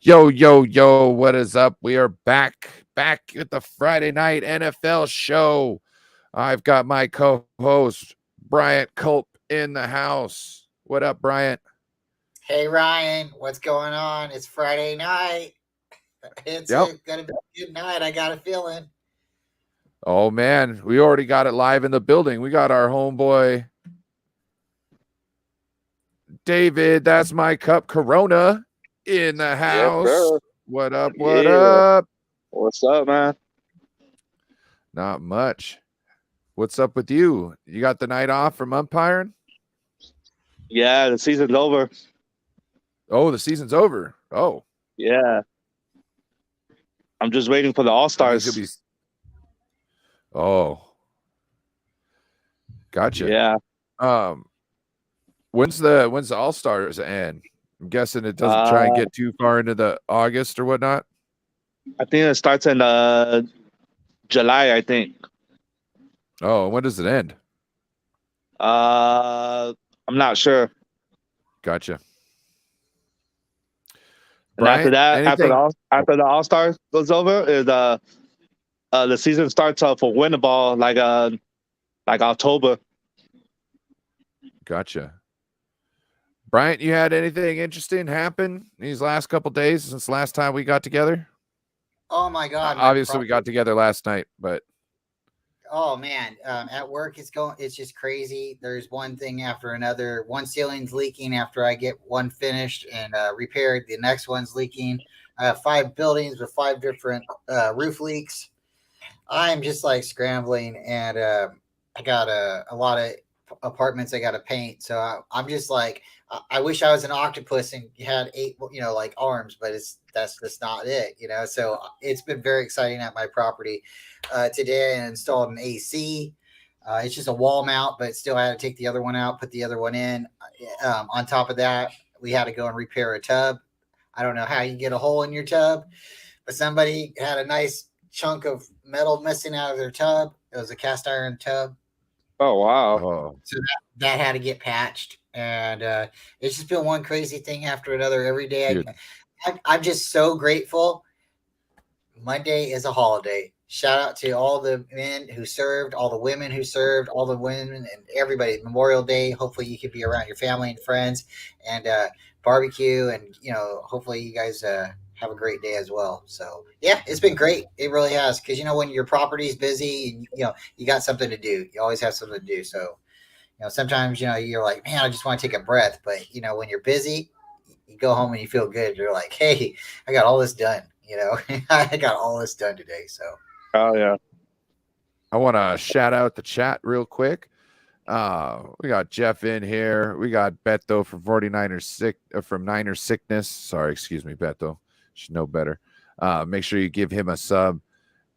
Yo, yo, yo, what is up? We are back at the Friday night NFL show. I've got my co-host, Bryant Culp, in the house. What up, Bryant? Hey Ryan, what's going on? It's Friday night. It's Yep. gonna be a good night. I got a feeling. Oh, man, we already got it live in the building. We got our homeboy, David, that's my cup, Corona, in the house. Sir. What up, Yeah. What's up, man? Not much. What's up with you? You got the night off from umpiring? Yeah, the season's over. Oh, the season's over. Oh. Yeah. I'm just waiting for the All-Stars. Oh. Gotcha. Yeah. When's the All-Stars end? I'm guessing it doesn't try and get too far into the August or whatnot. I think it starts in July, I think. Oh, when does it end? I'm not sure. Gotcha. And Bryant, after that, anything? after the All-Star goes over, is the season starts for winter ball like October. Gotcha. Bryant, you had anything interesting happen these last couple days since last time we got together? Oh my God! Obviously, we got together last night, but oh man, at work it's just crazy. There's one thing after another. One ceiling's leaking after I get one finished and repaired. The next one's leaking. I have 5 buildings with 5 different roof leaks. I'm just like scrambling, and I got a lot of apartments I got to paint. So I'm just like, I wish I was an octopus and had 8, like arms, but that's just not it, So it's been very exciting at my property. Today I installed an AC. It's just a wall mount, but still I had to take the other one out, put the other one in. On top of that, we had to go and repair a tub. I don't know how you get a hole in your tub, but somebody had a nice chunk of metal missing out of their tub. It was a cast iron tub. Oh, wow. oh, So that had to get patched. And it's just been one crazy thing after another every day. I'm just so grateful. Monday is a holiday. Shout out to all the men who served, all the women who served, all the women and everybody. Memorial Day. Hopefully you can be around your family and friends and barbecue. And, hopefully you guys have a great day as well. So, yeah, it's been great. It really has. Because, when your property's busy, and, you got something to do. You always have something to do. So, sometimes, you're like, man, I just want to take a breath. But, when you're busy, you go home and you feel good. You're like, hey, I got all this done. I got all this done today. So. Oh, yeah. I want to shout out the chat real quick. We got Jeff in here. We got Beto from 49ers from Niners Sickness. Sorry, excuse me, Beto. Should know better. Make sure you give him a sub.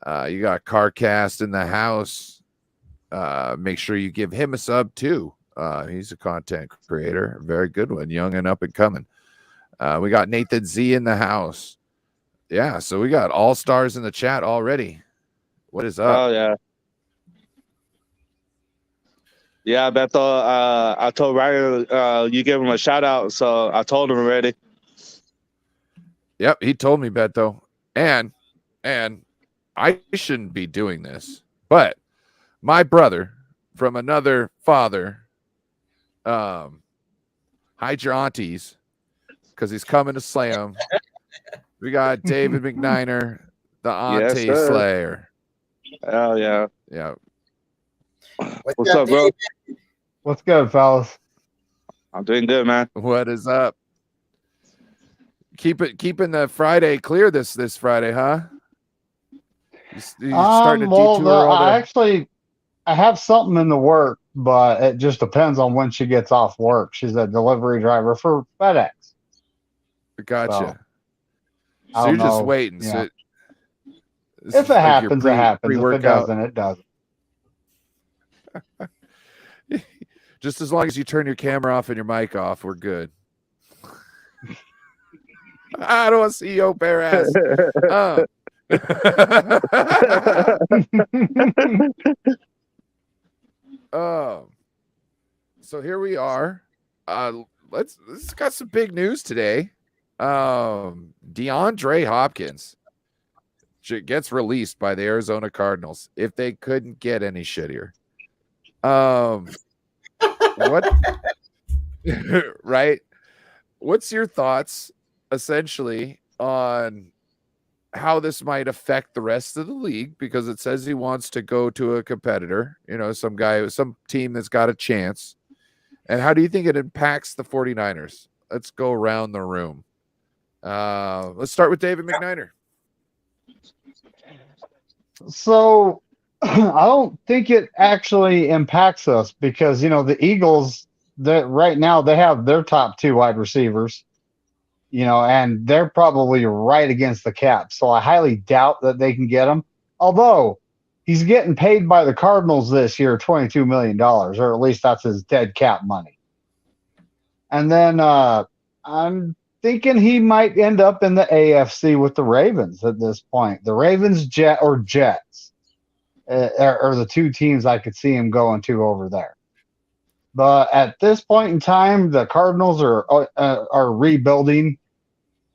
You got CarCast in the house. Make sure you give him a sub too. He's a content creator, a very good one, young and up and coming. We got Nathan Z in the house. Yeah, so we got all stars in the chat already. What is up? Oh, yeah. Yeah, Beto, I told Ryan you give him a shout out, so I told him already. Yep, he told me, Beto. And I shouldn't be doing this, but my brother from another father, hide your aunties, because he's coming to slay him. We got David McNiner, the auntie slayer. Oh, yeah. Yeah. What's up, bro? What's good, fellas? I'm doing good, man. What is up? Keeping the Friday clear this Friday, huh? You starting to detour I have something in the work, but it just depends on when she gets off work. She's a delivery driver for FedEx. Gotcha. So you're just waiting. Yeah. So if it happens, it happens. If it doesn't, it doesn't. Just as long as you turn your camera off and your mic off, we're good. I don't want to see your bare ass. So here we are. Let's got some big news today. DeAndre Hopkins gets released by the Arizona Cardinals if they couldn't get any shittier. What right? What's your thoughts essentially on how this might affect the rest of the league? Because it says he wants to go to a competitor, some team that's got a chance. And how do you think it impacts the 49ers? Let's go around the room. Let's start with David McNiner. So I don't think it actually impacts us because, the Eagles, that right now they have their top 2 wide receivers, and they're probably right against the cap. So I highly doubt that they can get him. Although he's getting paid by the Cardinals this year $22 million, or at least that's his dead cap money. And then I'm thinking he might end up in the AFC with the Ravens at this point. The Ravens, Jets are the 2 teams I could see him going to over there. But at this point in time, the Cardinals are rebuilding,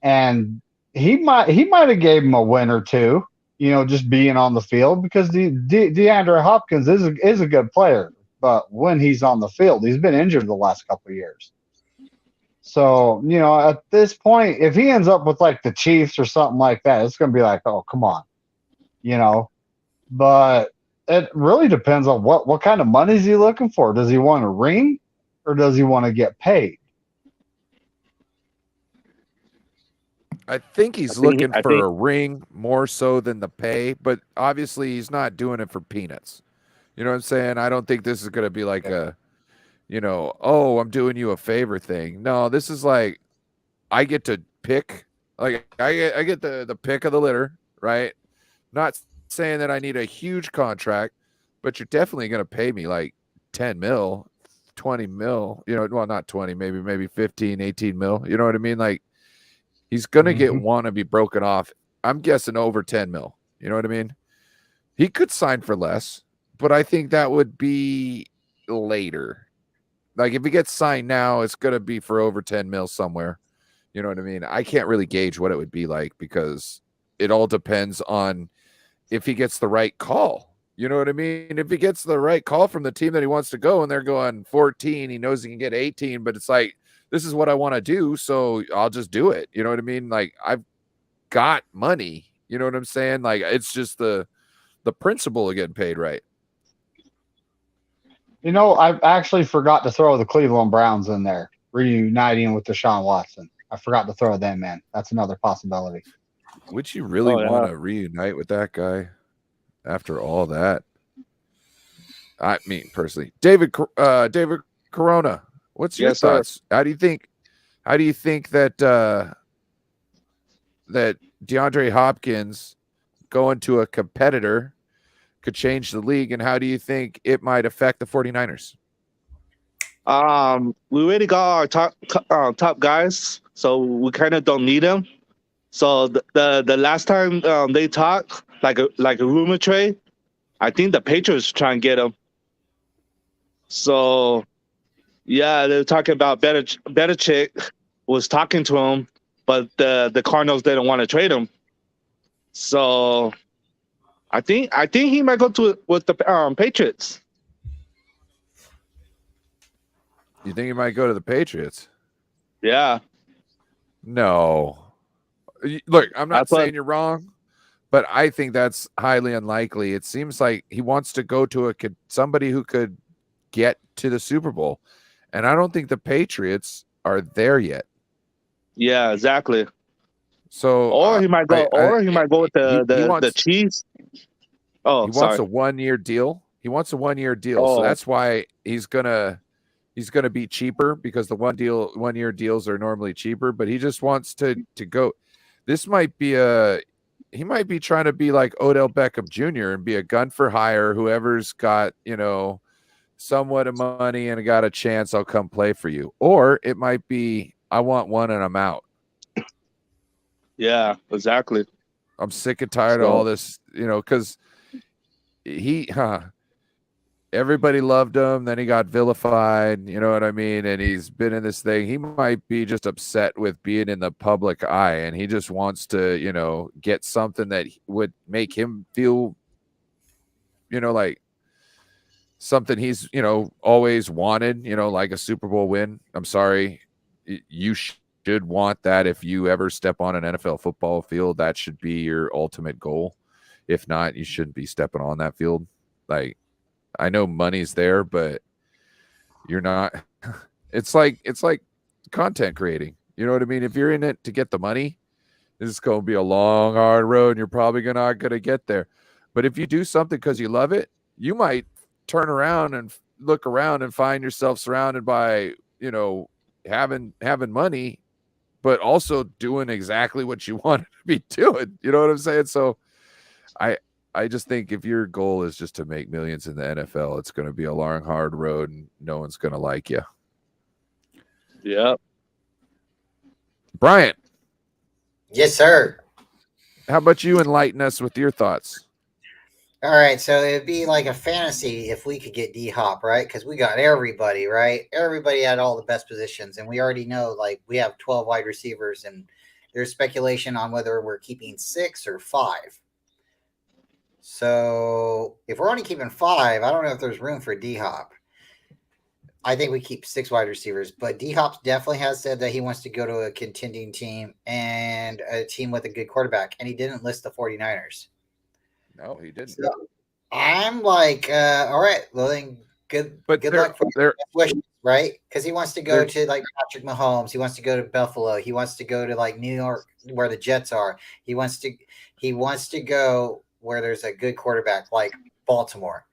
and he might have gave him a win or two, just being on the field, because DeAndre Hopkins is a good player, but when he's on the field, he's been injured the last couple of years. So, at this point, if he ends up with like the Chiefs or something like that, it's going to be like, oh, come on, But it really depends on what kind of money is he looking for. Does he want a ring, or does he want to get paid? I think he's looking for a ring more so than the pay, but obviously he's not doing it for peanuts. You know what I'm saying? I don't think this is going to be like oh, I'm doing you a favor thing. No, this is like I get to pick. Like I get the pick of the litter, right? Not saying that I need a huge contract, but you're definitely going to pay me like 10 mil, 20 mil, well, not 20, maybe 15, 18 mil. You know what I mean? Like he's going to want to be broken off. I'm guessing over 10 mil. You know what I mean? He could sign for less, but I think that would be later. Like if he gets signed now, it's going to be for over 10 mil somewhere. You know what I mean? I can't really gauge what it would be like because it all depends on if he gets the right call. You know what I mean? If he gets the right call from the team that he wants to go and they're going 14, he knows he can get 18, but it's like, this is what I want to do, so I'll just do it. You know what I mean? Like I've got money. You know what I'm saying? Like it's just the principle of getting paid right. I actually forgot to throw the Cleveland Browns in there, reuniting with Deshaun Watson. I forgot to throw them in. That's another possibility. Would you really want to reunite with that guy after all that? I mean, personally, David Corona, what's your thoughts? Sir. How do you think that that DeAndre Hopkins going to a competitor could change the league, and how do you think it might affect the 49ers? We already got our top guys, so we kind of don't need them. So the last time they talked, like a rumor trade, I think the Patriots try and get him. So yeah, they're talking about Belichick was talking to him, but the Cardinals didn't want to trade him. So I think he might go with the Patriots. You think he might go to the Patriots? Yeah. No. Look, I'm not saying you're wrong, but I think that's highly unlikely. It seems like he wants to go to somebody who could get to the Super Bowl, and I don't think the Patriots are there yet. Yeah, exactly. So, or he might go, he might go with the Chiefs. Oh, he wants a 1-year deal. He wants a 1-year deal, so that's why he's gonna be cheaper, because the 1-year deals are normally cheaper. But he just wants to go. This might be he might be trying to be like Odell Beckham Jr. and be a gun for hire. Whoever's got somewhat of money and got a chance, I'll come play for you. Or it might be, I want one and I'm out. Yeah, exactly. I'm sick and tired of all this, because everybody loved him. Then he got vilified. You know what I mean? And he's been in this thing. He might be just upset with being in the public eye, and he just wants to, get something that would make him feel, like something he's, always wanted, like a Super Bowl win. I'm sorry. You should want that if you ever step on an NFL football field. That should be your ultimate goal. If not, you shouldn't be stepping on that field. Like, I know money's there, but you're not. It's like content creating. You know what I mean? If you're in it to get the money, this is going to be a long, hard road, and you're probably not going to get there. But if you do something because you love it, you might turn around and look around and find yourself surrounded by, having money, but also doing exactly what you want to be doing. You know what I'm saying? So I just think if your goal is just to make millions in the NFL, it's going to be a long, hard road, and no one's going to like you. Yep. Bryant. Yes, sir. How about you enlighten us with your thoughts? All right, so it'd be like a fantasy if we could get D-Hop, right? Because we got everybody, right? Everybody had all the best positions, and we already know, like, we have 12 wide receivers, and there's speculation on whether we're keeping 6 or 5. So if we're only keeping 5, I don't know if there's room for D-Hop. I think we keep 6 wide receivers, but D-Hop definitely has said that he wants to go to a contending team and a team with a good quarterback, and he didn't list the 49ers. No, he didn't. So I'm like, all right, well then, good luck for your wishes, right? Because he wants to go to like Patrick Mahomes. He wants to go to Buffalo. He wants to go to like New York, where the Jets are. He wants to go where there's a good quarterback, like Baltimore.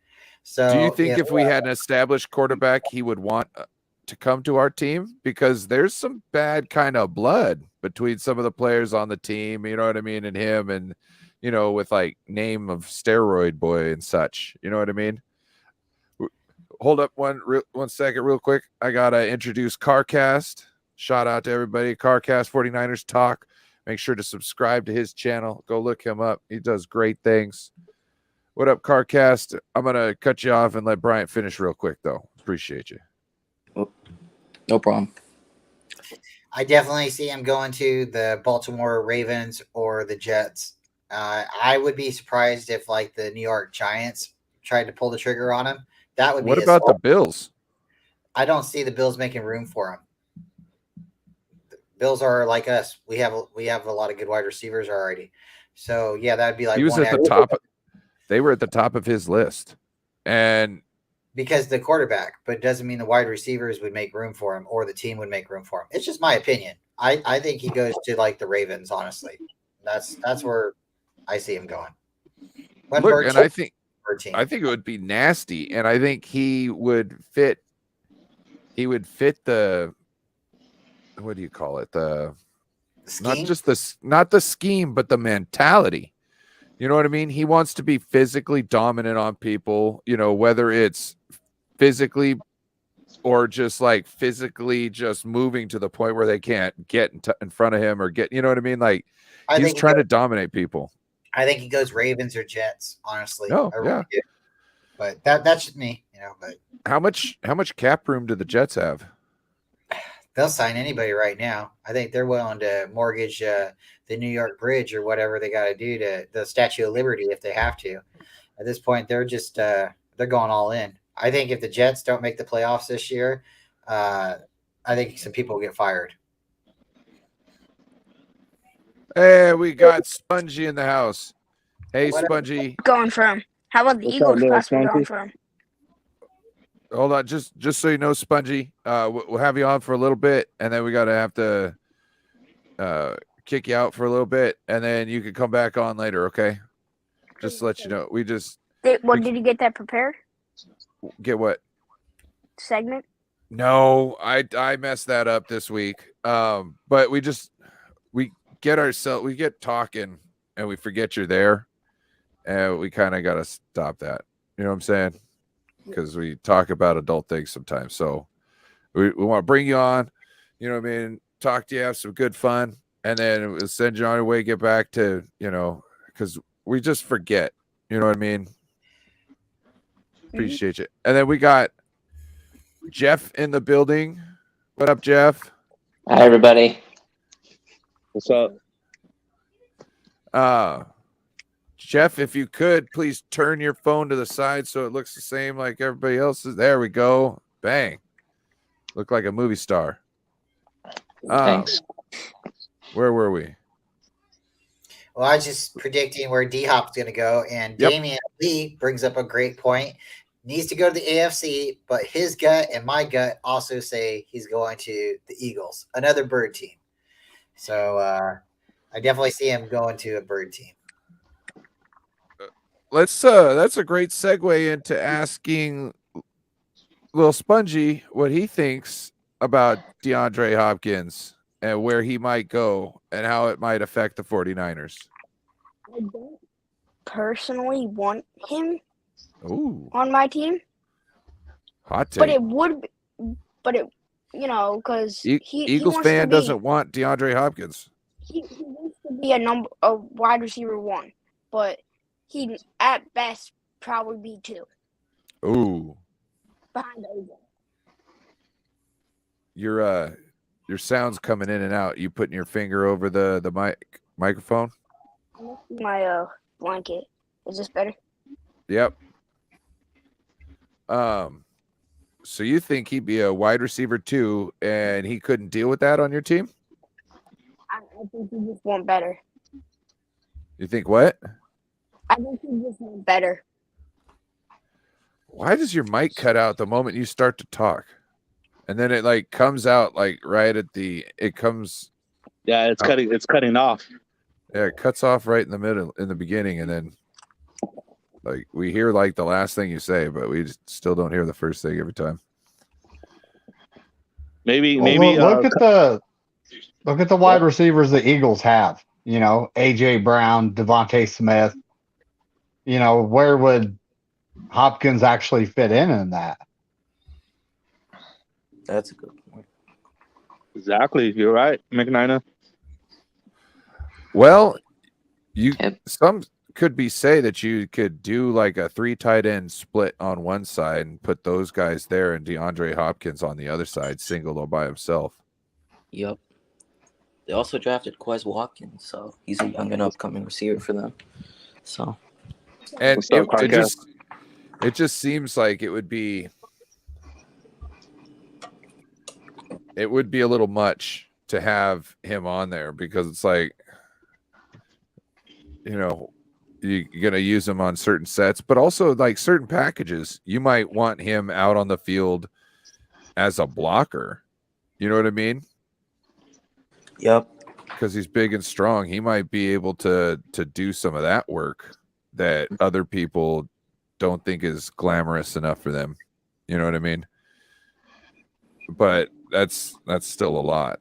So, do you think if we had an established quarterback, he would want to come to our team? Because there's some bad kind of blood between some of the players on the team, you know what I mean, and him, and with like name of steroid boy and such, you know what I mean? Hold up one second real quick. I gotta introduce CarCast. Shout out to everybody. CarCast 49ers Talk. Make sure to subscribe to his channel. Go look him up. He does great things. What up, CarCast? I'm going to cut you off and let Bryant finish real quick, though. Appreciate you. Oh, no problem. I definitely see him going to the Baltimore Ravens or the Jets. I would be surprised if, like, the New York Giants tried to pull the trigger on him. That would be. What about the Bills? I don't see the Bills making room for him. The Bills are like us. We have a lot of good wide receivers already. So, yeah, that would be like he was at the top. They were at the top of his list. And because the quarterback, but it doesn't mean the wide receivers would make room for him or the team would make room for him. It's just my opinion. I think he goes to like the Ravens, honestly. That's where I see him going. Look, and I think it would be nasty, and I think he would fit the, what do you call it? The scheme? Not the scheme, but the mentality. You know what I mean? He wants to be physically dominant on people, whether it's physically or just like physically just moving to the point where they can't get in front of him or get, you know what I mean? Like he's trying to dominate people. I think he goes Ravens or Jets, honestly. Oh, yeah. But that's just me, but how much cap room do the Jets have? They'll sign anybody right now. I think they're willing to mortgage the New York Bridge or whatever they got to do to the Statue of Liberty if they have to. At this point, they're just they're going all in. I think if the Jets don't make the playoffs this year, I think some people will get fired. Hey, we got Spongy in the house. Hey, Spongy. Going from? How about the Eagles possibly going from? Hold on, just so you know, Spongy, we'll have you on for a little bit, and then we have to kick you out for a little bit, and then you can come back on later, okay? Just to let you know. Did you get that prepared? Get what? Segment? No, I messed that up this week. But we get talking, and we forget you're there, and we kind of got to stop that. You know what I'm saying? Because we talk about adult things sometimes. So we want to bring you on, you know what I mean? Talk to you, have some good fun, and then we'll send you on your way, get back to, because we just forget, you know what I mean? Appreciate you. And then we got Jeff in the building. What up, Jeff? Hi, everybody. What's up? Jeff, if you could, please turn your phone to the side so it looks the same like everybody else's. There we go. Bang. Look like a movie star. Thanks. Where were we? Well, I was just predicting where D-Hop's going to go, and Yep. Damian Lee brings up a great point. Needs to go to the AFC, but his gut and my gut also say he's going to the Eagles, another bird team. So I definitely see him going to a bird team. That's a great segue into asking Lil Spongy what he thinks about DeAndre Hopkins and where he might go and how it might affect the 49ers. I don't personally want him Ooh, on my team, hot take. but it would, because Eagles wants fan to be, doesn't want DeAndre Hopkins. he wants to be a wide receiver 1, but he at best probably be 2 Ooh, behind OJ. your sound's coming in and out. You putting your finger over the microphone? My blanket. Is this better? Yep. So you think he'd be a wide receiver 2 and he couldn't deal with that on your team? I think he just want better. You think what? I think he just want better. Why does your mic cut out the moment you start to talk? And then it like comes out like right at it comes. Yeah, it's cutting off. Yeah, it cuts off right in the middle, in the beginning, and then like we hear like the last thing you say, but we still don't hear the first thing every time. Maybe look at the wide receivers the Eagles have. You know, AJ Brown, Devontae Smith. You know, where would Hopkins actually fit in that? That's a good point. exactly. You're right, McNiner. Well, Yep. some could say that you could do like a 3 tight end split on one side and put those guys there and DeAndre Hopkins on the other side, single or by himself. Yep. They also drafted Quez Watkins, so he's a young and upcoming receiver for them. So And What's up, podcast? it just seems like it would be a little much to have him on there because it's like, you know, you're going to use him on certain sets, but also like certain packages. You might want him out on the field as a blocker. You know what I mean? yep. Because he's big and strong. He might be able to do some of that work that other people don't think is glamorous enough for them. You know what I mean? But that's still a lot.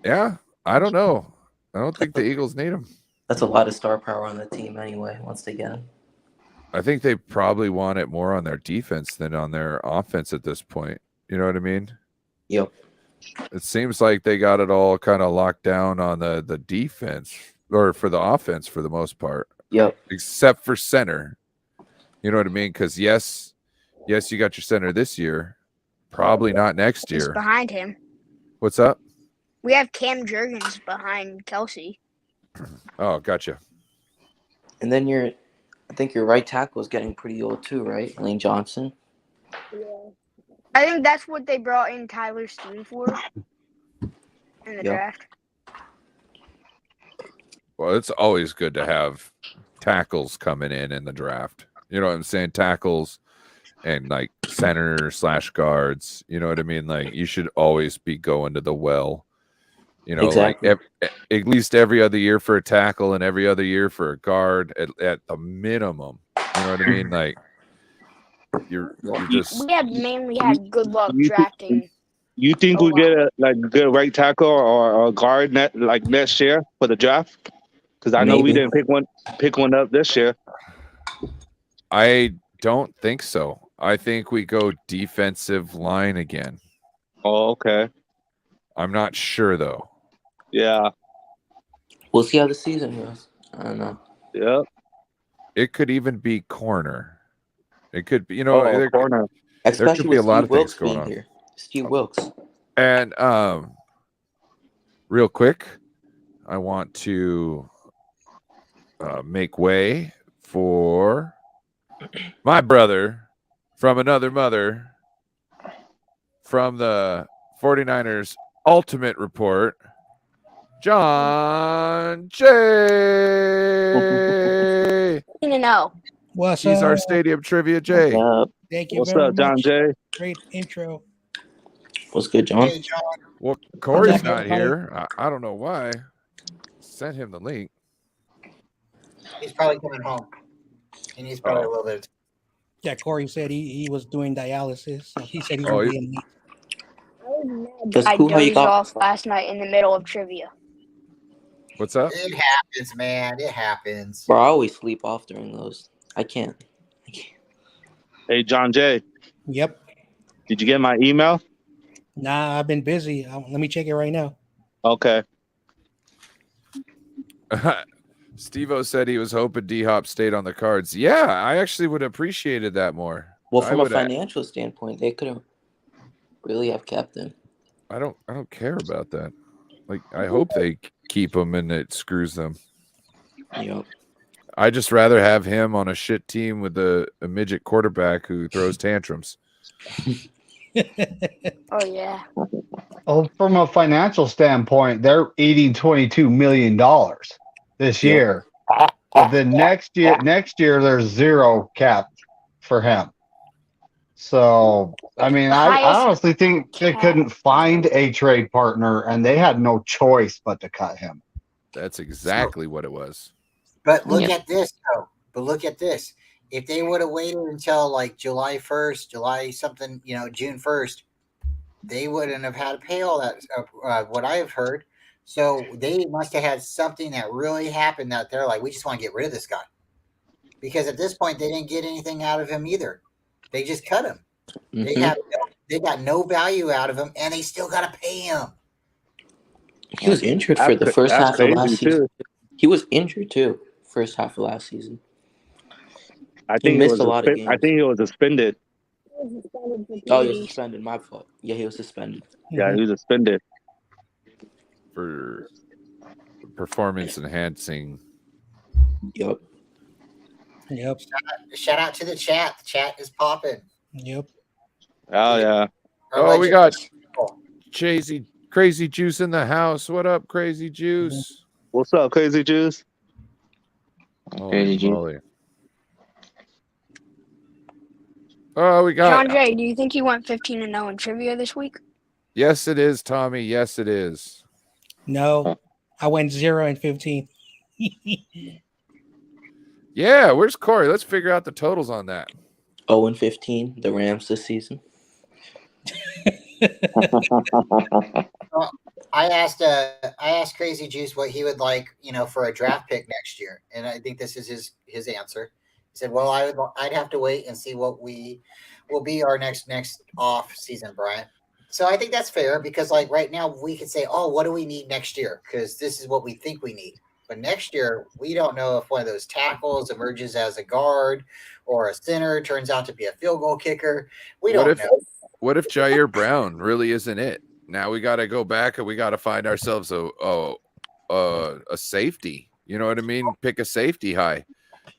Yeah, I don't know. I don't think the Eagles need him. That's a lot of star power on the team anyway, once they get him. I think they probably want it more on their defense than on their offense at this point. You know what I mean? Yep. It seems like they got it all kind of locked down on the defense or for the offense for the most part. Yep. Except for center. You know what I mean? Because yes, you got your center this year. Probably not next He's year. behind him. What's up? We have Cam Jurgens behind Kelsey. Oh, gotcha. And then I think your right tackle is getting pretty old too, right? Lane Johnson. Yeah. I think that's what they brought in Tyler Steen for in the draft. Well, it's always good to have tackles coming in the draft. You know what I'm saying? Tackles and like center / guards. You know what I mean? Like you should always be going to the well. You know, Exactly. like at least every other year for a tackle and every other year for a guard at the minimum. You know what I mean? Like you're just. We have mainly had good luck drafting. You think we get a good right tackle or a guard next year for the draft? Because I know we Maybe. didn't pick one up this year. I don't think so. I think we go defensive line again. Oh, okay. I'm not sure though. Yeah. We'll see how the season goes. I don't know. Yep. It could even be corner. It could be, there corner. Especially could be a with lot Steve of things Wilkes going being on. here. Steve Wilkes. And real quick, I want to make way for my brother from another mother from the 49ers Ultimate Report, Jon Jay. 15-0. What's He's our up? stadium trivia Jay. Thank you What's very up, Jon much. Jay? Great intro. What's good, John? Hey, John. Well, Corey's What's up, not everybody? here. I don't know why. Sent him the link. He's probably coming home. He needs probably a little bit of time. Yeah, Korey said he was doing dialysis, so he said he's Oh, gonna be in late. That's I cool how you dozed got. off last night in the middle of trivia. What's up? It happens, man. It happens. Bro, I always sleep off during those. I can't. Hey, Jon Jay, Yep. did you get my email? Nah, I've been busy. Let me check it right now. Okay. Steve-O said he was hoping D-Hop stayed on the cards. Yeah, I actually would have appreciated that more. Well, I from a would- financial standpoint, they could have really have kept him. I don't care about that. Like, I hope they keep him and it screws them. Yep. I just rather have him on a shit team with a midget quarterback who throws tantrums. Oh, yeah. Oh, from a financial standpoint, they're eating $22 million this Yeah. year. But then next year there's zero cap for him. So I mean, I Highest honestly think they cap. couldn't find a trade partner, and they had no choice but to cut him. That's exactly what it was. But look Yeah. at this, though. But look at this. If they would have waited until like July 1st, July something, June 1st, they wouldn't have had to pay all that, what I've heard. So they must have had something that really happened that they're like, we just want to get rid of this guy. Because at this point, they didn't get anything out of him either. They just cut him. Mhm. They got no value out of him, and they still got to pay him. He was injured for the That's first half of crazy, last season. too. He was injured too. First half of last season. I think missed a lot of I games. think he was suspended. Oh, he was suspended. My fault. Yeah, he was suspended. Yeah, he was suspended. For performance enhancing. Yep. Yep. Shout out to the chat. The chat is popping. Yep. Oh, yeah. Oh, we got Crazy Juice in the house. What up, Crazy Juice? What's up, Crazy Juice? Holy Crazy Juice. moly. Oh, we got. Jon Jay, do you think you went 15-0 in trivia this week? Yes, it is, Tommy. Yes, it is. No, I went 0-15. Yeah, where's Corey? Let's figure out the totals on that. 0-15, the Rams this season. I asked Crazy Juice what he would like, for a draft pick next year, and I think this is his answer. He said, "Well, I'd have to wait and see what we will be our next off season, Bryant." So I think that's fair because, like, right now we could say, "Oh, what do we need next year?" Because this is what we think we need. But next year, we don't know if one of those tackles emerges as a guard or a center turns out to be a field goal kicker. We don't know. What if Jair Brown really isn't it? Now we got to go back and we got to find ourselves a safety. You know what I mean? Pick a safety high.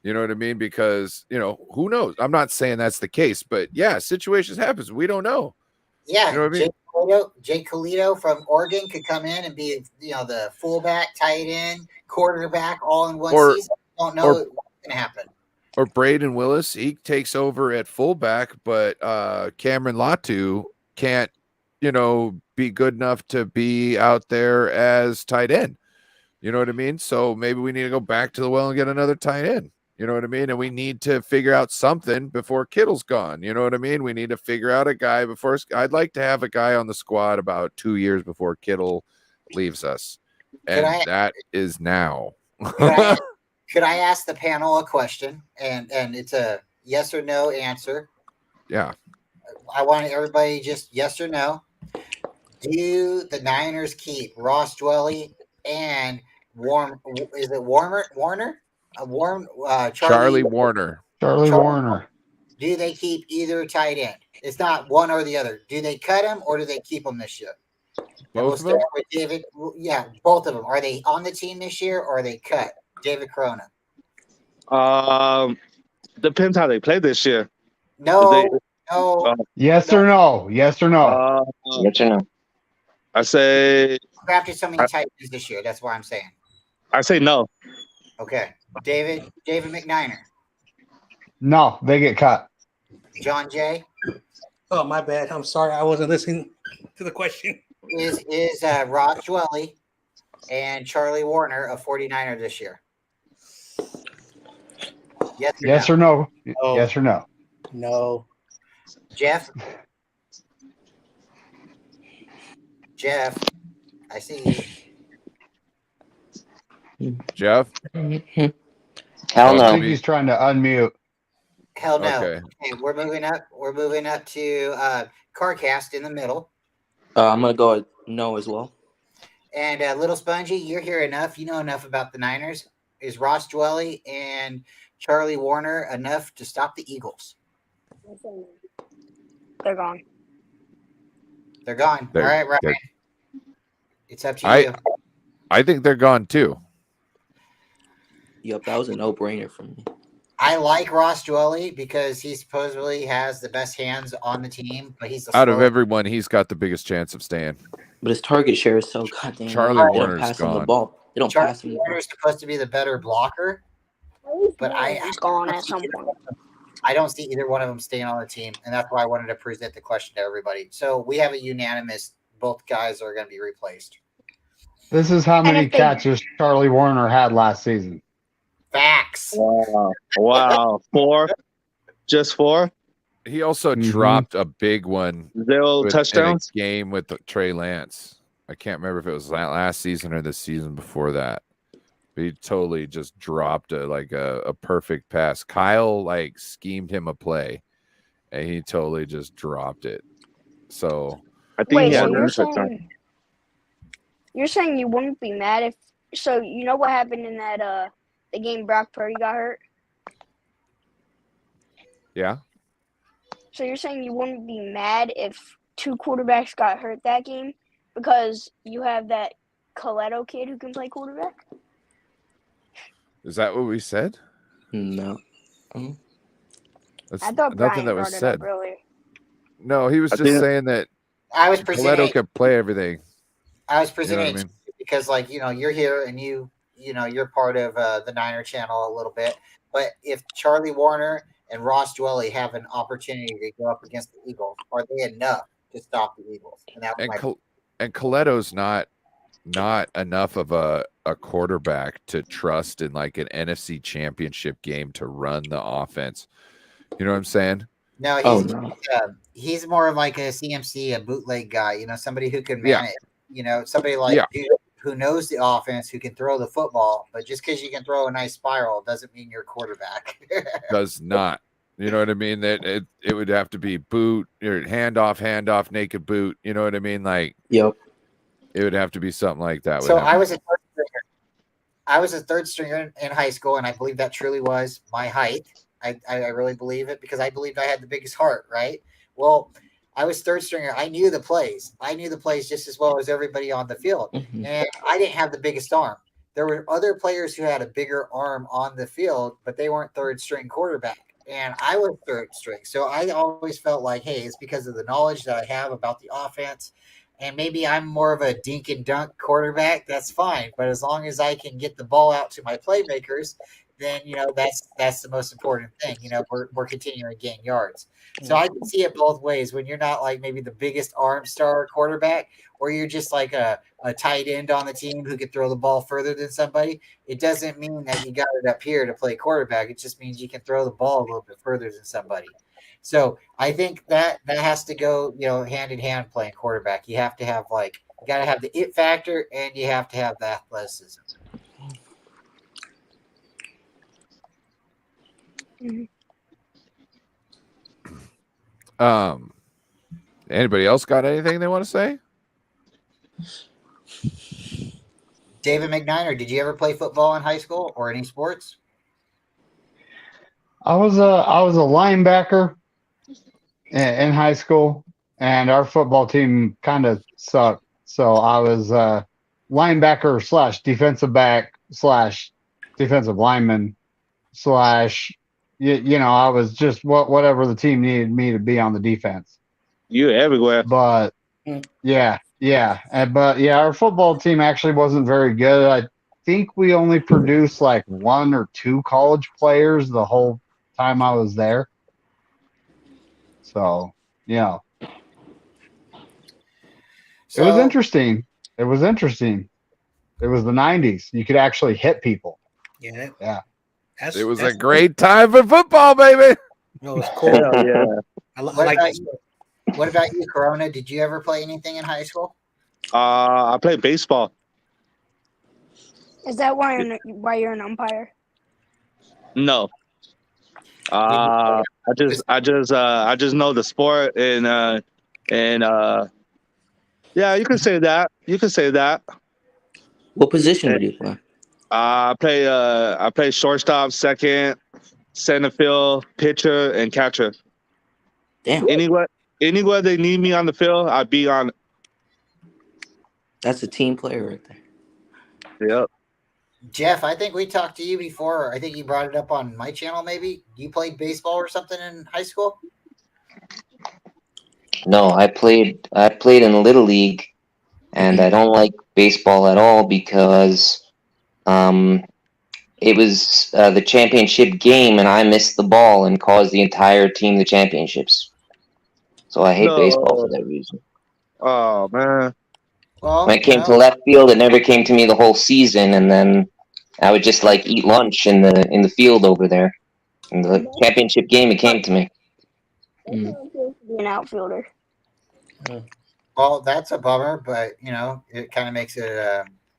You know what I mean? Because, who knows? I'm not saying that's the case, but yeah, situations happens. We don't know. Yeah, You know what I mean? Jake Colito from Oregon could come in and be, the fullback, tight end, quarterback, all in one season. Don't know what's going to happen. Or Braden Willis, he takes over at fullback, but Cameron Latu can't, be good enough to be out there as tight end. You know what I mean? So maybe we need to go back to the well and get another tight end. You know what I mean? And we need to figure out something before Kittle's gone. You know what I mean? We need to figure out a guy before. I'd like to have a guy on the squad about 2 years before Kittle leaves us. And that is now. Could I ask the panel a question? And it's a yes or no answer. Yeah. I want everybody just yes or no. Do the Niners keep Ross Dwelly and Warner? Charlie Warner. Charlie Warner. do they keep either tight end? It's not one or the other. Do they cut him or do they keep him this year? Both of them? With David. Yeah, both of them. Are they on the team this year or are they cut? David Corona. Depends how they play this year. No. Yes or no? Yes or no? Yes or no? I say Drafted so many tight ends this year. That's why I'm saying. I say no. Okay. David McNiner. No, they get cut. Jon Jay. Oh, my bad. I'm sorry. I wasn't listening to the question. Is Ross Dwelly and Charlie Warner a 49er this year? Yes or no? Oh. Yes or no? No. Jeff, I see you. Jeff? Hell I no. think he's trying to unmute. Hell no. Okay. Okay, we're moving up. We're moving up to CarCast in the middle. I'm gonna go with no as well. And Little Spongy, you're here enough. You know enough about the Niners. Is Ross Dwelly and Charlie Warner enough to stop the Eagles? They're gone. They're gone. All right, Ryan. It's up to you. I think they're gone too. Yep, that was a no-brainer for me. I like Ross Dwelly because he supposedly has the best hands on the team, but he's Out of everyone, he's got the biggest chance of staying. But his target share is so goddamn. Charlie low. They Warner's don't pass him the gone. ball. They don't pass him Charlie the ball. Warner's supposed to be the better blocker, but He's gone at some point. I don't see either one of them staying on the team, and that's why I wanted to present the question to everybody. So we have a unanimous. Both guys are going to be replaced. This is how many catches Charlie Warner had last season. Facts. Wow. 4? Just 4? He also dropped a big one. 0 touchdowns? In a game with Trey Lance. I can't remember if it was last season or the season before that. But he totally just dropped a perfect pass. Kyle schemed him a play, and he totally just dropped it. So I think Wait, he so had you're saying you wouldn't be mad if you know what happened in that the game Brock Purdy got hurt? yeah. So you're saying you wouldn't be mad if 2 quarterbacks got hurt that game because you have that Coletto kid who can play quarterback? Is that what we said? No. That's I thought nothing Bryant that was brought it said. up earlier. No, he was just saying that I was Coletto presenting. could play everything. I was You know presenting what I mean? because, you're here and you're part of the Niner channel a little bit. But if Charlie Warner and Ross Dwelly have an opportunity to go up against the Eagles, are they enough to stop the Eagles? And that was And Coletto's not enough of a quarterback to trust in an NFC championship game to run the offense. You know what I'm saying? No, he's more of like a CMC, a bootleg guy, somebody who can manage, somebody who knows the offense, who can throw the football, but just because you can throw a nice spiral doesn't mean you're a quarterback. Does not. You know what I mean? That it would have to be boot or handoff, naked boot. You know what I mean? Yep. It would have to be something like that. So I was a third stringer. I was a third stringer in high school, and I believe that truly was my height. I really believe it because I believed I had the biggest heart, right? Well, I was third stringer. I knew the plays. I knew the plays just as well as everybody on the field. Mm-hmm. And I didn't have the biggest arm. There were other players who had a bigger arm on the field, but they weren't third string quarterback. And I was third string. So I always felt like, hey, it's because of the knowledge that I have about the offense. And maybe I'm more of a dink and dunk quarterback. That's fine. But as long as I can get the ball out to my playmakers, then, that's the most important thing. We're continuing to gain yards. So I can see it both ways when you're not maybe the biggest arm star quarterback, or you're just like a tight end on the team who can throw the ball further than somebody. It doesn't mean that you got it up here to play quarterback. It just means you can throw the ball a little bit further than somebody. So I think that has to go, hand in hand playing quarterback. You have to have you got to have the it factor and you have to have the athleticism. Anybody else got anything they want to say? David McNiner, did you ever play football in high school or any sports? I was a linebacker in high school, and our football team kind of sucked. So I was linebacker slash defensive back slash defensive lineman slash I was just whatever the team needed me to be on the defense. You everywhere. But Mm. our football team actually wasn't very good. I think we only produced like 1 or 2 college players the whole time I was there. So, yeah. It was interesting. It was interesting. It was the 90s. You could actually hit people. Yeah. Yeah. It was a great time for football, baby. It was cool. Yeah. I like it. What about you, Corona? Did you ever play anything in high school? I played baseball. Is that why you're an umpire? No. I just know the sport and yeah, you can say that. You can say that. What position would you play? I play shortstop, second, center field, pitcher, and catcher. Damn. Anywhere they need me on the field, I'd be on. That's a team player right there. Yep. Jeff, I think we talked to you before. I think you brought it up on my channel, maybe. You played baseball or something in high school? No, I played in Little League, and I don't like baseball at all because it was the championship game, and I missed the ball and caused the entire team the championships. So I hate baseball for that reason. Oh man. Well, When it came to left field, it never came to me the whole season, and then I would just like eat lunch in the field over there. In the championship game, it came to me. Be an outfielder. Well, that's a bummer, but it kind of makes it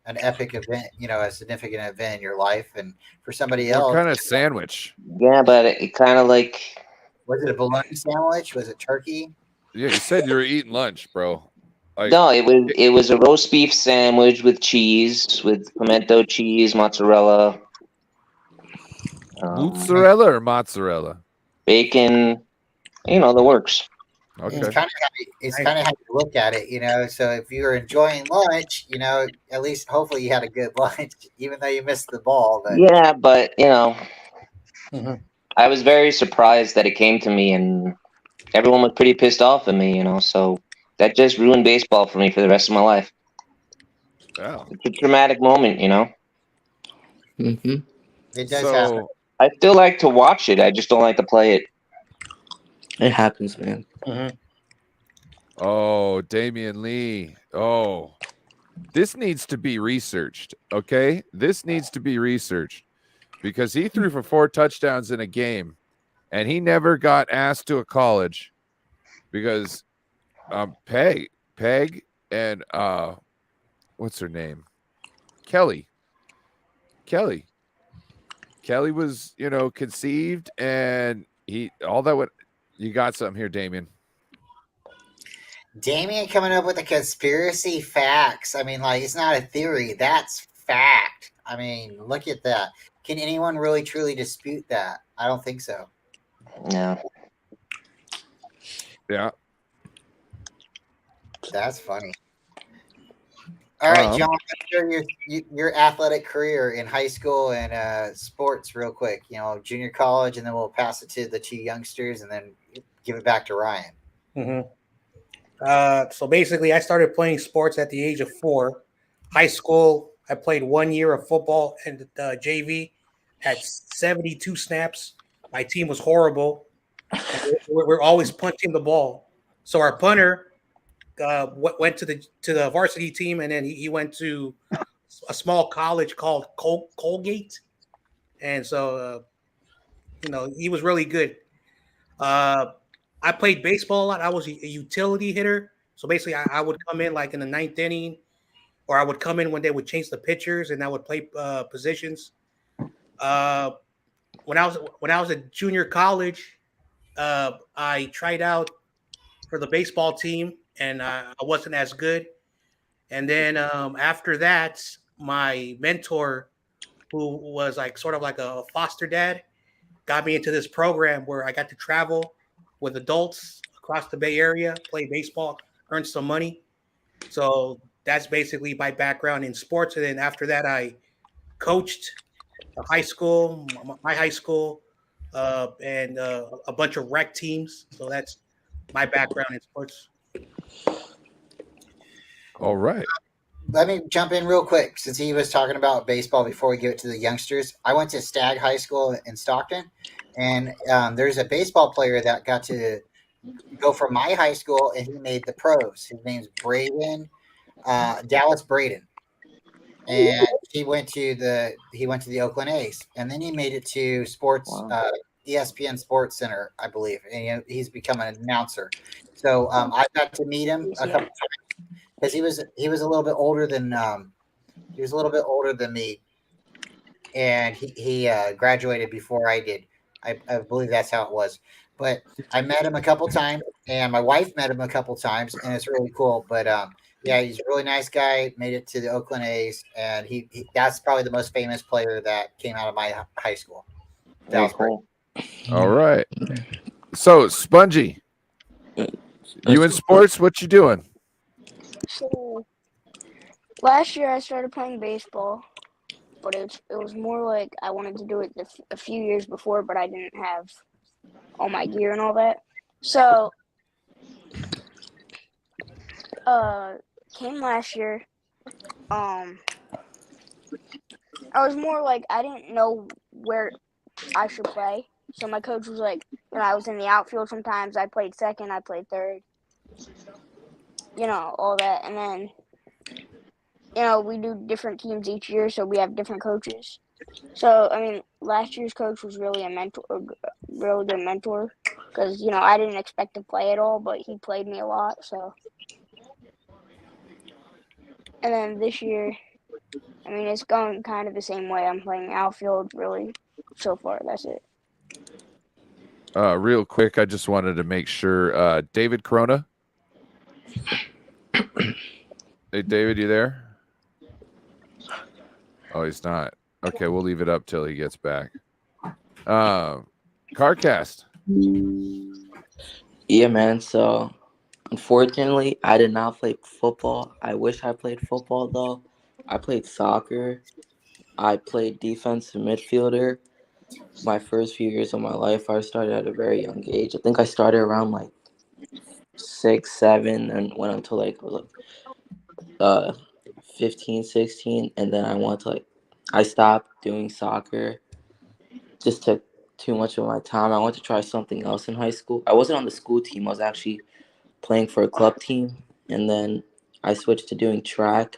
an epic event, a significant event in your life, and for somebody else. What kind of sandwich? Yeah, but it kind of like. Was it a bologna sandwich? Was it turkey? Yeah, you said you were eating lunch, bro. No, it was a roast beef sandwich with cheese, with pimento cheese, mozzarella. Mozzarella or mozzarella? Bacon, the works. Okay. It's kind of how you look at it, So if you were enjoying lunch, at least hopefully you had a good lunch, even though you missed the ball. But yeah, but Mm-hmm. I was very surprised that it came to me, and everyone was pretty pissed off at me, So that just ruined baseball for me for the rest of my life. Wow. It's a traumatic moment, Mm-hmm. It does happen. I still like to watch it. I just don't like to play it. It happens, man. Mm-hmm. Oh, Damian Lee. Oh, this needs to be researched. Okay, this needs to be researched because he threw for 4 touchdowns in a game, and he never got asked to a college because Peg and what's her name? Kelly was, conceived, and you got something here, Damien. Damien coming up with the conspiracy facts. I mean, it's not a theory. That's fact. I mean, look at that. Can anyone really truly dispute that? I don't think so. No. Yeah. That's funny. All right, John, your athletic career in high school and sports real quick, junior college, and then we'll pass it to the 2 youngsters and then give it back to Ryan. Mm-hmm. So basically, I started playing sports at the age of 4. High school, I played 1 year of football and JV, had 72 snaps. My team was horrible. We're always punting the ball. So our punter went to the varsity team, and then he went to a small college called Colgate, and so he was really good. I played baseball a lot. I was a utility hitter. So basically, I would come in like in the 9th inning, or I would come in when they would change the pitchers, and I would play positions. When I was at junior college, I tried out for the baseball team, and I wasn't as good. And then after that, my mentor, who was like sort of like a foster dad, got me into this program where I got to travel with adults across the Bay Area, play baseball, earn some money. So that's basically my background in sports. And then after that, I coached a high school, my high school, and a bunch of rec teams. So that's my background in sports. All right. Let me jump in real quick since he was talking about baseball before we give it to the youngsters. I went to Stagg High School in Stockton, and there's a baseball player that got to go from my high school, and he made the pros. His name's Braden, Dallas Braden, and he went to the Oakland A's, and then he made it to sports. ESPN Sports Center, I believe, and he's become an announcer. So I got to meet him a couple times because he was a little bit older than me, and he graduated before I did. I believe that's how it was. But I met him a couple times, and my wife met him a couple times, and it's really cool. But yeah, he's a really nice guy. Made it to the Oakland A's, and he that's probably the most famous player that came out of my high school. Very cool. All right. So, Spongy, you in sports? What you doing? So last year I started playing baseball, but it was more like I wanted to do it a few years before, but I didn't have all my gear and all that. So came last year. I was more like I didn't know where I should play. So my coach was like, I was in the outfield sometimes. I played second, I played third. All that. And then, we do different teams each year, so we have different coaches. So, I mean, last year's coach was really really good mentor because, I didn't expect to play at all, but he played me a lot, so. And then this year, I mean, it's going kind of the same way. I'm playing outfield, really, so far. That's it. Real quick, I just wanted to make sure. David Corona. Hey, David, you there? Oh, he's not. Okay, we'll leave it up till he gets back. Carcast. Yeah, man. So, unfortunately, I did not play football. I wish I played football, though. I played soccer. I played defensive midfielder. My first few years of my life, I started at a very young age. I think I started around like 6, 7, and went until like 15, 16, and then I stopped doing soccer. Just took too much of my time. I wanted to try something else in high school. I wasn't on the school team. I was actually playing for a club team, and then I switched to doing track,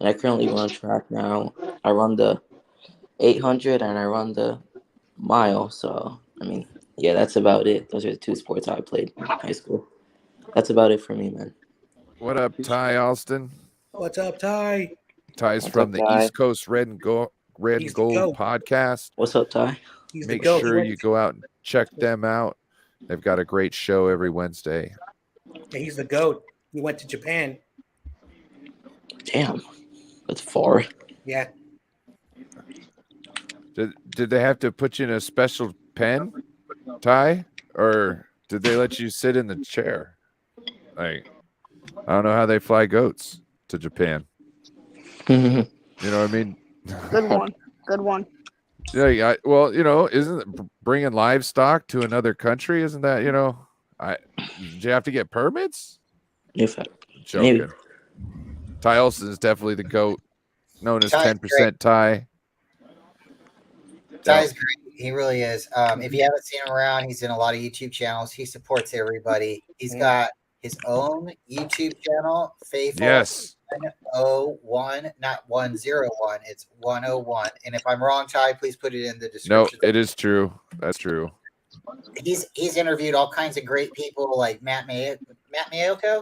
and I currently run track now. I run the 800 and I run the mile. So, I mean, yeah, that's about it. Those are the two sports I played in high school. That's about it for me, man. What up, Ty Alston? What's up, Ty? Ty's What's from up, the Ty? East Coast Red and Gold podcast. What's up, Ty? Make sure you go out and check them out. They've got a great show every Wednesday. Yeah, he's the GOAT. He went to Japan. Damn, that's far. Yeah. Did they have to put you in a special pen, Ty, or did they let you sit in the chair? Like, I don't know how they fly goats to Japan. You know what I mean? Good one. Good one. Yeah, isn't it bringing livestock to another country? Isn't that, did you have to get permits? If Joking. maybe. Ty Olson is definitely the GOAT, known as Ty's 10% Ty. Ty's great. He really is. If you haven't seen him around, he's in a lot of YouTube channels. He supports everybody. He's got his own YouTube channel, Faithful. Yes. 101, not 101. It's 101. And if I'm wrong, Ty, please put it in the description. No, it is true. That's true. He's interviewed all kinds of great people like Matt Mayoko,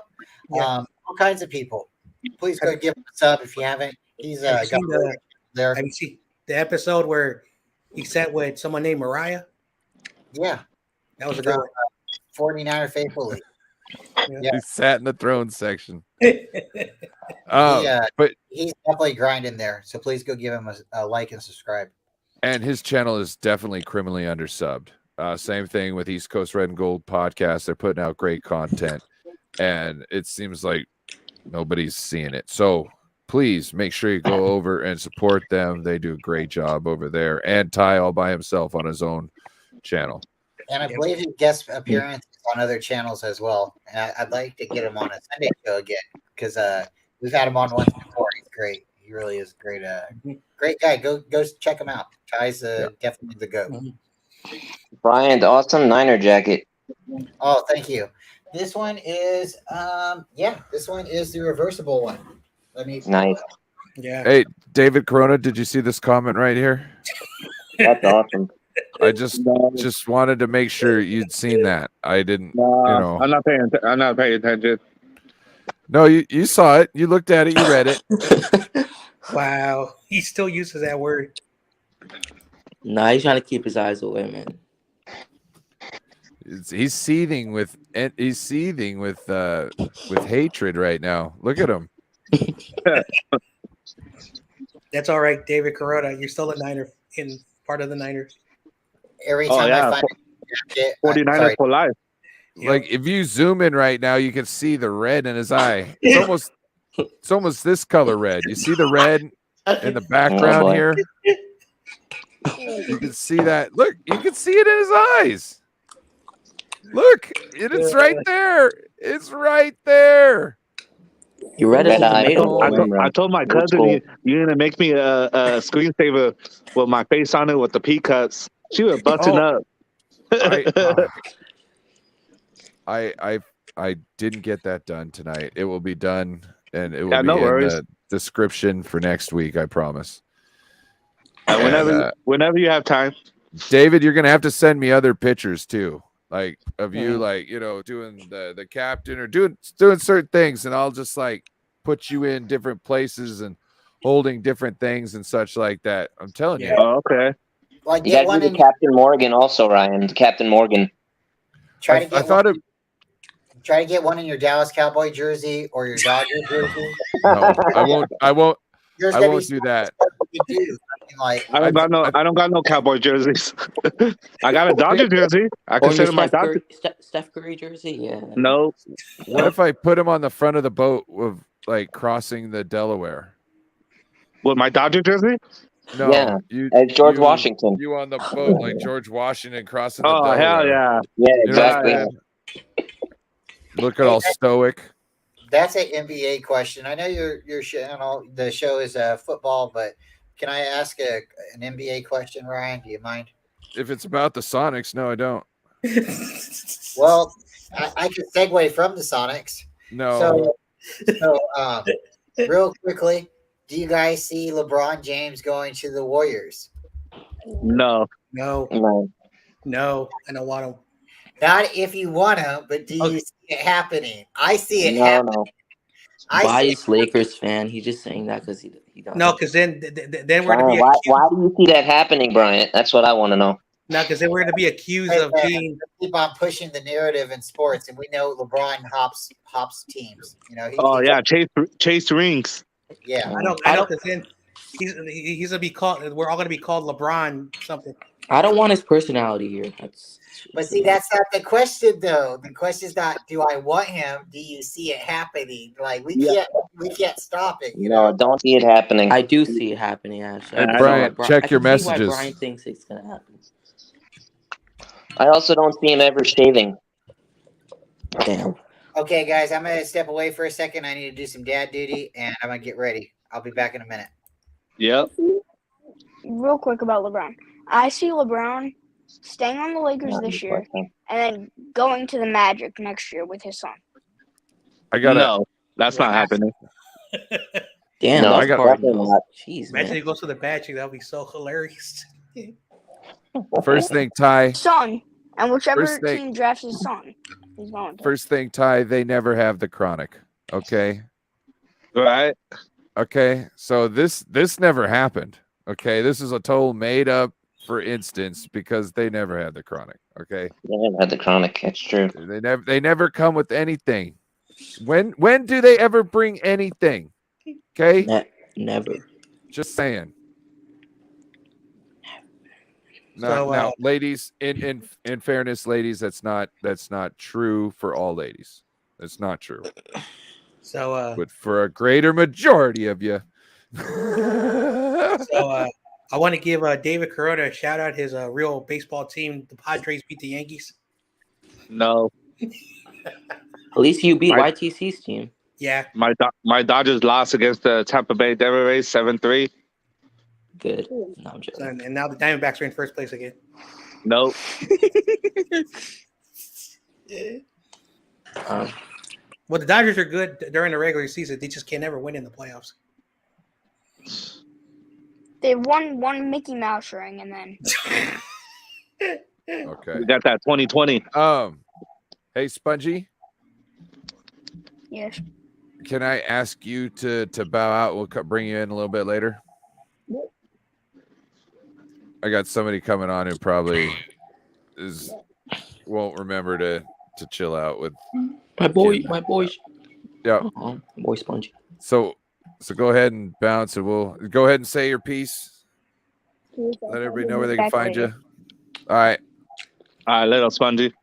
all kinds of people. Please go give him a sub if you haven't. He's Have you got there. Have you seen the episode where he sat with someone named Mariah? Yeah, that was a good one. 49er faithfully. Yeah. He sat in the throne section. But but he's definitely grinding there. So please go give him a like and subscribe. And his channel is definitely criminally undersubbed. Same thing with East Coast Red and Gold podcast. They're putting out great content, and it seems like nobody's seeing it. So please make sure you go over and support them. They do a great job over there. And Ty all by himself on his own channel. And I believe he guest appearances on other channels as well. And I'd like to get him on a Sunday show again because we've had him on once before. He's great. He really is great. Great guy. Go check him out. Ty's definitely the goat. Bryant, awesome Niner jacket. Oh, thank you. This one is this one is the reversible one. Let me Nice. Yeah. Hey, David Corona, did you see this comment right here? That's awesome. I just wanted to make sure you'd seen that. I didn't. I'm not paying attention. No, you saw it. You looked at it. You read it. Wow. He still uses that word. Nah, he's trying to keep his eyes away, man. He's seething with hatred right now. Look at him. That's all right, David Corona. You're still a Niner in part of the Niners. Every time I find it, 49ers for life. Like if you zoom in right now, you can see the red in his eye. It's almost this color red. You see the red in the background here? You can see that. Look, you can see it in his eyes. Look, it's right there. It's right there. You read it. I told my cousin you're gonna make me a screensaver with my face on it with the P cuts. She was busting up. I didn't get that done tonight. It will be done, and it will be no in worries. the description for next week. I promise. Whenever you have time, David, you're gonna have to send me other pictures too, like of you, like doing the captain or doing certain things, and I'll just like put you in different places and holding different things and such like that. I'm telling you. Oh, okay. Like You get got one to do in the Captain Morgan also, Ryan. The Captain Morgan. try to get I thought one, try to get one in your Dallas Cowboy jersey or your Dodgers jersey. no, I won't Yours I gotta won't be do that. you do. Like I don't got no Cowboy jerseys. I got a Dodger jersey. I Or your consider my Dodger. Steph Curry jersey? Yeah. No. What if I put him on the front of the boat with like crossing the Delaware? With my Dodger jersey? No, Yeah, you as George Washington. You on the boat like George Washington crossing the Oh, Delaware. hell yeah. Yeah, You know what I'm exactly. saying? Looking all stoic. that's an NBA question. I know your channel, the show is football, but can I ask an NBA question, Ryan? Do you mind? If it's about the Sonics, no, I don't. Well, I can segue from the Sonics. No. So real quickly, do you guys see LeBron James going to the Warriors? No. No, No. I don't want him. Not if you want to, but do you see it happening? I see it No, happening. no. Biased Lakers fan. He's just saying that because he don't. No, because then we're gonna Brian, be why accused. do you see that happening, Bryant? That's what I want to know. No, because then we're gonna be accused of being. Keep on pushing the narrative in sports, and we know LeBron hops teams. Oh, yeah. Chase rings. yeah. I don't. Because then he's gonna be called. We're all gonna be called LeBron something. I don't want his personality here. But see, that's not the question, though. The question is not, do I want him? Do you see it happening? Like we can't stop it. No, don't see it happening. I do see it happening. Actually, Hey, Brian, check your I can see messages. why Brian thinks it's gonna happen. I also don't see him ever shaving. Damn. Okay, guys, I'm gonna step away for a second. I need to do some dad duty, and I'm gonna get ready. I'll be back in a minute. Yep. Real quick about LeBron. I see LeBron staying on the Lakers this year and then going to the Magic next year with his son. No, that's not happening. Damn, No, that's I got- Cardinals. Jeez, Imagine man. he goes to the Magic. That would be so hilarious. First thing, Ty. Son. And whichever First thing- team drafts his son, he's going to. First thing, Ty. They never have the chronic. Okay. Right? Okay. So this never happened. Okay. This is a total made up, for instance, because they never had the chronic. Okay. They never had the chronic. That's true. They never come with anything. When do they ever bring anything? Okay. Never. Just saying. Now, ladies, in fairness, ladies, that's not true for all ladies. That's not true. So, but for a greater majority of you. I want to give David Corona a shout out. His real baseball team, the Padres, beat the Yankees. No. At least you beat YTC's team. Yeah. My Dodgers lost against the Tampa Bay Devil Rays 7-3. Good. No, I'm joking. And now the Diamondbacks are in first place again. Nope. Well, the Dodgers are good during the regular season. They just can never win in the playoffs. They won one Mickey Mouse ring, and then. Okay. We got that 2020. Hey, Spongy. Yes. Can I ask you to bow out? We'll bring you in a little bit later. I got somebody coming on who probably won't remember to chill out with my boy. Yeah, boy Spongy. So go ahead and bounce, and we'll go ahead and say your piece. Let everybody know where they can find you. All right, little Spongy.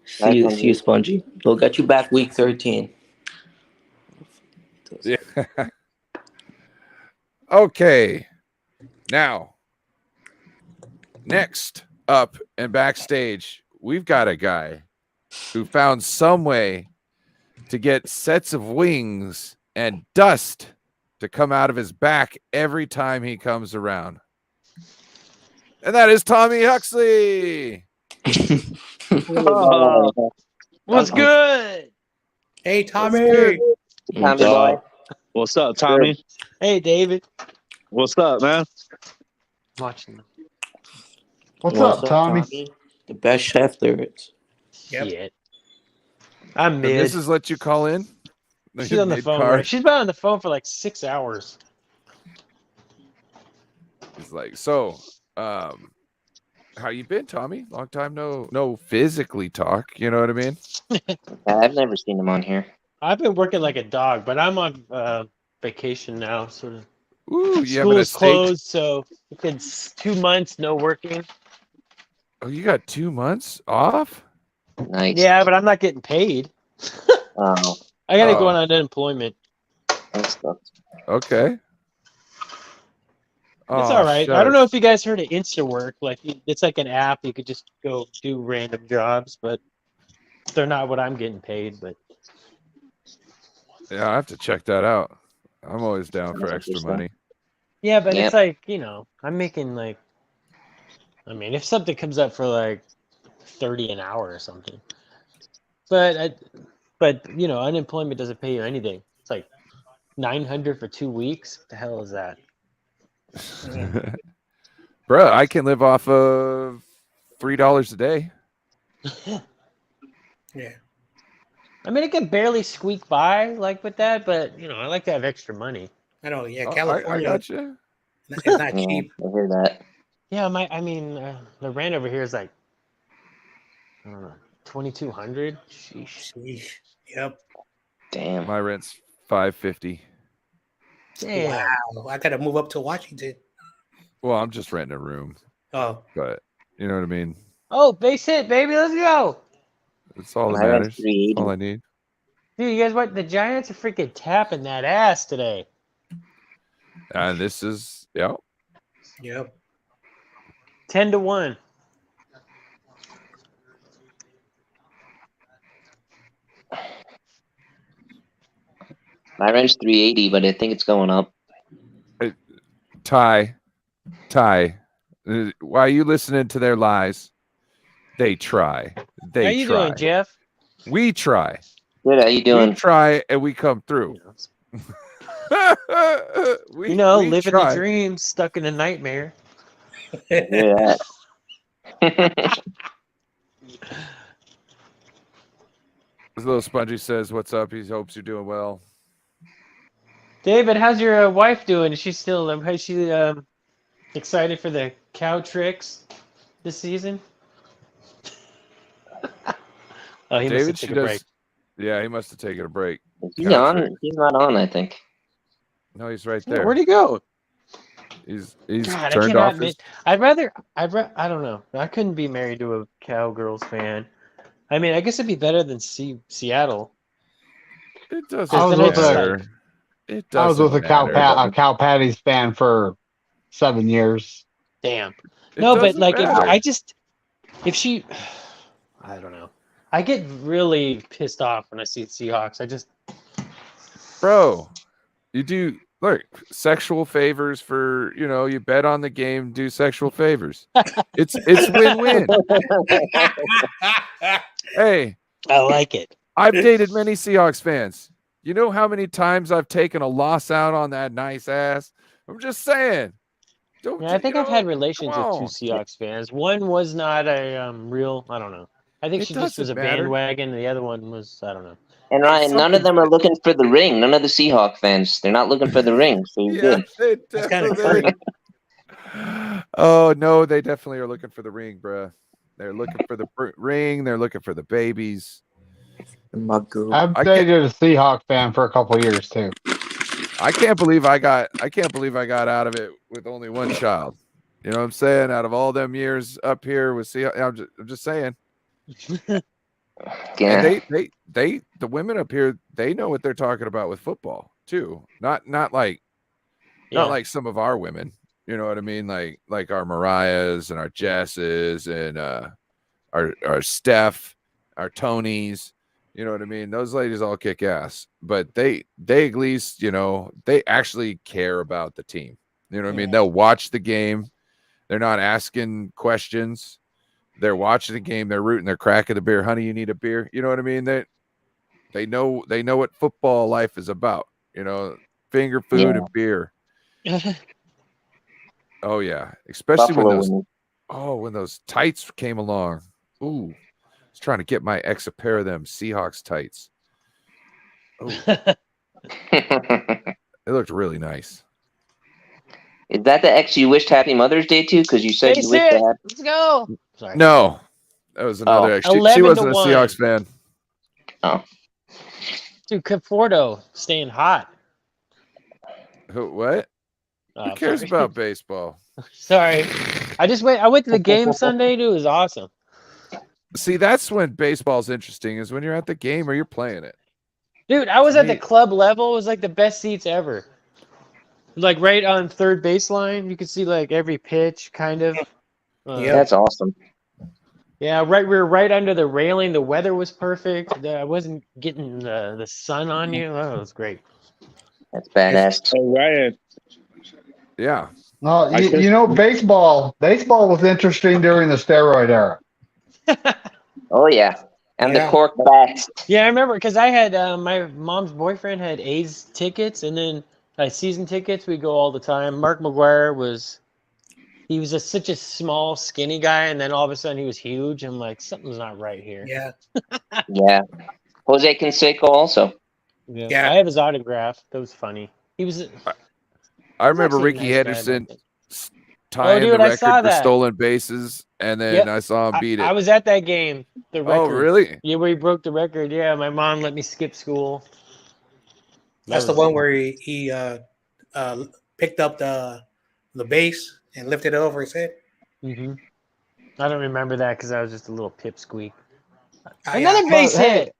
See you, Spongy. We'll get you back week 13. Yeah. Okay. Now, next up and backstage, we've got a guy who found some way to get sets of wings and dust to come out of his back every time he comes around. And that is Tommy Huxley. What's good? Hey, Tommy. Tommy boy. What's up, Tommy? Hey, David. What's up, man? Watching them. What's up, Tommy? The best chef there is. Yep. Shit. I'm The mid. missus let you call in? She's on the phone. Right? She's been on the phone for like 6 hours. It's like, so, how you been, Tommy? Long time no physically talk. You know what I mean? I've never seen him on here. I've been working like a dog, but I'm on vacation now. Sort of. Ooh, you School is closed, so it's 2 months no working. Oh, you got 2 months off? Nice. Yeah, but I'm not getting paid. Oh. I gotta go on unemployment. Okay. It's all right. I don't know if you guys heard of InstaWork. Like, it's like an app. You could just go do random jobs, but they're not what I'm getting paid. But yeah, I have to check that out. I'm always down for extra money. Yeah, but it's like, I'm making like, I mean, if something comes up for like 30 an hour or something, but unemployment doesn't pay you anything. It's like 900 for 2 weeks. What the hell is that? Bro, I can live off of $3 a day. Yeah. I mean, I can barely squeak by like with that, but I like to have extra money. I know. Yeah, California. I got you. It's not cheap. I hear that. Yeah, the rent over here is like, I don't know, 2,200. Sheesh. Yep. Damn. My rent's $550. Damn. Wow. I gotta move up to Washington. Well, I'm just renting a room. Oh. But you know what I mean? Oh, base hit, baby. Let's go. That's all that My rent's matters. That's all I need. Dude, you guys what? The Giants are freaking tapping that ass today. And this is, yeah. Yep. 10-1. My rent's $380, but I think it's going up. Ty, why are you listening to their lies? They try. How you doing, Jeff? We try. Good. How you doing? We try and we come through. We living the dream, stuck in a nightmare. Yeah. This little Spongy says, "What's up?" He hopes you're doing well. David, how's your wife doing? Is she still? Is she excited for the cow tricks this season? Oh, he David, must have taken a break. Yeah, he must have taken a break. Is he on? He's not on, I think. No, he's right there. Where'd he go? He's God, I turned cannot off his. I don't know. I couldn't be married to a Cowgirls fan. I mean, I guess it'd be better than Seattle. It I doesn't was then with it's matter. like, It I was with doesn't matter. a Cal Patties fan for 7 years. damn. It No, but doesn't like matter. if she, I don't know. I get really pissed off when I see Seahawks. I just, Bro, you do look sexual favors for you bet on the game, do sexual favors. It's win-win. Hey, I like it. I've dated many Seahawks fans. You know how many times I've taken a loss out on that nice ass? I'm just saying. Don't Yeah, I think I've had come relations with 2 on. Seahawks fans. One was not a real, I don't know. I think It she just was a doesn't matter. bandwagon. The other one was, I don't know. And Ryan, none of them are looking for the ring. None of the Seahawk fans. They're not looking for the ring. So you're Yeah, good. they That's kind of definitely. true. Oh no, they definitely are looking for the ring, bruh. They're looking for the ring. They're looking for the babies. Magoo. I've dated a Seahawk fan for a couple of years too. I can't believe I got out of it with only one child. You know what I'm saying? Out of all them years up here with Seahawks, I'm just saying. Yeah. And the women up here, they know what they're talking about with football too. Not like some of our women. You know what I mean? Like our Mariahs and our Jesses and our Steph, our Tonys. You know what I mean? Those ladies all kick ass, but they at least they actually care about the team. You know what I mean? They'll watch the game. They're not asking questions. They're watching the game. They're rooting. They're cracking the beer. Honey, you need a beer. You know what I mean? They know what football life is about. Finger food and beer. Oh yeah, especially Buffalo when those tights came along. Ooh, I was trying to get my ex a pair of them Seahawks tights. Oh, it looked really nice. Is that the ex you wished Happy Mother's Day to? Because you said you wished that. Let's go. Sorry. No, that was another ex. She 11 wasn't a to 1. Seahawks fan. Oh, Dude, Conforto staying hot. What? Who cares Sorry. about baseball? Sorry. I went to the game Sunday, dude. It was awesome. See, that's when baseball's interesting, is when you're at the game or you're playing it. Dude, I was at the club level. It was like the best seats ever. Like right on third baseline, you could see like every pitch, kind of. That's awesome. Yeah, we were right under the railing. The weather was perfect. I wasn't getting the sun on you. Oh, it was great. That's badass. Oh, Ryan. Yeah. No, baseball was interesting during the steroid era. Oh yeah, and the cork bats. Yeah, I remember because I had my mom's boyfriend had A's tickets, and then season tickets. We go all the time. Mark McGuire was such a small, skinny guy, and then all of a sudden he was huge. I'm like, something's not right here. Yeah. Yeah. Jose Canseco also. Yeah. I have his autograph. That was funny. He was. I remember Ricky Henderson tying the record for stolen bases, and then I saw him beat it. I was at that game. The record. Oh, really? Yeah, where he broke the record. Yeah, my mom let me skip school. That's the one where he picked up the base and lifted it over his head. Mm-hmm. I don't remember that because I was just a little pipsqueak. Another base hit.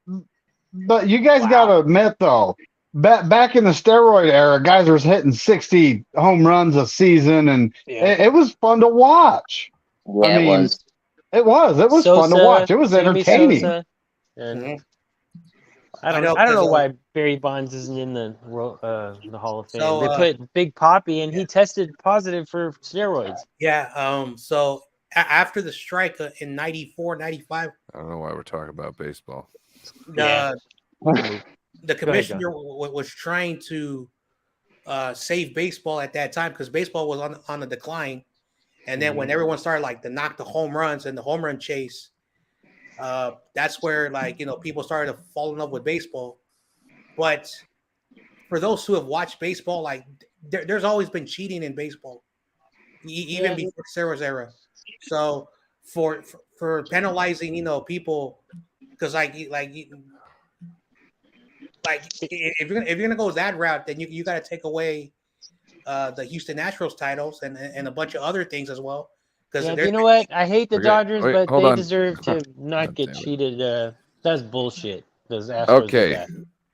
But you guys got to admit, though, back in the steroid era, guys were hitting 60 home runs a season, and it was fun to watch. Yeah, I mean, it was fun to watch. It was entertaining. I don't know why Barry Bonds isn't in the Hall of Fame. They put Big Papi, and he tested positive for steroids. Yeah. So after the strike in 94, 95. I don't know why we're talking about baseball. The commissioner was trying to save baseball at that time because baseball was on the decline. And then when everyone started to knock the home runs and the home run chase, that's where people started to fall in love with baseball. But for those who have watched baseball, there's always been cheating in baseball, even before Sarah's era. So for penalizing people, because if you're gonna go that route, then you got to take away the Houston Astros titles and a bunch of other things as well. Because Yeah, you know what? I hate the Okay, Dodgers, wait, but hold they on. deserve to not God get damn it. cheated. That's bullshit. Those Astros did Okay, that.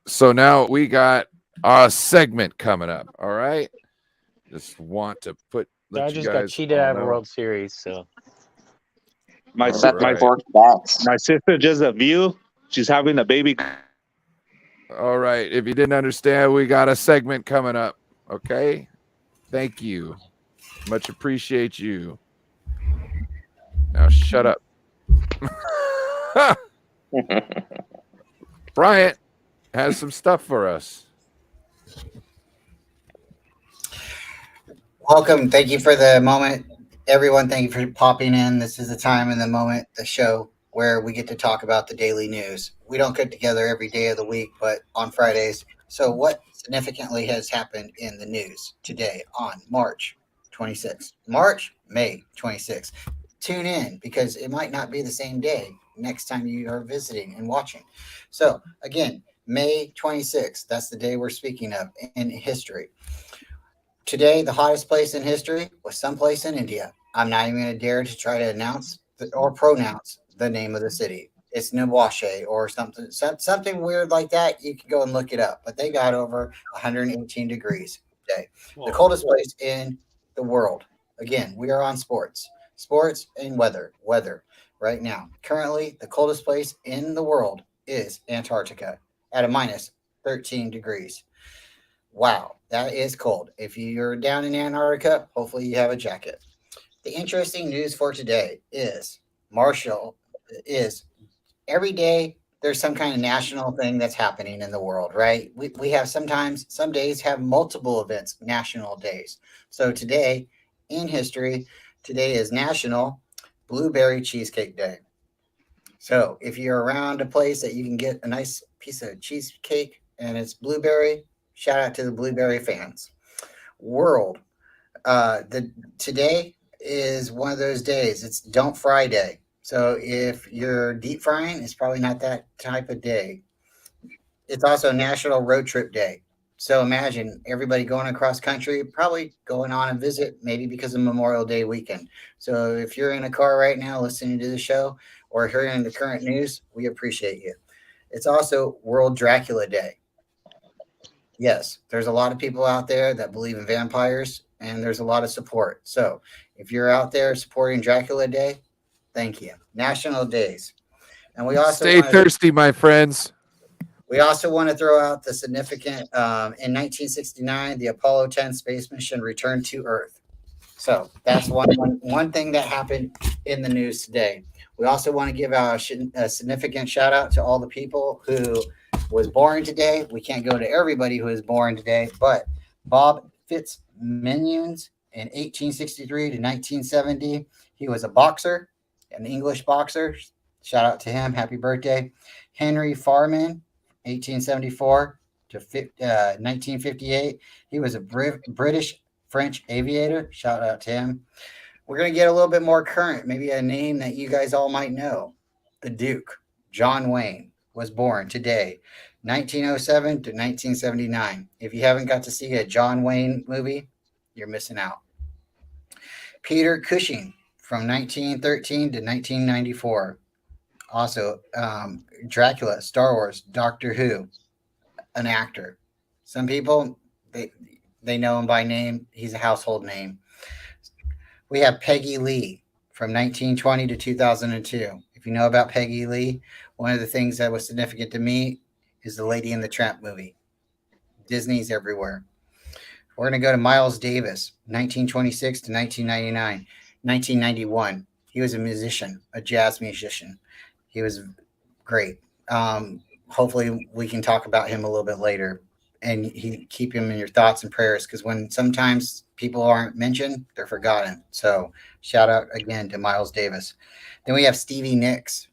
so now we got a segment coming up. All right, just want to let you Dodgers got guys cheated all out of know. World Series, so What about the Right. forked bats? My sister just a view. She's having a baby. All right, if you didn't understand, we got a segment coming up. Okay, thank you, much appreciate you. Now shut up. Bryant has some stuff for us. Welcome. Thank you for the moment. Everyone, thank you for popping in. This is the time and the moment, the show where we get to talk about the daily news. We don't get together every day of the week, but on Fridays. So, what significantly has happened in the news today on March 26th? May 26th. Tune in because it might not be the same day next time you are visiting and watching. So, again, May 26th, that's the day we're speaking of in history. Today, the hottest place in history was someplace in India. I'm not even going to dare to try to announce or pronounce the name of the city. It's Nawashe or something weird like that. You can go and look it up. But they got over 118 degrees today. The coldest place in the world. Again, we are on sports and weather. Weather right now. Currently, the coldest place in the world is Antarctica at a minus 13 degrees. Wow, that is cold. If you're down in Antarctica, hopefully you have a jacket. The interesting news for today is Marshall is every day there's some kind of national thing that's happening in the world, right? We have sometimes some days have multiple events, national days. So today in history, today is National Blueberry Cheesecake Day. So if you're around a place that you can get a nice piece of cheesecake and it's blueberry, shout out to the blueberry fans. World. The today is one of those days. It's Don't Fry Day. So if you're deep frying, it's probably not that type of day. It's also National Road Trip Day. So imagine everybody going across country, probably going on a visit, maybe because of Memorial Day weekend. So if you're in a car right now listening to the show or hearing the current news, we appreciate you. It's also World Dracula Day. Yes, there's a lot of people out there that believe in vampires, and there's a lot of support. So if you're out there supporting Dracula Day, thank you. National days. And we also Stay want to thirsty, my friends. we also want to throw out the significant in 1969, the Apollo 10 space mission returned to Earth. So that's one thing that happened in the news today. We also want to give a significant shout out to all the people who was born today. We can't go to everybody who is born today, but Bob Fitzminions in 1863 to 1970. He was a boxer, an English boxer. Shout out to him. Happy birthday. Henry Farman, 1874 to 1958. He was a British French aviator. Shout out to him. We're going to get a little bit more current, maybe a name that you guys all might know. The Duke, John Wayne, was born today, 1907 to 1979. If you haven't got to see a John Wayne movie, you're missing out. Peter Cushing from 1913 to 1994. Also, Dracula, Star Wars, Doctor Who, an actor. Some people, they know him by name. He's a household name. We have Peggy Lee from 1920 to 2002. If you know about Peggy Lee, one of the things that was significant to me is the Lady and the Tramp movie. Disney's everywhere. We're going to go to Miles Davis, 1926 to 1999. 1991. He was a musician, a jazz musician. He was great. Hopefully, we can talk about him a little bit later and keep him in your thoughts and prayers because when sometimes people aren't mentioned, they're forgotten. So shout out again to Miles Davis. Then we have Stevie Nicks,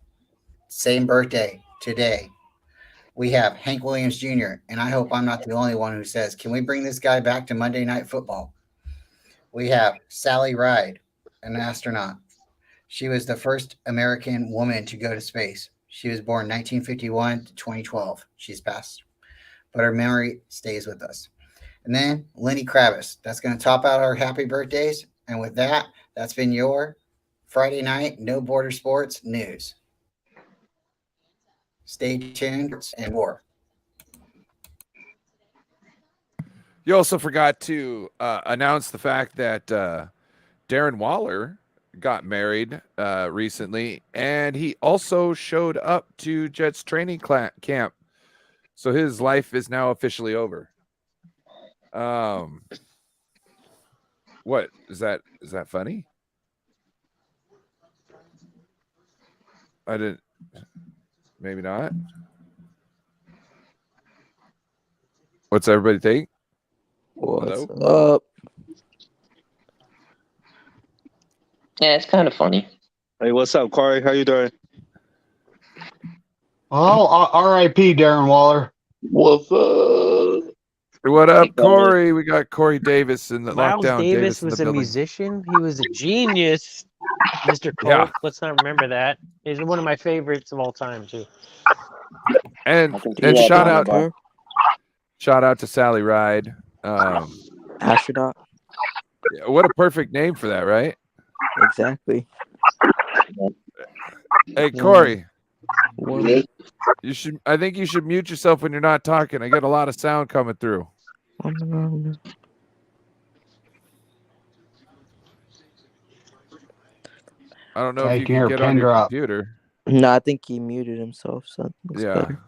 same birthday today. We have Hank Williams Jr., and I hope I'm not the only one who says, can we bring this guy back to Monday Night Football? We have Sally Ride, an astronaut. She was the first American woman to go to space. She was born 1951 to 2012. She's passed, but her memory stays with us. and then Lenny Kravis. That's going to top out our happy birthdays. And with that, that's been your Friday night No Border Sports news. Stay tuned and more. You also forgot to announce the fact that Darren Waller got married recently, and he also showed up to Jets training camp. So his life is now officially over. What is that? Is that funny? I didn't. Maybe not. What's everybody think? What's Hello? up? Yeah, it's kind of funny. Hey, what's up, Korey? How you doing? Well, R.I.P. Darren Waller. What's up? What up, Hey, buddy. Corey? We got Corey Davis in the Miles lockdown. Davis in was the a building. musician. He was a genius. Mr. Yeah. Culp. Let's not remember that. He's one of my favorites of all time too. And I can see and that shout on the out bar. shout out to Sally Ride. Astronaut. What a perfect name for that, right? Exactly. Hey, Corey, One. you should. I think you should mute yourself when you're not talking. I get a lot of sound coming through. I don't know Yeah, if you you can can hear a get pin on your drop. computer. No, I think he muted himself. So that's Yeah, better.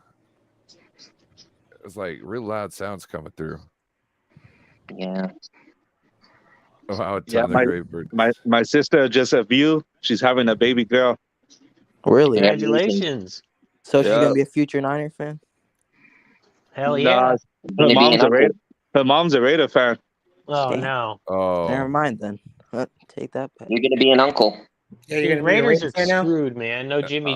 it's like real loud sounds coming through. Yeah. Oh, wow, it's Yeah, on the Grave Bird. my sister just a view. She's having a baby girl. Really? Congratulations. So she's Yeah. gonna be a future Niner fan. Hell Nah, yeah. her Gonna be an uncle. Her mom's a Raider fan. Oh Damn. no. Never Oh, mind then. Take that back. You're gonna be an uncle. Yeah, you're Dude, gonna be a Raiders Raiders are fan now. screwed, man. No Jimmy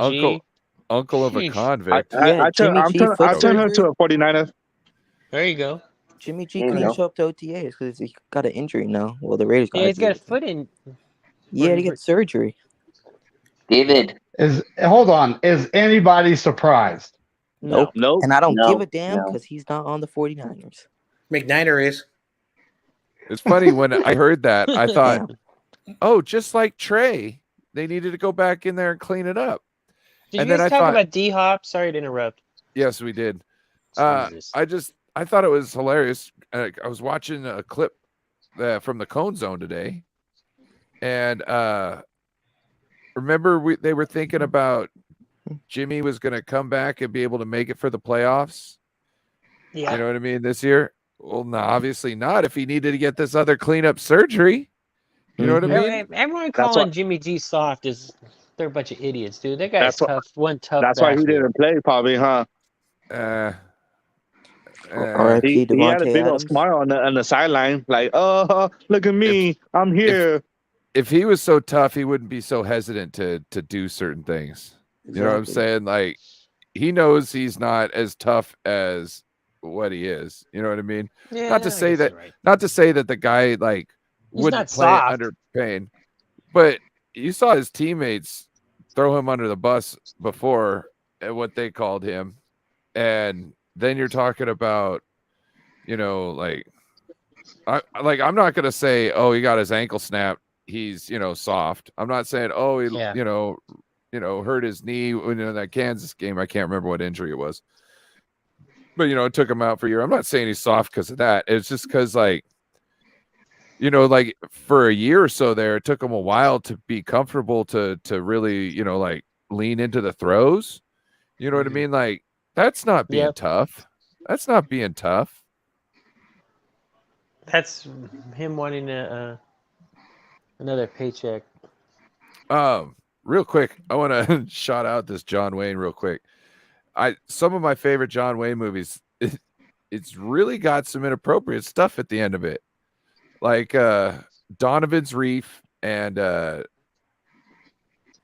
uncle of a Sheesh. convict. Yeah, Jimmy G foot I turn her surgery. to a 49er. There you go. Jimmy G There you couldn't go. show up to OTAs because he got an injury now. Well, the Raiders got Yeah, he's got a injury. foot in. He had to get surgery. David. Hold on. Is anybody surprised? Nope. Nope. And I don't No, give a damn no. because he's not on the 49ers. McNiner is. It's funny when I heard that, I thought, Damn. oh, just like Trey, they needed to go back in there and clean it up. Did And you then guys I talk thought- about D-Hop? Sorry to interrupt. Yes, we did. Jesus. I thought it was hilarious. I was watching a clip from the Cone Zone today, and remember they were thinking about Jimmy was going to come back and be able to make it for the playoffs. Yeah. You know what I mean? This year? Well, no, obviously not. If he needed to get this other cleanup surgery, you know what I mean? Everyone That's calling why- Jimmy G soft is they're a bunch of idiots, dude. That guy's That's why- tough. One tough. That's why he bastard. didn't play, probably, huh? R.I.P. He had a Devontae big old Adams. smile on the sideline, like, oh, look at me, I'm here. If he was so tough, he wouldn't be so hesitant to do certain things. You know what I'm Exactly. saying? Like, he knows he's not as tough as what he is. You know what I mean? Yeah, Not to I say guess that you're right. not to say that the guy like He's wouldn't not play soft. under pain, but you saw his teammates throw him under the bus before at what they called him, and then you're talking about, you know, I'm not gonna say, oh, he got his ankle snapped, he's soft. I'm not saying, oh, he Yeah. hurt his knee in that Kansas game. I can't remember what injury it was. But it took him out for a year. I'm not saying he's soft because of that. It's just because, like, for a year or so there, it took him a while to be comfortable to really, like, lean into the throws. You know what I mean? Like, that's not being Yep. tough. That's not being tough. That's him wanting another paycheck. Real quick, I want to shout out this John Wayne real quick. Some of my favorite John Wayne movies, it's really got some inappropriate stuff at the end of it. Like Donovan's Reef and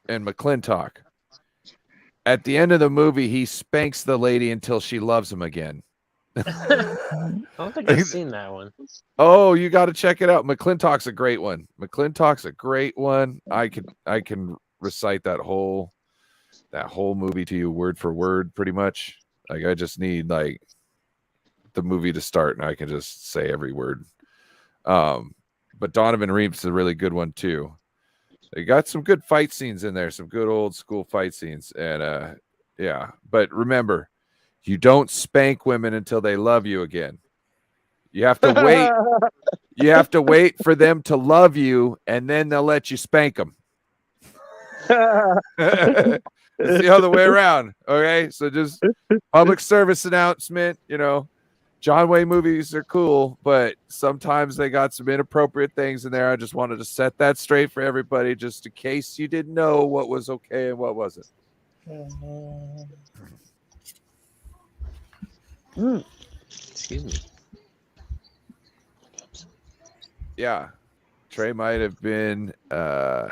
McClintock. At the end of the movie, he spanks the lady until she loves him again. I don't think I've seen that one. Oh, you got to check it out. McClintock's a great one. I can recite that whole movie to you word for word, pretty much. Like, I just need like the movie to start, and I can just say every word. But Donovan Reap's a really good one too. They got some good fight scenes in there, some good old school fight scenes, and yeah. But remember, you don't spank women until they love you again. You have to wait. You have to wait for them to love you, and then they'll let you spank them. It's the other way around. Okay, so just public service announcement. John Wayne movies are cool, but sometimes they got some inappropriate things in there. I just wanted to set that straight for everybody, just in case you didn't know what was okay and what wasn't. Excuse me. Yeah, Trey might have been Coinky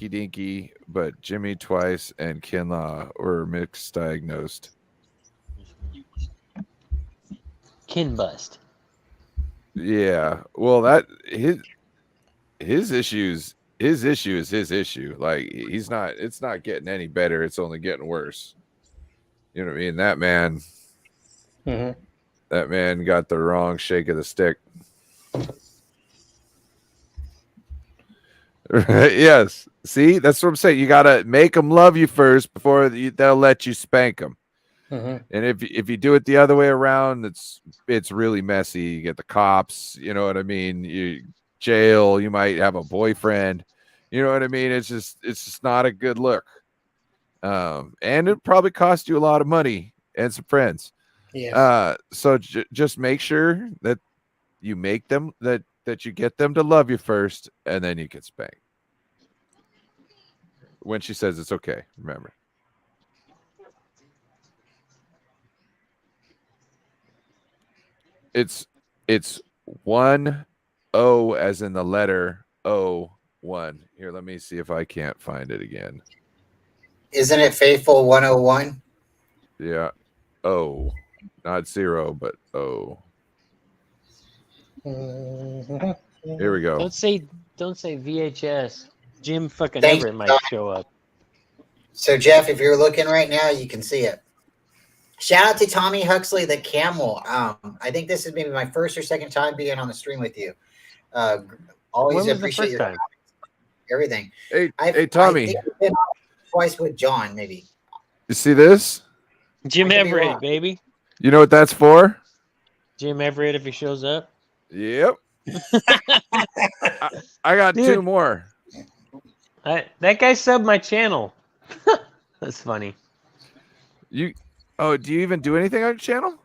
Dinky, but Jimmy Twice and Kinlaw were mixed diagnosed. Kin bust. Yeah, well, that his issue is his issue. Like it's not getting any better. It's only getting worse. You know what I mean? That man, that man got the wrong shake of the stick. Yes. See, that's what I'm saying. You gotta make them love you first before they'll let you spank them. And if you do it the other way around, it's really messy. You get the cops. You know what I mean? You jail. You might have a boyfriend. You know what I mean? It's just not a good look. And it probably cost you a lot of money and some friends. Yes. So just make sure that you make them that you get them to love you first, and then you can spank. When she says it's okay, remember. It's 1 O as in the letter O 1. Here, let me see if I can't find it again. Isn't it Faithful 101? Yeah. O. Not 0, but O. Here we go. Don't say VHS. Jim fucking Thank Everett you, might John. show up. So, Jeff, if you're looking right now, you can see it. Shout out to Tommy Huxley, the camel. I think this is maybe my first or second time being on the stream with you. Always When was the appreciate first your time? everything. Hey, Tommy. I think I've been on twice with John, maybe. You see this? Jim I could be Everett, wrong. baby. You know what that's for? Jim Everett, if he shows up. Yep. I got Dude. 2 more. That guy subbed my channel. That's funny. Do you even do anything on your channel?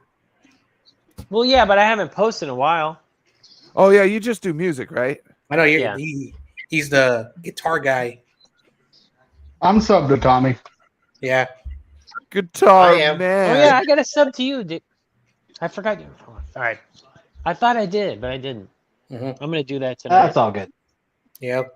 Well, yeah, but I haven't posted in a while. Oh yeah, you just do music, right? I know Yeah. he's the guitar guy. I'm subbed to Tommy. Yeah. Guitar I am. man. Oh yeah, I got a sub to you, dude. I forgot you. All right. I thought I did, but I didn't. I'm gonna do that tonight. That's all good. Yep.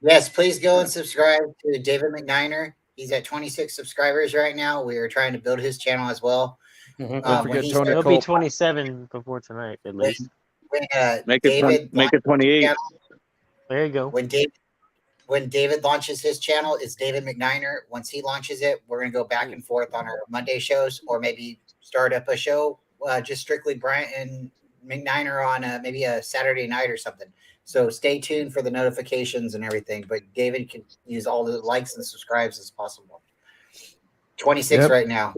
Yes, please go and subscribe to David McNiner. He's at 26 subscribers right now. We are trying to build his channel as well. Don't when forget he Tony It'll Culp. be 27 before tonight, at least. When Make it make it 28. There you go. When David launches his channel, it's David McNiner. Once he launches it, we're going to go back and forth on our Monday shows, or maybe start up a show just strictly Bryant and McNiner on maybe a Saturday night or something. So stay tuned for the notifications and everything. But David can use all the likes and subscribes as possible. 26 right now.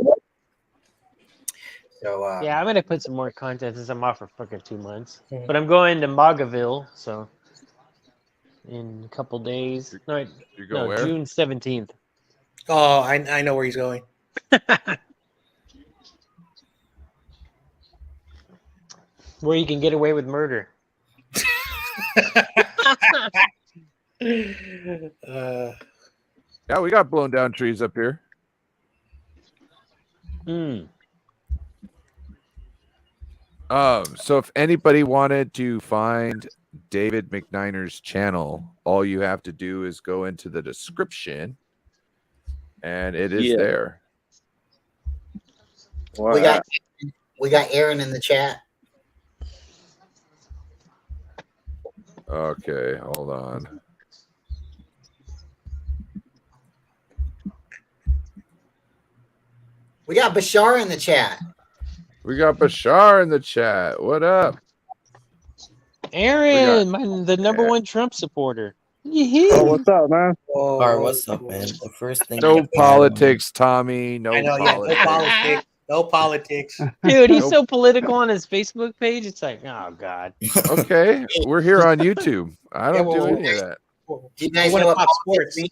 So Yeah, I'm gonna put some more content since I'm off for fucking 2 months. But I'm going to Magaville, so in a couple days. You go where? June 17th. Oh, I know where he's going. Where you can get away with murder. Yeah, we got blown down trees up here. So if anybody wanted to find David McNiner's channel, all you have to do is go into the description, and it is there. we got Aaron in the chat. Okay, hold on. We got Bashar in the chat. We got Bashar in the chat. What up? Aaron, the number one Trump supporter. Yee-hee. Oh, what's up, man? All right, what's up, man? The first thing. No politics, Tommy. No I know, politics. no politics. No politics. Dude, he's so political on his Facebook page. It's like, oh God. Okay, we're here on YouTube. I don't do any of that. Do you guys know what politics means?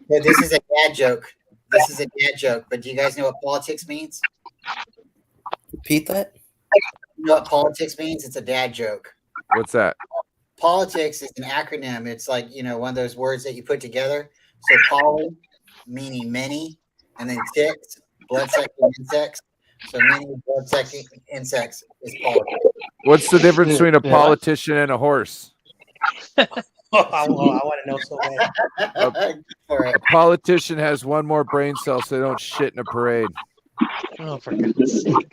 Yeah, this is a dad joke. This is a dad joke. But do you guys know what politics means? Repeat that. You know what politics means? It's a dad joke. What's that? Politics is an acronym. It's like, one of those words that you put together. So poly, meaning many, and then ticks, blood-sucking insects. So many blood-sucking insects is politics. What's the difference between a politician and a horse? I want to know so bad. A politician has one more brain cell, so they don't shit in a parade. Oh, for goodness sake.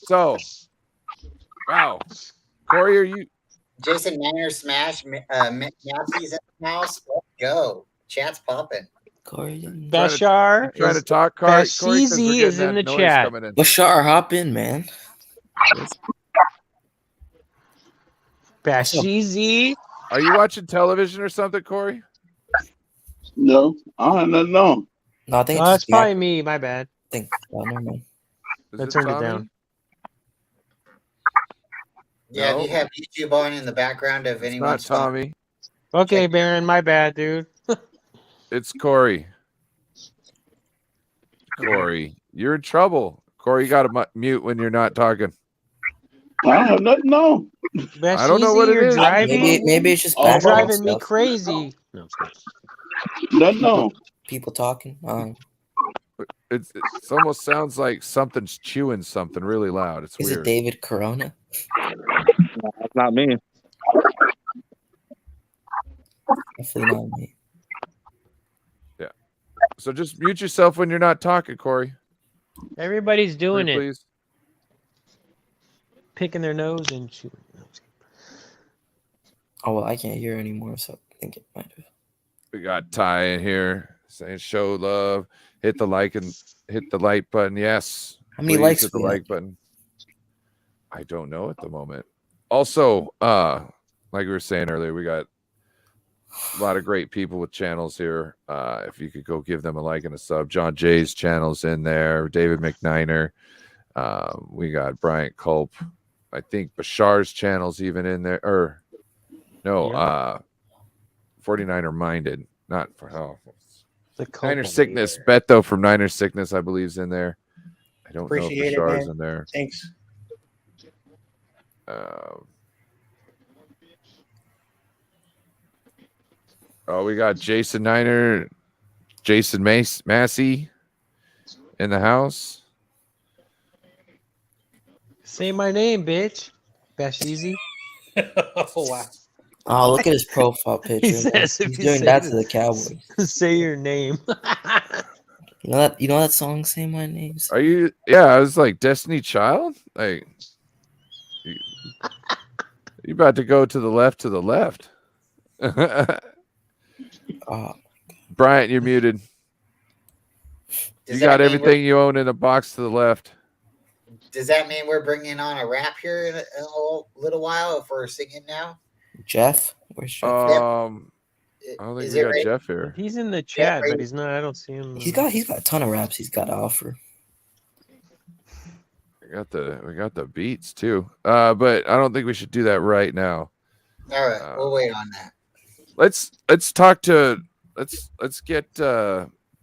So, wow. Korey, are you? Jason McNiner smash Nazis at the house. Let's go. Chat's popping. Bashar trying to talk. Korey, Bashizi is in the chat. Bashar, hop in, man. Bashizi. Are you watching television or something, Korey? No, I have nothing on. No, I think it's probably me. My bad. I turned it down. Yeah, if you have YouTube on in the background of anyone. Not Tommy. Okay, Baron, my bad, dude. It's Korey. Korey, you're in trouble. Korey, you got to mute when you're not talking. I have nothing on. I don't know what it is. Maybe it's just driving me crazy. No, nothing on. People talking. It almost sounds like something's chewing something really loud. It's Is weird. it David Corona? No, it's not me. Definitely not me. Yeah. So just mute yourself when you're not talking, Korey. Everybody's doing it. Please. Picking their nose and chewing. Oh, well, I can't hear anymore, so I think it might have. We got Ty in here saying show love. Hit the like and hit the like button. Yes. How many Please likes hit the we like button? I don't know at the moment. Also, like we were saying earlier, we got a lot of great people with channels here. If you could go give them a like and a sub. Jon Jay's channel's in there. David McNiner. We got Bryant Culp. I think Bashar's channel's even in there. Or no, 49er Minded. Not for Niner Sickness. Beto from Niner Sickness, I believe, is in there. I don't know if Bashar's in there. Thanks. We got Jason Niner, Jason Massey in the house. Say my name, bitch. Bashizi. Oh, wow. Oh, look at his profile picture. He's doing that to the Cowboys. Say your name. You know that song, Say My Name? Are you? Yeah, I was like Destiny Child. Like, you about to go to the left? To the left. Bryant, you're muted. You got everything you own in a box to the left. Does that mean we're bringing on a rap here in a little while if we're singing now? Jeff? Where's Jeff? I don't think we got Jeff here. He's in the chat, but he's not. I don't see him. He's got a ton of raps he's got to offer. We got the beats too. But I don't think we should do that right now. All right, we'll wait on that. Let's get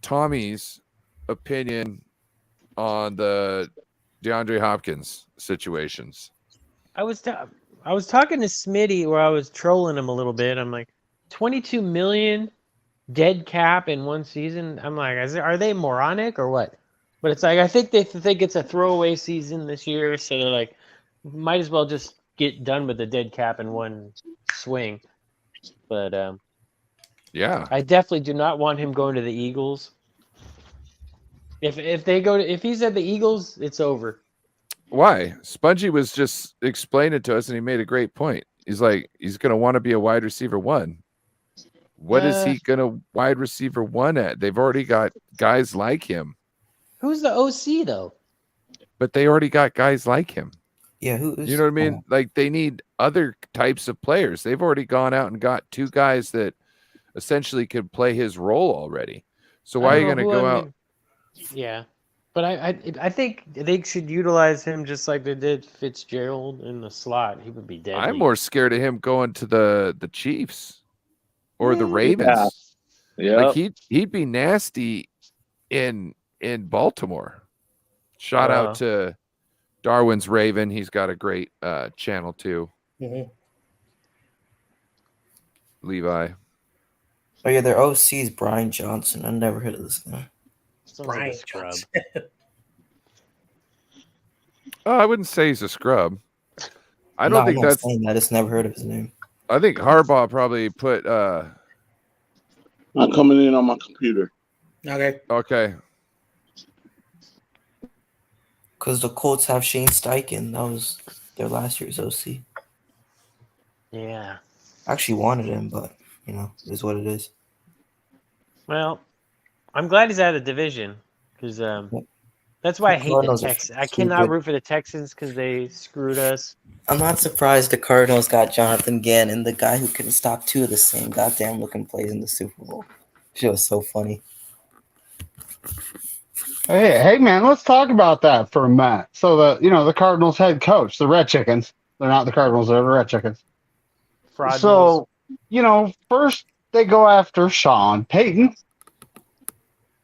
Tommy's opinion on the DeAndre Hopkins situations. I was talking to Smitty where I was trolling him a little bit. I'm like, 22 million dead cap in one season. I'm like, are they moronic or what? But it's like, I think they think it's a throwaway season this year, so they're like, might as well just get done with the dead cap in one swing. But yeah, I definitely do not want him going to the Eagles. If he's at the Eagles, it's over. Why? Spongy was just explaining to us, and he made a great point. He's like, he's going to want to be a wide receiver one. What is he going to wide receiver one at? They've already got guys like him. Who's the OC though? But they already got guys like him. Yeah, who is? You know what I mean? Like they need other types of players. They've already gone out and got 2 guys that essentially could play his role already. So why are you going to go out? Yeah, but I think they should utilize him just like they did Fitzgerald in the slot. He would be deadly. I'm more scared of him going to the Chiefs or the Ravens. Yeah. Like he'd be nasty in Baltimore. Shout out to Darwin's Raven. He's got a great channel too. Mm-hmm. Levi. Oh yeah, their OC is Brian Johnson. I never heard of this guy. Brian Johnson. Oh, I wouldn't say he's a scrub. I No, don't think I'm not that's. saying that. I just never heard of his name. I think Harbaugh probably put. I'm coming in on my computer. Okay. Because the Colts have Shane Steichen. That was their last year's OC. Yeah. I actually wanted him, but it is what it is. Well, I'm glad he's out of the division because that's why I hate the Cardinals are Texans. I cannot stupid. root for the Texans because they screwed us. I'm not surprised the Cardinals got Jonathan Gannon, the guy who couldn't stop 2 of the same goddamn looking plays in the Super Bowl. Shit was so funny. Hey, man, let's talk about that for a minute. So the Cardinals head coach, the Red Chickens. They're not the Cardinals, they're the Red Chickens. Fraud So, first they go after Sean Payton.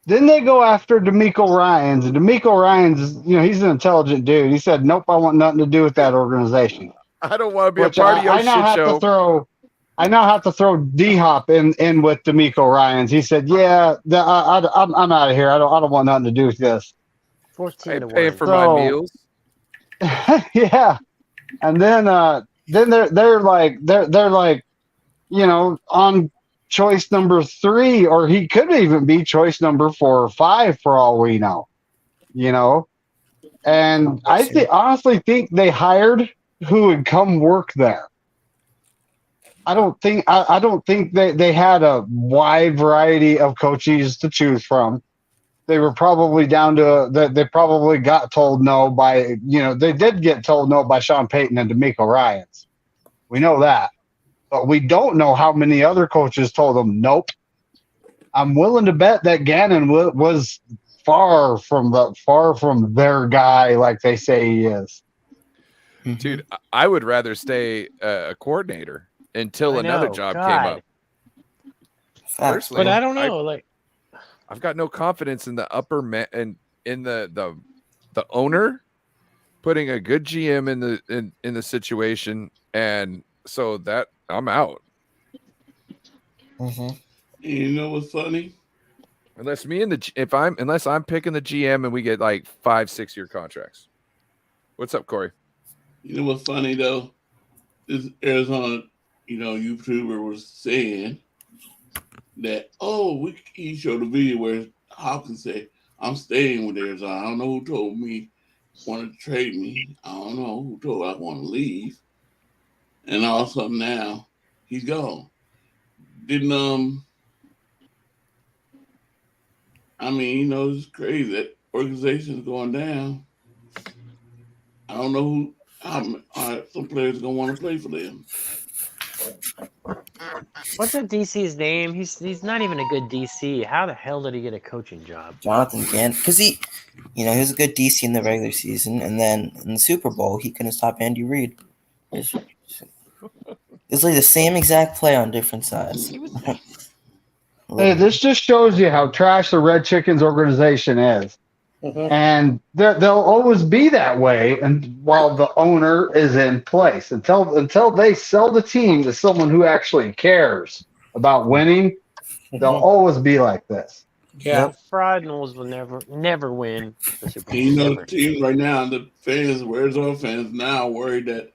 Then they go after DeMeco Ryans. And DeMeco Ryans, he's an intelligent dude. He said, nope, I want nothing to do with that organization. I don't want to be a part of your shit show. I now have to throw D-Hop in with DeMeco Ryans. He said, yeah, I'm out of here. I don't want nothing to do with this. 14 to 1. Paying for my meals. Yeah. And then they're like on choice number 3, or he could even be choice number 4 or 5 for all we know. And I honestly think they hired who would come work there. I don't think they had a wide variety of coaches to choose from. They were probably down to they probably got told no by they did get told no by Sean Payton and DeMeco Ryans. We know that, but we don't know how many other coaches told them nope. I'm willing to bet that Gannon was far from their guy like they say he is. Dude, I would rather stay a coordinator until another job came up. Personally, but I don't know. I've got no confidence in the upper and in the owner putting a good GM in the situation, and so that I'm out. Mm-hmm. You know what's funny? Unless I'm picking the GM and we get like 5-6 year contracts. What's up, Korey? You know what's funny though? This Arizona, YouTuber was saying that, he showed a video where Hopkins said, I'm staying with Arizona. I don't know who told me wanted to trade me. I don't know who told I want to leave. And all of a sudden now he's gone. It's crazy that organization's going down. I don't know how some players are gonna want to play for them. What's that DC's name? He's not even a good DC. How the hell did he get a coaching job? Jonathan Gannon, because he was a good DC in the regular season, and then in the Super Bowl he couldn't stop Andy Reid. It's like the same exact play on different sides. Hey, this just shows you how trash the Red Chickens organization is. Mm-hmm. And they'll always be that way, and while the owner is in place, until they sell the team to someone who actually cares about winning, they'll always be like this. Yeah, fraud knows will never win the Super Bowl. The team right now, the fans, Arizona fans now worried that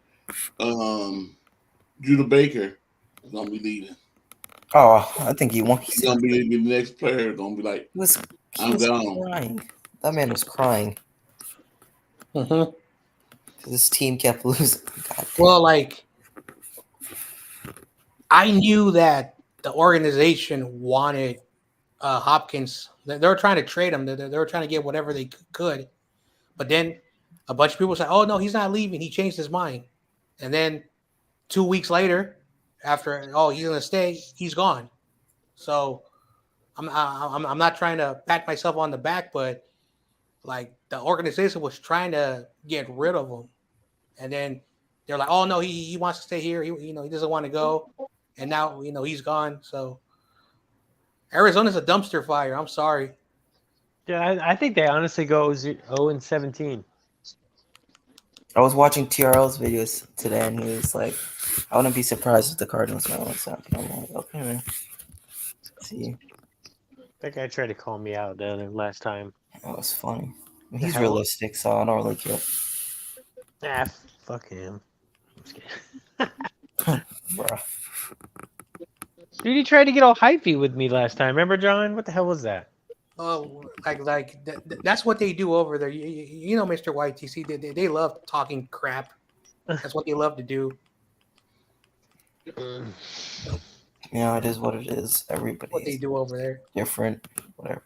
Judah Baker is gonna be leaving. Oh, I think he's gonna be the next player. Gonna be like, I'm gone. Crying. That man was crying. This team kept losing. Well, I knew that the organization wanted Hopkins. They were trying to trade him. They were trying to get whatever they could. But then a bunch of people said, "Oh no, he's not leaving. He changed his mind." And then 2 weeks later, after he's gonna stay, he's gone. So I'm not trying to pat myself on the back, but like the organization was trying to get rid of him, and then they're like, "Oh no, he wants to stay here. He doesn't want to go," and now he's gone. So Arizona's a dumpster fire. I'm sorry. Yeah, I think they honestly go 0-17. I was watching TRL's videos today, and he was like, "I wouldn't be surprised if the Cardinals went 0-7." I'm like, "Okay, man." See, That guy tried to call me out the last time. that was funny. The He's hell? realistic, so I don't really care. Fuck him. I'm just kidding. Bruh. Dude, he tried to get all hypey with me last time. Remember, John? What the hell was that? Oh, that's what they do over there. You know, Mr. YTC, they love talking crap. That's what they love to do. Yeah, it is what it is. What they Everybody's do over there. different, whatever.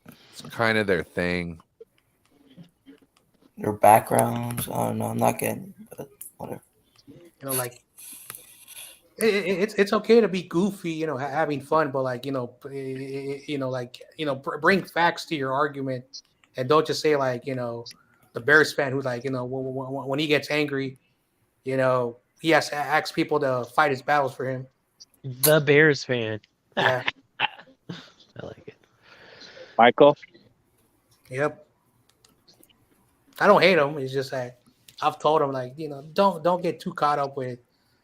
It's kind of their thing. Their backgrounds, I don't know. I'm not getting it, but whatever. Like it's okay to be goofy, having fun, but bring facts to your argument, and don't just say the Bears fan who's when he gets angry, he has to ask people to fight his battles for him. The Bears fan. Yeah. I like it. Michael. Yep. I don't hate him. It's just that I've told him don't get too caught up with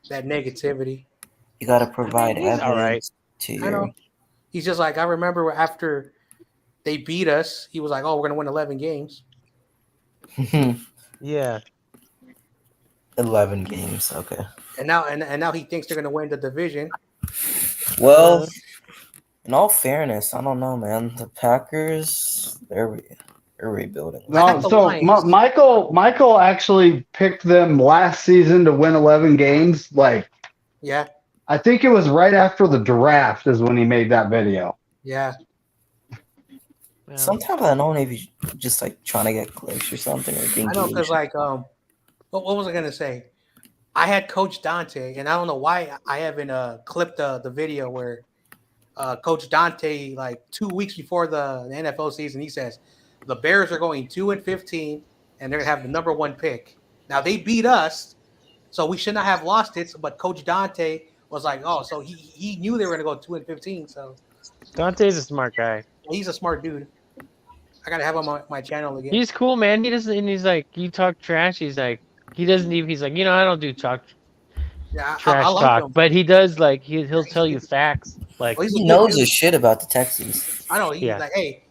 that negativity. You got to provide he's all right. evidence to I know. your. He's just I remember after they beat us, he was like, "Oh, we're gonna win 11 games." Yeah. 11 games, okay. And now he thinks they're gonna win the division. Well, in all fairness, I don't know, man. The Packers, they're rebuilding. No, so Michael actually picked them last season to win 11 games. Yeah. I think it was right after the draft is when he made that video. Yeah. Well, Sometimes I don't know if he's just trying to get clicks or something. Or I know because what was I gonna say? I had Coach Dante, and I don't know why I haven't clipped the video where Coach Dante 2 weeks before the NFL season, he says the Bears are going 2-15 and they're gonna have the number 1 pick. Now they beat us, so we should not have lost it. But Coach Dante was like, "Oh, so he knew they were gonna go 2-15." So Dante's a smart guy. he's a smart dude. I gotta have him on my channel again. He's cool, man. He doesn't. And he's like, you talk trash. He's like, he doesn't even. He's like, I don't do trash I like talk, him. but he does. He'll tell you facts. He knows his shit about the Texans. I know. He's hey,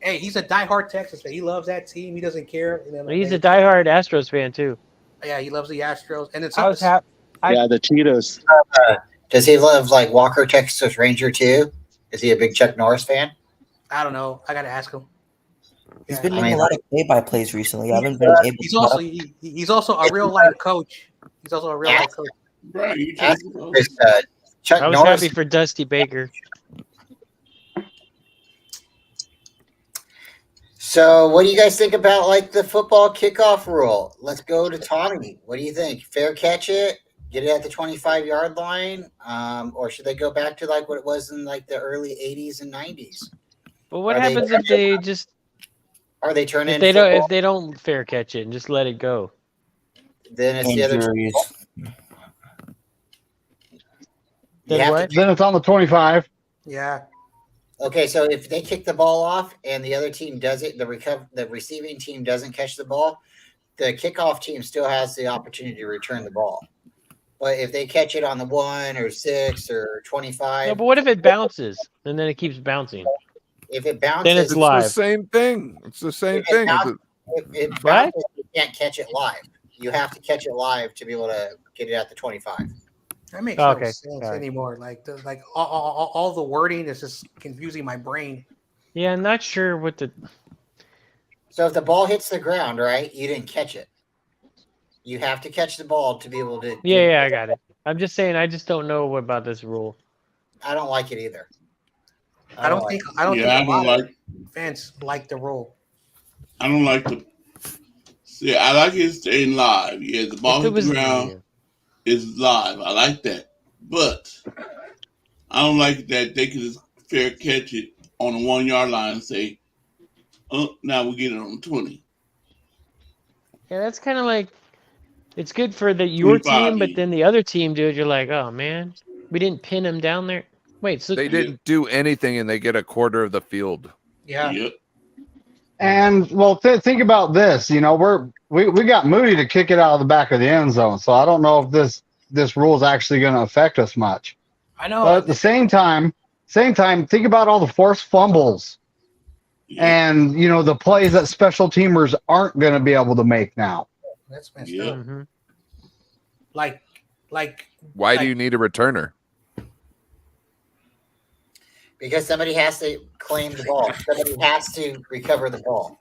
he's a diehard Texas fan. He loves that team. He doesn't care. He's a diehard Astros fan too. Yeah, he loves the Astros. And it's Yeah, the Cheetahs. Does he love Walker, Texas Ranger too? Is he a big Chuck Norris fan? I don't know. I gotta ask him. He's been making a lot of play-by-plays recently. I haven't been able to. He's also a real life coach. He's also a real life coach. Right, Chuck I was Norris. happy for Dusty Baker. So, what do you guys think about the football kickoff rule? Let's go to Tommy. What do you think? Fair catch it, get it at the 25-yard line, or should they go back to what it was in the early 80s and 90s? But what happens if they just? Are they turning? If they don't fair catch it and just let it go? Then it's the other. Then it's on the 25. Yeah. Okay, so if they kick the ball off and the other team does it, the receiving team doesn't catch the ball, the kickoff team still has the opportunity to return the ball. But if they catch it on the 1 or 6 or 25, No, but what if it bounces and then it keeps bouncing? if it bounces, Then it's live. The same thing. It's the same thing. If it bounces, you can't catch it live. You have to catch it live to be able to get it at the 25. That makes no sense anymore. All the wording is just confusing my brain. Yeah, I'm not sure what the. So if the ball hits the ground, right, you didn't catch it. You have to catch the ball to be able to. Yeah, I got it. I'm just saying, I just don't know about this rule. I don't like it either. I don't think I a don't lot of like. fans like the rule. I don't like the. See, I like it staying live. Yeah, the ball If it hit the was ground, it's live. I like that, but I don't like that they can just fair catch it on the 1 yard line and say, "Oh, now we get it on 20." yeah, that's kind of like it's good for your 25 team, but even. then the other team, dude, you're like, oh man, we didn't pin him down there. Wait, so They didn't do anything, and they get a quarter of the field. Yeah. Yep. And well, think about this. You know, we got Moody to kick it out of the back of the end zone, so I don't know if this rule is actually going to affect us much. I know. But at the same time, think about all the forced fumbles Yep. and the plays that special teamers aren't going to be able to make now. That's messed Yep. up. Mhm. Like Why do you need a returner? Because somebody has to claim the ball. Somebody has to recover the ball.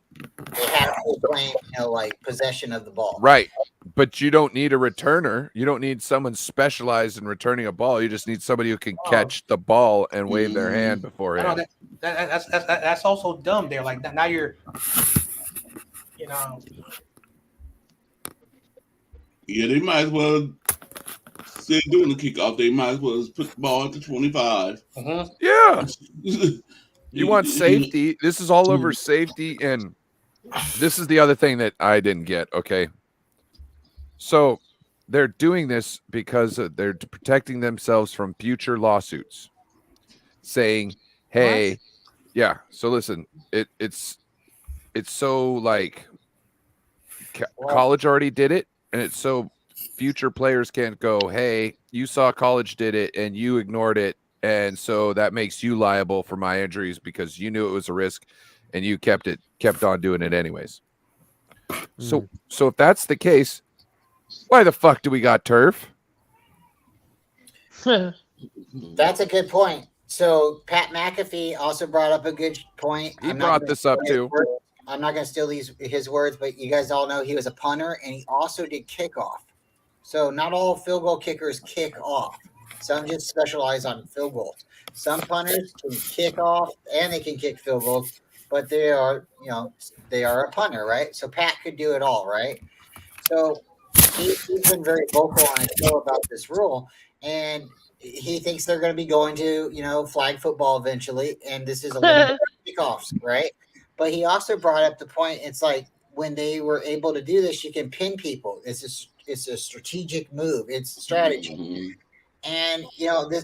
They have to claim, like possession of the ball. Right. But you don't need a returner. You don't need someone specialized in returning a ball. You just need somebody who can catch the ball and wave their hand I know beforehand. that's also dumb. There, like now you're, Yeah, they might as well, instead of doing the kickoff, they might as well just put the ball at the 25. Yeah. You want safety. This is all over safety. And this is the other thing that I didn't get. Okay. So they're doing this because they're protecting themselves from future lawsuits, saying, hey, What? yeah. So listen, it's so like college already did it. And it's so future players can't go, hey, you saw college did it and you ignored it. And so that makes you liable for my injuries because you knew it was a risk and you kept on doing it anyways. So if that's the case, why the fuck do we got turf? That's a good point. So Pat McAfee also brought up a good point. He brought this up too. I'm not going to steal his words, but you guys all know he was a punter and he also did kickoff. So not all field goal kickers kick off. Some just specialize on field goals. Some punters can kick off and they can kick field goals, but they are a punter, right? So Pat could do it all, right? So he's been very vocal on his show about this rule, and he thinks they're going to be going to, flag football eventually, and this is a limited kickoffs, right? But he also brought up the point. It's like when they were able to do this, you can pin people. It's a strategic move. It's strategy, and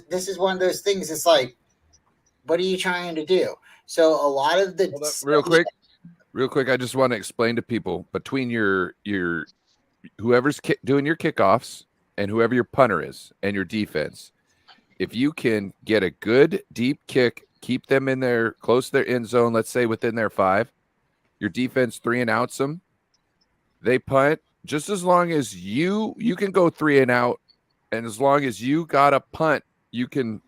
this is one of those things. It's like, what are you trying to do? So a lot of the real quick, I just want to explain to people between your whoever's doing your kickoffs and whoever your punter is and your defense, if you can get a good deep kick, keep them in there close to their end zone, let's say within their 5, your defense 3 and outs them, they punt. Just as long as you can go 3 and out, and as long as you got a punt, you can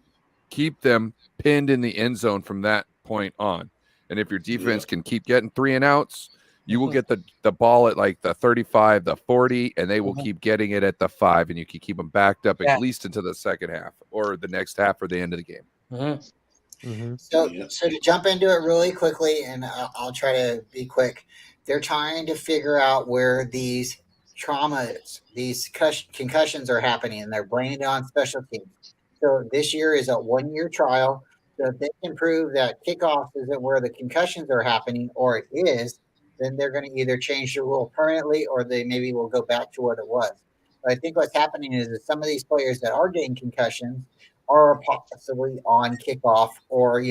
keep them pinned in the end zone from that point on. And if your defense can keep getting 3 and outs, you will get the ball at like the 35, the 40, and they will keep getting it at the 5, and you can keep them backed up at least into the second half or the next half or the end of the game. So to jump into it really quickly, and I'll try to be quick. They're trying to figure out where these traumas, these concussions are happening, and they're blaming it on special teams. So this year is a 1-year trial. So if they can prove that kickoff isn't where the concussions are happening, or it is, then they're going to either change the rule permanently or they maybe will go back to what it was. But I think what's happening is that some of these players that are getting concussions are possibly on kickoff or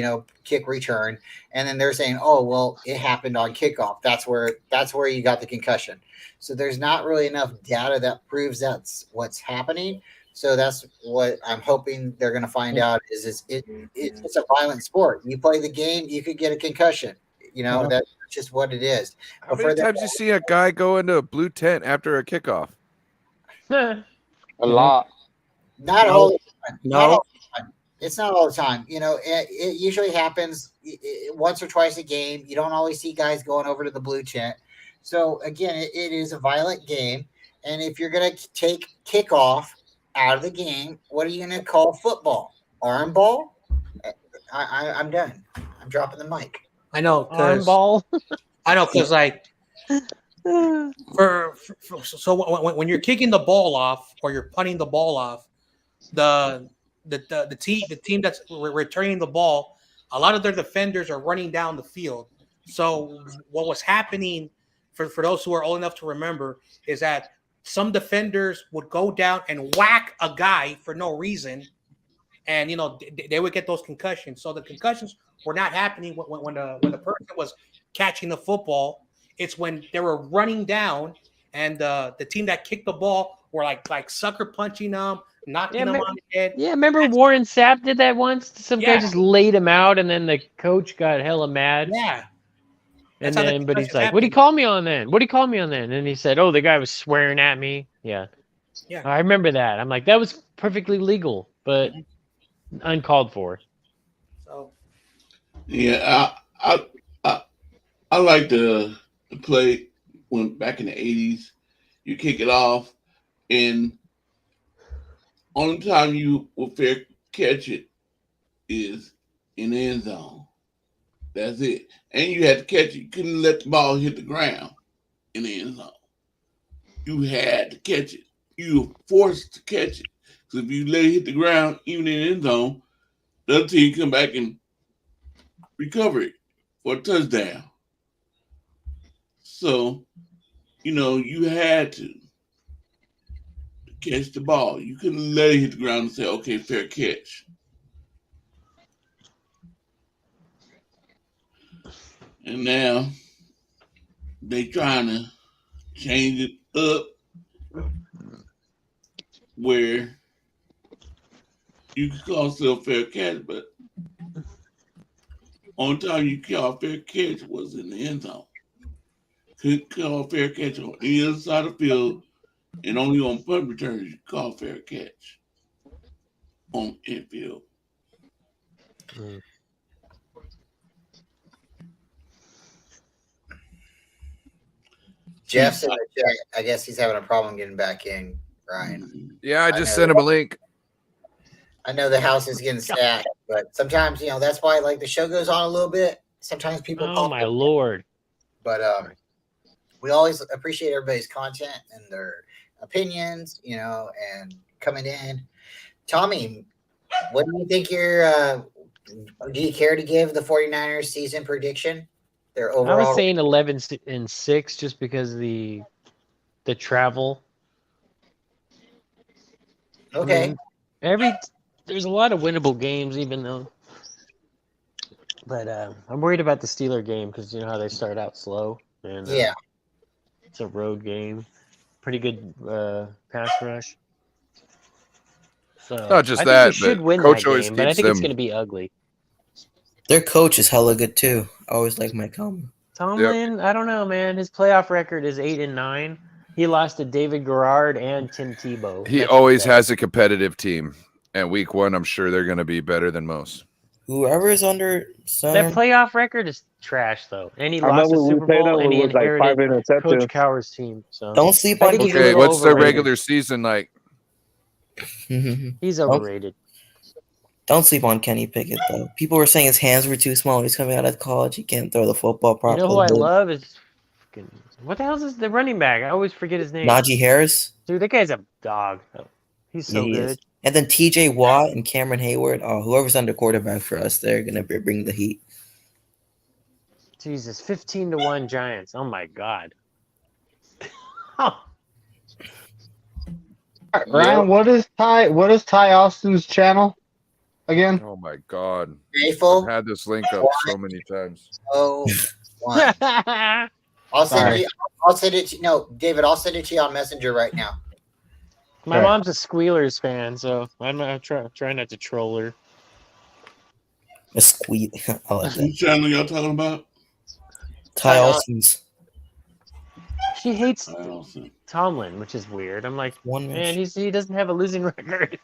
kick return, and then they're saying, oh well, it happened on kickoff. That's where you got the concussion. So there's not really enough data that proves that's what's happening. So that's what I'm hoping they're going to find out is it's a violent sport. You play the game, you could get a concussion. That's just what it is. How many times you see a guy go into a blue tent after a kickoff? A lot. Not all the time. No. Not all the time. It's not all the time. It usually happens once or twice a game. You don't always see guys going over to the blue tent. So again, it is a violent game. And if you're going to take kickoff out of the game, what are you going to call football? Arm ball? I'm done. I'm dropping the mic. I know, Arm ball. I know, because like when you're kicking the ball off or you're punting the ball off, the team that's returning the ball, a lot of their defenders are running down the field. So what was happening for those who are old enough to remember is that some defenders would go down and whack a guy for no reason, and they would get those concussions. So the concussions were not happening when the person was catching the football. It's when they were running down, and the team that kicked the ball were like sucker punching them, knocking them on the head. Yeah, remember Warren Sapp did that once? Some guy just laid him out, and then the coach got hella mad. Yeah. And then, but he's like, "What'd he call me on then? What'd he call me on then?" And he said, "Oh, the guy was swearing at me." Yeah. I remember that. I'm like, that was perfectly legal, but uncalled for. So. Yeah, I like to play when back in the 80s, you kick it off, and only time you will fair catch it is in the end zone. That's it. And you had to catch it. You couldn't let the ball hit the ground in the end zone. You had to catch it. You were forced to catch it. So if you let it hit the ground, even in the end zone, the other team come back and recover it for a touchdown. So, you had to catch the ball. You couldn't let it hit the ground and say, okay, fair catch. And now they trying to change it up where you can call still fair catch, but on time you call fair catch was in the end zone. Couldn't call fair catch on any other side of the field, and only on punt returns you call fair catch on infield. Jeff's in the chat. I guess he's having a problem getting back in, Ryan. Yeah, I just sent him a link. I know the house is getting stacked, but sometimes, that's why the show goes on a little bit. Sometimes people Oh my lord. But we always appreciate everybody's content and their opinions, and coming in. Tommy, what do you think do you care to give the 49ers season prediction? Their overall. I was saying 11-6 just because of the travel. Okay. I mean, there's a lot of winnable games, even though. But I'm worried about the Steeler game because you know how they start out slow, and it's a road game. Pretty good pass rush. So Not just I that, think they should but win coach that always game, but I keeps think it's them- going to be ugly. Their coach is hella good too. I always like Mike Tomlin. Tomlin, I don't know, man. His playoff record is 8-9. He lost to David Garrard and Tim Tebow. He always has a competitive team. And week 1, I'm sure they're going to be better than most. Whoever is under center. That playoff record is trash, though. And he I lost the remember we Super played Bowl, them, and it he was like 5 inherited interceptions. Coach Cowher's team. So Don't sleep I on think he's a Okay, little what's their overrated. regular season like? He's overrated. Don't sleep on Kenny Pickett though. People were saying his hands were too small. He's coming out of college. He can't throw the football You properly. know who I love is what the hell is the running back? I always forget his name. Najee Harris. Dude, that guy's a dog. He's so He good. is. And then T.J. Watt and Cameron Hayward. Oh, whoever's under quarterback for us, they're gonna bring the heat. Jesus, 15-1 Giants. Oh my God. Ryan, what is Ty Austin's channel again? Oh my God. Faithful. I've had this link up so many times. Oh, one. I'll send Sorry. you. I'll send it to no, David. I'll send it to you on Messenger right now. My mom's a Squealers fan, so I'm gonna try not to troll her. A squeak. I like that. Whose channel y'all talking about? Ty Austin's. She hates Tomlin, which is weird. I'm like, man, he doesn't have a losing record.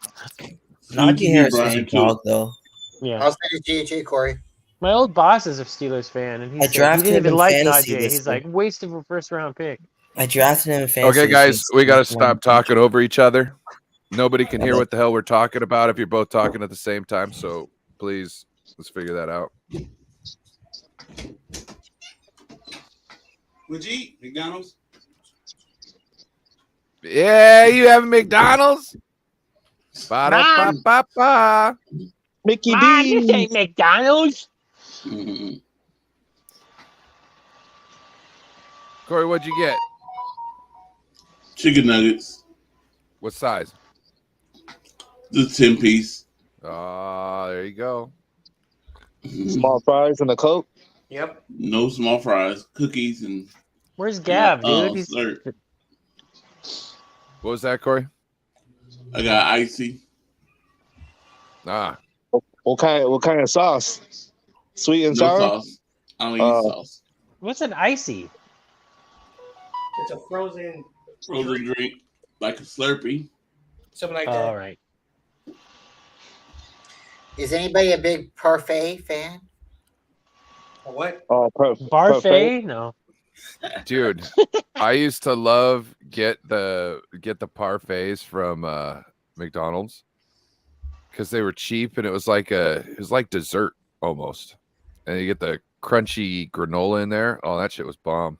Najee Harris is a dog, though. Yeah. I'll send it to you too, Corey. My old boss is a Steelers fan, and he drafted didn't him even in like fantasy Najee. this He's year. like, waste of a first-round pick. I drafted him in fantasy. Okay, guys, we got to This stop talking over each other. Nobody can hear Okay. what the hell we're talking about if you're both talking at the same time. So please Let's figure that out. Would you eat McDonald's? Yeah, you have McDonald's? Ba-da-ba-ba-ba. Mickey Mom, D. this ain't McDonald's. Korey, what'd you get? Chicken nuggets. What size? The 10-piece. There you go. Small fries and a Coke. Yep. No small fries, cookies, and Where's Gav, dude? He's slurp. What was that, Korey? I got icy. What kind of sauce? Sweet and No sour? sauce. I don't eat sauce. What's an icy? It's a frozen drink, like a Slurpee. something like that. All right. Is anybody a big parfait fan? A what? Oh, Parfait? No. Dude, I used to love get the parfaits from McDonald's because they were cheap and it was like dessert almost. And you get the crunchy granola in there. Oh, that shit was bomb.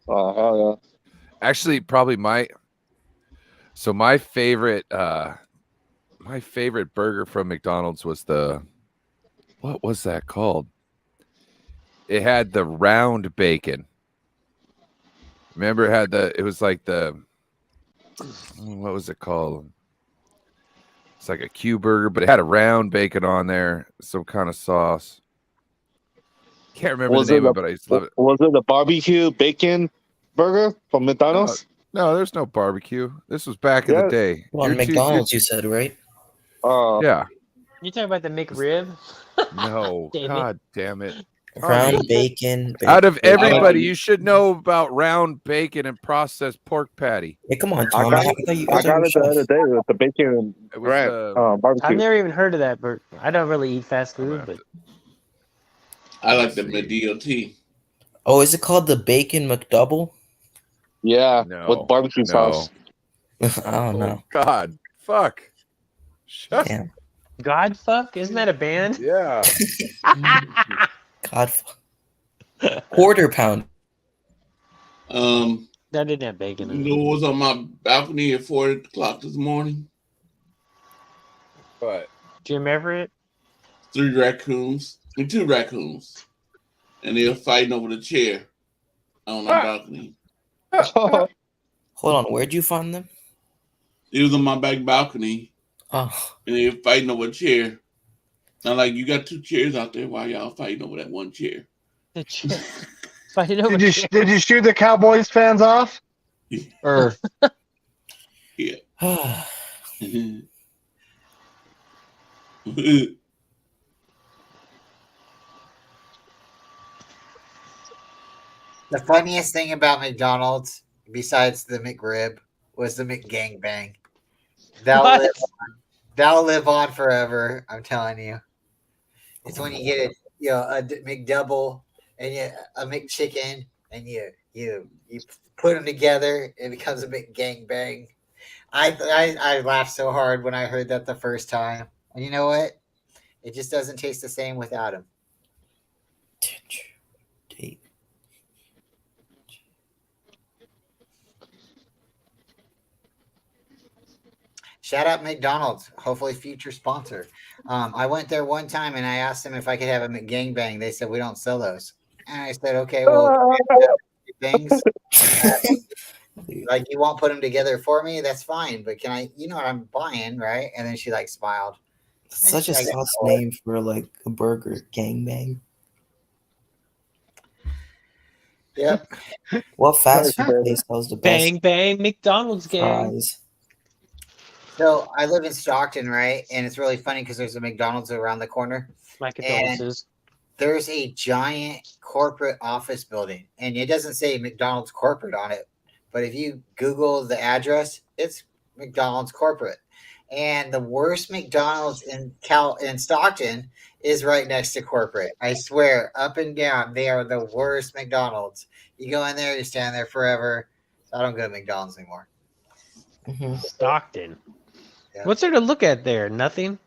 Oh, hell yeah. Actually, probably my favorite burger from McDonald's was what was that called? It had the round bacon. Remember it was like what was it called? It's like a Q burger, but it had a round bacon on there, some kind of sauce. Can't remember the name of it, but I used to love it. Was it the barbecue bacon burger from McDonald's? No, there's no barbecue. This was back in the day. Well, McDonald's, you said, right? Yeah. You talking about the McRib? No. God damn it. Round bacon. Out of everybody, you should know about round bacon and processed pork patty. Hey, come on, I Tom. got it the other day with the bacon and barbecue. I've never even heard of that, but I don't really eat fast food. But I like the DOT. Oh, is it called the Bacon McDouble? Yeah, with barbecue sauce. I don't know. God, fuck. Shut Damn. God fuck? Isn't that a band? Yeah. God fuck. Quarter pound. That didn't have bacon in it. You know what was on my balcony at 4 o'clock this morning? What? Jim Everett? 2 raccoons, and they were fighting over the chair on my balcony. Hold on, where'd you find them? It was on my back balcony, and they were fighting over a chair. I'm like, you got 2 chairs out there. Why y'all fighting over that one chair? The chair. Fighting over Did you shoot the Cowboys fans off? Or yeah. The funniest thing about McDonald's, besides the McRib, was the McGangbang. That'll live on forever. I'm telling you. It's when you get a McDouble and a McChicken, and you put them together, it becomes a McGangbang. I laughed so hard when I heard that the first time. And you know what? It just doesn't taste the same without them. Shout out McDonald's, hopefully future sponsor. I went there one time and I asked them if I could have a McGangbang. They said we don't sell those, and I said, okay, well, things like you won't put them together for me. That's fine, but can I? You know what I'm buying, right? And then she smiled. Such a sauce name for like a burger, gangbang. Yep. What fast food place sells the best? Bang bang McDonald's gang. Fries? So I live in Stockton, right? And it's really funny because there's a McDonald's around the corner. My condolences. There's a giant corporate office building, and it doesn't say McDonald's corporate on it. But if you Google the address, it's McDonald's corporate. And the worst McDonald's in Stockton is right next to corporate. I swear, up and down, they are the worst McDonald's. You go in there, you stand there forever. So I don't go to McDonald's anymore. Stockton. Yeah. What's there to look at there? Nothing.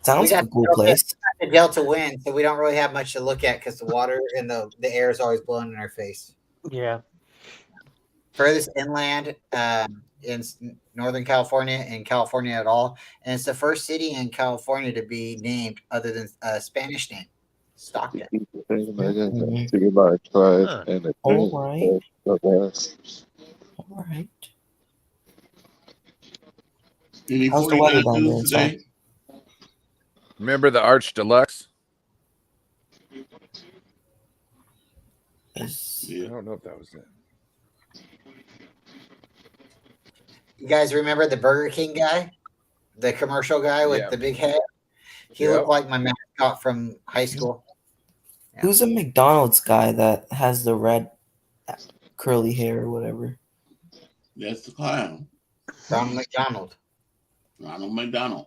Sounds like a cool place. the delta wind, so we don't really have much to look at because the water and the air is always blowing in our face. Yeah. Furthest inland in Northern California and California at all, and it's the first city in California to be named other than a Spanish name, Stockton. Mhm. Huh. All right. Any How's the weather 49 down there news inside? today? Remember the Arch Deluxe? Yes. I don't know if that was it. You guys remember the Burger King guy, the commercial guy with Yeah. the big head? He Yep. looked like my mascot from high school. Who's a McDonald's guy that has the red curly hair or whatever? That's the clown. Ronald McDonald. Ronald McDonald.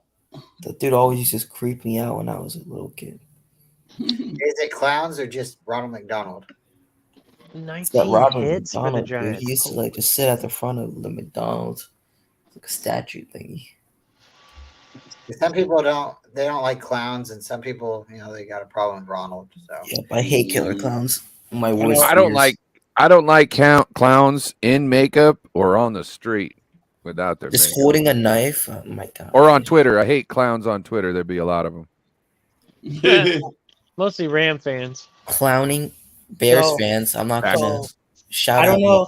That dude always used to creep me out when I was a little kid. Is it clowns or just Ronald McDonald? It's that 19 Robert hits for the McDonald dude. Giants. He used to like just sit at the front of the McDonald's, like a statue thingy. Some people don't like clowns, and some people, they got a problem with Ronald. So Yep, I hate killer clowns. My know- worst I don't fears. like clowns in makeup or on the street without their Just makeup. holding a knife. Oh my god. Or on Twitter. I hate clowns on Twitter. There'd be a lot of them. Mostly Ram fans. Clowning Bears So- fans. I'm not gonna So shout I out. don't know.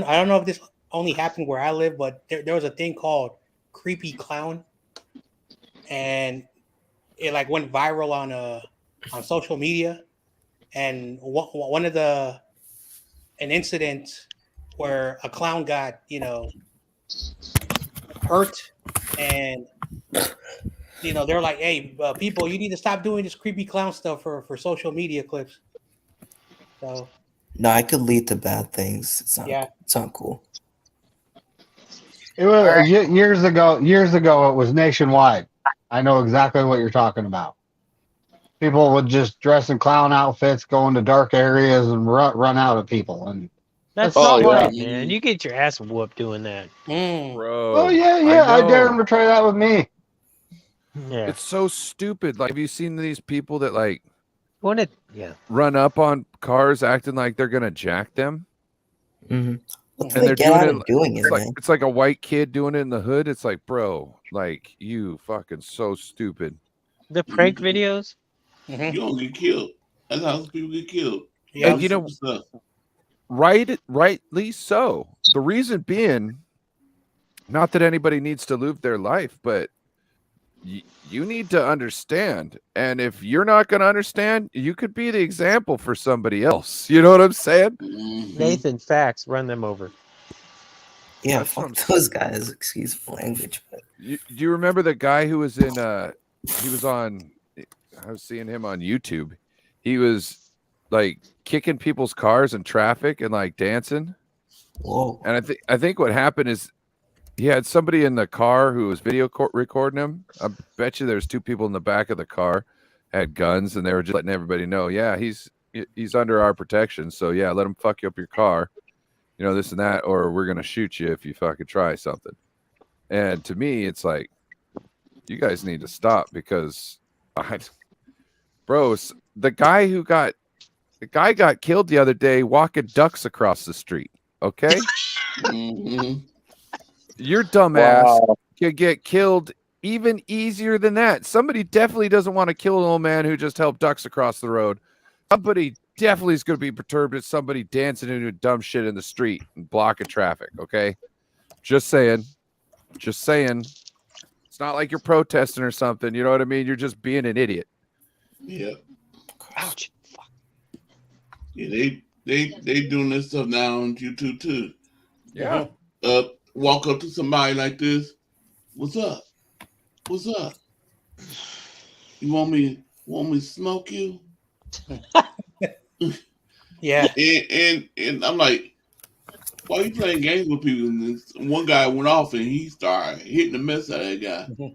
I don't know if this only happened where I live, but there was a thing called creepy clown, and it like went viral on social media. And one of an incident where a clown got hurt, and they're like, "Hey, people, you need to stop doing this creepy clown stuff for social media clips." So No, I could lead to bad things. It's not. Yeah. It's not cool. It was years ago. Years ago, it was nationwide. I know exactly what you're talking about. People would just dress in clown outfits, go into dark areas, and run out at people. And That's Oh, not yeah. right, man. You get your ass whooped doing that. Bro. oh yeah, I dare them to try that with me. Yeah. It's so stupid. Like, have you seen these people that like Yeah. run up on cars acting like they're gonna jack them? Mm-hmm. What do And they they're get doing out it of doing it's it, like man? it's like a white kid doing it in the hood. It's like, bro, like you fucking so stupid. The prank videos. You don't get killed. That's how people get killed. Yeah. And you know, Stuff. rightly so. The reason being, not that anybody needs to live their life, but you need to understand. And if you're not going to understand, you could be the example for somebody else. You know what I'm saying? Nathan, facts. Run them over. Yeah, That's fuck what those guys. Excuse the language, but Do you remember the guy who was in he was on, I was seeing him on YouTube. He was like kicking people's cars in traffic and like dancing. whoa. And I think what happened is he had somebody in the car who was video recording him. I bet you there's two people in the back of the car had guns, and they were just letting everybody know, yeah, he's under our protection. So yeah, let him fuck you up your car, this and that, or we're gonna shoot you if you fucking try something. And to me, it's like, you guys need to stop, because bros, the guy got killed the other day walking ducks across the street. Okay. Your dumbass could get killed even easier than that. Somebody definitely doesn't want to kill an old man who just helped ducks across the road. Somebody definitely is going to be perturbed at somebody dancing into dumb shit in the street and blocking traffic. Okay. Just saying. It's not like you're protesting or something. You know what I mean? You're just being an idiot. Yeah. Ouch. Yeah, they doing this stuff now on YouTube too. Yeah. Walk up to somebody like this. What's up? What's up? You want me to smoke you? Yeah. And I'm like, why are you playing games with people? And one guy went off and he started hitting the mess out of that guy.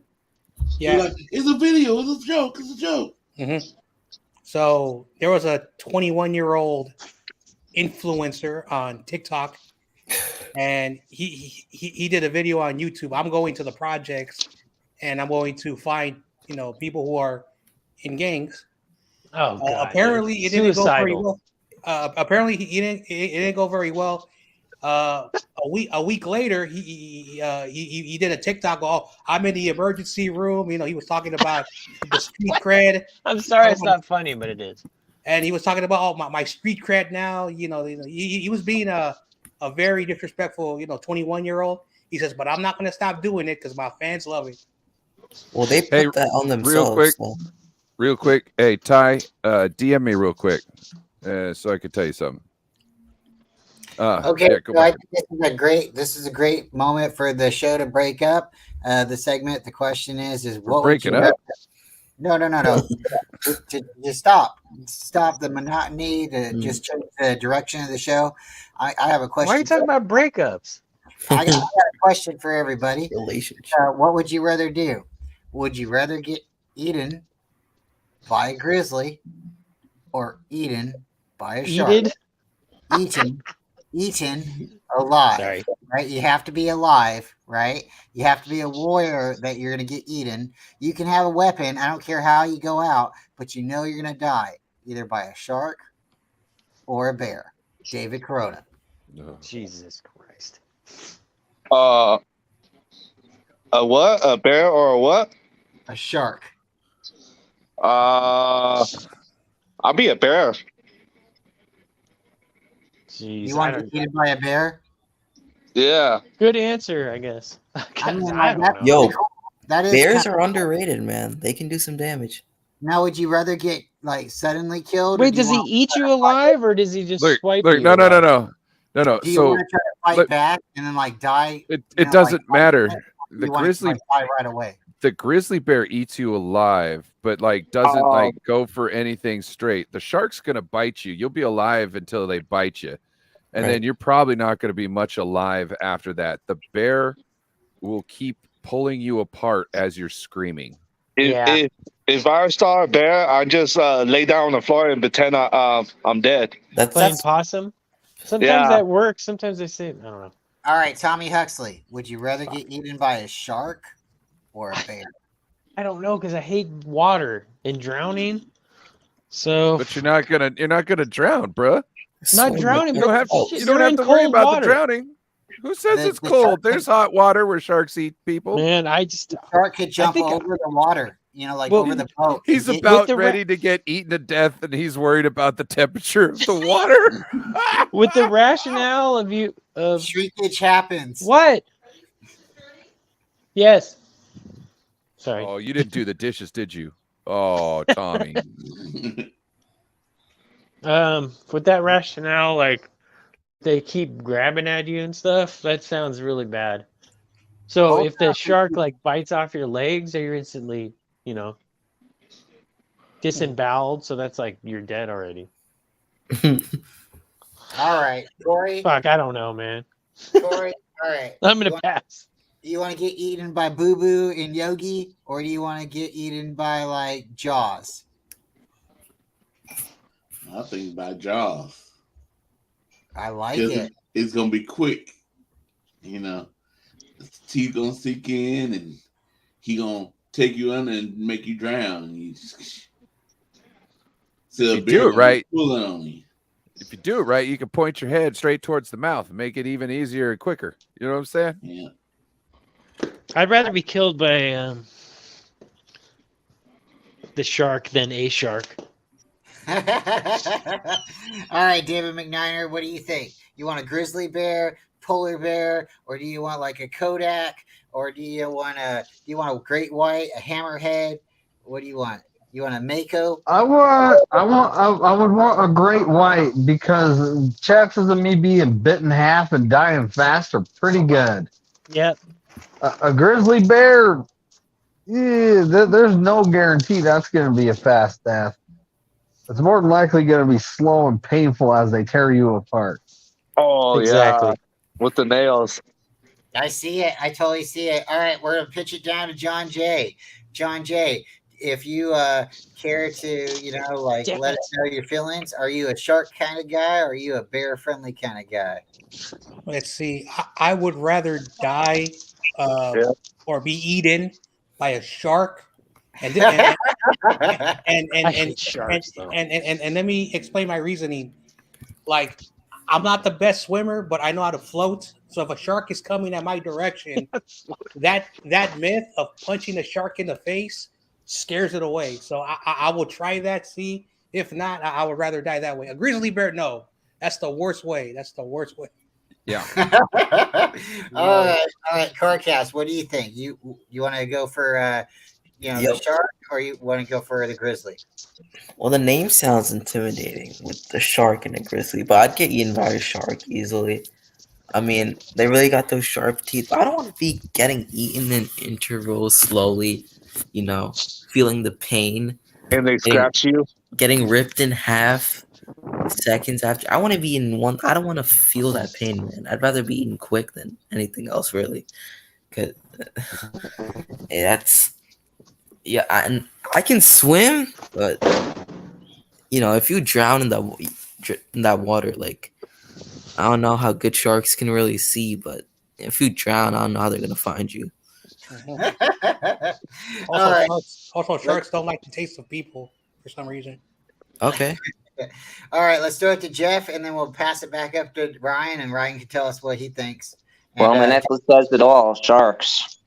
Yeah. Like, it's a video. It's a joke. It's a joke. Mm-hmm. So there was a 21-year-old influencer on TikTok, and he did a video on YouTube. I'm going to the projects, and I'm going to find people who are in gangs. Oh God! Apparently, it didn't go very Suicidal. well. Apparently, it didn't go very well. A week later, he did a TikTok. Oh, I'm in the emergency room. He was talking about the street cred. I'm sorry, it's not funny, but it is. And he was talking about my street cred now. He was being a very disrespectful 21-year-old. He says, but I'm not going to stop doing it because my fans love it. Well, they put that on themselves. Real quick. Hey, Ty, DM me real quick so I could tell you something. Okay, so I think this is a great moment for the show to break up. The segment. The question is what would you up? No. to stop the monotony. To just change the direction of the show. I have a question. Why are you talking about breakups? I got a question for everybody. Relationship. What would you rather do? Would you rather get eaten by a grizzly or eaten by a shark? Eaten alive. Sorry. Right? You have to be alive, right? You have to be a warrior that you're going to get eaten. You can have a weapon. I don't care how you go out, but you know you're going to die either by a shark or a bear. David Corona. No. Jesus Christ. A what? A bear or a what? A shark. I'll be a bear. Jeez, you want to get eaten by a bear? Yeah. Good answer, I guess. I mean, I don't know. Yo, that is bears are underrated, man. They can do some damage. Now, would you rather get suddenly killed? Wait, does he eat you alive, or does he just swipe you? No. Do you want to try to fight back and then die? It doesn't matter. The you grizzly die right away. The grizzly bear eats you alive, but doesn't go for anything straight. The shark's gonna bite you. You'll be alive until they bite you, and then you're probably not going to be much alive after that. The bear will keep pulling you apart as you're screaming. If I saw a bear, I just lay down on the floor and pretend I'm dead. Playing possum. Sometimes that works. Sometimes they say, I don't know. All right, Tommy Huxley, would you rather get eaten by a shark or a bear? I don't know because I hate water and drowning. So, but you're not gonna drown, bro. Not drowning, you don't have to worry about the drowning. Who says it's cold? There's hot water where sharks eat people. Man, shark could jump over the water. Over the boat. He's about ready to get eaten to death, and he's worried about the temperature of the water. With the rationale of shrinkage happens. What? Yes. Sorry. Oh, you didn't do the dishes, did you? Oh, Tommy. With that rationale, they keep grabbing at you and stuff. That sounds really bad. So if the shark bites off your legs, you're instantly, disemboweled. So that's you're dead already. All right, Korey. Fuck, I don't know, man. Korey, all right. I'm gonna pass. Do you want to get eaten by Boo Boo and Yogi, or do you want to get eaten by Jaws? I think by Jaws. I like it. It's gonna be quick. The teeth gonna sink in, and he gonna take you under and make you drown. If you do it right, if you do it right, you can point your head straight towards the mouth and make it even easier and quicker. You know what I'm saying? Yeah. I'd rather be killed by the shark than a shark. All right, David McNiner, what do you think? You want a grizzly bear, polar bear, or do you want a Kodak, or do you want a great white, a hammerhead? What do you want? You want a Mako? I would want a great white because chances of me being bit in half and dying fast are pretty good. Yep. A grizzly bear, there's no guarantee that's going to be a fast death. It's more than likely going to be slow and painful as they tear you apart. Oh, exactly. Yeah. With the nails. I see it. I totally see it. All right, we're going to pitch it down to Jon Jay. Jon Jay, if you care to, let us know your feelings, are you a shark kind of guy or are you a bear-friendly kind of guy? Let's see. I would rather die or be eaten by a shark. And I hate sharks, though. And let me explain my reasoning. Like, I'm not the best swimmer, but I know how to float. So if a shark is coming at my direction, that myth of punching a shark in the face scares it away. So I will try that. See, if not, I would rather die that way. A grizzly bear, no, that's the worst way. That's the worst way. Yeah. All right, Carcast, what do you think? You want to go for the shark, or you want to go for the grizzly? Well, the name sounds intimidating with the shark and the grizzly, but I'd get eaten by a shark easily. I mean, they really got those sharp teeth. But I don't want to be getting eaten in intervals slowly, feeling the pain. And they scratch you? Getting ripped in half seconds after. I want to be in one. I don't want to feel that pain, man. I'd rather be eaten quick than anything else, really. Cause and I can swim, but if you drown in that water, like, I don't know how good sharks can really see, but if you drown, I don't know how they're gonna find you. Also, sharks don't like the taste of people for some reason. Okay. All right, let's throw it to Jeff, and then we'll pass it back up to Ryan, and Ryan can tell us what he thinks. Well, my necklace says it all. Sharks.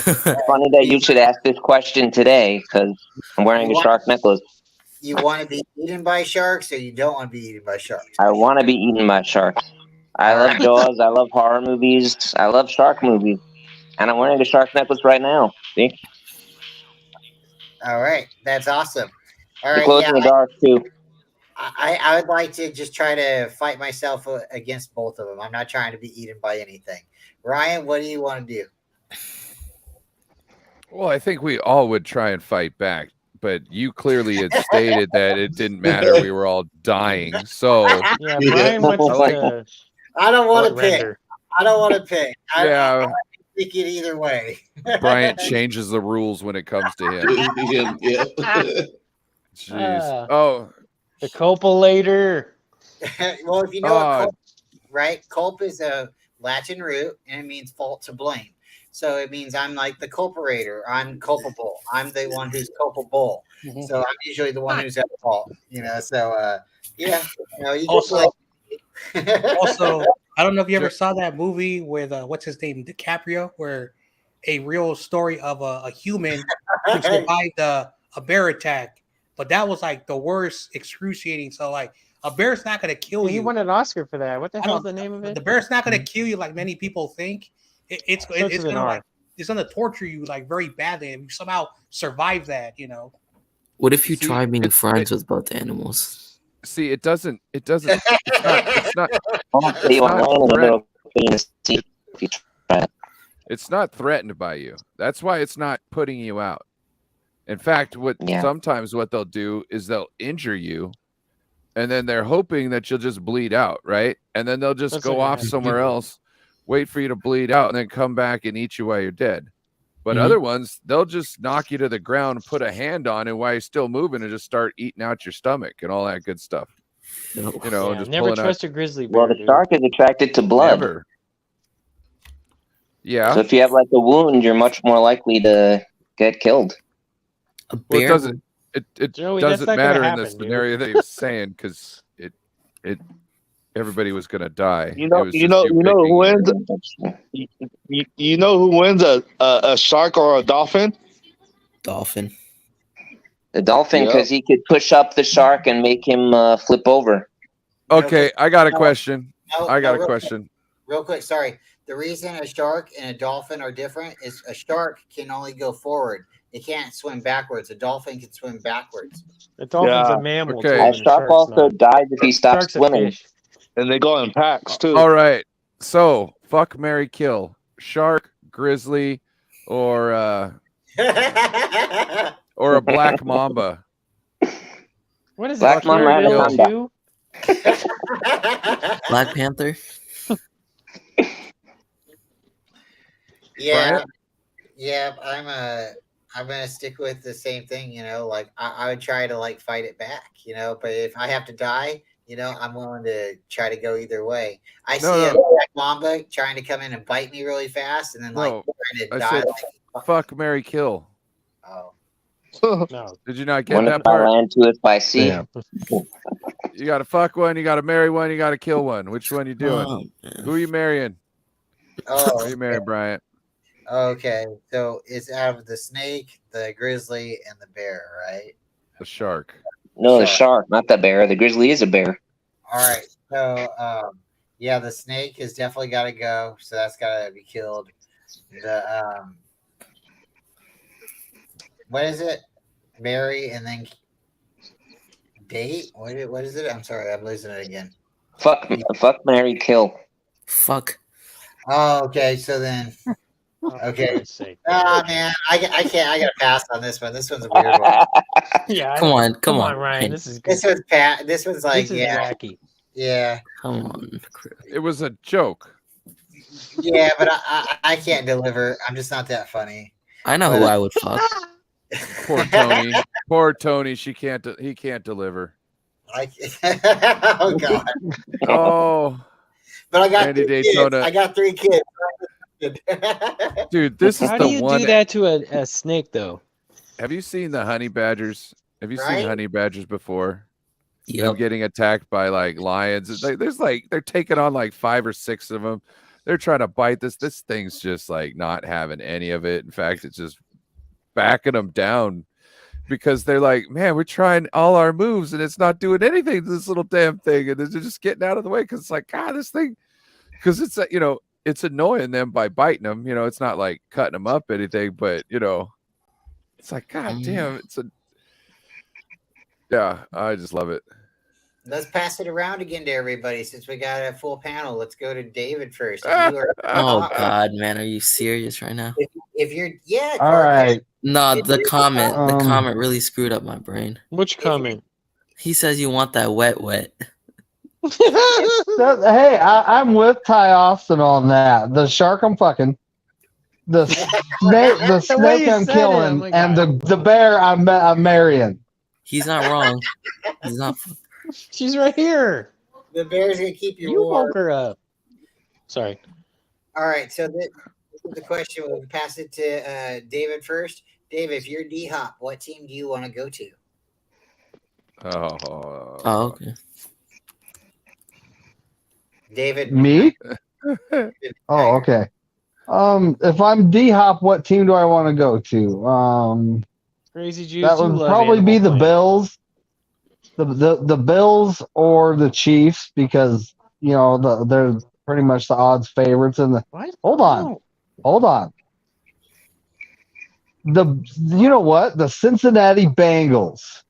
It's funny that you should ask this question today because I'm wearing a shark necklace. You want to be eaten by sharks, or you don't want to be eaten by sharks? I want to be eaten by sharks. I love Jaws. I love horror movies. I love shark movies. And I'm wearing a shark necklace right now. See? All right. That's awesome. All It right. glows in the dark, too. I would like to just try to fight myself against both of them. I'm not trying to be eaten by anything. Ryan, what do you want to do? Well, I think we all would try and fight back, but you clearly had stated that it didn't matter. We were all dying. So yeah, Brian wants to. I don't want to pick. I don't want to pick. I pick it either way. Bryant changes the rules when it comes to him. Jeez. The copulator. Well, if you know what culp, right? Culp is a Latin root, and it means fault to blame. So it means I'm like the culperator. I'm culpable. I'm the one who's culpable. Mm-hmm. So I'm usually the one who's at fault. So yeah. Also, I don't know if you ever saw that movie with what's his name, DiCaprio, where a real story of a human who survived a bear attack, but that was like the worst, excruciating. So like a bear's not going to kill you. He won an Oscar for that. What the hell is the name of it? The bear's not going to kill you like many people think. It's going to torture you like very badly, and you somehow survive that. What if you try being friends with both animals? See, it doesn't. It's not. It's not threatened by you. That's why it's not putting you out. In fact, sometimes what they'll do is they'll injure you, and then they're hoping that you'll just bleed out, right? And then they'll just go off somewhere else, wait for you to bleed out, and then come back and eat you while you're dead. But other ones, they'll just knock you to the ground, put a hand on it while you're still moving, and just start eating out your stomach and all that good stuff. Just never trust a grizzly bear. Well, the shark is attracted to blood. Never. Yeah. So if you have like a wound, you're much more likely to get killed. Well, it doesn't matter in the scenario that you're saying because everybody was going to die. You know who wins? You know who wins a shark or a dolphin? Dolphin. The dolphin, because he could push up the shark and make him flip over. Okay, I got a question. Real quick, sorry. The reason a shark and a dolphin are different is a shark can only go forward. It can't swim backwards. A dolphin can swim backwards. A dolphin's a mammal. Okay. A shark also dies if he stops swimming. And they go in packs, too. All right. So, fuck, marry, kill. Shark, grizzly, or a black mamba. What is Black Mamba? Black Panther. Yeah, I'm gonna stick with the same thing. Like I would try to like fight it back. But if I have to die, I'm willing to try to go either way. I see a black mamba trying to come in and bite me really fast, and then trying to die. Fuck, marry, kill. Oh. No. Did you not get One that if by part? land, two if by sea. Yeah. You got to fuck one, you got to marry one, you got to kill one. Which one you doing? Oh, man. Who are you marrying? Oh, Who are you marrying, Bryant? okay. So it's out of the snake, the grizzly, and the bear, right? The shark. No, the shark, not the bear. The grizzly is a bear. All right. So, yeah, the snake has definitely got to go. So that's got to be killed. The what is it? Marry and then date. What is it? I'm sorry, I'm losing it again. Fuck, marry, kill. Fuck. Oh, okay. So then, okay. Ah, man, I can't. I gotta pass on this one. This one's a weird one. Yeah. Come on, Ryan. This is good. This one's like, This is yeah, wacky. yeah, Come on. It was a joke. yeah. But I can't deliver. I'm just not that funny. I know who I would fuck. Poor Tony. Poor Tony. He can't deliver. Oh God. Oh. But I got Randy 3 Daytona. kids. I got 3 kids. Dude, this is How the do you one. do that to a snake, though? Have you seen the honey badgers? Have you Right? seen honey badgers before? Them Yep. getting attacked by like lions. It's like, they're taking on like 5 or 6 of them. They're trying to bite this. This thing's just like not having any of it. In fact, it's just backing them down because they're like, man, we're trying all our moves and it's not doing anything to this little damn thing. And they're just getting out of the way because it's like, God, this thing, because it's it's annoying them by biting them. It's not like cutting them up anything, but it's like, God damn, yeah, I just love it. Let's pass it around again to everybody since we got a full panel. Let's go to David first. If you are, Oh God, man, are you serious right now? if you're, yeah. All right. No, the comment Um, really screwed up my brain. Which comment? He says you want that wet. Hey, I'm with Ty Austin on that. The shark I'm fucking. The snake I'm killing, and the bear I'm marrying. He's not wrong. He's not. She's right here. The bear's gonna keep you You warm. woke her up. Sorry. All right. So this is the question. We'll pass it to David first. David, if you're D Hop, what team do you want to go to? Oh, okay. David. Me? Oh, okay. If I'm D Hop, what team do I want to go to? Crazy Juice. That would probably be the Bills. The Bills or the Chiefs because they're pretty much the odds favorites. And hold on. The Cincinnati Bengals.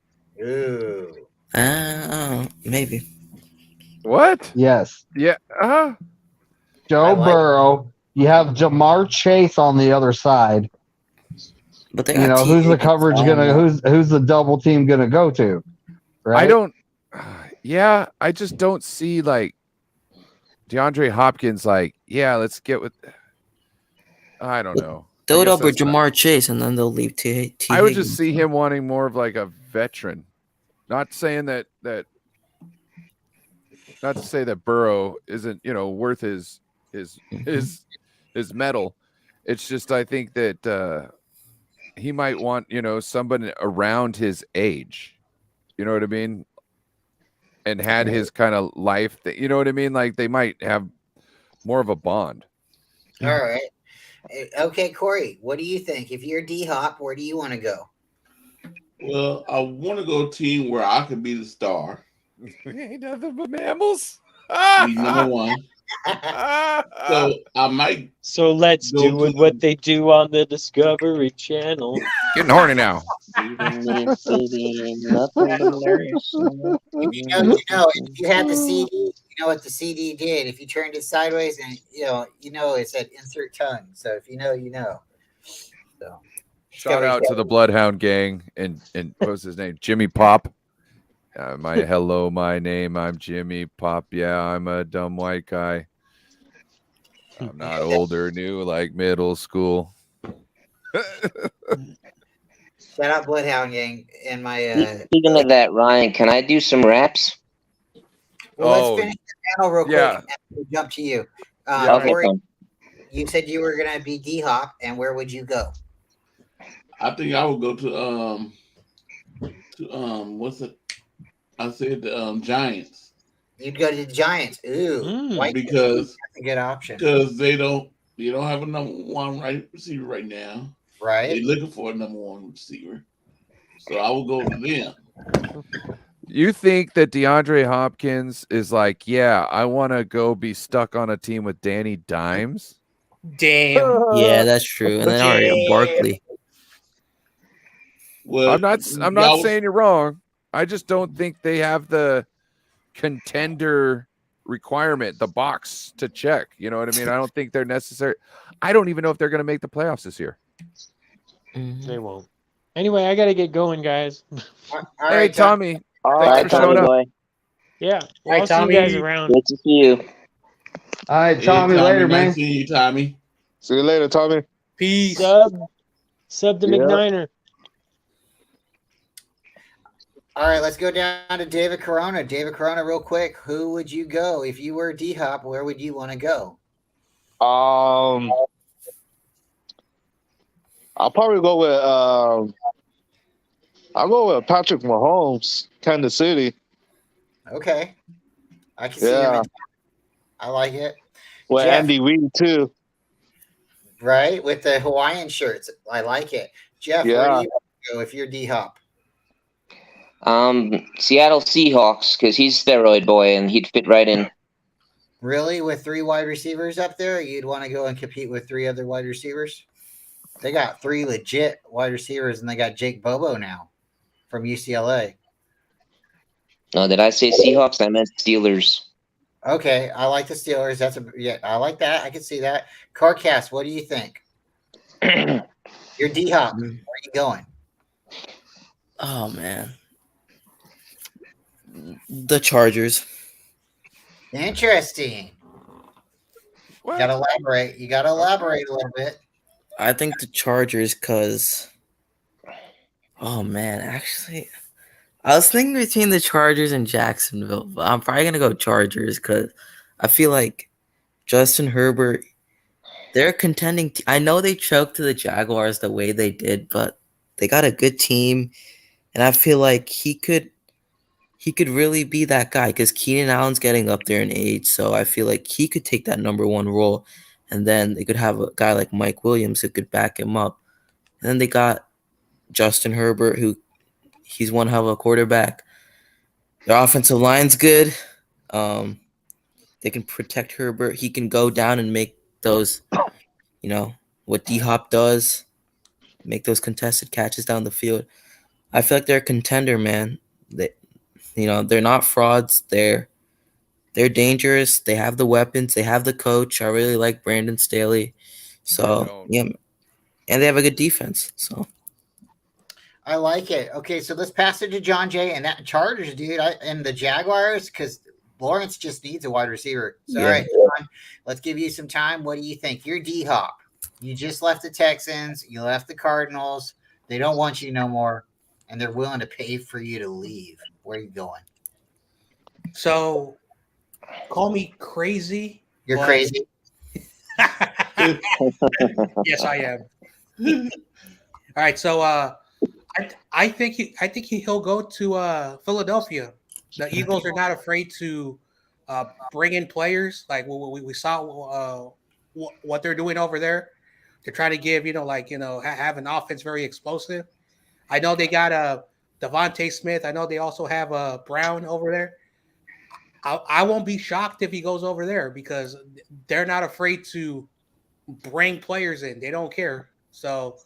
Ooh. Maybe. What? Yes. Yeah. Joe Burrow. You have Jamar Chase on the other side. But they who's the coverage gonna? Who's the double team gonna go to? Right? I don't. Yeah, I just don't see like DeAndre Hopkins. Like, yeah, let's get with. I don't know. Throw it up with Jamar Chase, and then they'll leave T. I would just see him wanting more of like a veteran. Not saying that. Not to say that Burrow isn't worth his medal. It's just I think that he might want somebody around his age. You know what I mean? And had his kind of life. That, you know what I mean? Like they might have more of a bond. All right. Okay, Korey, what do you think? If you're D Hop, where do you want to go? Well, I want to go a team where I can be the star. Ain't nothing but mammals. Be number one. So I might. So let's do what they do on the Discovery Channel. Getting horny now. If you had the CD, you know what the CD did. If you turned it sideways, and it said insert tongue. So if you know, you know. So shout out to the Bloodhound Gang and what was his name? Jimmy Pop. My name. I'm Jimmy Pop. Yeah, I'm a dumb white guy. I'm not old or new, like middle school. Shout out Bloodhound Gang and my. Speaking of that, Ryan, can I do some raps? Well, let's finish the panel real quick. Yeah. And we'll jump to you. Okay, Korey, you said you were gonna be D Hop, and where would you go? I think I would go to what's it? I said the Giants. You'd go to the Giants. Ooh, because that's a good option. Because they don't have a number one right receiver right now. Right. They're looking for a number one receiver. So I will go to them. You think that DeAndre Hopkins is like, yeah, I want to go be stuck on a team with Danny Dimes? Damn. Yeah, that's true. And then already Barkley. Well, I'm not saying you're wrong. I just don't think they have the contender requirement, the box to check. You know what I mean? I don't think they're necessary. I don't even know if they're going to make the playoffs this year. They won't. Anyway, I got to get going, guys. Hey, Tommy. All Thanks right, for showing up. boy. Yeah. Well, Hey, I'll see you guys around. Good to see you. All right, Tommy, later, man. Nice seeing you, Tommy. See you later, Tommy. Peace. Sub to Yeah. McNiner. All right, let's go down to David Corona. David Corona, real quick. Who would you go if you were D-Hop? Where would you want to go? I'll probably go with I'll go with Patrick Mahomes, Kansas City. Okay, I can see him. I like it. With Jeff, Andy Reid too. right, with the Hawaiian shirts. I like it. Jeff, where do you want to go if you're D-Hop? Seattle Seahawks, because he's steroid boy and he'd fit right in. Really, with 3 wide receivers up there, you'd want to go and compete with 3 other wide receivers? They got 3 legit wide receivers, and they got Jake Bobo now from UCLA. No, did I say Seahawks? I meant Steelers. Okay, I like the Steelers. I like that. I can see that. Carcast, what do you think? You're D-Hop. Where are you going? Oh man, the Chargers. Interesting. You gotta elaborate. You gotta elaborate a little bit. I think the Chargers, cause oh man, actually, I was thinking between the Chargers and Jacksonville, but I'm probably gonna go Chargers because I feel like Justin Herbert, they're contending. I know they choked to the Jaguars the way they did, but they got a good team, and I feel like he could really be that guy because Keenan Allen's getting up there in age, so I feel like he could take that number 1 role, and then they could have a guy like Mike Williams who could back him up, and then they got Justin Herbert, who he's one hell of a quarterback. Their offensive line's good. They can protect Herbert. He can go down and make those, what D-Hop does, make those contested catches down the field. I feel like they're a contender, man. They're not frauds. They're dangerous. They have the weapons. They have the coach. I really like Brandon Staley. So, yeah. And they have a good defense. So I like it. Okay, so let's pass it to Jon Jay and that Chargers, dude, and the Jaguars, because Lawrence just needs a wide receiver. So, all right, John, let's give you some time. What do you think? You're D-Hop. You just left the Texans. You left the Cardinals. They don't want you no more, and they're willing to pay for you to leave. Where are you going? So, call me crazy. You're crazy. Yes, I am. All right, so I think he'll go to Philadelphia. The Eagles are not afraid to bring in players. Like we saw what they're doing over there. They're trying to give have an offense very explosive. I know they got Devontae Smith. I know they also have Brown over there. I won't be shocked if he goes over there because they're not afraid to bring players in. They don't care. So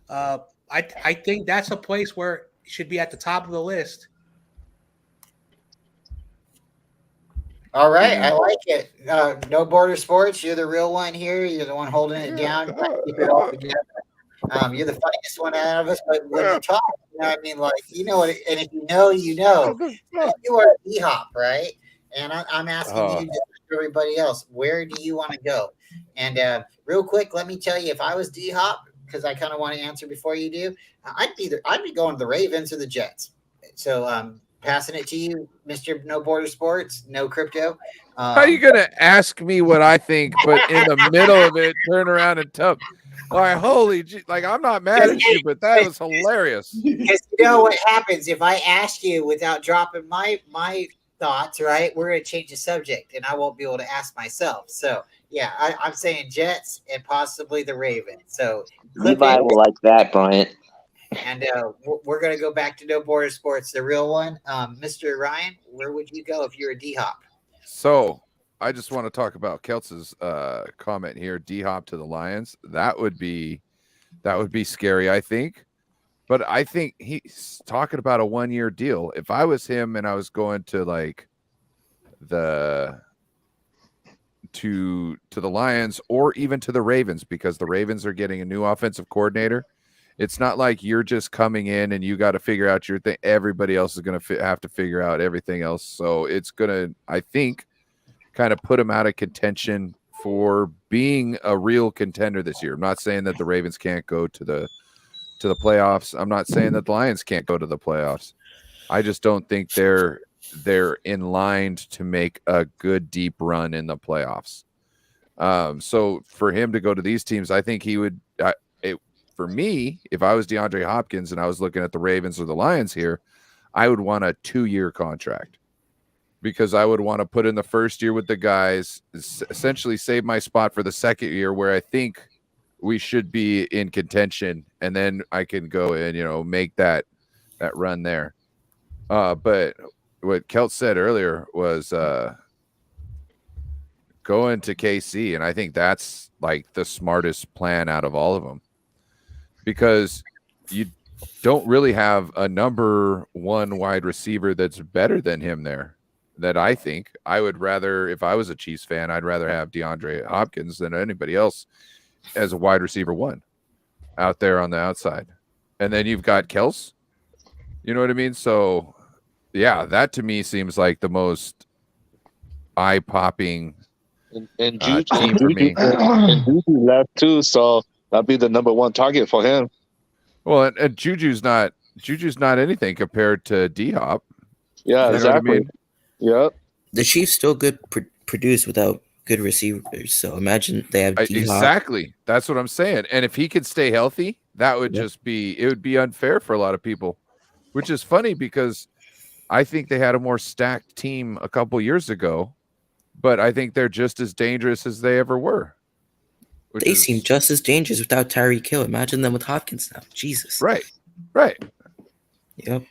I think that's a place where it should be at the top of the list. All right, I like it. No Border Sports, you're the real one here. You're the one holding it down. Keep it all together. You're the funniest one out of us, but when you talk, I mean, like, what, and if you know, you are D-Hop, right? And I'm asking you, just like everybody else, where do you want to go? And real quick, let me tell you, if I was D-Hop, because I kind of want to answer before you do, I'd be going to the Ravens or the Jets. So passing it to you, Mr. No Border Sports, no crypto. How are you going to ask me what I think, but in the middle of it, turn around and Like, I'm not mad at you, but that was hilarious. Because you know what happens if I ask you without dropping my thoughts, right? We're going to change the subject, and I won't be able to ask myself. So, yeah, I'm saying Jets and possibly the Ravens. So, Levi will like that, Bryant. And we're going to go back to No Border Sports, the real one. Mr. Ryan, where would you go if you're a D-Hop? So I just want to talk about Keltz's comment here. D-Hop to the Lions. That would be scary, I think. But I think he's talking about a 1-year deal. If I was him and I was going to like to the Lions or even to the Ravens, because the Ravens are getting a new offensive coordinator. It's not like you're just coming in and you got to figure out your thing. Everybody else is going to have to figure out everything else. So it's going to, I think, kind of put him out of contention for being a real contender this year. I'm not saying that the Ravens can't go to the playoffs. I'm not saying that the Lions can't go to the playoffs. I just don't think they're in line to make a good deep run in the playoffs. So for him to go to these teams, I think he would. For me, if I was DeAndre Hopkins and I was looking at the Ravens or the Lions here, I would want a 2-year contract because I would want to put in the first year with the guys, essentially save my spot for the second year where I think we should be in contention, and then I can go and make that run there. But what Kelt said earlier was going to KC, and I think that's like the smartest plan out of all of them. Because you don't really have a number 1 wide receiver that's better than him there. That I think I would rather, if I was a Chiefs fan, I'd rather have DeAndre Hopkins than anybody else as a wide receiver 1 out there on the outside. And then you've got Kels. You know what I mean? So, yeah, that to me seems like the most eye-popping and team for me. And Juju left too, so that'd be the number 1 target for him. Well, and Juju's not anything compared to D-Hop. Yeah, exactly. Yep. The Chiefs still good produce without good receivers. So imagine they have D-Hop. Exactly. That's what I'm saying. And if he could stay healthy, that would just be unfair for a lot of people, which is funny because I think they had a more stacked team a couple years ago, but I think they're just as dangerous as they ever were. They seem just as dangerous without Tyreek Hill. Imagine them with Hopkins now. Jesus. Right. Yep.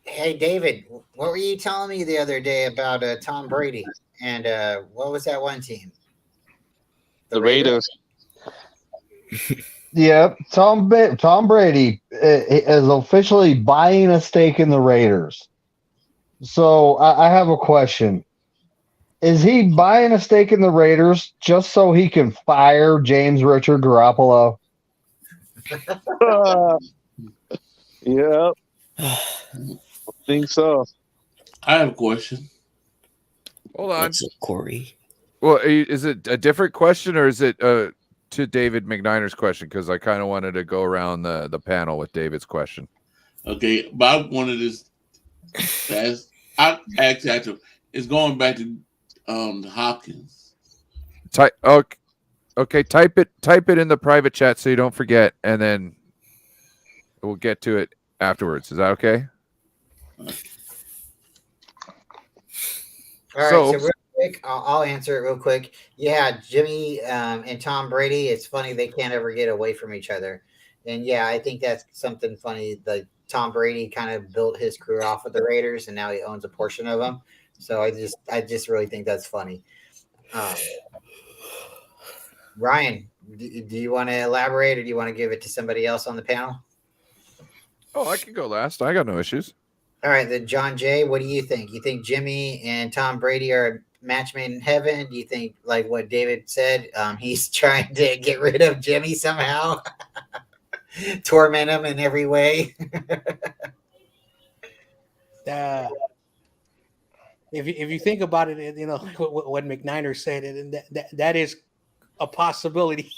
Hey, David, what were you telling me the other day about Tom Brady? And what was that one team? The Raiders. Yep. Tom Brady is officially buying a stake in the Raiders. So I have a question. Is he buying a stake in the Raiders just so he can fire James Richard Garoppolo? Yeah. I think so. I have a question. Hold on. What's up, Korey? Well, is it a different question or is it to David McNiner's question? Because I kind of wanted to go around the panel with David's question. Okay, but I wanted this. Actually, it's going back to Hopkins. Okay. Type it in the private chat so you don't forget, and then we'll get to it afterwards. Is that okay? All right, so real quick, I'll answer it real quick. Yeah, Jimmy and Tom Brady, it's funny they can't ever get away from each other. And yeah, I think that's something funny. The Tom Brady kind of built his career off of the Raiders, and now he owns a portion of them. So I just really think that's funny. Ryan, do you want to elaborate, or do you want to give it to somebody else on the panel? Oh, I can go last. I got no issues. All right, then Jon Jay, what do you think? You think Jimmy and Tom Brady are a match made in heaven? Do you think, like what David said, he's trying to get rid of Jimmy somehow, torment him in every way? If you think about it, what McNiner said, and that is a possibility.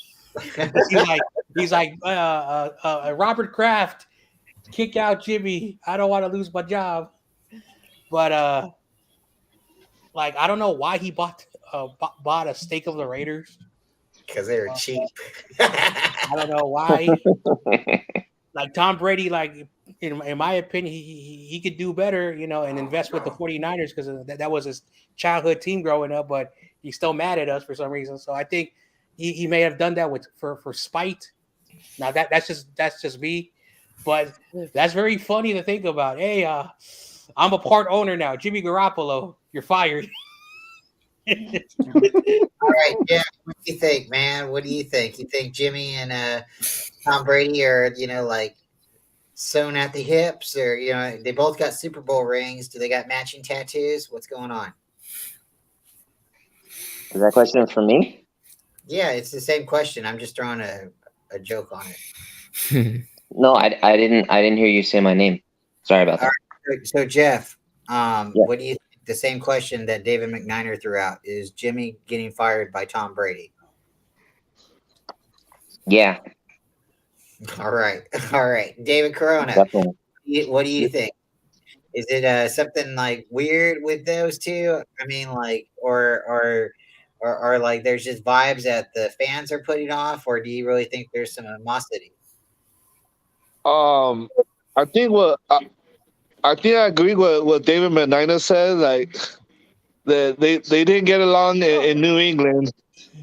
he's like Robert Kraft. Kick out Jimmy. I don't want to lose my job. But I don't know why he bought a stake of the Raiders. Because they were cheap. I don't know why. Like Tom Brady, like in my opinion, he could do better, and invest with the 49ers because that was his childhood team growing up, but he's still mad at us for some reason. So I think he may have done that for spite. Now that's just me, but that's very funny to think about. Hey, I'm a part owner now. Jimmy Garoppolo, you're fired. All right, yeah. What do you think, man? What do you think? You think Jimmy and Tom Brady are, like sewn at the hips, or they both got Super Bowl rings? Do they got matching tattoos? What's going on? Is that question for me? Yeah, it's the same question. I'm just throwing a joke on it. No, I didn't hear you say my name. Sorry about that. Right, so Jeff, Yeah. what do you think? The same question that David McNiner threw out: is Jimmy getting fired by Tom Brady? Yeah, All right, all right, David Corona. definitely. What do you think? Is it something like weird with those two? I mean, like, or like there's just vibes that the fans are putting off, or do you really think there's some animosity? I think I think I agree with what David McNiner said. Like they didn't get along in New England,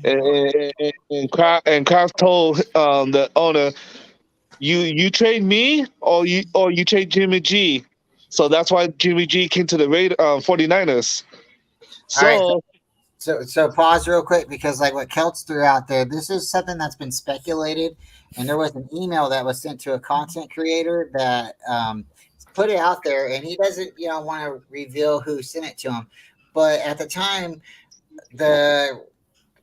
and Kraft told the owner, you trade me or you trade Jimmy G. So that's why Jimmy G came to the 49ers. All right, So so pause real quick, because like what Kelts threw out there, this is something that's been speculated, and there was an email that was sent to a content creator that put it out there, and he doesn't want to reveal who sent it to him, but at the time, the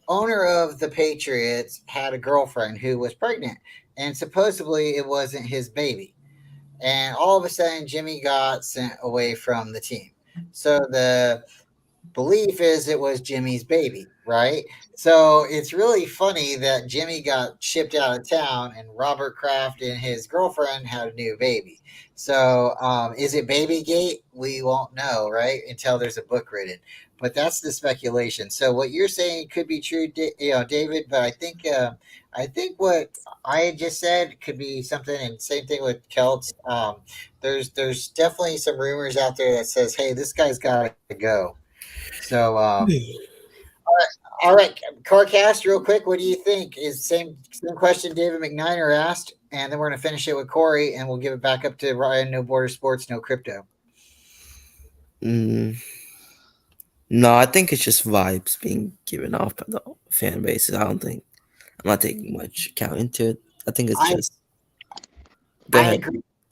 owner of the Patriots had a girlfriend who was pregnant, and supposedly it wasn't his baby. And all of a sudden, Jimmy got sent away from the team. So the belief is it was Jimmy's baby, right? So it's really funny that Jimmy got shipped out of town and Robert Kraft and his girlfriend had a new baby. So is it Babygate? We won't know, right? Until there's a book written. But that's the speculation. So what you're saying could be true, David. But I think what I just said could be something, and same thing with Celts. There's definitely some rumors out there that says, hey, this guy's got to go. So, all right, Carcast, real quick, what do you think? Is same question David McNiner asked, and then we're gonna finish it with Korey, and we'll give it back up to Ryan. No border sports, no crypto. No, I think it's just vibes being given off by the fan bases. I'm not taking much account into it. I think it's just. Go ahead.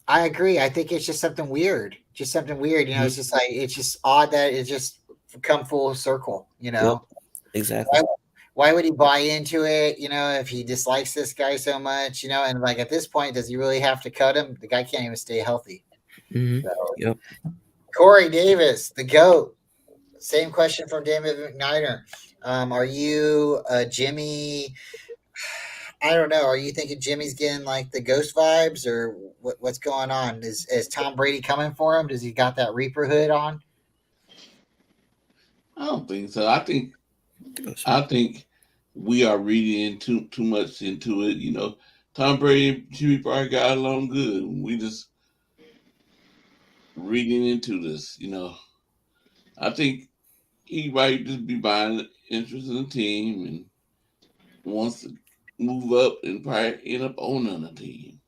I agree. I think it's just something weird. Just something weird. It's just like it's just odd that it just come full circle. Yep, exactly. Why would he buy into it? If he dislikes this guy so much, and like at this point, does he really have to cut him? The guy can't even stay healthy. Mm-hmm. So, yep. Korey Davis, the GOAT. Same question from David McNiner. Are you Jimmy? I don't know. Are you thinking Jimmy's getting like the ghost vibes, or what's going on? Is Tom Brady coming for him? Does he got that Reaper hood on? I don't think so. I think we are reading too much into it. Tom Brady and Jimmy probably got along good. We just reading into this. I think he might just be buying interest in the team and wants to move up and probably end up owning a team.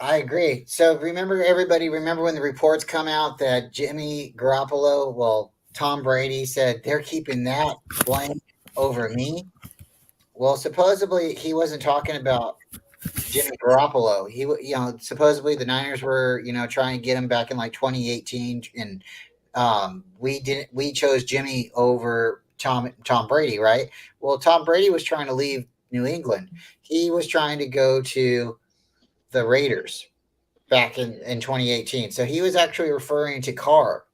I agree. So everybody remember when the reports come out that Jimmy Garoppolo, Tom Brady said they're keeping that blank over me. Well, supposedly he wasn't talking about Jimmy Garoppolo. He, supposedly the Niners were, trying to get him back in like 2018, and we chose Jimmy over Tom Brady, right? Well, Tom Brady was trying to leave New England. He was trying to go to the Raiders back in 2018. So he was actually referring to Carr.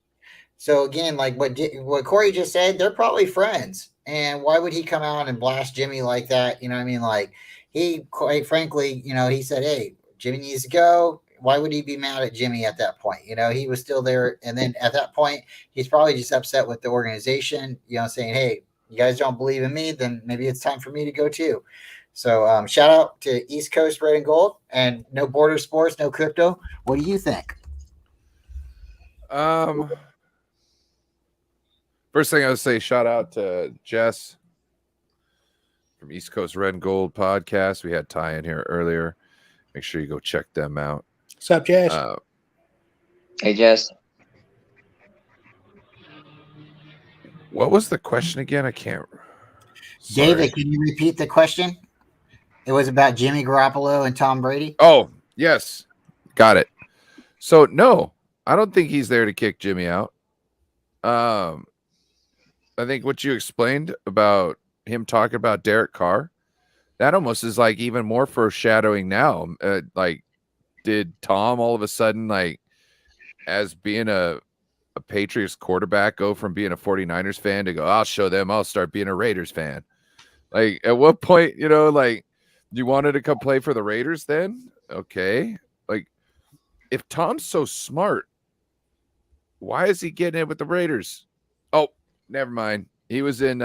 So again, like what Korey just said, they're probably friends. And why would he come out and blast Jimmy like that? You know what I mean? Like he, quite frankly, he said, hey, Jimmy needs to go. Why would he be mad at Jimmy at that point? He was still there. And then at that point, he's probably just upset with the organization, saying, hey, you guys don't believe in me, then maybe it's time for me to go too. So shout out to East Coast Red and Gold and no border sports, no crypto. What do you think? First thing I would say, shout out to Jess from East Coast Red and Gold podcast. We had Ty in here earlier. Make sure you go check them out. What's up, Jess? Hey, Jess. What was the question again? I can't. Sorry. David, can you repeat the question? It was about Jimmy Garoppolo and Tom Brady. Oh, yes. Got it. So, no, I don't think he's there to kick Jimmy out. I think what you explained about him talking about Derek Carr, that almost is like even more foreshadowing now. Like, did Tom all of a sudden, like, as being a Patriots quarterback, go from being a 49ers fan to go, I'll show them, I'll start being a Raiders fan? Like, at what point, like, you wanted to come play for the Raiders then? Okay. Like, if Tom's so smart, why is he getting in with the Raiders? Oh, never mind. He was in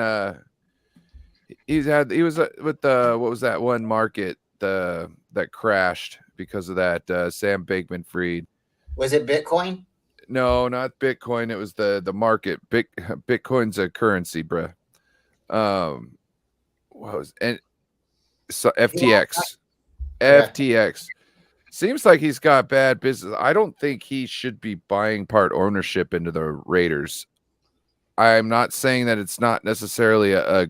he was with the what was that one market that crashed because of that Sam Bankman-Fried. Was it Bitcoin? No, not Bitcoin. It was the market. Bitcoin's a currency, bruh. What was and so FTX. Yeah. FTX. Seems like he's got bad business. I don't think he should be buying part ownership into the Raiders. I'm not saying that it's not necessarily a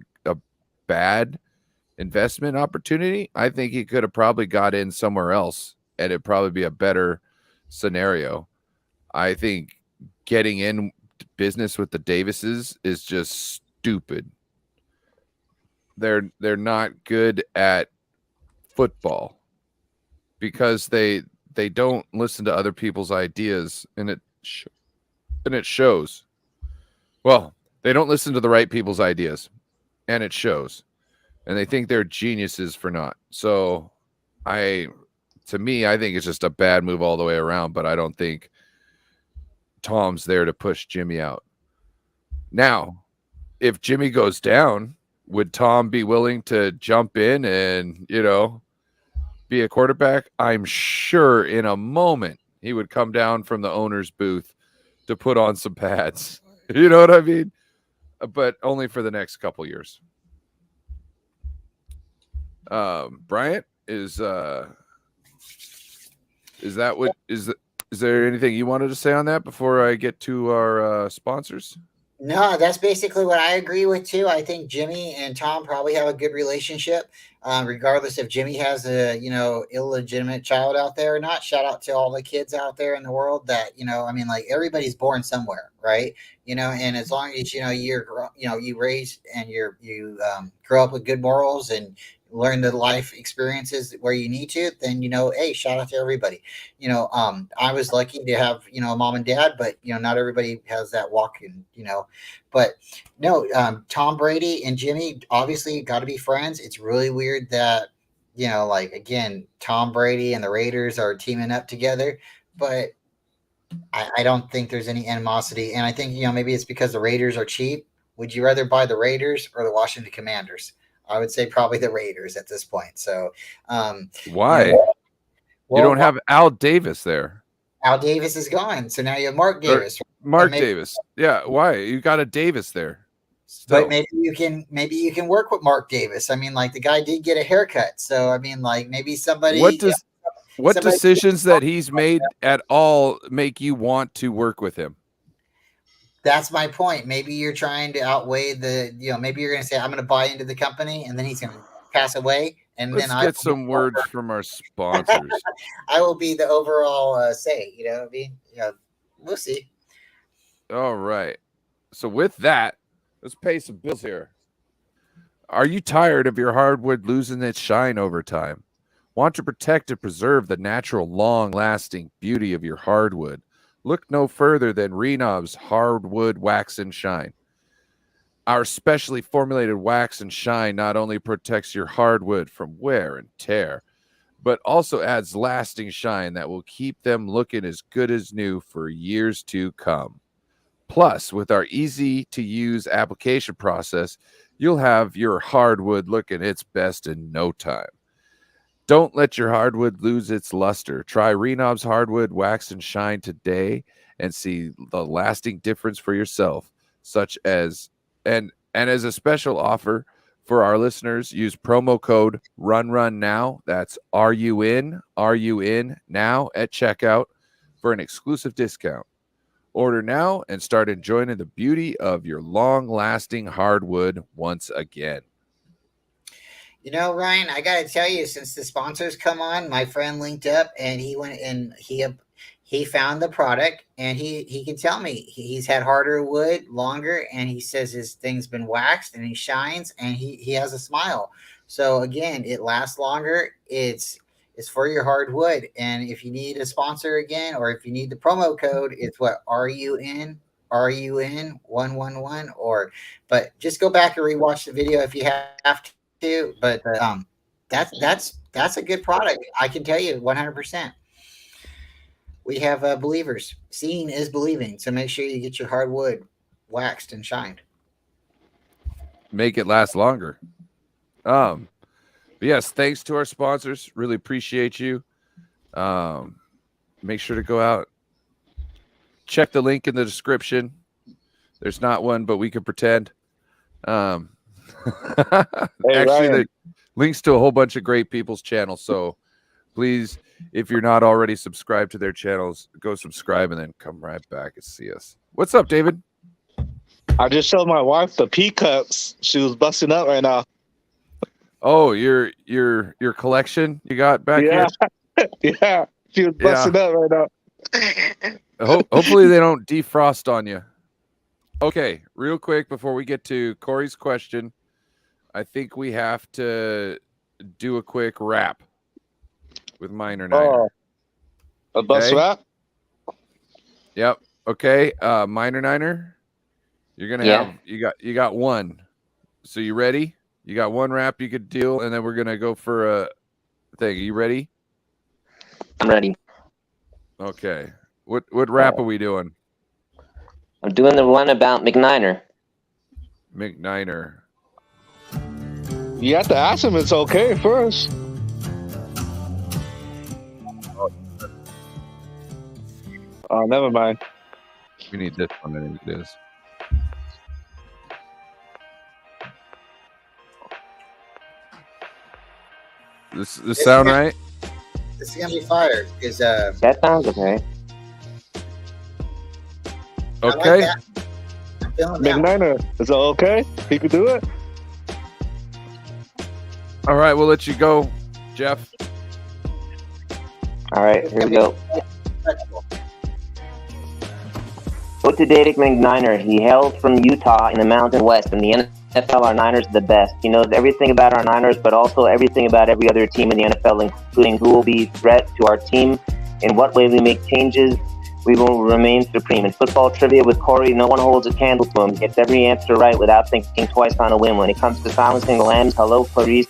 bad investment opportunity. I think he could have probably got in somewhere else and it'd probably be a better scenario. I think getting in business with the Davises is just stupid. They're not good at football because they don't listen to other people's ideas, and it shows. Well, they don't listen to the right people's ideas, and it shows. And they think they're geniuses for not. So, to me, I think it's just a bad move all the way around. But I don't think Tom's there to push Jimmy out. Now, if Jimmy goes down, would Tom be willing to jump in and, be a quarterback? I'm sure in a moment he would come down from the owner's booth to put on some pads. You know what I mean? But only for the next couple years. Bryant, is there anything you wanted to say on that before I get to our sponsors? No, that's basically what I agree with too. I think Jimmy and Tom probably have a good relationship, regardless if Jimmy has a illegitimate child out there or not. Shout out to all the kids out there in the world that like everybody's born somewhere, right? And as long as you raise and you grow up with good morals and learn the life experiences where you need to, then hey, shout out to everybody. I was lucky to have a mom and dad, but not everybody has that walk in. But no, Tom Brady and Jimmy obviously got to be friends. It's really weird that again, Tom Brady and the Raiders are teaming up together, but I don't think there's any animosity. And I think maybe it's because the Raiders are cheap. Would you rather buy the Raiders or the Washington Commanders? I would say probably the Raiders at this point. So, why? You don't have Al Davis there. Al Davis is gone, so now you have Mark Davis. Davis, yeah. Why you got a Davis there? Still. But maybe you can work with Mark Davis. I mean, like the guy did get a haircut, so I mean, like maybe somebody. What decisions that he's made at all make you want to work with him? That's my point. Maybe you're trying to outweigh the, maybe you're going to say, I'm going to buy into the company and then he's going to pass away. And Let's get some words from our sponsors. I will be the overall say, we'll see. All right. So with that, let's pay some bills here. Are you tired of your hardwood losing its shine over time? Want to protect and preserve the natural, long-lasting beauty of your hardwood? Look no further than Renob's Hardwood Wax and Shine. Our specially formulated wax and shine not only protects your hardwood from wear and tear, but also adds lasting shine that will keep them looking as good as new for years to come. Plus, with our easy-to-use application process, you'll have your hardwood looking its best in no time. Don't let your hardwood lose its luster. Try Renob's Hardwood Wax and Shine today and see the lasting difference for yourself. And as a special offer for our listeners, use promo code RUNRUNNOW. That's RUN now at checkout for an exclusive discount. Order now and start enjoying the beauty of your long-lasting hardwood once again. You know, Ryan, I got to tell you, since the sponsors come on, my friend linked up and he went and he found the product, and he can tell me he's had harder wood longer, and he says his thing's been waxed and he shines and he has a smile. So again, it lasts longer. It's for your hardwood. And if you need a sponsor again, or if you need the promo code, it's what RUN 111, but just go back and rewatch the video if you have to. But that's a good product. I can tell you 100%. We have believers. Seeing is believing. So make sure you get your hardwood waxed and shined. Make it last longer. Yes, thanks to our sponsors. Really appreciate you. Make sure to go out. Check the link in the description. There's not one, but we can pretend. Actually, the links to a whole bunch of great people's channels. So please, if you're not already subscribed to their channels, go subscribe and then come right back and see us. What's up, David? I just showed my wife the pea cups. She was busting up right now. Oh, your collection you got back here? Yeah, she was busting up right now. Hopefully they don't defrost on you. Okay, real quick before we get to Corey's question, I think we have to do a quick wrap with McNiner. Oh, a bus wrap? Yep. Okay, McNiner, you're gonna have you got one. So you ready? You got one wrap you could deal, and then we're gonna go for a thing. Are you ready? I'm ready. Okay. What wrap are we doing? I'm doing the one about McNiner. McNiner. You have to ask him it's okay first. Oh, never mind. We need this one. I need this. This sound right? This is gonna be fire. That sounds okay. Okay. Like McNiner, is it okay? He could do it? All right, we'll let you go, Jeff. All right, here we go. Go to David McNiner. He hails from Utah in the Mountain West. In the NFL, our Niners are the best. He knows everything about our Niners, but also everything about every other team in the NFL, including who will be a threat to our team, in what way we make changes. We will remain supreme. In football trivia with Korey, no one holds a candle to him. Gets every answer right without thinking twice on a whim. When it comes to silencing the lambs, hello, Clarice.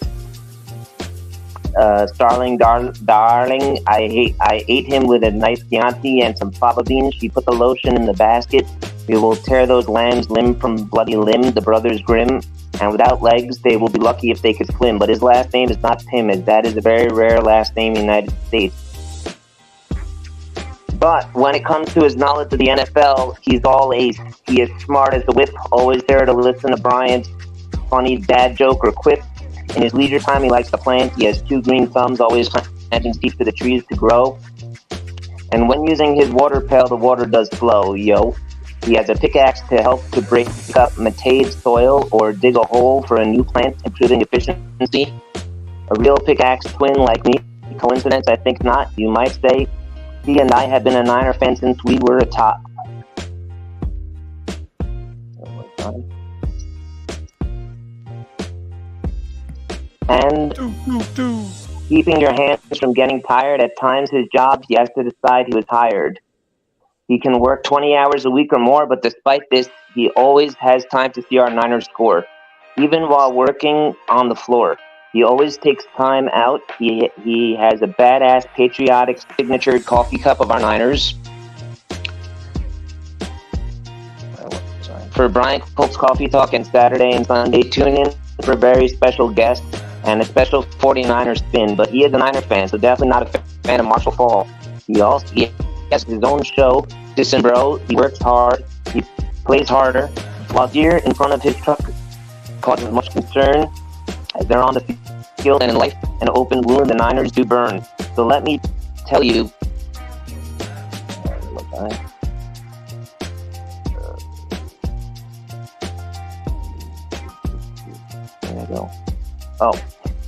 Starling, darling, I ate him with a nice Chianti and some fava beans. She put the lotion in the basket. We will tear those lambs limb from bloody limb, the brothers Grimm. And without legs, they will be lucky if they could swim. But his last name is not Tim, as that is a very rare last name in the United States. But when it comes to his knowledge of the NFL, he's all ace. He is smart as a whip, always there to listen to Bryant's funny dad joke or quip. In his leisure time, he likes to plant. He has 2 green thumbs, always planting seeds for the trees to grow. And when using his water pail, the water does flow, yo. He has a pickaxe to help to break up matade soil or dig a hole for a new plant, improving efficiency. A real pickaxe twin like me. Coincidence? I think not. You might say. He and I have been a Niner fan since we were a tot. And keeping your hands from getting tired. At times, his job, he has to decide he was hired. He can work 20 hours a week or more, but despite this, he always has time to see our Niners score, even while working on the floor. He always takes time out. He has a badass, patriotic, signature coffee cup of our Niners. for Bryant Culp's Coffee Talk and Saturday and Sunday. Tune in for a very special guest and a special 49er spin. But he is a Niner fan, so definitely not a fan of Marshall Faulk. He has his own show, Dissin Bro. He works hard. He plays harder. While deer in front of his truck causes much concern as they're on the field and in life, an open wound the Niners do burn. So let me tell you. There you go. Oh,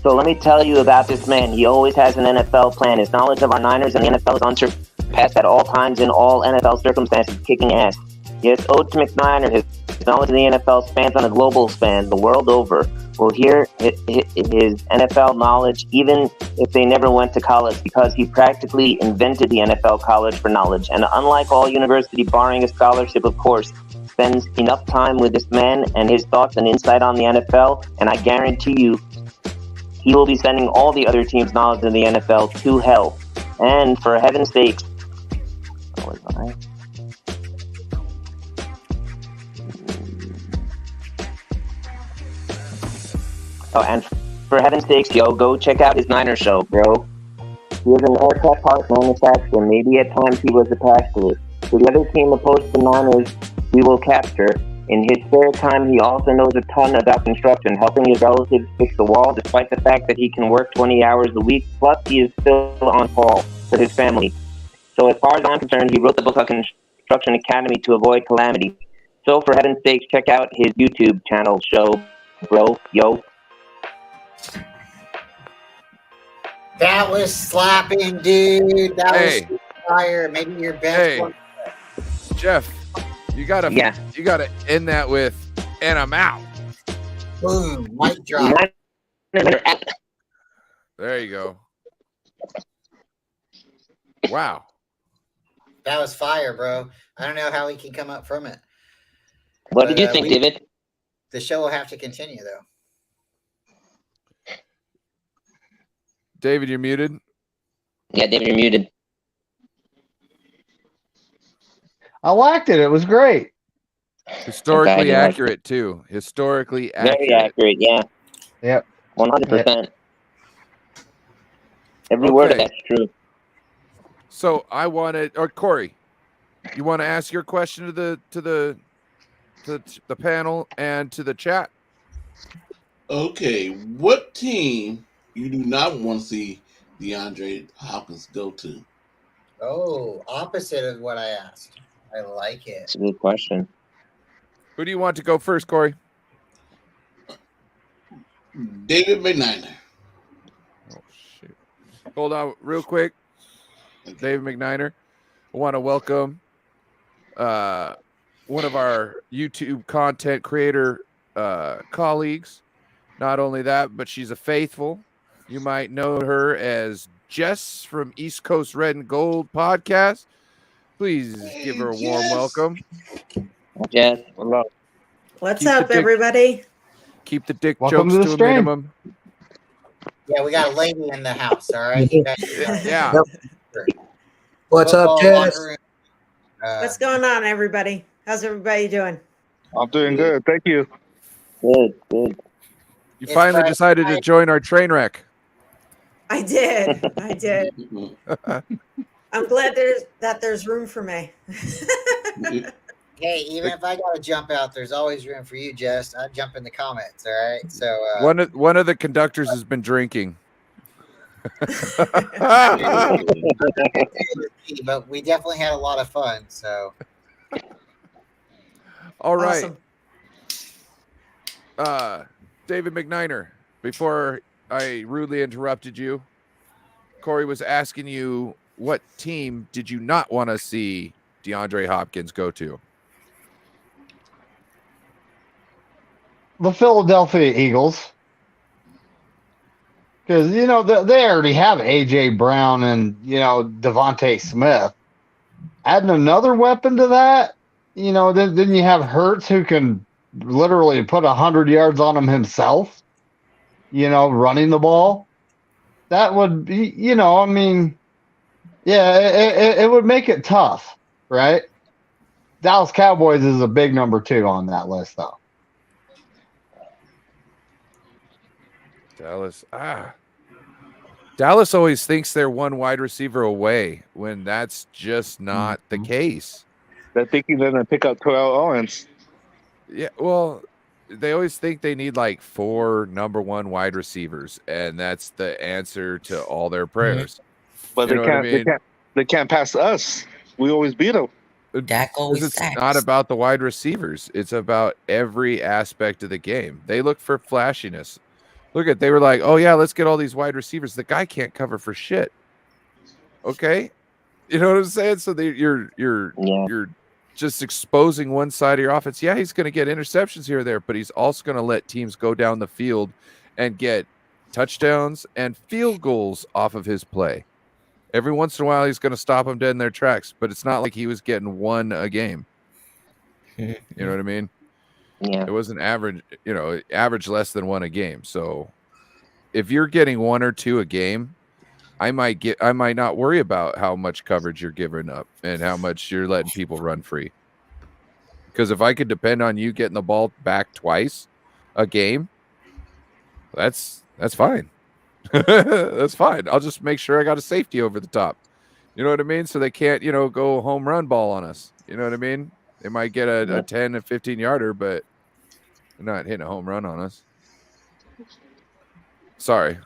so let me tell you about this man. He always has an NFL plan. His knowledge of our Niners and the NFL is unsurpassed at all times in all NFL circumstances, kicking ass. Yes, ode to McNiner. His knowledge of the NFL spans on a global span, the world over. We'll hear his NFL knowledge, even if they never went to college, because he practically invented the NFL college for knowledge. And unlike all university, barring a scholarship, of course, spends enough time with this man and his thoughts and insight on the NFL, and I guarantee you, he will be sending all the other teams' knowledge of the NFL to hell. And for heaven's sakes, and for heaven's sakes, yo, go check out his Niner show, bro. He is an aircraft part manufacturer. Maybe at times he was attached to it. So the other team opposed to the Niners, we will capture. In his spare time, he also knows a ton about construction, helping his relatives fix the wall, despite the fact that he can work 20 hours a week. Plus, he is still on call for his family. So as far as I'm concerned, he wrote the book on Construction Academy to avoid calamity. So for heaven's sakes, check out his YouTube channel show, bro, yo. That was slapping, dude. That was fire. Maybe your best one. Jeff, you gotta end that with "and I'm out." Boom, mic drop. There you go. Wow, that was fire, bro. I don't know how we can come up from it. What did you think, David? The show will have to continue, though. David, you're muted. Yeah, David, you're muted. I liked it. It was great. Historically accurate, too. Historically accurate. Very accurate, yeah. Yep. 100%. Every word of that's true. So I wanted, or Korey, you want to ask your question to the panel and to the chat? Okay, what team you do not want to see DeAndre Hopkins go to? Oh, opposite of what I asked. I like it. That's a good question. Who do you want to go first, Korey? David McNiner. Oh, shoot. Hold on real quick. David McNiner. I want to welcome one of our YouTube content creator colleagues. Not only that, but she's a faithful. You might know her as Jess from East Coast Red and Gold podcast. Please give her a warm welcome. Jess, hello. What's up, everybody? Keep the dick Welcome jokes to to the a minimum. Yeah, we got a lady in the house, all right? Yeah. What's up, Jess? What's going on, everybody? How's everybody doing? I'm doing good. Thank you. Good, good. You finally decided to join our train wreck. I did. I did. I'm glad there's room for me. Hey, even if I got to jump out, there's always room for you, Jess. I'd jump in the comments, all right? So one of the conductors has been drinking. But we definitely had a lot of fun, so. All right. Awesome. David McNiner, before I rudely interrupted you, Korey was asking you what team did you not want to see DeAndre Hopkins go to? The Philadelphia Eagles. Because, they already have A.J. Brown and, Devontae Smith. Adding another weapon to that, then you have Hurts who can literally put 100 yards on him himself, running the ball. That would be, it would make it tough, right? Dallas Cowboys is a big number 2 on that list, though. Dallas always thinks they're one wide receiver away when that's just not the case. They're thinking they're going to pick up 12 Owens. Yeah, well, they always think they need like 4 number 1 wide receivers, and that's the answer to all their prayers. But You know what I mean? they can't pass us. We always beat them. Dak always It's sacks. not about the wide receivers. It's about every aspect of the game. They look for flashiness. They were like, oh yeah, let's get all these wide receivers. The guy can't cover for shit. Okay. You know what I'm saying? So you're just exposing one side of your offense. Yeah, he's going to get interceptions here or there, but he's also going to let teams go down the field and get touchdowns and field goals off of his play. Every once in a while, he's going to stop them dead in their tracks, but it's not like he was getting 1 a game. You know what I mean? Yeah. It wasn't average, average less than 1 a game. So if you're getting 1 or 2 a game, I might not worry about how much coverage you're giving up and how much you're letting people run free. Because if I could depend on you getting the ball back twice a game, that's fine. That's fine. I'll just make sure I got a safety over the top. You know what I mean? So they can't, go home run ball on us. You know what I mean? They might get a 10 and 15 yarder, but they're not hitting a home run on us. Sorry.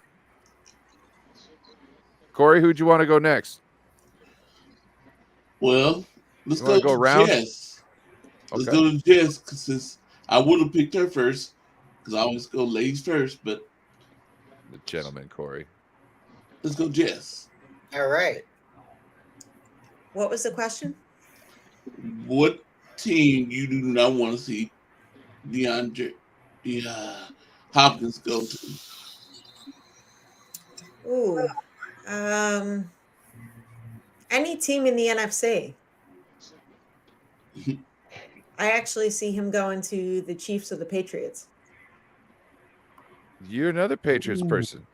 Korey, who'd you want to go next? Well, let's You wanna go go to around? Jess. Let's Okay. go to Jess because I would have picked her first because I always go ladies first, but The gentleman, Korey. let's go Jess. All right. What was the question? What team you do not want to see Hopkins go to? Ooh. Any team in the NFC. I actually see him going to the Chiefs or the Patriots. You're another Patriots person.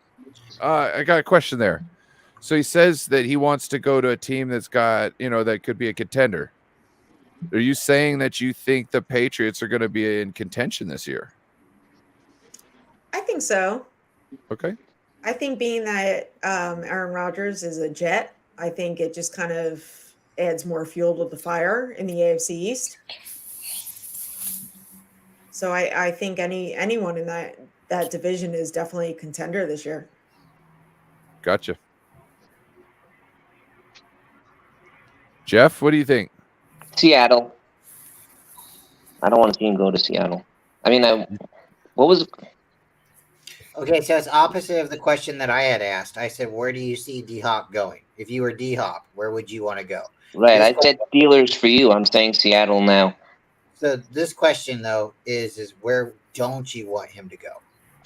I got a question there. So he says that he wants to go to a team that's got, that could be a contender. Are you saying that you think the Patriots are going to be in contention this year? I think so. Okay. I think being that Aaron Rodgers is a Jet, I think it just kind of adds more fuel to the fire in the AFC East. So I think anyone in that division is definitely a contender this year. Gotcha. Jeff, what do you think? Seattle. I don't want to see him go to Seattle. I mean, what was? Okay, so it's opposite of the question that I had asked. I said, where do you see D-Hop going? If you were D-Hop, where would you want to go? Right, I said Steelers for you. I'm saying Seattle now. So this question, though, is where don't you want him to go?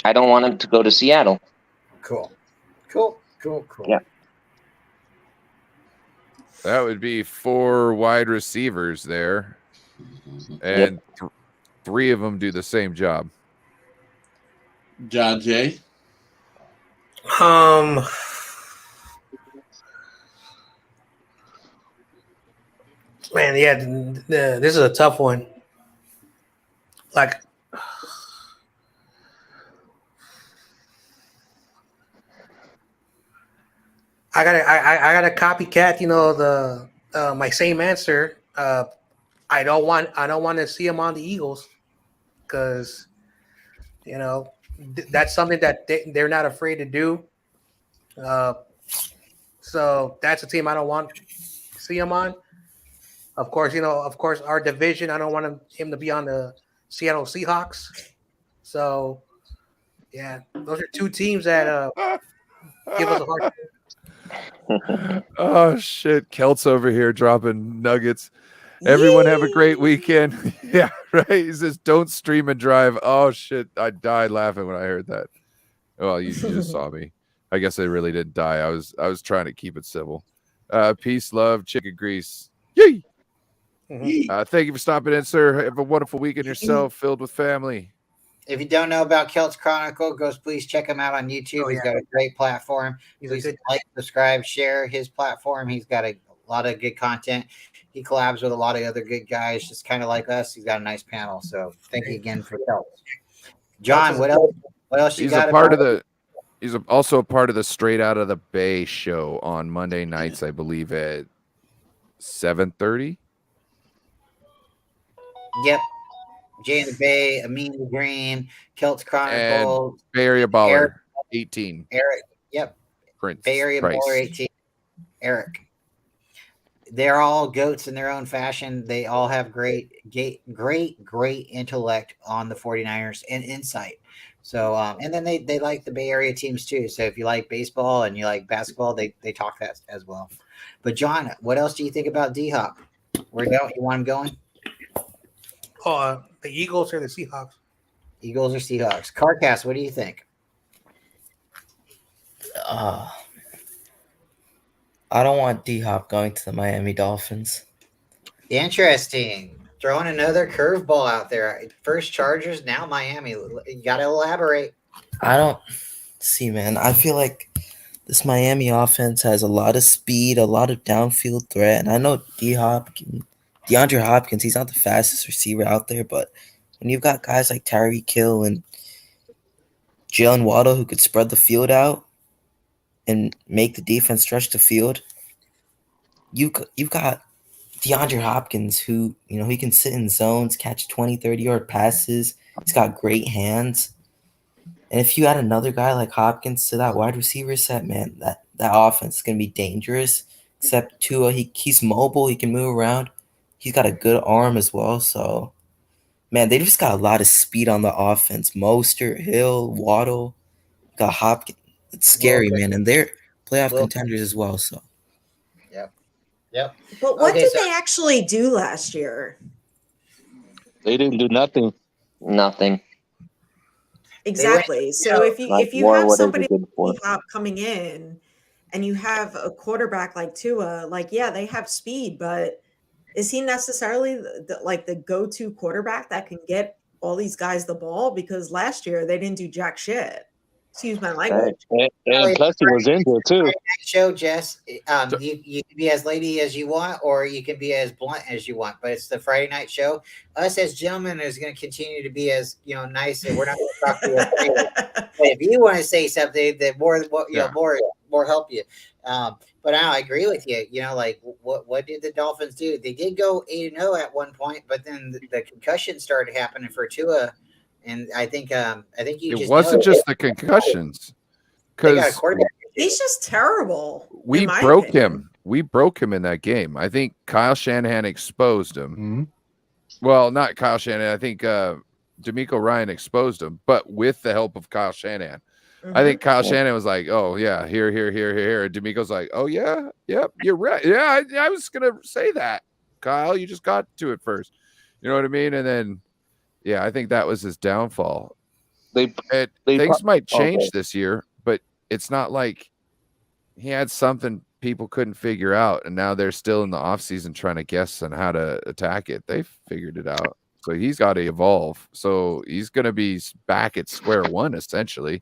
I don't want him to go to Seattle. Cool. Yeah. That would be 4 wide receivers there. And 3 of them do the same job. Jon Jay. Man, yeah, this is a tough one. Like, I gotta copycat. My same answer. I don't want to see him on the Eagles because that's something that they're not afraid to do. So that's a team I don't want to see him on. Of course, our division, I don't want him to be on the Seattle Seahawks. So, yeah, those are 2 teams that give us a hard time. Oh, shit. Kelt's over here dropping nuggets. Everyone have a great weekend. Yeah, right. He says, don't stream and drive. Oh, shit. I died laughing when I heard that. Well, you just saw me. I guess I really didn't die. I was trying to keep it civil. Peace, love, chicken grease. Yay! Thank you for stopping in, sir. Have a wonderful weekend yourself, filled with family. If you don't know about Kelt's Chronicle, please check him out on YouTube. He's got a great platform. Please like, subscribe, share his platform. He's got a lot of good content. He collabs with a lot of other good guys, just kind of like us. He's got a nice panel. So thank you again for Culp. John, what else? What else you He's got? a part of the. He's also a part of the Straight Out of the Bay show on Monday nights, I believe at 7:30. Yep. Jay in the Bay, Amin the Green, Celts And Chronicle, Bay Area Baller Eric, 18. Eric. Yep. Prince Bay Area Price. Baller 18. Eric. They're all goats in their own fashion. They all have great intellect on the 49ers and insight. So, and then they like the Bay Area teams too. So if you like baseball and you like basketball, they talk that as well. But John, what else do you think about D-Hop? Where you want him going? Oh, the Eagles or the Seahawks? Eagles or Seahawks? Carcast, what do you think? I don't want D-Hop going to the Miami Dolphins. Interesting. Throwing another curveball out there. First Chargers, now Miami. You got to elaborate. I don't see, man. I feel like this Miami offense has a lot of speed, a lot of downfield threat, and I know DeAndre Hopkins, he's not the fastest receiver out there, but when you've got guys like Tyreek Hill and Jalen Waddle who could spread the field out and make the defense stretch the field, you've got DeAndre Hopkins who, he can sit in zones, catch 20, 30-yard passes. He's got great hands. And if you add another guy like Hopkins to that wide receiver set, man, that offense is going to be dangerous. Except Tua, he's mobile. He can move around. He's got a good arm as well. So, man, they just got a lot of speed on the offense. Mostert, Hill, Waddle, got Hopkins. It's scary, man. And they're playoff contenders as well. So, Yep. But what did they actually do last year? They didn't do nothing. Nothing. Exactly. So if you have somebody like coming in and you have a quarterback like Tua, they have speed, but is he necessarily the go-to quarterback that can get all these guys the ball? Because last year they didn't do jack shit. Excuse my language. And plus he was injured too. Show, Jess. You can be as lady as you want, or you can be as blunt as you want. But it's the Friday night show. Us as gentlemen is going to continue to be as nice, and we're not going to talk to you. But if you want to say something, then more help you. But I agree with you. What did the Dolphins do? They did go 8-0 at one point, but then the concussion started happening for Tua. And I think it wasn't just the concussions, because he's just terrible. We broke him. We broke him in that game. I think Kyle Shanahan exposed him. Mm-hmm. Well, not Kyle Shanahan. I think D'Amico Ryan exposed him, but with the help of Kyle Shanahan. Mm-hmm. I think Kyle Shanahan was like, "Oh yeah, here." And D'Amico's like, "Oh yeah, yep, you're right. Yeah, I was gonna say that, Kyle. You just got to it first. You know what I mean?" And then. Yeah, I think that was his downfall. Things might change this year, but it's not like he had something people couldn't figure out, and now they're still in the offseason trying to guess on how to attack it. They figured it out. So he's got to evolve. So he's going to be back at square one, essentially.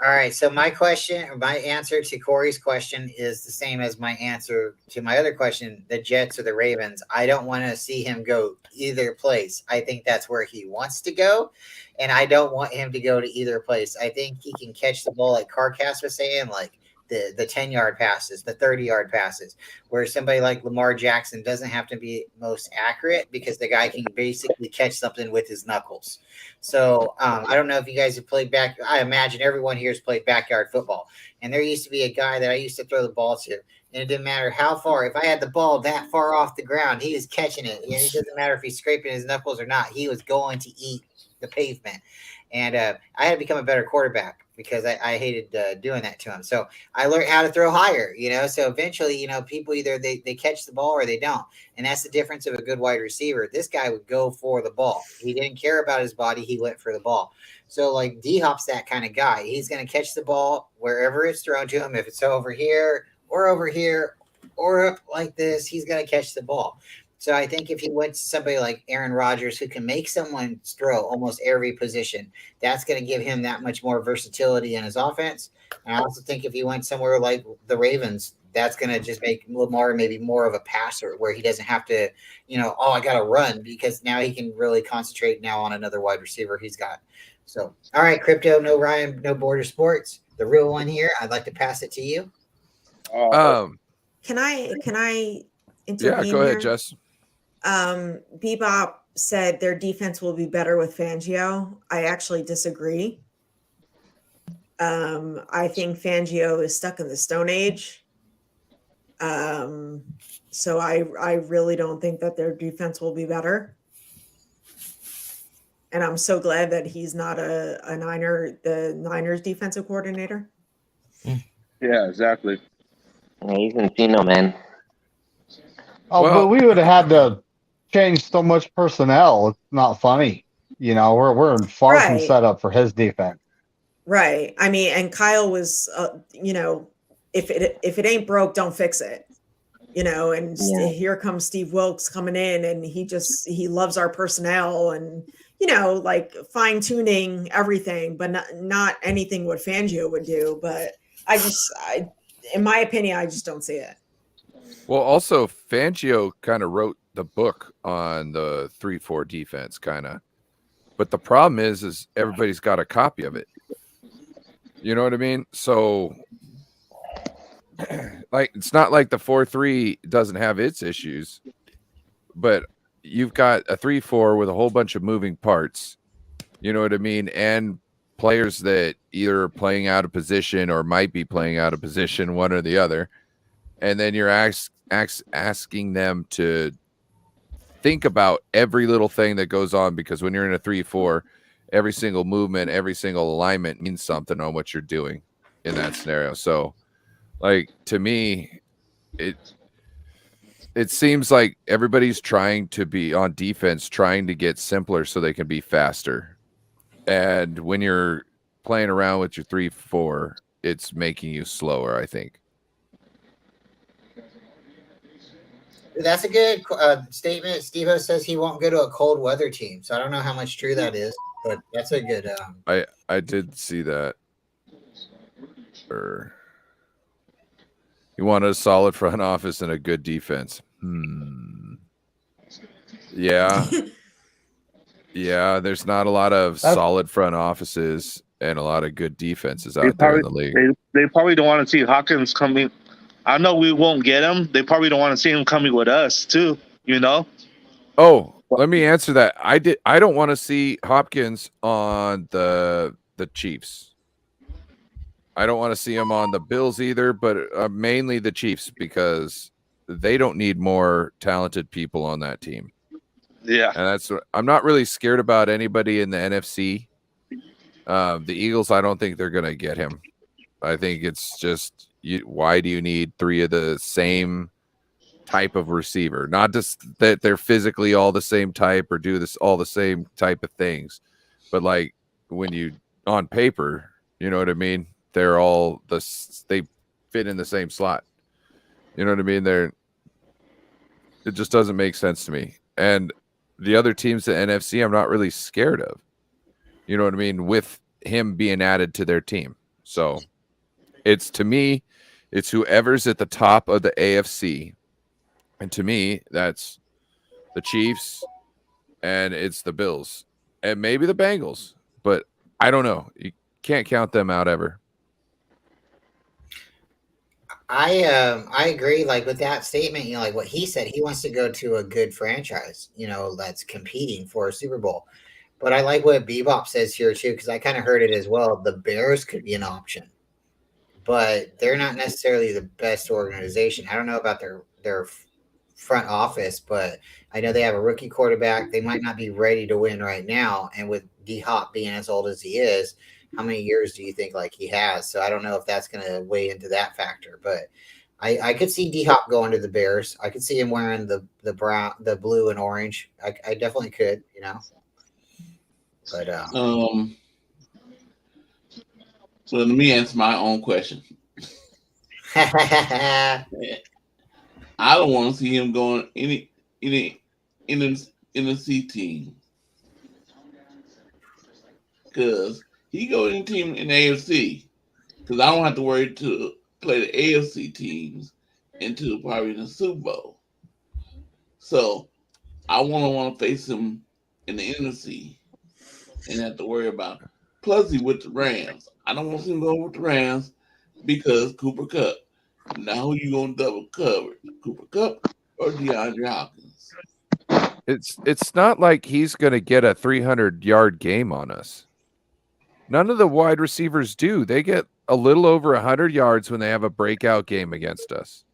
All right. So my answer to Corey's question is the same as my answer to my other question, the Jets or the Ravens. I don't want to see him go either place. I think that's where he wants to go. And I don't want him to go to either place. I think he can catch the ball, like Carcast was saying, like the 10-yard passes, the 30-yard passes, where somebody like Lamar Jackson doesn't have to be most accurate because the guy can basically catch something with his knuckles. So I don't know if you guys have played I imagine everyone here has played backyard football. And there used to be a guy that I used to throw the ball to. And it didn't matter how far. If I had the ball that far off the ground, he was catching it. And it doesn't matter if he's scraping his knuckles or not. He was going to eat the pavement. And I had to become a better quarterback because I hated doing that to him. So I learned how to throw higher, So eventually, people either they catch the ball or they don't. And that's the difference of a good wide receiver. This guy would go for the ball. He didn't care about his body. He went for the ball. So like D-Hop's that kind of guy. He's going to catch the ball wherever it's thrown to him. If it's over here or up like this, he's going to catch the ball. So I think if he went to somebody like Aaron Rodgers, who can make someone throw almost every position, that's going to give him that much more versatility in his offense. And I also think if he went somewhere like the Ravens, that's going to just make Lamar maybe more of a passer where he doesn't have to, I got to run, because now he can really concentrate now on another wide receiver he's got. So, all right, Crypto, no Ryan, no Border Sports, the real one here. I'd like to pass it to you. Can I intervene Yeah, go ahead, here? Jess. Bebop said their defense will be better with Fangio. I actually disagree. I think Fangio is stuck in the Stone Age. So I really don't think that their defense will be better. And I'm so glad that he's not the Niners defensive coordinator. Yeah, exactly. Yeah, he's Encino, man. Oh, Well- but we would have had to change so much personnel. It's not funny. We're far from Right. set up for his defense. Right. I mean, and Kyle was, if it ain't broke, don't fix it. And Yeah. here comes Steve Wilkes coming in, and he loves our personnel, and like fine tuning everything, but not anything what Fangio would do. But in my opinion, I just don't see it. Well, also Fangio kind of wrote the book on the 3-4 defense, kind of. But the problem is everybody's got a copy of it. You know what I mean? So, like, it's not like the 4-3 doesn't have its issues, but you've got a 3-4 with a whole bunch of moving parts. You know what I mean? And players that either are playing out of position or might be playing out of position, one or the other. And then you're asking them to think about every little thing that goes on, because when you're in a 3-4, every single movement, every single alignment means something on what you're doing in that scenario. So, like, to me, it seems like everybody's trying to be on defense, trying to get simpler so they can be faster. And when you're playing around with your 3-4, it's making you slower, I think. That's a good statement. Steve-O says he won't go to a cold weather team. So I don't know how much true that is, but that's a good. I did see that. You want a solid front office and a good defense. Yeah. Yeah, there's not a lot of solid front offices and a lot of good defenses out there in the league. They probably don't want to see Hawkins coming. I know we won't get him. They probably don't want to see him coming with us too, Oh, let me answer that. I don't want to see Hopkins on the Chiefs. I don't want to see him on the Bills either, but mainly the Chiefs, because they don't need more talented people on that team. Yeah. And that's what I'm not really scared about anybody in the NFC. The Eagles, I don't think they're going to get him. I think it's just, why do you need three of the same type of receiver? Not just that they're physically all the same type or do this all the same type of things, but like when you on paper, you know what I mean? They're all they fit in the same slot. You know what I mean? It just doesn't make sense to me. And the other teams in the NFC, I'm not really scared of. You know what I mean? With him being added to their team. So to me, it's whoever's at the top of the AFC. And to me, that's the Chiefs and it's the Bills and maybe the Bengals. But I don't know. You can't count them out ever. I agree. Like with that statement, like what he said, he wants to go to a good franchise, that's competing for a Super Bowl. But I like what Bebop says here too, because I kind of heard it as well. The Bears could be an option, but they're not necessarily the best organization. I don't know about their front office, but I know they have a rookie quarterback. They might not be ready to win right now. And with D-Hop being as old as he is, how many years do you think like he has? So I don't know if that's going to weigh into that factor, but I could see D-Hop going to the Bears. I could see him wearing the blue and orange. I definitely could, But so let me answer my own question. I don't want to see him going any NFC team, because he go any team in the AFC, because I don't have to worry to play the AFC teams into probably the Super Bowl. So I want to face him in the NFC and have to worry about. Plus, he with the Rams. I don't want to see him go with the Rams because Cooper Cup. Now, who you gonna double cover? Cooper Cup or DeAndre Hopkins? It's not like he's going to get a 300-yard game on us. None of the wide receivers do. They get a little over 100 yards when they have a breakout game against us.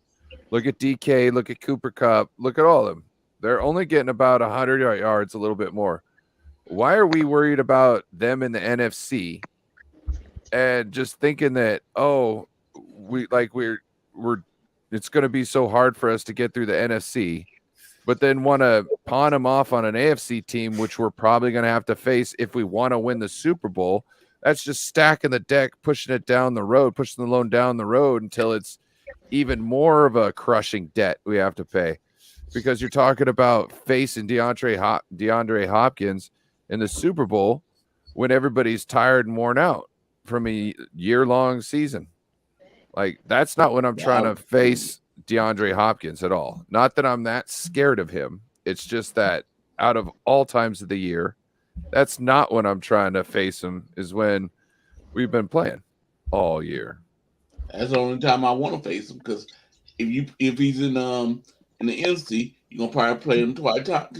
Look at DK, look at Cooper Cup, look at all of them. They're only getting about 100 yards, a little bit more. Why are we worried about them in the NFC and just thinking that, oh, we're it's going to be so hard for us to get through the NFC, but then want to pawn them off on an AFC team, which we're probably going to have to face if we want to win the Super Bowl. That's just stacking the deck, pushing it down the road, pushing the loan down the road until it's even more of a crushing debt we have to pay, because you're talking about facing DeAndre Hopkins in the Super Bowl when everybody's tired and worn out from a year-long season. Like, that's not when I'm trying to face DeAndre Hopkins at all. Not that I'm that scared of him. It's just that out of all times of the year, that's not when I'm trying to face him, is when we've been playing all year. That's the only time I want to face him, because if he's in the NFC, you're gonna probably play him two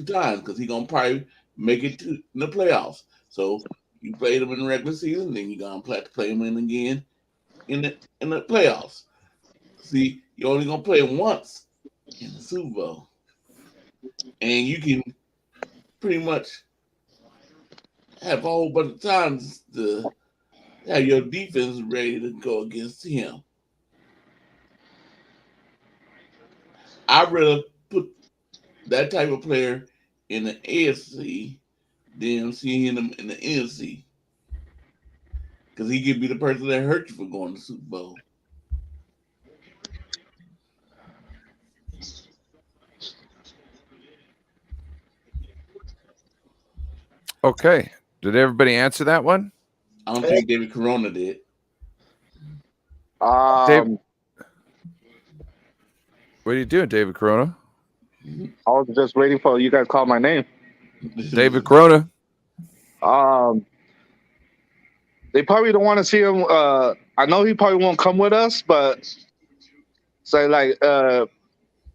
times because he's gonna probably make it to the playoffs. So you played him in the regular season, then you're gonna play him in again in the playoffs. See, you're only gonna play him once in the Super Bowl, and you can pretty much have a whole bunch of times to have your defense ready to go against him. I'd rather put that type of player in the AFC than seeing him in the NFC, because he could be the person that hurt you for going to the Super Bowl. Okay. Did everybody answer that one? I don't think David Corona did. Dave, what are you doing, David Corona? I was just waiting for you guys to call my name. David Corona. They probably don't want to see him. I know he probably won't come with us, but so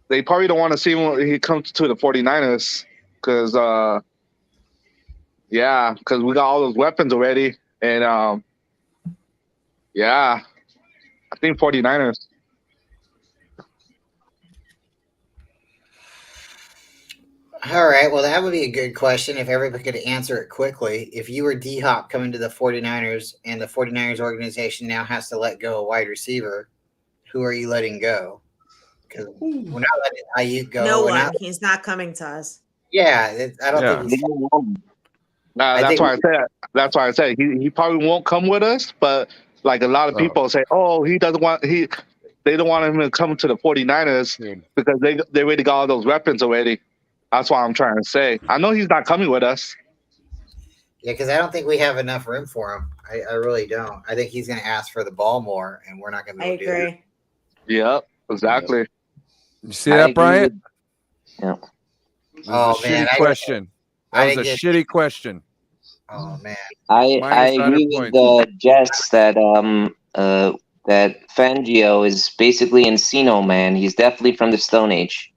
they probably don't want to see him when he comes to the 49ers, because because we got all those weapons already, and I think 49ers. All right. Well, that would be a good question if everybody could answer it quickly. If you were D-Hop coming to the 49ers and the 49ers organization now has to let go a wide receiver, who are you letting go? Because we're not letting Ayuk go. No one. He's not coming to us. Yeah, I don't think he's. That's why I said he probably won't come with us, but like a lot of people say, oh, they don't want him to come to the 49ers because they already got all those weapons already. That's what I'm trying to say. I know he's not coming with us. Yeah, because I don't think we have enough room for him. I really don't. I think he's going to ask for the ball more, and we're not going to be able to do it. Yep, exactly. You see that, Bryant? Yeah. Oh, man. Shitty question. That was a shitty question. Oh, man. I agree with Jess that that Fangio is basically Encino, man. He's definitely from the Stone Age.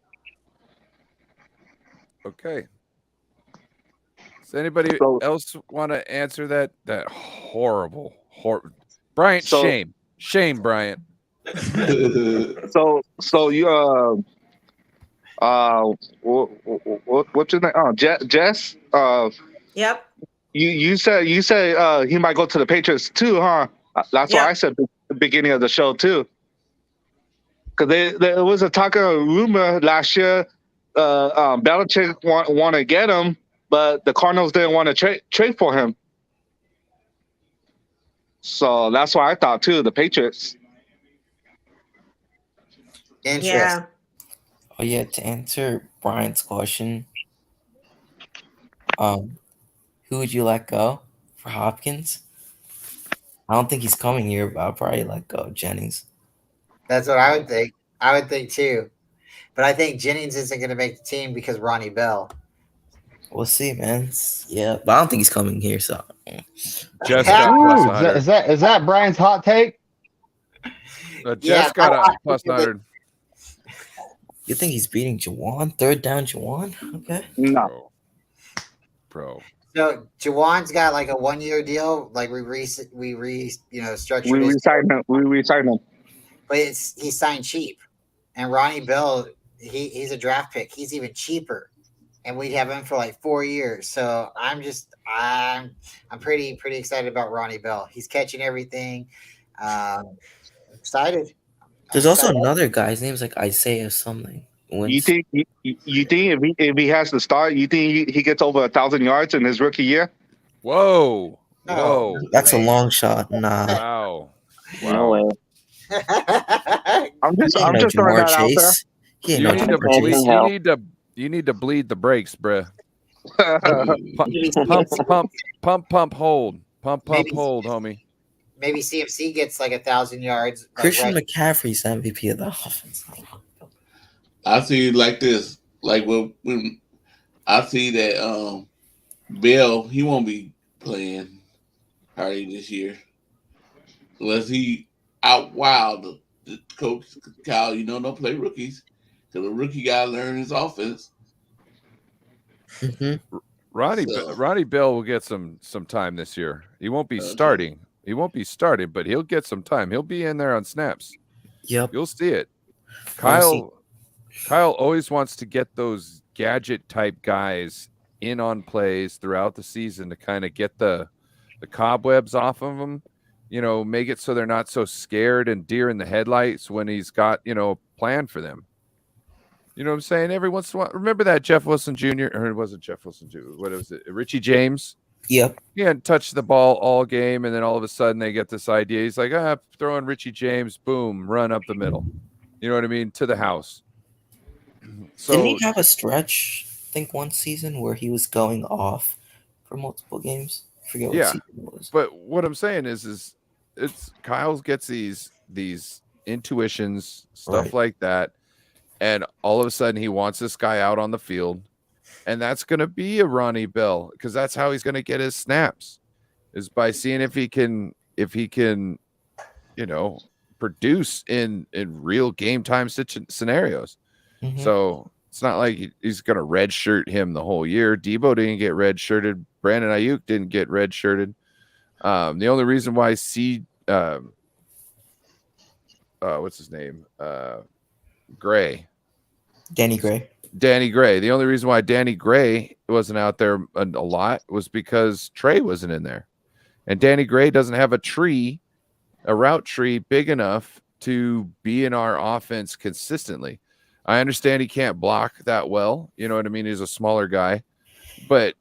Okay. Does anybody else want to answer that horrible? Bryant, shame, Bryant. So you what's your name? Oh, Jess. Yep. You said he might go to the Patriots too, huh? That's what I said at the beginning of the show too. Because there was a rumor last year. Belichick want to get him, but the Cardinals didn't want to trade for him. So that's why I thought too. The Patriots. Interesting. Oh yeah, to answer Brian's question, who would you let go for Hopkins? I don't think he's coming here, but I'll probably let go of Jennings. That's what I would think. I would think too. But I think Jennings isn't going to make the team because Ronnie Bell. We'll see, man. Yeah, but I don't think he's coming here. So Just got plus Ooh, 100. is that Brian's hot take? Just got a plus 100. You think he's beating Jawan? Third down, Jawan? Okay. No. Bro. So Jawan's got like a 1-year deal. Like structured. We his resigned him. But he signed cheap. And Ronnie Bell, he's a draft pick. He's even cheaper. And we'd have him for like 4 years. So I'm pretty excited about Ronnie Bell. He's catching everything. Excited. There's also another guy. His name's like Isaiah something. You think if he has to start, you think he gets over 1,000 yards in his rookie year? Whoa. Whoa. That's a long shot. Nah. Wow. No way. I'm just throwing that out there. You need to bleed the brakes, bruh. Pump, hold. Pump, hold, homie. Maybe CMC gets like 1,000 yards. Christian McCaffrey's MVP of the offense. I see it like this. Like when I see that Bell, he won't be playing hardly this year. Unless he out wild the coach Kyle, don't play rookies. Because a rookie gotta learn his offense. Mm-hmm. Ronnie Bell will get some time this year. He won't be starting. He won't be starting, but he'll get some time. He'll be in there on snaps. Yep. You'll see it. Kyle always wants to get those gadget type guys in on plays throughout the season to kind of get the cobwebs off of them, make it so they're not so scared and deer in the headlights when he's got, a plan for them. You know what I'm saying? Every once in a while, remember that Jeff Wilson Jr. or it wasn't Jeff Wilson Jr. What was it? Richie James. Yep. He hadn't touched the ball all game, and then all of a sudden they get this idea. He's like, throwing Richie James, boom, run up the middle. You know what I mean? To the house. So, didn't he have a stretch, I think, one season where he was going off for multiple games? I forget what season it was. But what I'm saying is it's Kyle gets these intuitions, stuff like that, and all of a sudden he wants this guy out on the field. And that's going to be a Ronnie Bell because that's how he's going to get his snaps is by seeing if he can, produce in real game time scenarios. Mm-hmm. So it's not like he's going to red shirt him the whole year. Debo didn't get red shirted. Brandon Ayuk didn't get red shirted. The only reason why what's his name? Gray. Danny Gray. The only reason why Danny Gray wasn't out there a lot was because Trey wasn't in there. And Danny Gray doesn't have a route tree big enough to be in our offense consistently. I understand he can't block that well. You know what I mean? He's a smaller guy. But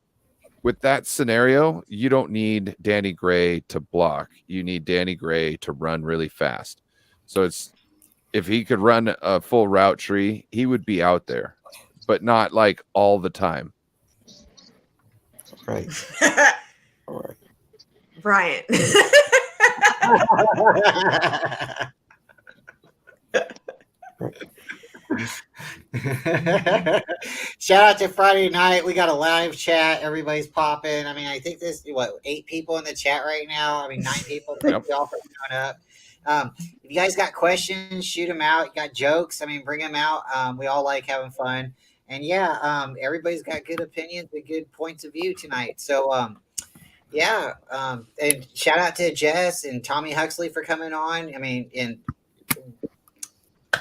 with that scenario, you don't need Danny Gray to block. You need Danny Gray to run really fast. So if he could run a full route tree, he would be out there. But not like all the time. Right. All right. Bryant. Shout out to Friday night. We got a live chat. Everybody's popping. I mean, I think there's 8 people in the chat right now. I mean, 9 people. Thank you all for showing up. If you guys got questions, shoot them out. You got jokes, bring them out. We all like having fun. And everybody's got good opinions and good points of view tonight. So, and shout out to Jess and Tommy Huxley for coming on. And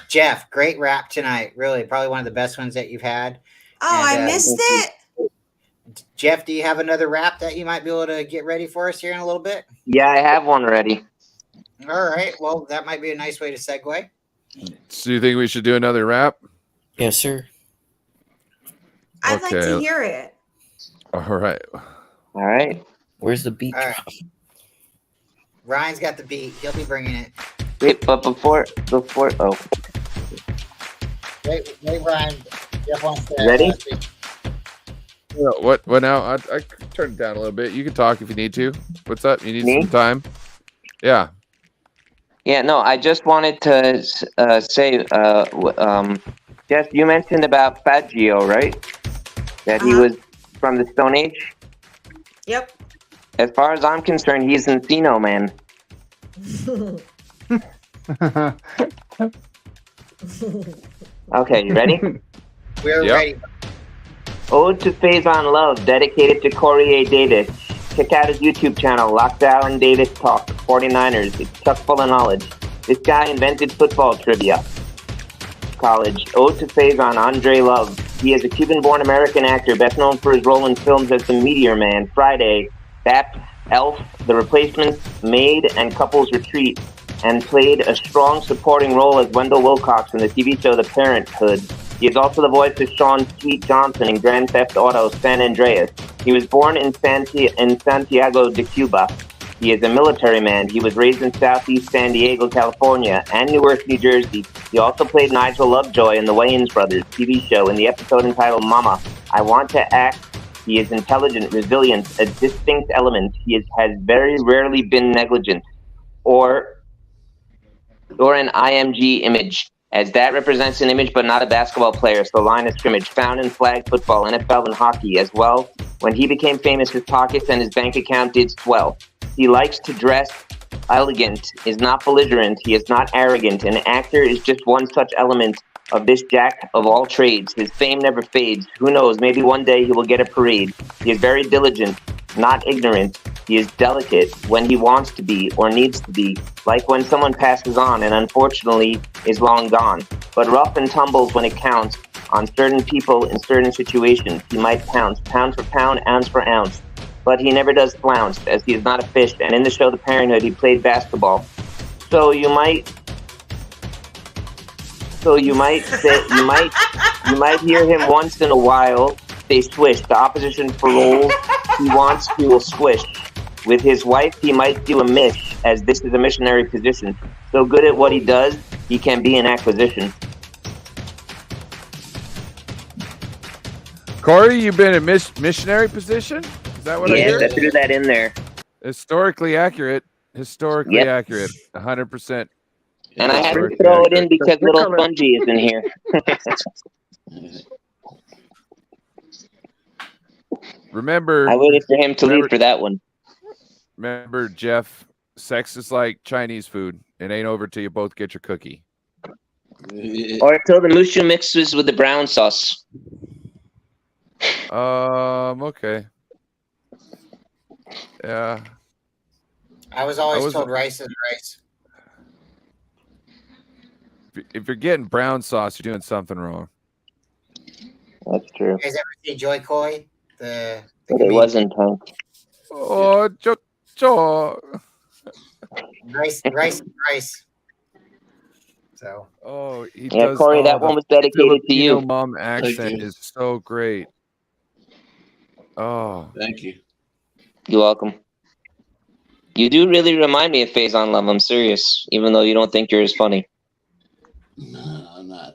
Jeff, great rap tonight. Really, probably one of the best ones that you've had. I missed it. Jeff, do you have another rap that you might be able to get ready for us here in a little bit? Yeah, I have one ready. All right. Well, that might be a nice way to segue. So you think we should do another rap? Yes, sir. I'd like to hear it. All right. Where's the beat? All right. Ryan's got the beat. He'll be bringing it. Wait, but before. Wait, Ryan. Jeff wants to ready? What now? I turned it down a little bit. You can talk if you need to. What's up? You need some time? Yeah. Yeah, no, I just wanted to say, Jeff, you mentioned about Fat Geo, right? That he was from the Stone Age. Yep. As far as I'm concerned, he's Encino Man. Okay, you ready? We're ready. Ode to Faison Love, dedicated to Korey Davis. Check out his YouTube channel, Lockdown Davis Talk, 49ers. It's chock full of knowledge. This guy invented football trivia. College. Ode to Faison, Andre Love. He is a Cuban-born American actor, best known for his role in films as The Meteor Man, Friday, Bap, Elf, The Replacements, Maid, and Couples Retreat, and played a strong supporting role as Wendell Wilcox in the TV show The Parenthood. He is also the voice of Sean Sweet Johnson in Grand Theft Auto San Andreas. He was born in Santiago de Cuba. He is a military man. He was raised in Southeast San Diego, California, and Newark, New Jersey. He also played Nigel Lovejoy in the Wayans Brothers TV show in the episode entitled Mama, I Want to Act. He is intelligent, resilient, a distinct element. He has very rarely been negligent or an IMG image, as that represents an image but not a basketball player, so line of scrimmage, found in flag football, NFL, and hockey as well. When he became famous, his pockets and his bank account did swell. He likes to dress elegant, is not belligerent, he is not arrogant. An actor is just one such element of this jack of all trades. His fame never fades. Who knows, maybe one day he will get a parade. He is very diligent, not ignorant. He is delicate when he wants to be or needs to be, like when someone passes on and unfortunately is long gone. But rough and tumbles when it counts on certain people in certain situations. He might pounce, pound for pound, ounce for ounce. But he never does flounce, as he is not a fish. And in the show The Parenthood, he played basketball. So you might hear him once in a while say swish. The opposition for roles he wants, he will squish. With his wife, he might do a mish, as this is a missionary position. So good at what he does, he can be an acquisition. Korey, you've been in missionary position? Is that what I hear? Yeah, I threw that in there. Historically accurate. Historically accurate. 100%. And I had to throw it in because little Spongy is in here. Remember, I waited for him to leave for that one. Remember, Jeff, sex is like Chinese food. It ain't over till you both get your cookie. Or till the mushu mixes with the brown sauce. Okay. Yeah. I was always told rice is rice. If you're getting brown sauce, you're doing something wrong. That's true. You guys ever see Joy Coy? It wasn't Tank. Oh, rice. So. Oh, he yeah, does. Korey, that one was dedicated to you. Mom accent is so great. Oh, thank you. You're welcome. You do really remind me of Faison Love. I'm serious, even though you don't think you're as funny. No, I'm not.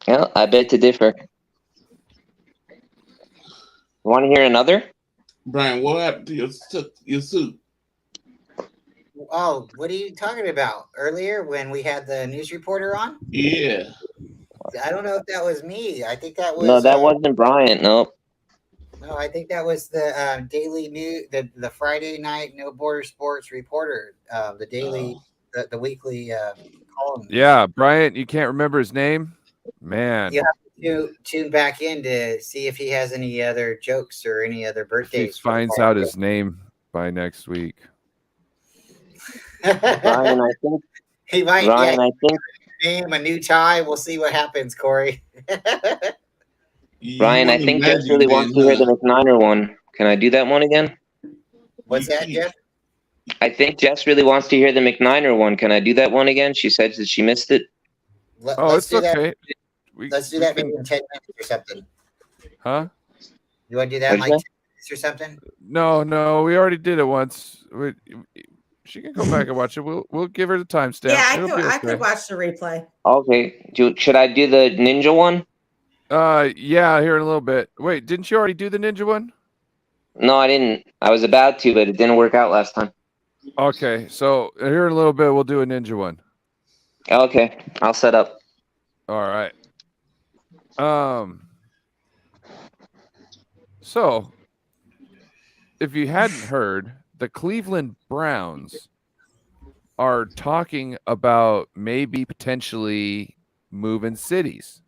Yeah, I beg to differ. Want to hear another? Brian, what happened to your suit? Oh, what are you talking about? Earlier when we had the news reporter on? Yeah. I don't know if that was me. I think that was. No, that wasn't Bryant. Nope. No, I think that was the daily news, the Friday night No Border Sports reporter, the daily, the weekly column. yeah, Bryant. You can't remember his name, man. You have to tune back in to see if he has any other jokes or any other birthdays. He finds out his name by next week. Brian, I think he might. Brian, I think name a new tie. We'll see what happens, Korey. Brian, I think Jess really wants to hear the McNiner one. Can I do that one again? What's that, Jeff? I think Jess really wants to hear the McNiner one. Can I do that one again? She said that she missed it. Let's do that. okay. Let's do that maybe in 10 minutes or something. Huh? You want to do that in like 10 minutes or something? No, we already did it once. She can go back and watch it. We'll give her the timestamp. Yeah, I could watch the replay. Okay. Should I do the ninja one? Yeah, here in a little bit. Wait, didn't you already do the ninja one? No, I didn't. I was about to, but it didn't work out last time. Okay, so here in a little bit we'll do a ninja one. Okay, I'll set up. All right. So if you hadn't heard, the Cleveland Browns are talking about maybe potentially moving cities.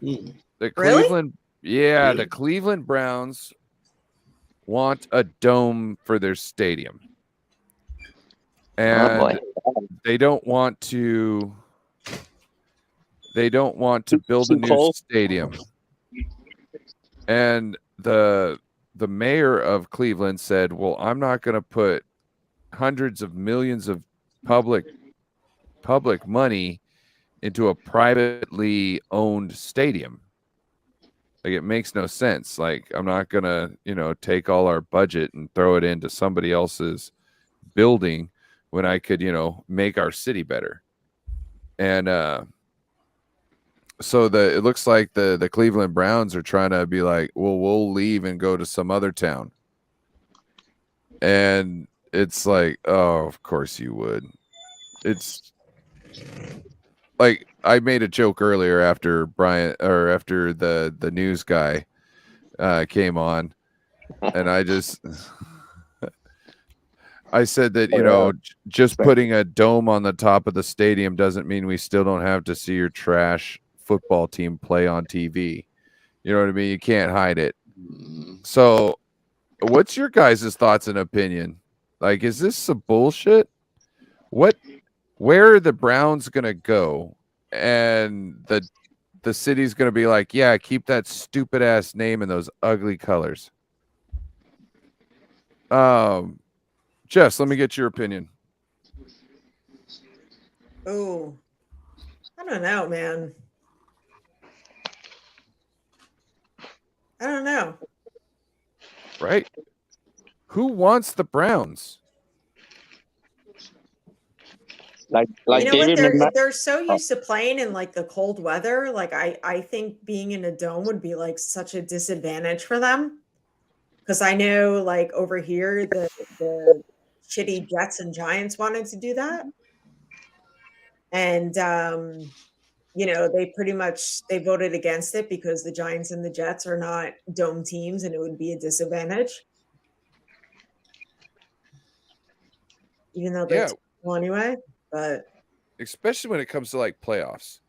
The Cleveland, the Cleveland Browns want a dome for their stadium. And they don't want to build a new stadium. And the mayor of Cleveland said, "Well, I'm not going to put hundreds of millions of public money into a privately owned stadium. Like, it makes no sense. Like, I'm not going to, take all our budget and throw it into somebody else's building when I could, make our city better." And so it looks like the Cleveland Browns are trying to be like, "Well, we'll leave and go to some other town." And it's like, oh, of course you would. It's like, I made a joke earlier after Bryant, or after the news guy came on, and I said that, just putting a dome on the top of the stadium doesn't mean we still don't have to see your trash football team play on TV. You know what I mean? You can't hide it. So what's your guys' thoughts and opinion? Like, is this some bullshit? Where are the Browns going to go? And the city's going to be like, yeah, keep that stupid ass name and those ugly colors. Jess, let me get your opinion. Oh, I don't know, man. I don't know. Right? Who wants the Browns? Like you know David what? They're so used to playing in like the cold weather. Like I think being in a dome would be like such a disadvantage for them. Because I know like over here the shitty Jets and Giants wanted to do that. And they voted against it because the Giants and the Jets are not dome teams and it would be a disadvantage. Even though they're terrible anyway, but especially when it comes to like playoffs.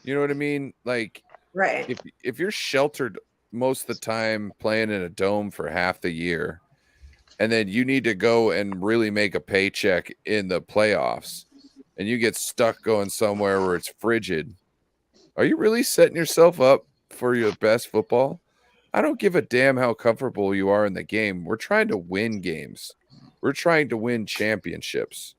You know what I mean? Like, right. If you're sheltered most of the time playing in a dome for half the year, and then you need to go and really make a paycheck in the playoffs, and you get stuck going somewhere where it's frigid, are you really setting yourself up for your best football? I don't give a damn how comfortable you are in the game. We're trying to win games. We're trying to win championships.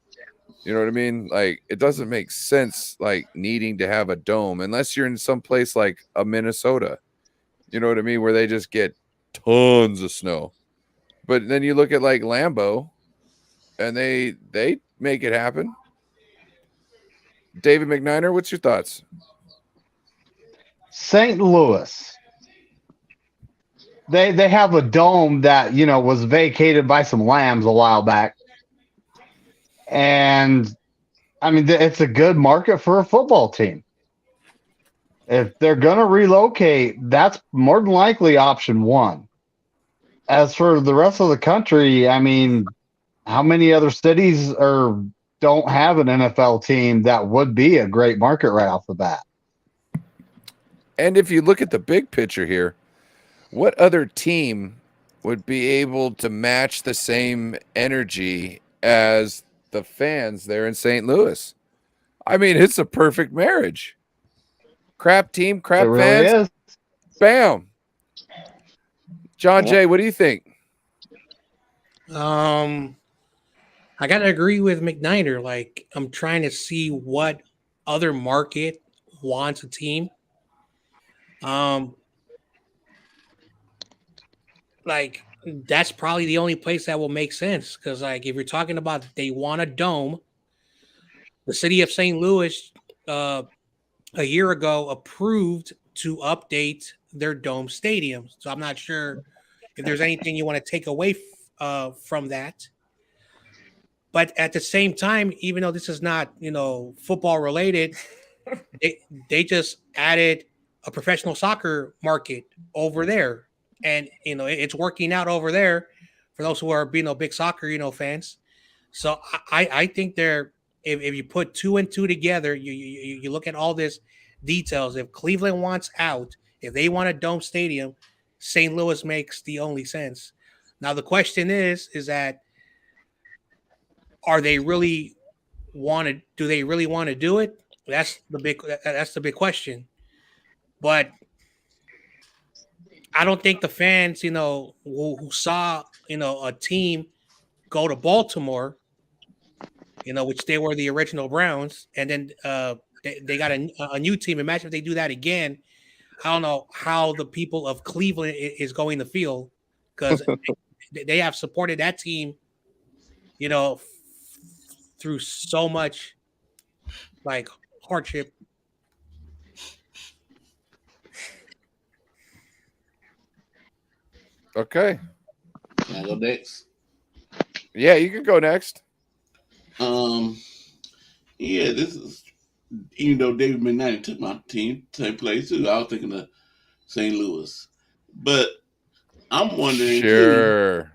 You know what I mean? Like, it doesn't make sense, like, needing to have a dome unless you're in some place like a Minnesota. You know what I mean? Where they just get tons of snow. But then you look at like Lambeau, and they make it happen. David McNiner, what's your thoughts? St. Louis. They have a dome that, was vacated by some lambs a while back. And I mean, it's a good market for a football team. If they're going to relocate, that's more than likely option one. As for the rest of the country, I mean, how many other cities don't have an NFL team that would be a great market right off the bat? And if you look at the big picture here, what other team would be able to match the same energy as the fans there in St. Louis? I mean, it's a perfect marriage. Crap team, crap it fans. Really is. Bam. Jon Jay, what do you think? I gotta agree with McNiner. Like, I'm trying to see what other market wants a team. Like, that's probably the only place that will make sense. Because, like, if you're talking about they want a dome, the city of St. Louis a year ago approved to update their dome stadium. So I'm not sure if there's anything you want to take away from that. But at the same time, even though this is not, football related, they just added a professional soccer market over there, and it's working out over there for those who are big soccer fans. So I think if you put two and two together, you look at all this details. If Cleveland wants out, if they want a dome stadium, St. Louis makes the only sense. Now the question is that do they really want to do it? That's the big question. But I don't think the fans, who saw, a team go to Baltimore, which they were the original Browns, and then they got a new team. Imagine if they do that again. I don't know how the people of Cleveland is going to feel, because they have supported that team, through so much like hardship. Okay. Can I go next? Yeah, you can go next. Yeah, this is, even though David McNiner took my team to same place too, I was thinking of St. Louis. But I'm wondering too.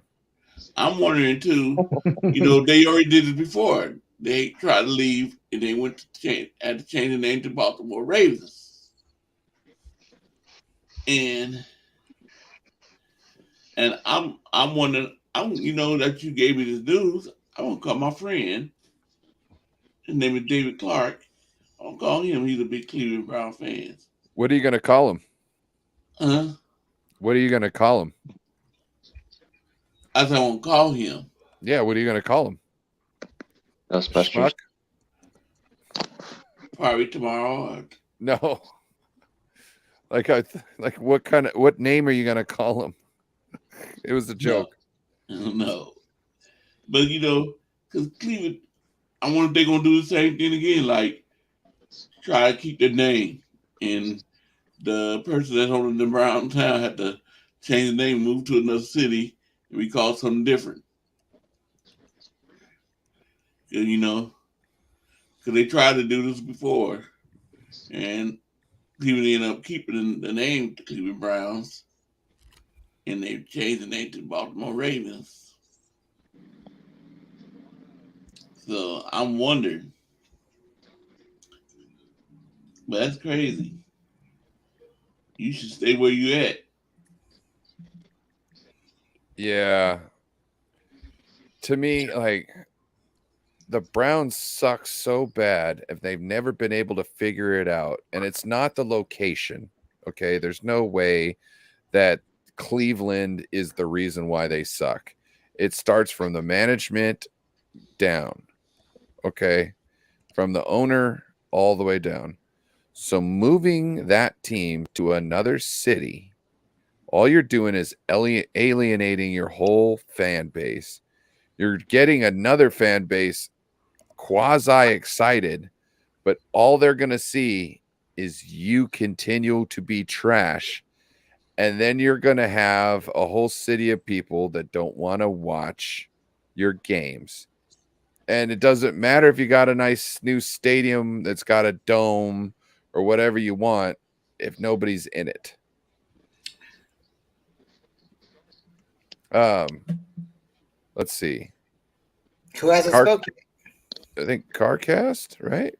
They already did it before. They tried to leave and they went to had to change the name to Baltimore Ravens. And I'm wondering, that you gave me this news. I'm gonna call my friend. His name is David Clark. I'll call him. He's a big Cleveland Brown fan. What are you gonna call him? Huh? What are you gonna call him? I said I won't call him. Yeah, what are you gonna call him? Ghostbusters. Probably tomorrow. No. Like what name are you gonna call him? It was a joke. No. But because Cleveland, I wonder if they're gonna do the same thing again, like try to keep their name. And the person that's holding the Brown town had to change the name, move to another city, and we call it something different. Because they tried to do this before, and Cleveland ended up keeping the name to Cleveland Browns, and they changed the name to Baltimore Ravens. So I'm wondering, but that's crazy. You should stay where you at. Yeah. To me, like, the Browns suck so bad if they've never been able to figure it out. And it's not the location. Okay. There's no way that Cleveland is the reason why they suck. It starts from the management down. Okay. From the owner all the way down. So moving that team to another city, all you're doing is alienating your whole fan base. You're getting another fan base quasi excited, but all they're going to see is you continue to be trash. And then you're going to have a whole city of people that don't want to watch your games. And it doesn't matter if you got a nice new stadium that's got a dome or whatever you want if nobody's in it. Let's see. Who hasn't spoken? I think Carcast, right?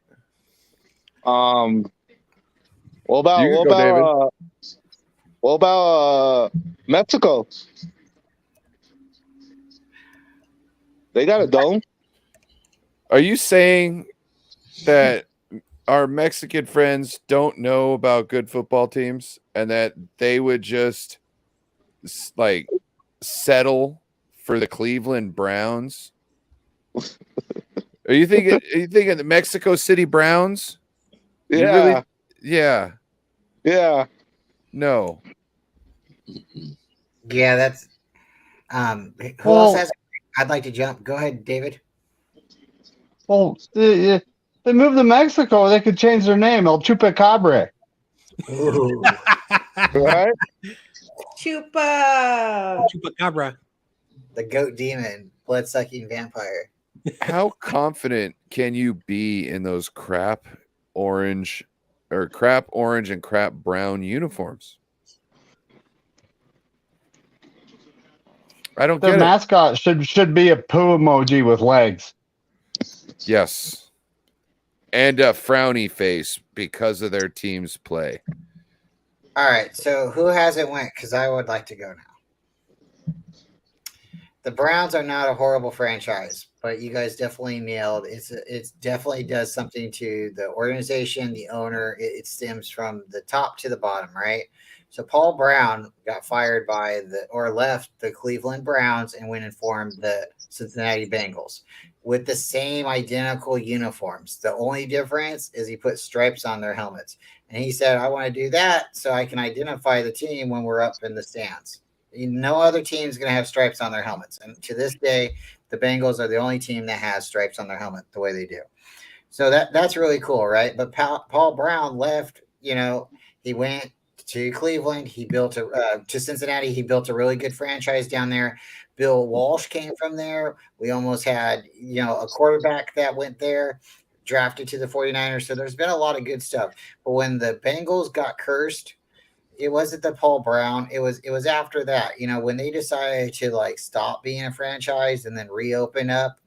What about Mexico? They got a dome. Are you saying that our Mexican friends don't know about good football teams and that they would just like settle for the Cleveland Browns? Are you thinking the Mexico City Browns? Yeah. Yeah. Yeah. No. Yeah, that's who else has? I'd like to jump. Go ahead, David. Well, they moved to Mexico. They could change their name. El Chupacabra. Ooh. Right? Chupacabra. Chupacabra. The goat demon, blood-sucking vampire. How confident can you be in those crap orange and crap brown uniforms? I don't Their get it. mascot should be a poo emoji with legs. Yes. And a frowny face because of their team's play. All right. So who hasn't went? Because I would like to go now. The Browns are not a horrible franchise, but you guys definitely nailed it. Definitely does something to the organization, the owner. It stems from the top to the bottom, right? So Paul Brown got fired left the Cleveland Browns and went and formed the Cincinnati Bengals with the same identical uniforms. The only difference is he put stripes on their helmets. And he said, I want to do that so I can identify the team when we're up in the stands. No other team is going to have stripes on their helmets. And to this day, the Bengals are the only team that has stripes on their helmet the way they do. So that's really cool, right? But Paul Brown left, he went to Cleveland. He built to Cincinnati. He built a really good franchise down there. Bill Walsh came from there. We almost had, a quarterback that went there, drafted to the 49ers. So there's been a lot of good stuff. But when the Bengals got cursed, it wasn't the Paul Brown. It was after that, when they decided to stop being a franchise and then reopen up.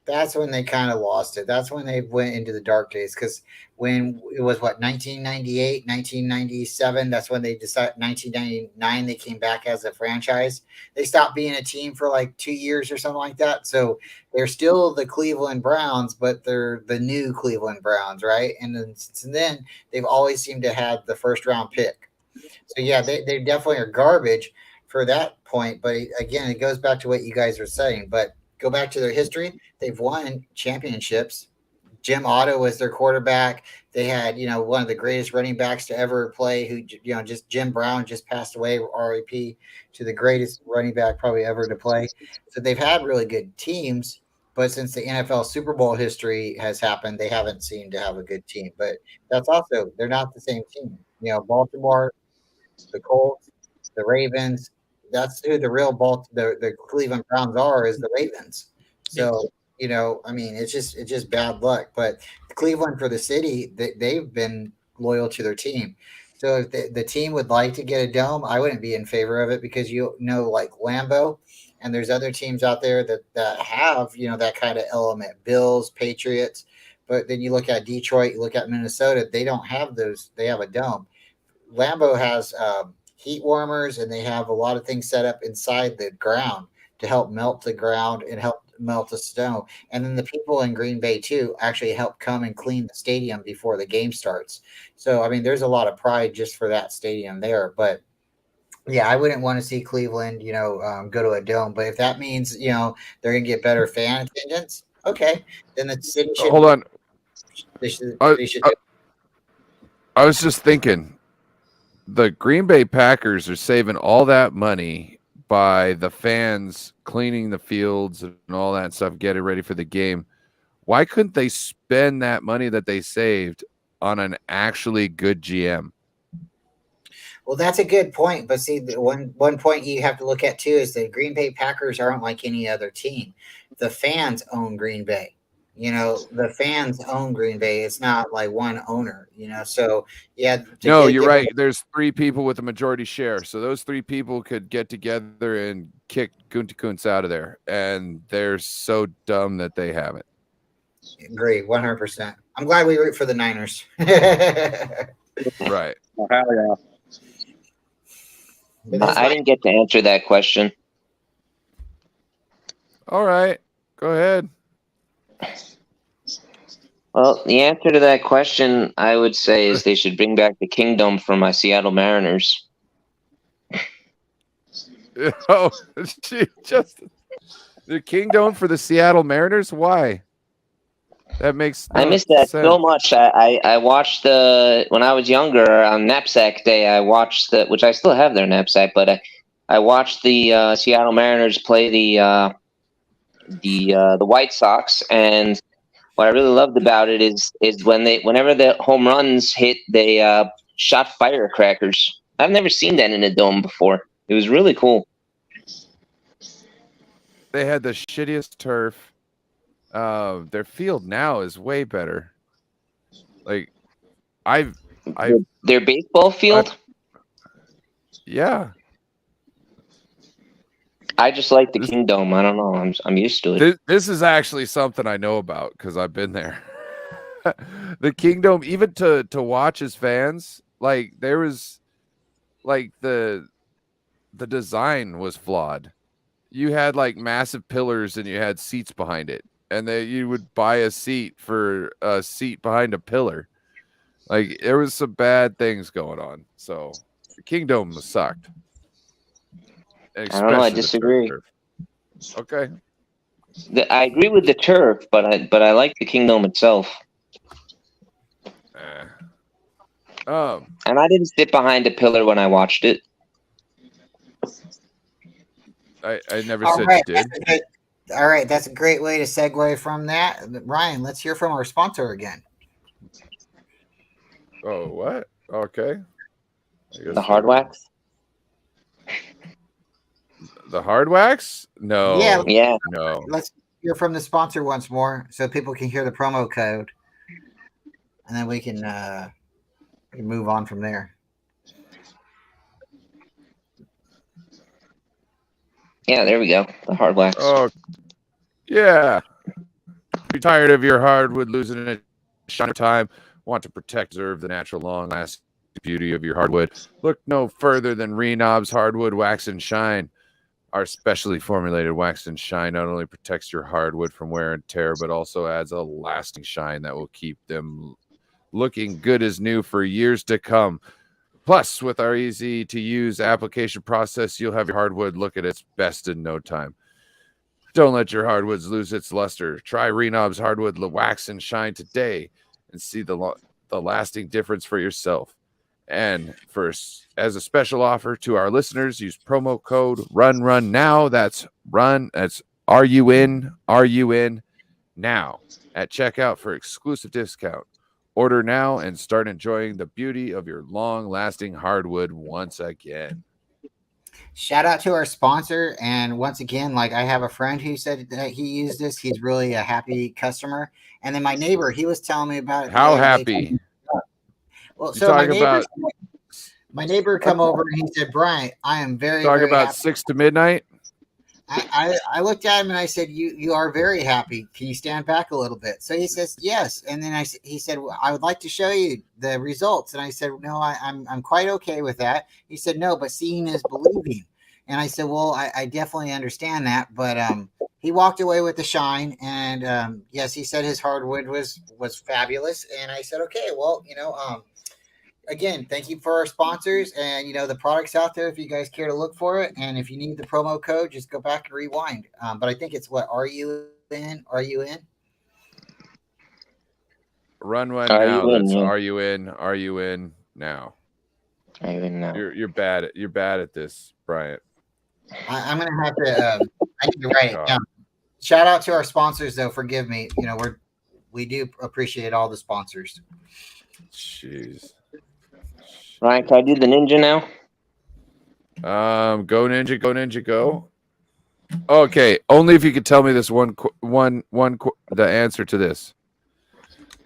That's when they kind of lost it. That's when they went into the dark days. Because when it was 1998, 1997, that's when they decided. 1999, they came back as a franchise. They stopped being a team for 2 years or something like that. So they're still the Cleveland Browns, but they're the new Cleveland Browns, right? And then since then, they've always seemed to have the first round pick. So yeah, they definitely are garbage for that point. But again, it goes back to what you guys are saying. But go back to their history. They've won championships. Jim Otto was their quarterback. They had, one of the greatest running backs to ever play, who, just Jim Brown just passed away, RIP, to the greatest running back probably ever to play. So they've had really good teams. But since the NFL Super Bowl history has happened, they haven't seemed to have a good team. But that's also, they're not the same team. Baltimore, the Colts, the Ravens. That's who the real the Cleveland Browns are, is the Ravens. So, it's just bad luck. But Cleveland, for the city, they've been loyal to their team. So if the team would like to get a dome, I wouldn't be in favor of it, because like Lambeau, and there's other teams out there that have, that kind of element. Bills, Patriots. But then you look at Detroit, you look at Minnesota, they don't have those. They have a dome. Lambeau has heat warmers, and they have a lot of things set up inside the ground to help melt the ground and help melt the snow. And then the people in Green Bay too actually help come and clean the stadium before the game starts. So, there's a lot of pride just for that stadium there. But yeah, I wouldn't want to see Cleveland, go to a dome. But if that means, they're going to get better fan attendance, okay, then the city should. Hold on. They should do it. I was just thinking, the Green Bay Packers are saving all that money by the fans cleaning the fields and all that stuff, getting ready for the game. Why couldn't they spend that money that they saved on an actually good GM? Well, that's a good point. But see, the one point you have to look at too is the Green Bay Packers aren't like any other team. The fans own Green Bay. The fans own Green Bay. It's not like one owner, So, yeah. No, you're right. There's 3 people with a majority share. So those 3 people could get together and kick Gutekunst out of there. And they're so dumb that they haven't. Agree, 100%. I'm glad we root for the Niners. Right. Oh, hell yeah. I didn't get to answer that question. All right. Go ahead. Well, the answer to that question, I would say, is they should bring back the Kingdom for my Seattle Mariners. Oh, just the Kingdom for the Seattle Mariners? Why? That makes I miss that sense. so much. I watched when I was younger on Knapsack Day. I watched which I still have their knapsack, but I watched the Seattle Mariners play the White Sox, and what I really loved about it is whenever the home runs hit, they shot firecrackers. I've never seen that in a dome before. It was really cool. They had the shittiest turf. Their field now is way better. Like their baseball field. Yeah. I just like the Kingdom. I don't know. I'm used to it. This is actually something I know about because I've been there. The Kingdom, even to watch as fans, like there was like the design was flawed. You had like massive pillars and you had seats behind it, and you would buy a seat for a seat behind a pillar. Like there was some bad things going on. So the Kingdom sucked. I don't know. I disagree. Okay. I agree with the turf, but I like the Kingdom itself. And I didn't sit behind a pillar when I watched it. I never All said right, you did. All right, that's a great way to segue from that. Ryan, let's hear from our sponsor again. Oh, what? Okay. The hard wax? The hard wax? No. Yeah. No. Let's hear from the sponsor once more so people can hear the promo code. And then we can move on from there. Yeah, there we go. The hard wax. Oh, yeah. You're tired of your hardwood losing its shine of time? Want to protect, preserve the natural, long-lasting beauty of your hardwood? Look no further than Renob's Hardwood Wax and Shine. Our specially formulated wax and shine not only protects your hardwood from wear and tear, but also adds a lasting shine that will keep them looking good as new for years to come. Plus, with our easy-to-use application process, you'll have your hardwood look at its best in no time. Don't let your hardwoods lose its luster. Try Renob's Hardwood Wax and Shine today and see the lasting difference for yourself. And as a special offer to our listeners, use promo code RUN now. That's RUN now at checkout for exclusive discount. Order now and start enjoying the beauty of your long-lasting hardwood once again. Shout out to our sponsor. And once again, like I have a friend who said that he used this. He's really a happy customer. And then my neighbor, he was telling me about it. How happy? Well, so my neighbor come over and he said, Bryant, I am very about happy. 6 to midnight. I looked at him and I said, you are very happy. Can you stand back a little bit? So he says, yes. And then he said, well, I would like to show you the results. And I said, no, I'm quite okay with that. He said, no, but seeing is believing. And I said, well, I definitely understand that. But he walked away with the shine. And yes, he said his hardwood was fabulous. And I said, okay, well, again, thank you for our sponsors and, the products out there if you guys care to look for it. And if you need the promo code, just go back and rewind. But I think it's what, are you in? Run now. That's are you in? Are you in now? Are you in now? You're bad at this, Bryant. I'm going to have to, I need to write it down. Shout out to our sponsors though. Forgive me. We do appreciate all the sponsors. Jeez. Ryan, can I do the ninja now? Go ninja, go. Okay, only if you could tell me this the answer to this.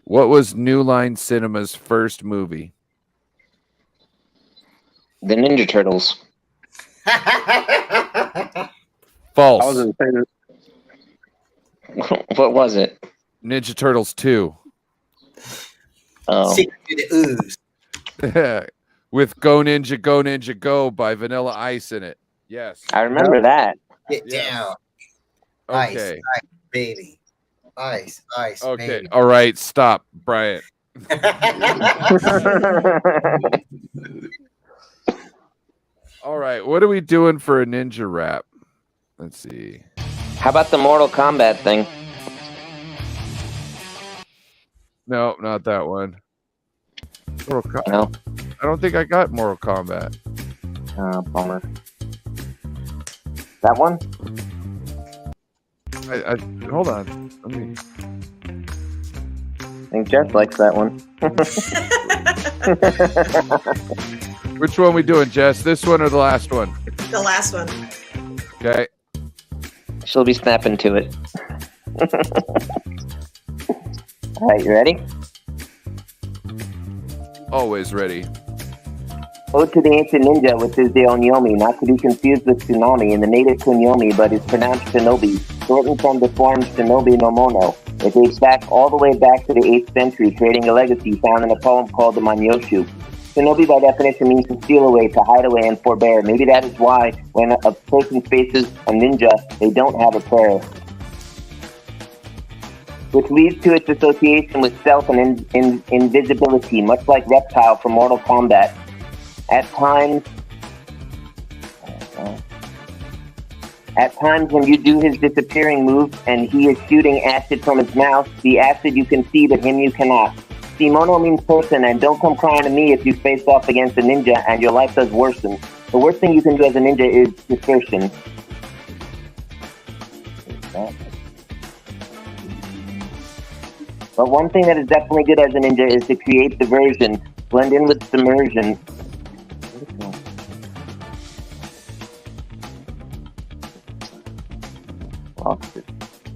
What was New Line Cinema's first movie? The Ninja Turtles. False. I was going to say this. What was it? Ninja Turtles 2. Oh. Secret to the Ooze. With Go Ninja Go by Vanilla Ice in it. Yes. I remember that. Get down. Okay. Ice, baby. Ice, okay. baby. All right. Stop, Bryant. All right. What are we doing for a ninja rap? Let's see. How about the Mortal Kombat thing? No, not that one. No. I don't think I got Mortal Kombat. Bummer. That one? I hold on. Let me. I think Jeff likes that one. Which one we doing, Jess? This one or the last one? The last one. Okay. She'll be snapping to it. All right, you ready? Always ready. Ode to the Ancient Ninja, which is the Onyomi, not to be confused with Tsunami in the native Kunyomi, but is pronounced Shinobi, shortened from the form Shinobi no Mono. It dates back all the way back to the 8th century, creating a legacy found in a poem called the Manyoshu. Shinobi, by definition, means to steal away, to hide away, and forbear. Maybe that is why, when a person faces a ninja, they don't have a prayer. Which leads to its association with stealth and invisibility, much like Reptile from Mortal Kombat. At times, when you do his disappearing move and he is shooting acid from his mouth, the acid you can see, but him you cannot. See, Mono means person, and don't come crying to me if you face off against a ninja and your life does worsen. The worst thing you can do as a ninja is desertion. But one thing that is definitely good as a ninja is to create diversion, blend in with submersion.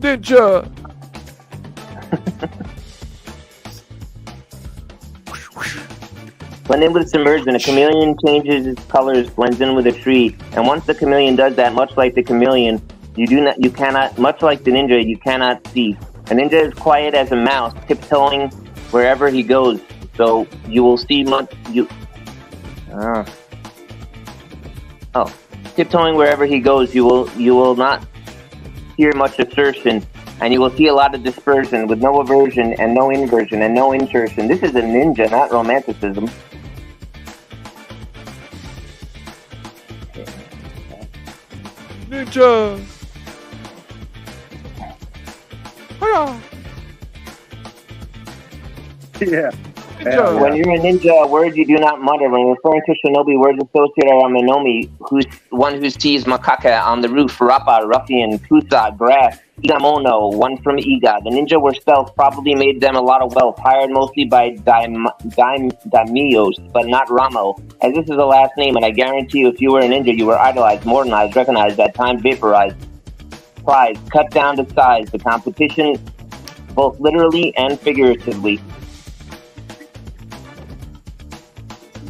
Ninja! Blend in with submersion. A chameleon changes its colors, blends in with a tree. And once the chameleon does that, much like the chameleon, you cannot, much like the ninja, you cannot see. A ninja is quiet as a mouse, tiptoeing wherever he goes. So you will see tiptoeing wherever he goes, you will not hear much assertion, and you will see a lot of dispersion with no aversion and no inversion and no insertion. This is a ninja, not romanticism. Ninja! Hiya! Yeah. When you're a ninja, a word you do not mutter. When referring to shinobi, words associated are minomi, one who sees makaka on the roof, rappa, ruffian, kusa, grass, igamono, one from Iga. The ninja were stealth, probably made them a lot of wealth, hired mostly by daimyos, but not Ramo, as this is a last name, and I guarantee you if you were a ninja, you were idolized, modernized, recognized, at times vaporized. Prize, cut down to size, the competition, both literally and figuratively.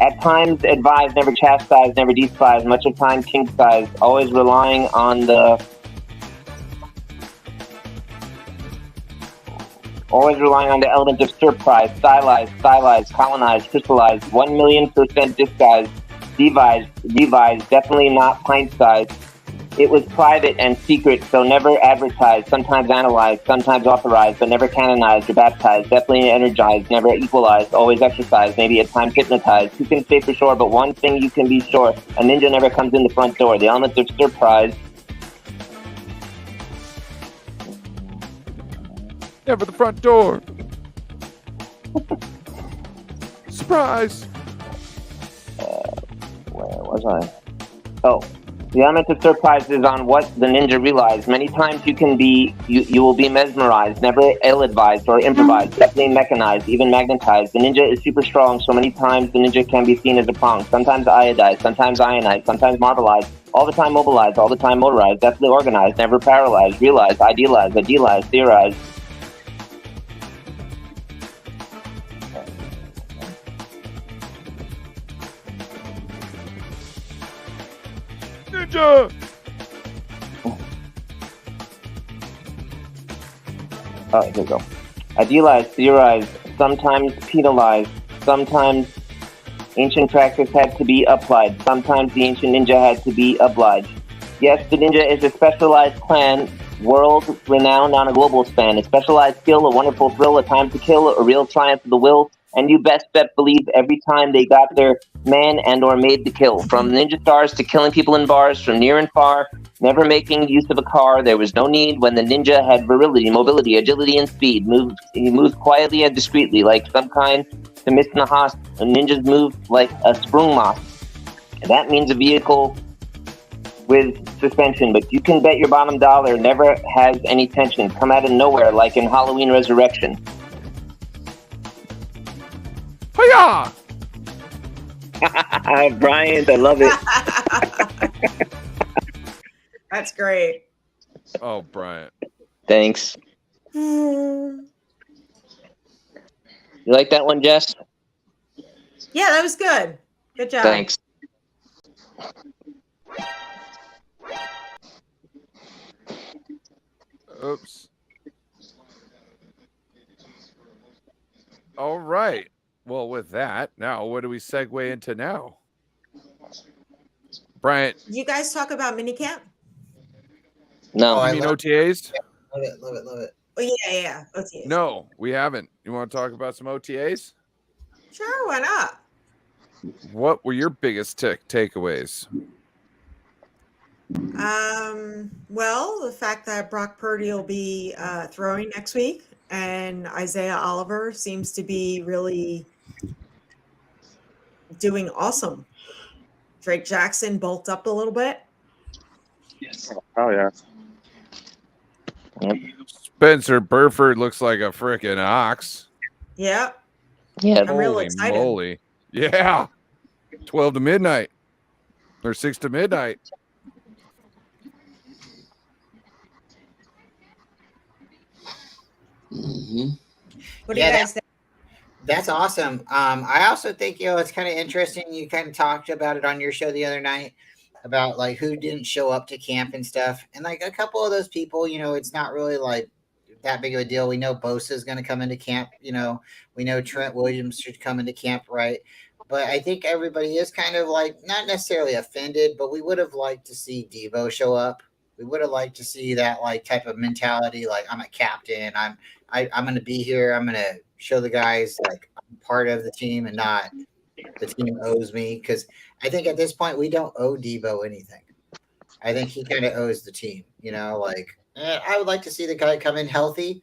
At times, advised, never chastised, never despised, much of time king-sized, always relying on the element of surprise, stylized, colonized, crystallized, 1,000,000% disguised, devised, definitely not pint-sized. It was private and secret, so never advertised, sometimes analyzed, sometimes authorized, but never canonized or baptized, definitely energized, never equalized, always exercised, maybe at times hypnotized. Who can say for sure, but one thing you can be sure, a ninja never comes in the front door. The element of surprise. Never the front door. Surprise! Where was I? Oh. The element of surprise is on what the ninja realized. Many times you will be mesmerized, never ill-advised or improvised, definitely mechanized, even magnetized. The ninja is super strong, so many times the ninja can be seen as a prong. Sometimes iodized, sometimes ionized, sometimes marbleized, all the time mobilized, all the time motorized, definitely organized, never paralyzed, realized, idealized, theorized. Ninja! Oh, here we go. Idealized, theorized, sometimes penalized, sometimes ancient practice had to be applied, sometimes the ancient ninja had to be obliged. Yes, the ninja is a specialized clan, world-renowned on a global span, a specialized skill, a wonderful thrill, a time to kill, a real triumph of the will, and you best bet believe every time they got their man and or made the kill. From ninja stars to killing people in bars, from near and far, never making use of a car, there was no need when the ninja had virility, mobility, agility, and speed. He moved quietly and discreetly, like some kind to miss in a house. Ninjas moved like a sprungmas. And that means a vehicle with suspension, but you can bet your bottom dollar never has any tension. Come out of nowhere like in Halloween Resurrection. Hiya! Bryant, I love it. That's great. Oh, Bryant. Thanks. Yeah, You like that one, Jess? that was good. Good job. Thanks. Oops. All right. Well, with that, now what do we segue into now? Bryant. You guys talk about minicamp? No. You mean OTAs? Love it, love it, love it. Oh, yeah. OTAs. No, we haven't. You want to talk about some OTAs? Sure, why not? What were your biggest takeaways? Well, the fact that Brock Purdy will be throwing next week, and Isaiah Oliver seems to be really doing awesome. Drake Jackson bulked up a little bit. Yes. Oh yeah. Spencer Burford looks like a freaking ox. Yeah. Yeah. I'm real Holy excited. moly. Yeah. 12 to midnight. Or 6 to midnight. Mm-hmm. What do you guys think? That's awesome. I also think, it's kind of interesting. You kind of talked about it on your show the other night about like who didn't show up to camp and stuff. And like a couple of those people, it's not really like that big of a deal. We know Bosa is going to come into camp. We know Trent Williams should come into camp, right? But I think everybody is kind of like not necessarily offended, but we would have liked to see Debo show up. We would have liked to see that like type of mentality, like I'm a captain. I'm going to be here. I'm going to show the guys like I'm part of the team and not the team owes me. Because I think at this point we don't owe Debo anything. I think he kind of owes the team. I would like to see the guy come in healthy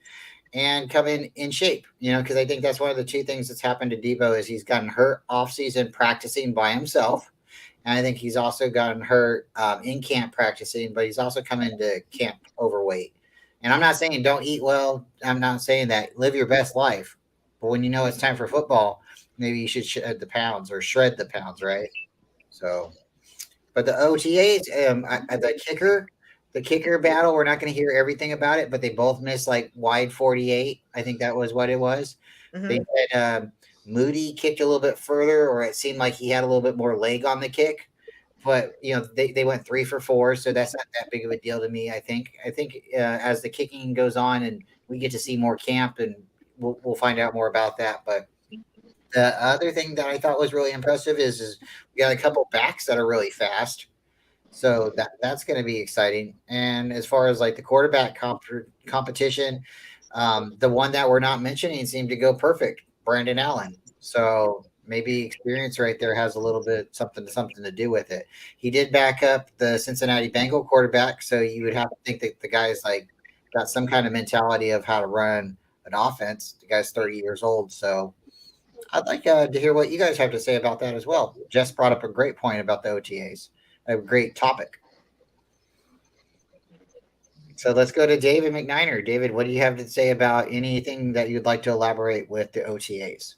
and come in shape. Because I think that's one of the two things that's happened to Debo is he's gotten hurt off season practicing by himself. And I think he's also gotten hurt in camp practicing, but he's also come into camp overweight. And I'm not saying don't eat well. I'm not saying that. Live your best life. But when you know it's time for football, maybe you should shred the pounds, right? So, but the OTAs, the kicker battle, we're not going to hear everything about it, but they both missed like wide 48. I think that was what it was. Mhm. They said Moody kicked a little bit further, or it seemed like he had a little bit more leg on the kick. But they went 3 for 4, so that's not that big of a deal to me. I think as the kicking goes on and we get to see more camp, and we'll find out more about that. But the other thing that I thought was really impressive is we got a couple backs that are really fast, so that's going to be exciting. And as far as like the quarterback competition, the one that we're not mentioning seemed to go perfect, Brandon Allen. So maybe experience right there has a little bit something to do with it. He did back up the Cincinnati Bengal quarterback, so you would have to think that the guy's like got some kind of mentality of how to run an offense. The guy's 30 years old, so I'd like to hear what you guys have to say about that as well. Jess brought up a great point about the OTAs, a great topic. So let's go to David McNiner. David, what do you have to say about anything that you'd like to elaborate with the OTAs?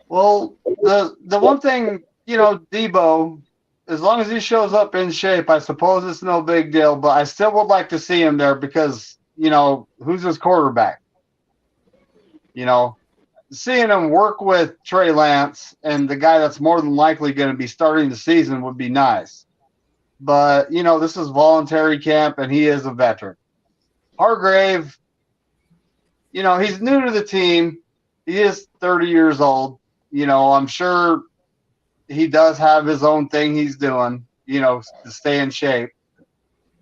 Well, the one thing, Debo, as long as he shows up in shape, I suppose it's no big deal, but I still would like to see him there because, who's his quarterback? Seeing him work with Trey Lance and the guy that's more than likely going to be starting the season would be nice. But, this is voluntary camp and he is a veteran. Hargrave, he's new to the team. He is 30 years old. I'm sure he does have his own thing he's doing, to stay in shape.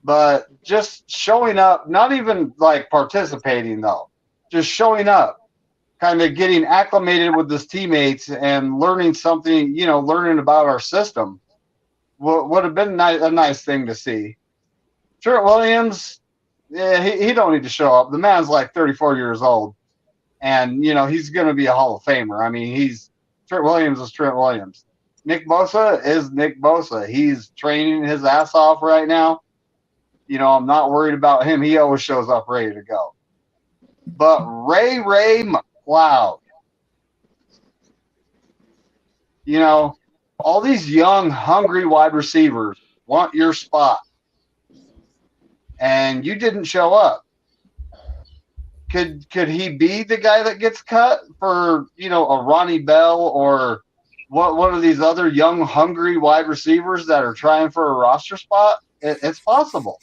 But just showing up, not even like participating though, just showing up, kind of getting acclimated with his teammates and learning something, learning about our system would have been a nice thing to see. Trent Williams, yeah, he don't need to show up. The man's like 34 years old. And, he's going to be a Hall of Famer. I mean, Trent Williams is Trent Williams. Nick Bosa is Nick Bosa. He's training his ass off right now. I'm not worried about him. He always shows up ready to go. But Ray McLeod, all these young, hungry wide receivers want your spot. and you didn't show up. Could he be the guy that gets cut for, a Ronnie Bell or one of these other young, hungry wide receivers that are trying for a roster spot? It's possible.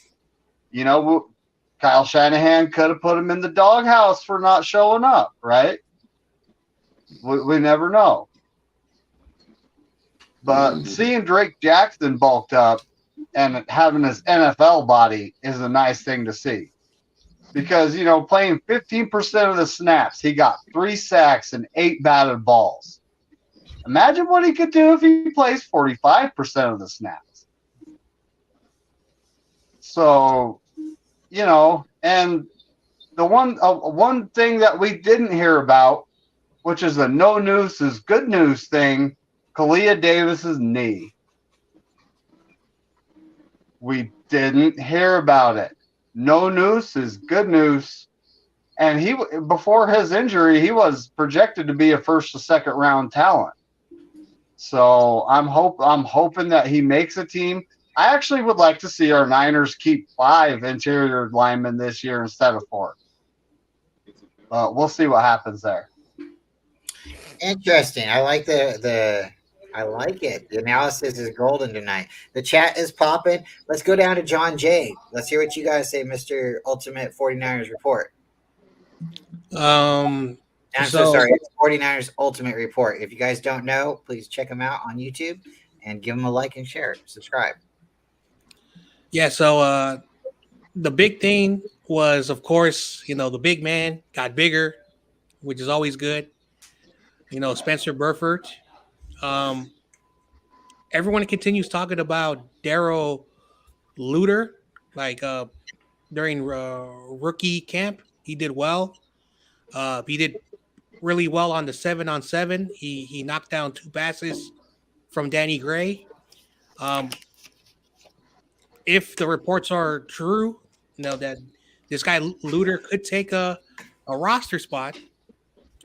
Kyle Shanahan could have put him in the doghouse for not showing up, right? We never know. But seeing Drake Jackson bulked up and having his NFL body is a nice thing to see. Because, playing 15% of the snaps, he got 3 sacks and 8 batted balls. Imagine what he could do if he plays 45% of the snaps. So, and the one thing that we didn't hear about, which is a no news is good news thing, Kalia Davis's knee. We didn't hear about it. No news is good news. And he, before his injury, he was projected to be a first or second round talent. So I'm hoping that he makes a team. I actually would like to see our Niners keep 5 interior linemen this year instead of 4. We'll see what happens there. Interesting. I like I like it. The analysis is golden tonight. The chat is popping. Let's go down to Jon Jay. Let's hear what you guys say, Mr. Ultimate 49ers Report. I'm so sorry. It's 49ers Ultimate Report. If you guys don't know, please check them out on YouTube and give them a like and share. Subscribe. Yeah, so the big thing was, of course, the big man got bigger, which is always good. Spencer Burford. Everyone continues talking about Darryl Luter, during rookie camp. He did well. He did really well on the 7-on-7. He knocked down 2 passes from Danny Gray. If the reports are true, that this guy Luter could take a roster spot.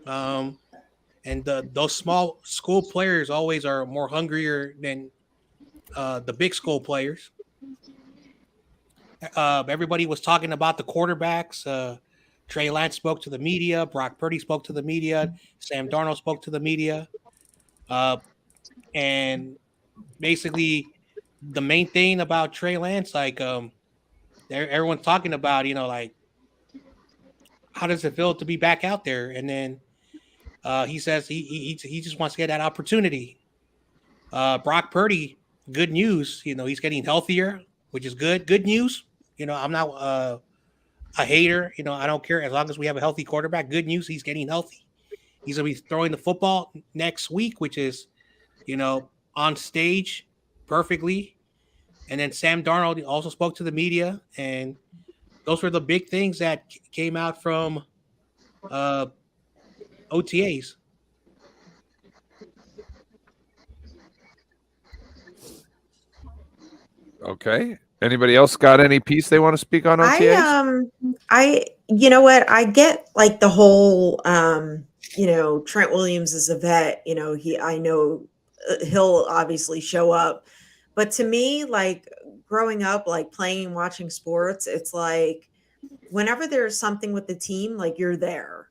And those small school players always are more hungrier than the big school players. Everybody was talking about the quarterbacks. Trey Lance spoke to the media. Brock Purdy spoke to the media. Sam Darnold spoke to the media. And basically, the main thing about Trey Lance, everyone's talking about, how does it feel to be back out there? And then he says he just wants to get that opportunity. Brock Purdy, good news. He's getting healthier, which is good. Good news. I'm not a hater. I don't care as long as we have a healthy quarterback. Good news. He's getting healthy. He's going to be throwing the football next week, which is, on stage perfectly. And then Sam Darnold also spoke to the media, and those were the big things that came out from OTAs. Okay. Anybody else got any piece they want to speak on OTAs? You know what? I get the whole, Trent Williams is a vet. I know he'll obviously show up, but to me, growing up, playing and watching sports, it's whenever there's something with the team, you're there.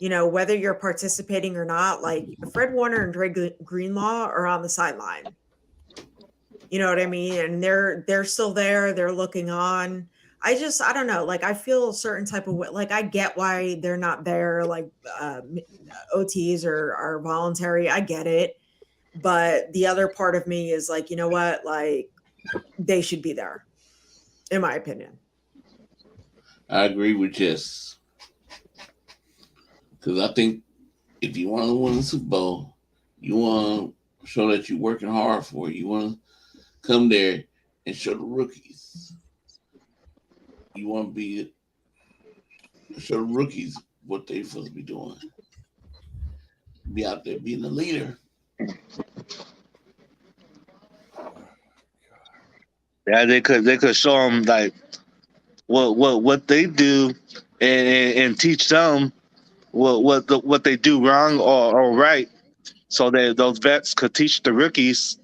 Whether you're participating or not, Fred Warner and Dre Greenlaw are on the sideline. You know what I mean? And they're still there. They're looking on. I don't know. I feel a certain type of way. I get why they're not there. OTs are voluntary. I get it. But the other part of me is you know what? They should be there, in my opinion. I agree with Jess. Because I think if you want to win the Super Bowl, you want to show that you're working hard for it. You want to come there and show the rookies. You want to show the rookies what they're supposed to be doing. Be out there being a leader. Yeah, they could show them what they do and teach them what they do wrong or right, so that those vets could teach the rookies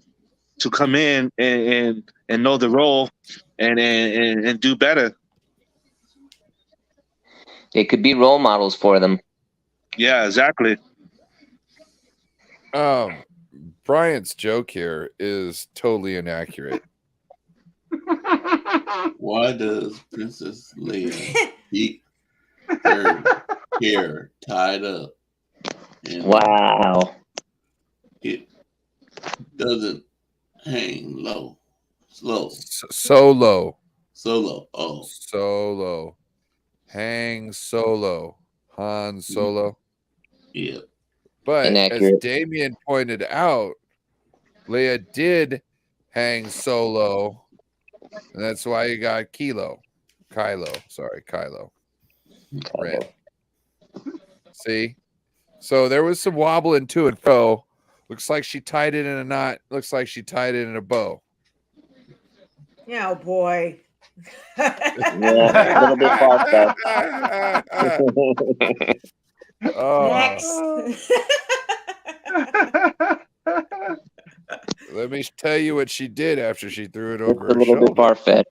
to come in and and know the role and do better. They could be role models for them. Yeah, exactly. Bryant's joke here is totally inaccurate. Why does Princess Leia keep her hair tied up? And Wow. it doesn't hang low. Solo. Solo. Oh. Solo. Hang Solo. Han Solo. Yeah. But Inaccurate. as Damien pointed out, Leia did hang Solo. And that's why you got Kylo. Sorry, Kylo. Ren. See? So there was some wobbling to and fro. Looks like she tied it in a knot. Looks like she tied it in a bow. Yeah, oh boy. Yeah, a little bit far Next. Let me tell you what she did after she threw it over a her little bit shoulder. far-fetched.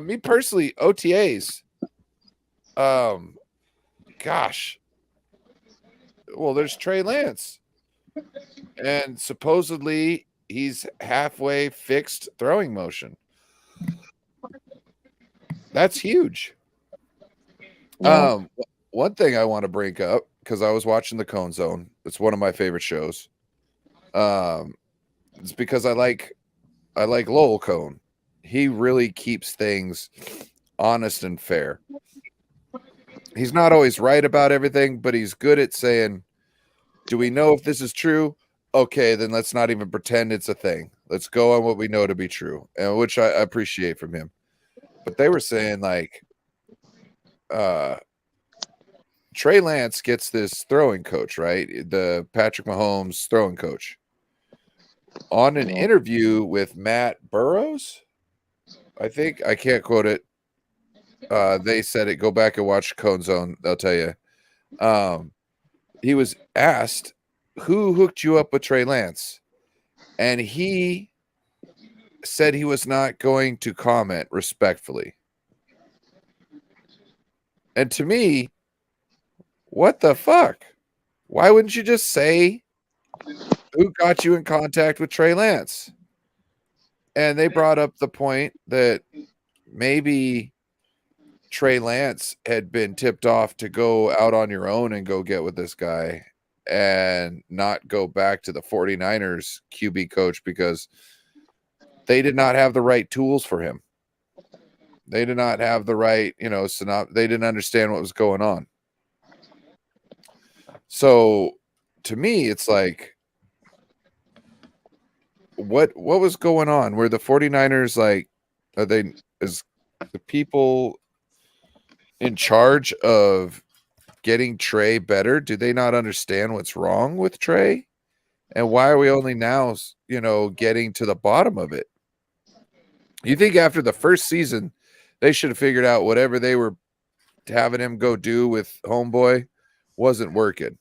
Me personally, OTAs. Gosh. Well, there's Trey Lance. And supposedly he's halfway fixed throwing motion. That's huge. Yeah. One thing I want to bring up, because I was watching the Cone Zone. It's one of my favorite shows. It's because I like Lowell Cone. He really keeps things honest and fair. He's not always right about everything, but he's good at saying, do we know if this is true? Okay, then let's not even pretend it's a thing. Let's go on what we know to be true, and which I appreciate from him. But they were saying like Trey Lance gets this throwing coach, right? The Patrick Mahomes throwing coach. On an interview with Matt Burrows, I think, I can't quote it. They said it. Go back and watch Cone Zone. They'll tell you. He was asked, who hooked you up with Trey Lance? And he said he was not going to comment respectfully. And to me, what the fuck? Why wouldn't you just say who got you in contact with Trey Lance? And they brought up the point that maybe Trey Lance had been tipped off to go out on your own and go get with this guy and not go back to the 49ers QB coach because they did not have the right tools for him. They did not have the right, they didn't understand what was going on. So to me, it's like, what was going on? Were the 49ers like, is the people in charge of getting Trey better? Do they not understand what's wrong with Trey? And why are we only now, getting to the bottom of it? You think after the first season, they should have figured out whatever they were having him go do with Homeboy wasn't working.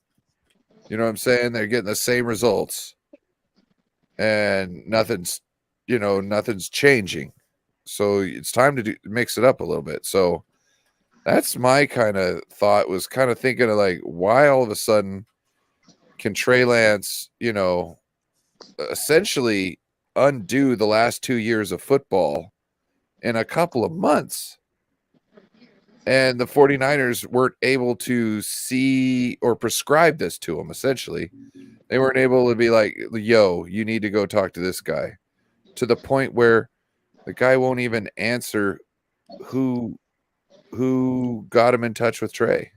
You know what I'm saying? They're getting the same results. And nothing's changing. So it's time to mix it up a little bit. So that's my kind of thought, was kind of thinking of like, why all of a sudden can Trey Lance, essentially undo the last 2 years of football in a couple of months? And the 49ers weren't able to see or prescribe this to him, essentially. They weren't able to be like, yo, you need to go talk to this guy, to the point where the guy won't even answer who got him in touch with Trey,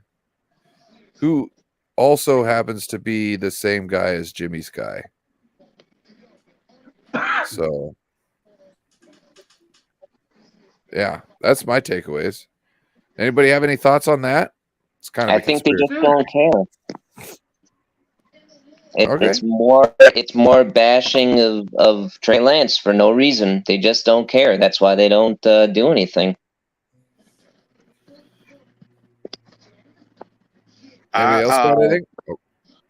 who also happens to be the same guy as Jimmy's guy. So, yeah, that's my takeaways. Anybody have any thoughts on that? It's kind of I think they just don't care. Okay. It's more bashing of Trey Lance for no reason. They just don't care. That's why they don't do anything. Anybody else got anything?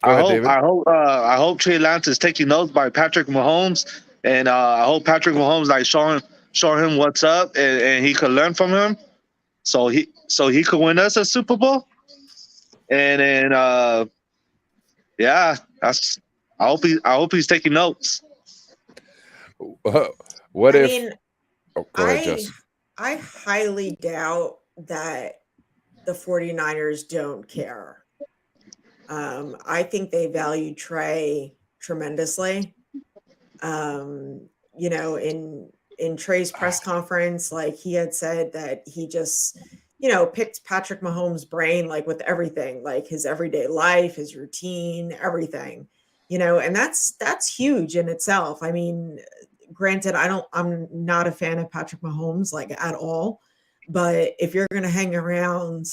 I hope Trey Lance is taking notes by Patrick Mahomes, and I hope Patrick Mahomes like showing him what's up, and he could learn from him, so he could win us a Super Bowl. And then yeah, that's I hope he's taking notes. What I if? mean, Go ahead, Jess. I highly doubt that the 49ers don't care. I think they value Trey tremendously. You know, in Trey's press conference, like he had said that he just, you know, picked Patrick Mahomes' brain, like with everything, like his everyday life, his routine, everything, you know, and that's huge in itself. I mean, granted, I'm not a fan of Patrick Mahomes, like at all, but if you're going to hang around,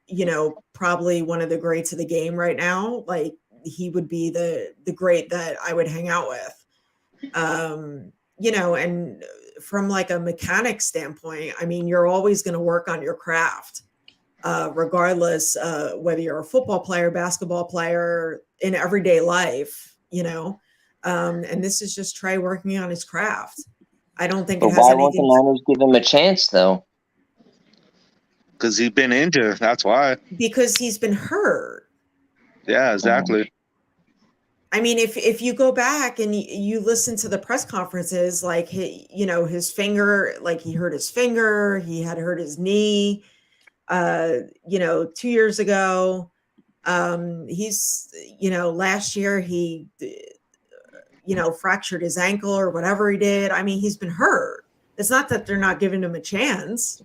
you know, probably one of the greats of the game right now, like he would be the great that I would hang out with. You know, and from like a mechanic standpoint, I mean, you're always going to work on your craft, regardless whether you're a football player, basketball player, in everyday life, you know. And this is just Trey working on his craft. I don't think But it has why won't the anything Niners give him a chance, though? Because he's been injured. That's why. because he's been hurt. Yeah, exactly. I mean, if you go back and you listen to the press conferences, like you know, his finger, like he hurt his finger, he had hurt his knee, you know, 2 years ago. He's, you know, last year he, you know, fractured his ankle or whatever he did. I mean, he's been hurt. It's not that they're not giving him a chance.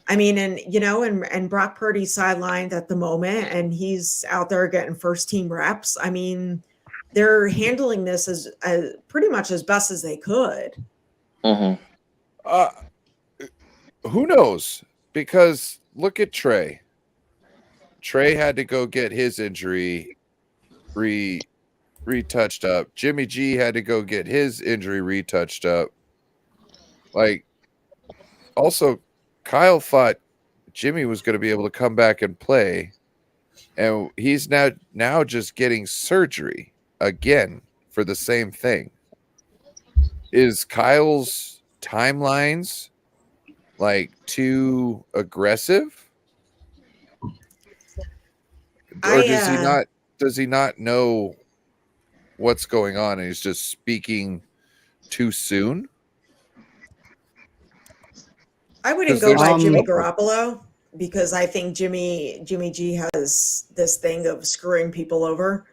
I mean, and you know, and Brock Purdy's sidelined at the moment, and he's out there getting first team reps. I mean, they're handling this as pretty much as best as they could. Mm-hmm. Who knows? Because look at Trey. Trey had to go get his injury retouched up. Jimmy G had to go get his injury retouched up. Like, also, Kyle thought Jimmy was going to be able to come back and play, and he's now just getting surgery again for the same thing. Is Kyle's timelines like too aggressive? Or does he not know what's going on and he's just speaking too soon? I wouldn't go by Jimmy Garoppolo because I think Jimmy G has this thing of screwing people over.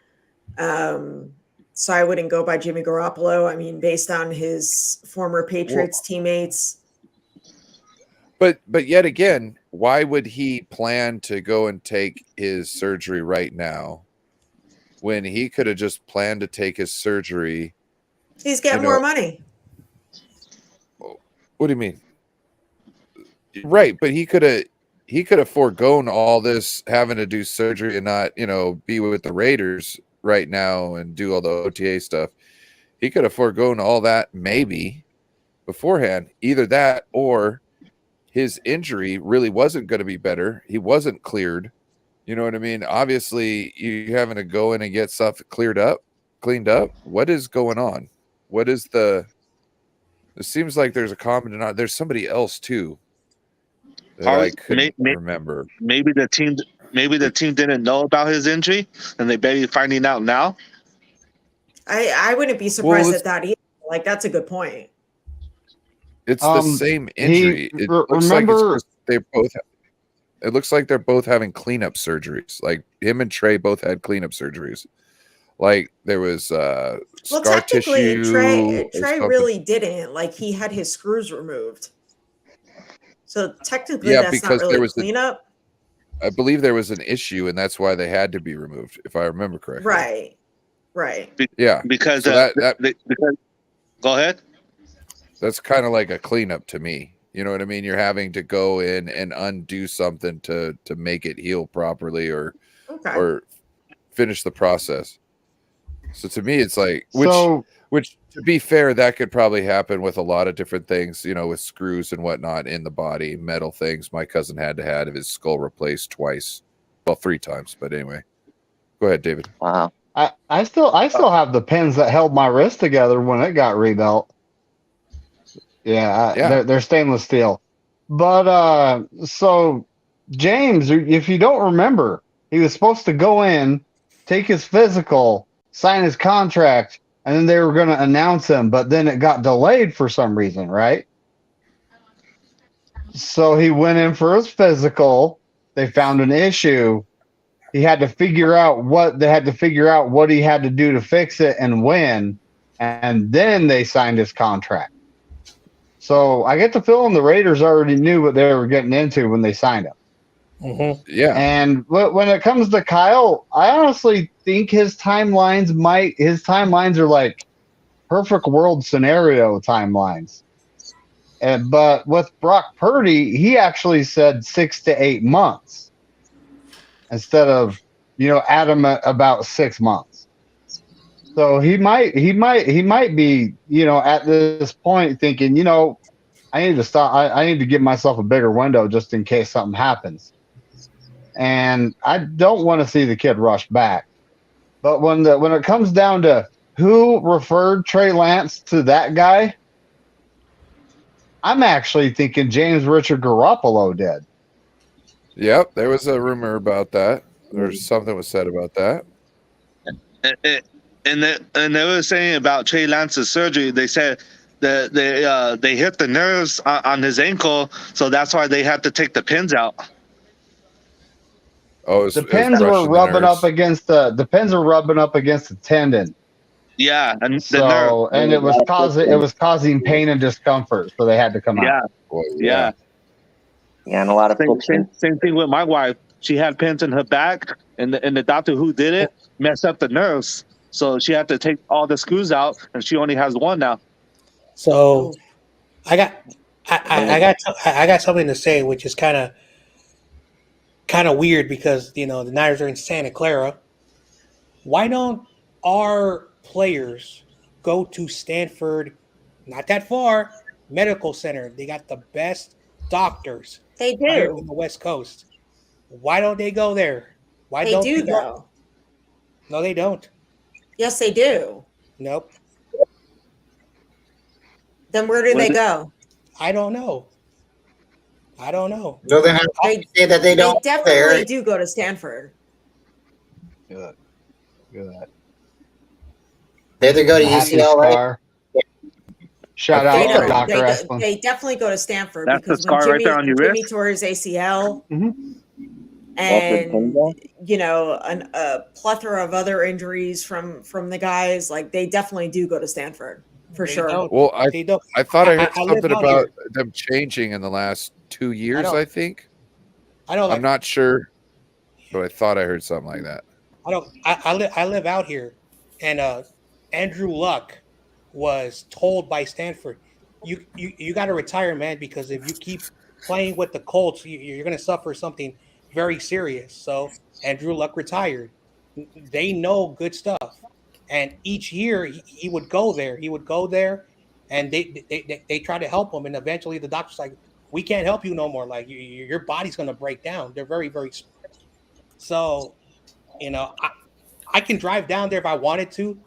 So I wouldn't go by Jimmy Garoppolo. I mean, based on his former Patriots teammates. But yet again, why would he plan to go and take his surgery right now when he could have just planned to take his surgery? He's getting more money. What do you mean? Right, but he could have foregone all this having to do surgery and not, you know, be with the Raiders right now and do all the OTA stuff. He could have foregone all that maybe beforehand. Either that or his injury really wasn't going to be better. He wasn't cleared. You know what I mean? Obviously, you having to go in and get stuff cleaned up. What is going on? What is it seems like there's a common denominator. There's somebody else too. I couldn't remember. Maybe the team didn't know about his injury, and they barely finding out now. I wouldn't be surprised at that either. Like, that's a good point. It's the same injury. It looks like they're both having cleanup surgeries. Like him and Trey both had cleanup surgeries. Like there was scar tissue. Trey really didn't. Like he had his screws removed. So technically, that's not really a cleanup. I believe there was an issue, and that's why they had to be removed, if I remember correctly. Right. Because go ahead. That's kind of like a cleanup to me. You know what I mean? You're having to go in and undo something to make it heal properly or finish the process. So to me, it's like which to be fair, that could probably happen with a lot of different things, you know, with screws and whatnot in the body, metal things. My cousin had to have his skull replaced twice, well, 3 times, but anyway. Go ahead, David. Wow. I still have the pins that held my wrist together when it got rebuilt. Yeah, they're stainless steel. But so James, if you don't remember, he was supposed to go in, take his physical, sign his contract, and then they were going to announce him, but then it got delayed for some reason, right? So he went in for his physical. They found an issue. He had to figure out what he had to do to fix it and when, and then they signed his contract. So I get the feeling the Raiders already knew what they were getting into when they signed him. Mm-hmm. Yeah. And when it comes to Kyle, I honestly think his timelines are like perfect world scenario timelines. But with Brock Purdy, he actually said 6 to 8 months instead of, adamant about 6 months. So he might be, at this point thinking, I need to stop. I need to give myself a bigger window just in case something happens. And I don't want to see the kid rush back. But when it comes down to who referred Trey Lance to that guy, I'm actually thinking James Richard Garoppolo did. Yep, there was a rumor about that. There's something was said about that. And they were saying about Trey Lance's surgery. They said that they hit the nerves on his ankle, so that's why they had to take the pins out. Oh, the pins were rubbing up against the tendon. Yeah, and it was causing pain and discomfort, so they had to come out. Yeah. Yeah, and a lot of same thing with my wife. She had pins in her back, and the doctor who did it messed up the nerves, so she had to take all the screws out, and she only has one now. So, I got something to say, which is kind of weird because the Niners are in Santa Clara. Why don't our players go to Stanford? Not that far. Medical center. They got the best doctors. They do. Right on the West Coast. Why don't they go there? Why they don't do they though? No, they don't. Yes, they do. Nope. Then where do they go? I don't know. So then I say that they don't. They definitely do go to Stanford. Good. They either go to UCL, right? Shout out to Dr. Esplin. They definitely go to Stanford. That's because the scar right there on your Jimmy wrist. tore his ACL, And a plethora of other injuries from the guys. Like they definitely do go to Stanford for sure. Well, I thought I heard I something live out about here. them changing in the last 2 years. don't- I think. I don't. I'm not sure, but I thought I heard something like that. I live out here, and Andrew Luck was told by Stanford, you got to retire, man, because if you keep playing with the Colts, you're going to suffer something very serious. So Andrew Luck retired. They know good stuff, and each year he would go there. He would go there, and they try to help him, and eventually the doctor's like, we can't help you no more. Like your body's going to break down. They're very, very smart. So, I can drive down there if I wanted to.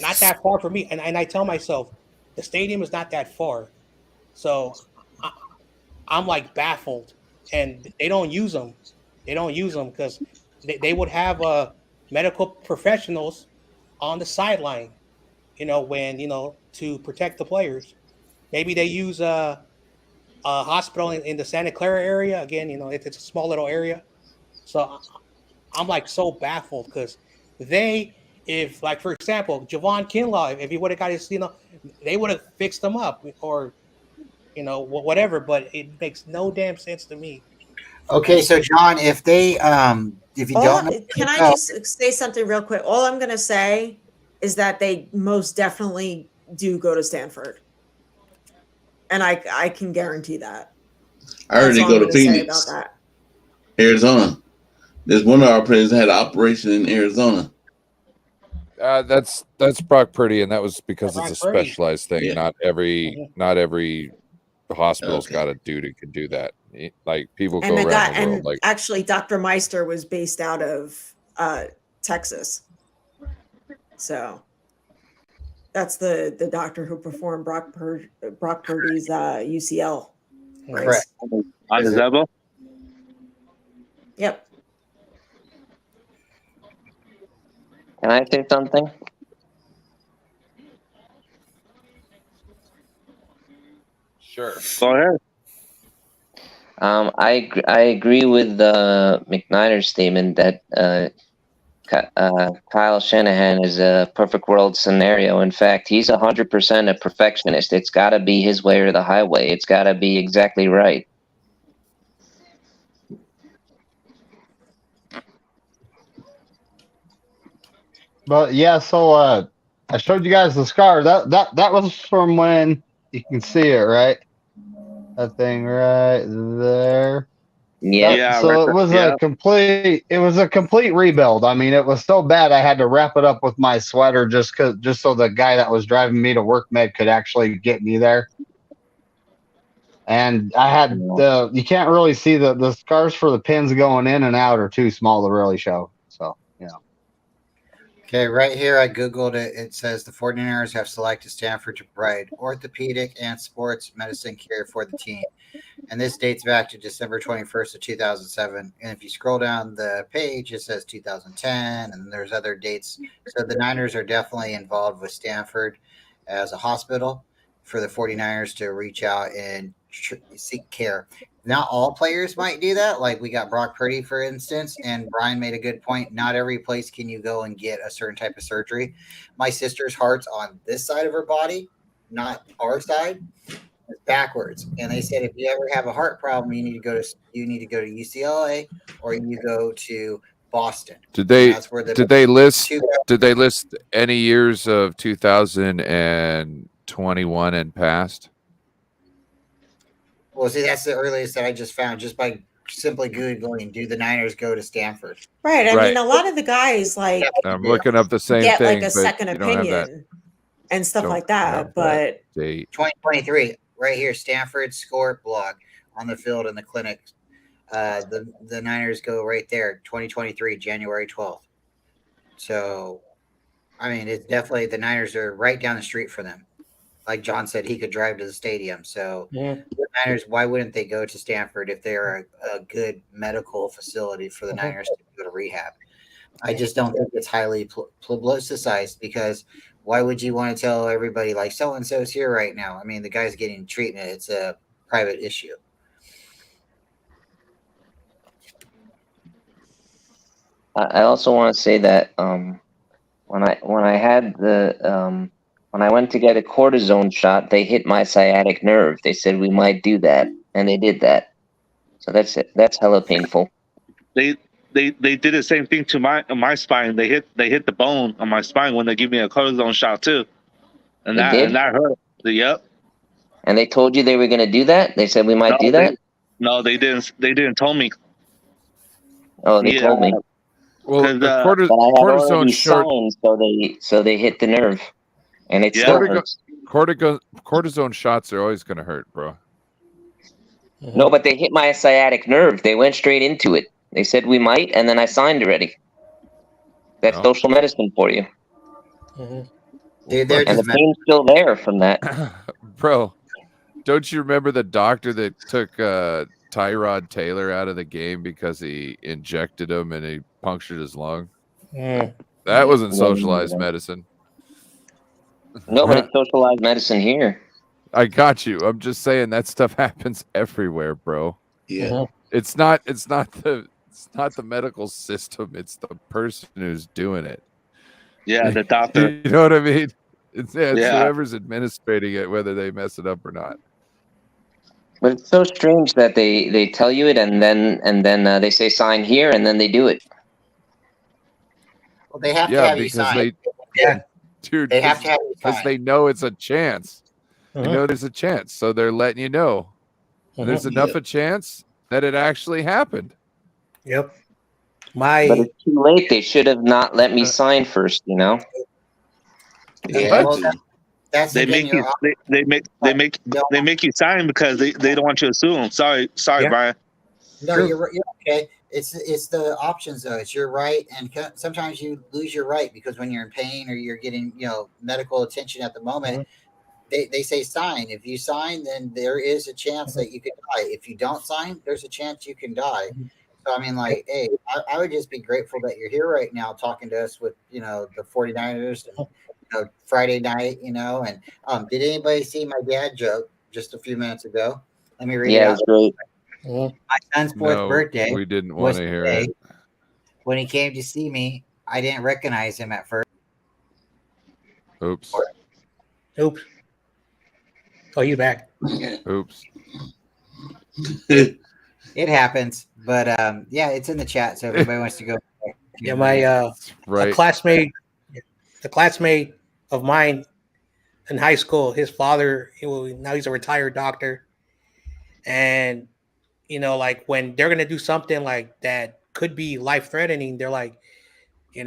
Not that far for me. And I tell myself, the stadium is not that far. So I'm like baffled. And they don't use them. They don't use them because they would have medical professionals on the sideline, to protect the players. Maybe they use a hospital in the Santa Clara area. Again, it's a small little area. So I'm like so baffled because if like, for example, Javon Kinlaw, if he would have got his, they would have fixed him up or, whatever, but it makes no damn sense to me. Okay, so John, if they, if you don't know, Can I just say something real quick? All I'm going to say is that they most definitely do go to Stanford. And I can guarantee that. I heard they go to Phoenix, Arizona. There's one of our players that had an operation in Arizona. That's Brock Purdy, and that was because it's a specialized thing. Yeah. Not every hospital's got a dude who can do that. Like people go around the world. Like actually, Dr. Meister was based out of Texas. So that's the doctor who performed Brock Purdy's UCL brace. On his elbow? Yep. Can I say something? Sure. Go ahead. I agree with McNiner's statement that Kyle Shanahan is a perfect world scenario. In fact, he's 100% a perfectionist. It's got to be his way or the highway. It's got to be exactly right. But yeah, so I showed you guys the scar. That was from when you can see it, right? That thing right there. Yeah. So it was a complete rebuild. I mean, it was so bad I had to wrap it up with my sweater just so the guy that was driving me to work med could actually get me there. And I had you can't really see the scars for the pins going in and out are too small to really show. So, you know. Okay, right here I Googled it. It says the 49ers have selected Stanford to provide orthopedic and sports medicine care for the team. And this dates back to December 21st of 2007. And if you scroll down the page, it says 2010, and there's other dates. So the Niners are definitely involved with Stanford as a hospital for the 49ers to reach out and seek care. Not all players might do that. Like we got Brock Purdy, for instance, and Brian made a good point. Not every place can you go and get a certain type of surgery. My sister's heart's on this side of her body, not our side. It's backwards. And they said if you ever have a heart problem, you need to go to UCLA or you go to Boston. Did they That's where did they list any years of 2021 and past? Well, see, that's the earliest that I just found just by simply Googling, do the Niners go to Stanford? Right. I mean, a lot of the guys like I'm looking up the same get thing, like a but second you don't have that. opinion and stuff Don't like that. have But that date. 2023, right here, Stanford score blog on the field in the clinic. The Niners go right there, 2023, January 12th. So, I mean, it's definitely the Niners are right down the street for them. Like John said, he could drive to the stadium. So, the Niners, why wouldn't they go to Stanford if they're a good medical facility for the Niners to go to rehab? I just don't think it's highly publicized because why would you want to tell everybody like so and so's here right now? I mean, the guy's getting treatment. It's a private issue. I also want to say that when I had when I went to get a cortisone shot, they hit my sciatic nerve. They said we might do that, and they did that. So that's it. That's hella painful. They did the same thing to my spine. They hit the bone on my spine when they give me a cortisone shot too, and that hurt. Yep. And they told you they were going to do that. They said we might do that. No, they didn't. They didn't tell me. Oh, they told me. Well, but I had already signed, so they hit the nerve, and it still hurts. Cortisone shots are always going to hurt, bro. No, but they hit my sciatic nerve. They went straight into it. They said we might, and then I signed already. That's social medicine for you. Dude, and the pain's still there from that. Bro, don't you remember the doctor that took Tyrod Taylor out of the game because he injected him and he punctured his lung? That wasn't socialized medicine. No, but it's socialized medicine here. I got you. I'm just saying that stuff happens everywhere, bro. Yeah. It's not the medical system. It's the person who's doing it. Yeah, the doctor. You know what I mean? It's whoever's administrating it, whether they mess it up or not. But it's so strange that they tell you it and then they say sign here and then they do it. Well, they have to have you sign. Dude, they have to have you sign. Because they know it's a chance. They know there's a chance, so they're letting you know. There's enough a chance that it actually happened. Yep. But it's too late. They should have not let me sign first, you know? Yeah, well, that's they make you they make you sign because they don't want you to sue them. Sorry, Brian. No, True. you're okay. It's the options though. It's your right, and sometimes you lose your right because when you're in pain or you're getting medical attention at the moment, they say sign. If you sign, then there is a chance that you could die. If you don't sign, there's a chance you can die. So I mean, like, hey, I would just be grateful that you're here right now talking to us with the 49ers and Friday night, and did anybody see my dad joke just a few minutes ago? Let me read it Yeah, it out. was great. My son's fourth birthday we didn't want was to hear today. it. When he came to see me, I didn't recognize him at first. Oops. Oops. Oh, you back? Oops. It happens, but yeah, it's in the chat. So if anybody wants to go, Yeah, my a classmate of mine in high school, his father, now he's a retired doctor, and like when they're gonna do something like that could be life threatening, they're like, we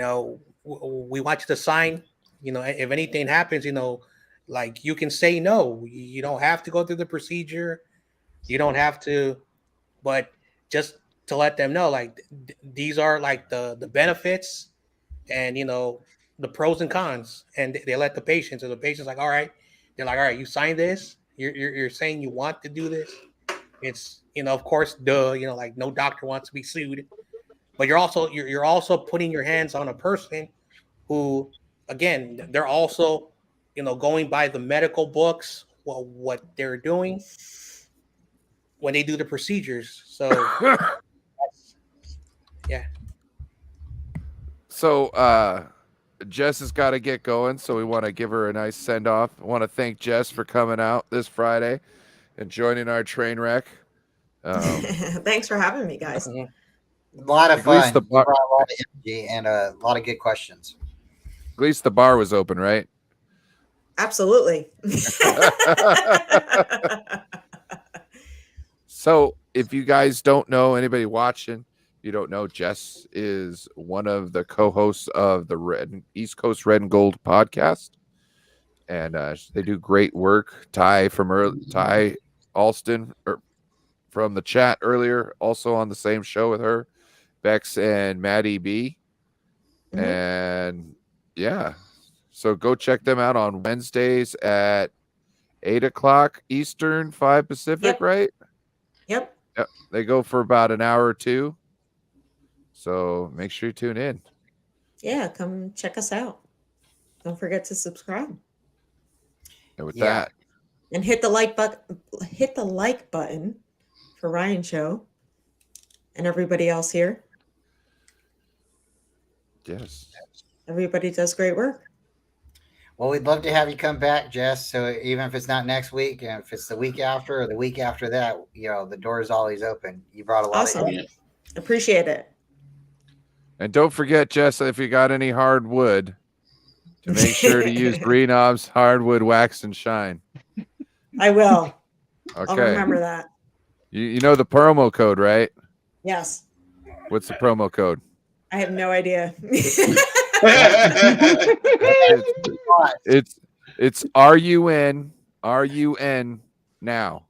want you to sign. If anything happens, like you can say no. You don't have to go through the procedure. You don't have to, but just to let them know, like these are like the benefits, and the pros and cons, and they let the patients. So the patient's like, all right, they're like, all right, you sign this. You're saying you want to do this. It's of course, like no doctor wants to be sued, but you're also putting your hands on a person who, again, they're also going by the medical books, what they're doing when they do the procedures. So yeah. So Jess has got to get going, so we want to give her a nice send off. I want to thank Jess for coming out this Friday and joining our train wreck. Thanks for having me, guys. A lot of At least fun. the You bar- brought a lot of energy and a lot of good questions. At least the bar was open, right? Absolutely. So if you guys don't know, anybody watching, you don't know, Jess is one of the co-hosts of the East Coast Red and Gold podcast, and they do great work. Ty Alston from the chat earlier, also on the same show with her, Bex and Maddie B. And yeah, so go check them out on Wednesdays at 8:00 Eastern, 5 Pacific, right? Yep. They go for about an hour or two. So make sure you tune in. Yeah, come check us out. Don't forget to subscribe. And with that, and hit the like button for Ryan Show and everybody else here. Yes. Everybody does great work. Well, we'd love to have you come back, Jess. So even if it's not next week, and if it's the week after or the week after that, the door is always open. You brought a lot Awesome. of Appreciate it. And don't forget, Jess, if you got any hardwood, to make sure to use Green Ob's hardwood wax and shine. I will. Okay. I'll remember that. You know the promo code, right? Yes. What's the promo code? I have no idea. It's RUN now.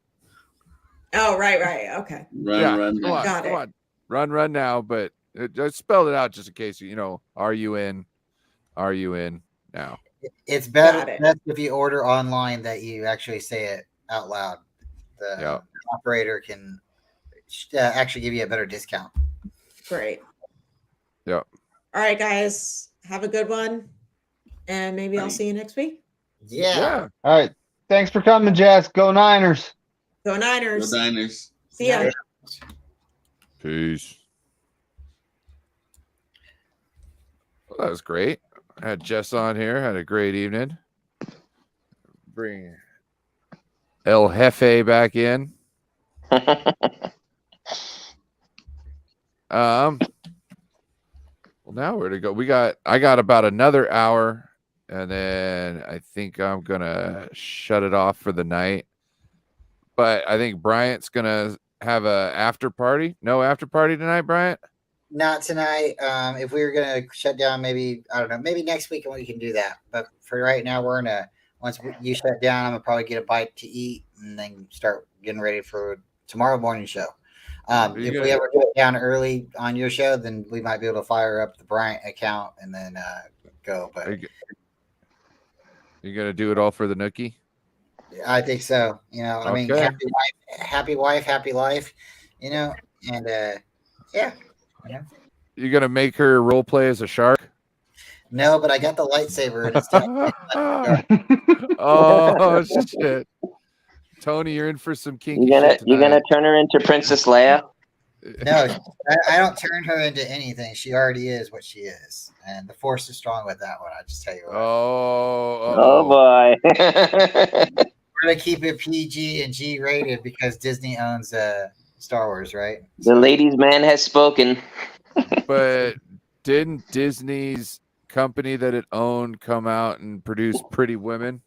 Oh, right. Okay. Run now. Got it. Come on. Run now, but I spelled it out just in case RUN now. It's better best if you order online that you actually say it out loud. The operator can actually give you a better discount. Great. Yep. All right, guys. Have a good one. And maybe I'll see you next week. Yeah. All right. Thanks for coming, Jess. Go Niners. Go Niners. Go Niners. See ya. Peace. Well, that was great. I had Jess on here. Had a great evening. Bring El Jefe back in. Well, now where to go? I got about another hour, and then I think I'm gonna shut it off for the night. But I think Bryant's gonna have a after party. No after party tonight, Bryant? Not tonight. If we were gonna shut down, maybe I don't know. Maybe next week we can do that. But for right now, once you shut down, I'm gonna probably get a bite to eat and then start getting ready for tomorrow morning show. If we ever get down early on your show, then we might be able to fire up the Bryant account and then go. But you gonna do it all for the nookie? I think so. I mean, Okay. happy wife, happy life. And yeah. You gonna make her role play as a shark? No, but I got the lightsaber and it's definitely Oh shit. Tony, you're in for some kinky shit tonight. You're gonna turn her into Princess Leia? No, I don't turn her into anything. She already is what she is, and the Force is strong with that one. I just tell you what. Oh boy. We're gonna keep it PG and G rated because Disney owns Star Wars, right? The ladies' man has spoken. But didn't Disney's company that it owned come out and produce Pretty Woman?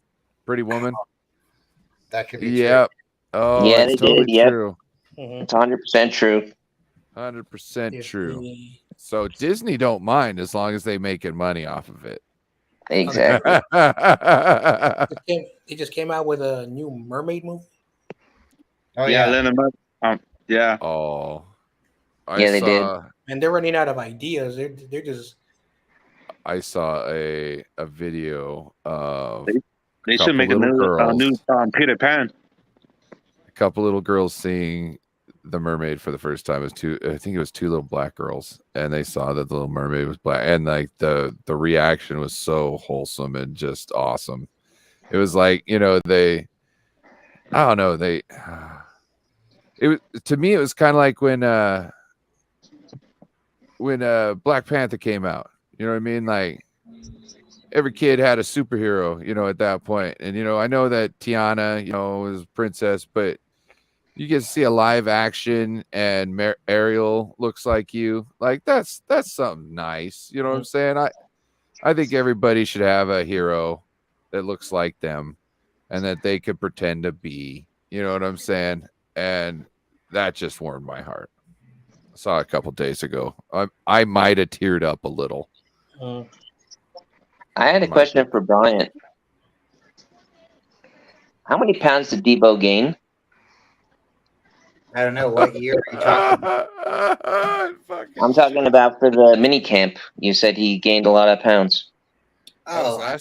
That could be yep. true. Oh, Yeah, it's they totally did. Yep. true. It's 100% true. 100% true. So Disney don't mind as long as they making money off of it. Exactly. They just came out with a new mermaid movie. Oh yeah. Yeah. Oh. They did. And they're running out of ideas. They're just. I saw a video of. They should make a new Peter Pan. A couple little girls seeing The Mermaid for the first time. I think it was two little black girls, and they saw that the Little Mermaid was black, and like the reaction was so wholesome and just awesome. It was like, I don't know, it was, to me it was kind of like when Black Panther came out. You know what I mean? Like every kid had a superhero, at that point. And I know that Tiana, was princess, but you get to see a live action and Ariel looks like you. Like that's something nice. You know what I'm saying? I think everybody should have a hero that looks like them and that they could pretend to be. You know what I'm saying? And that just warmed my heart. I saw it a couple days ago. I might have teared up a little. I had a question for Bryant. How many pounds did Debo gain? I don't know what year are you talking about. I'm talking about for the mini camp. You said he gained a lot of pounds. Oh, I'm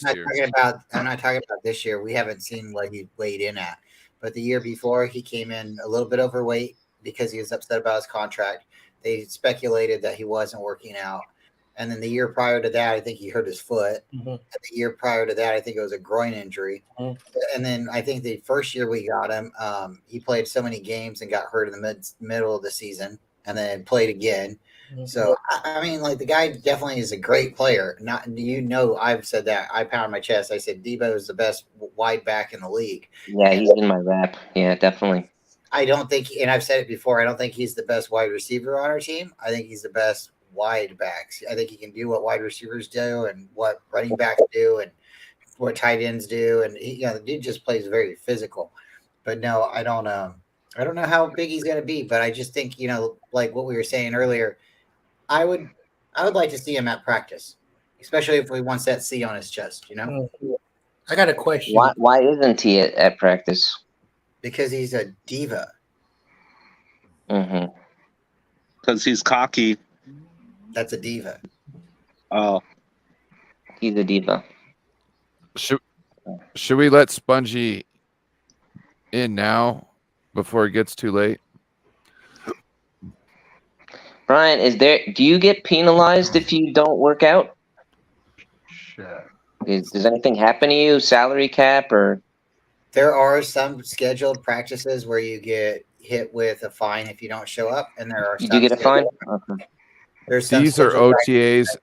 not talking about this year. We haven't seen what he weighed in at. But the year before, he came in a little bit overweight because he was upset about his contract. They speculated that he wasn't working out. And then the year prior to that, I think he hurt his foot. Mm-hmm. And the year prior to that, I think it was a groin injury. Mm-hmm. And then I think the first year we got him, he played so many games and got hurt in the middle of the season and then played again. Mm-hmm. So, I mean, like, the guy definitely is a great player. I've said that. I pounded my chest. I said Debo is the best wide back in the league. Yeah, he's in my rap. Yeah, definitely. I don't think, and I've said it before, I don't think he's the best wide receiver on our team. I think he's the best wide backs. I think he can do what wide receivers do and what running backs do and what tight ends do. And the dude just plays very physical. But no, I don't know how big he's going to be, but I just think, like what we were saying earlier, I would like to see him at practice, especially if he wants that C on his chest, I got a question. Why isn't he at practice? Because he's a diva. Mm-hmm. Because he's cocky. That's a diva. Oh. He's a diva. Should we let Spongy in now before it gets too late? Brian, do you get penalized if you don't work out? Shit. Does anything happen to you? Salary cap or? There are some scheduled practices where you get hit with a fine if you don't show up, and there are. Did you get a fine? Okay. These are OTAs,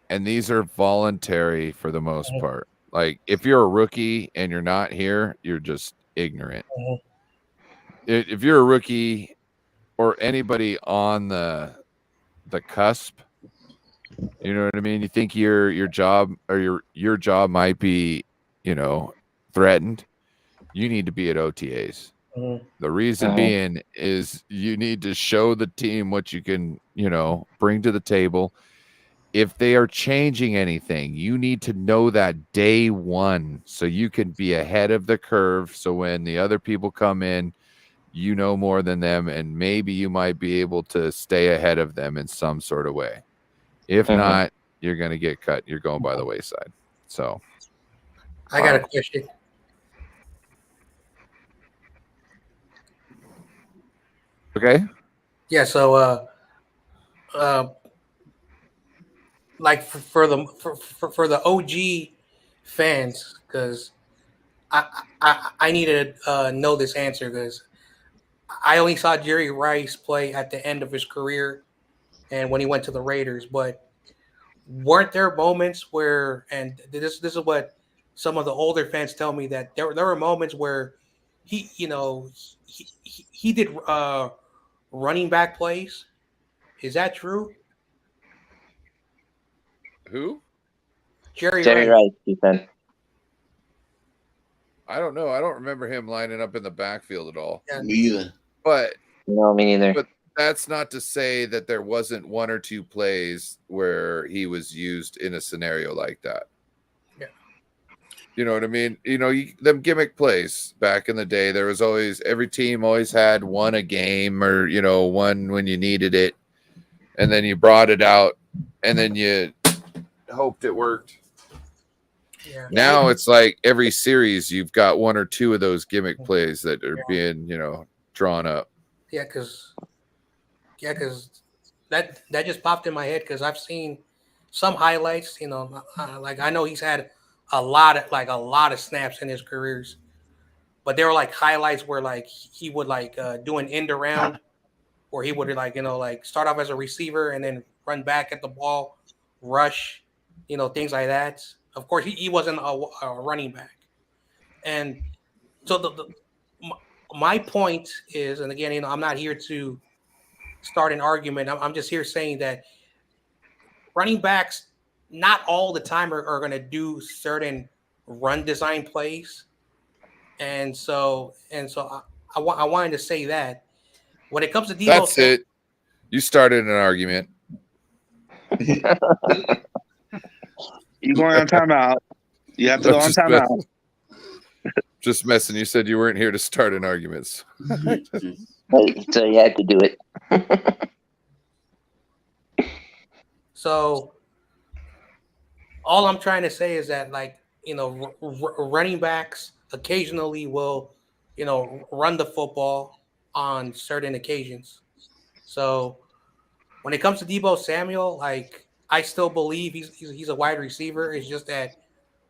and these are voluntary for the most part. Like if you're a rookie and you're not here, you're just ignorant. If you're a rookie or anybody on the cusp, you know what I mean? You think your job or your job might be, threatened. You need to be at OTAs. The reason being is you need to show the team what you can, bring to the table. If they are changing anything, you need to know that day one so you can be ahead of the curve. So when the other people come in, you know more than them, and maybe you might be able to stay ahead of them in some sort of way. If not, you're going to get cut. You're going by the wayside. So I got a question. Okay. Yeah, so like for the OG fans, because I need to know this answer, because I only saw Jerry Rice play at the end of his career and when he went to the Raiders, but weren't there moments where, and this is what some of the older fans tell me, that there were moments where he did running back plays. Is that true? Who? Jerry Rice, defense. I don't know. I don't remember him lining up in the backfield at all. Yeah. Me either. But no, me neither. But that's not to say that there wasn't one or two plays where he was used in a scenario like that. Yeah. You know what I mean? You know, them gimmick plays back in the day, there was always, every team always had one a game, or, you know, one when you needed it, and then you brought it out, and then you hoped it worked. Yeah. Now it's like every series you've got one or two of those gimmick plays that are being, you know, drawn up. Yeah, because that just popped in my head, because I've seen some highlights. You know, like I know he's had a lot of snaps in his careers, but there were like highlights where like he would like do an end around, or he would like, you know, like start off as a receiver and then run back at the ball, rush, you know, things like that. Of course, he wasn't a running back, and so my point is, and again, you know, I'm not here to start an argument. I'm just here saying that running backs, not all the time, are going to do certain run design plays, and so I wanted to say that when it comes to Debo, that's it. You started an argument. You're going on timeout. You have to go on timeout. Just messing. You said you weren't here to start an argument. So you had to do it. So all I'm trying to say is that, like, you know, running backs occasionally will, you know, run the football on certain occasions. So when it comes to Deebo Samuel, like, I still believe he's a wide receiver. It's just that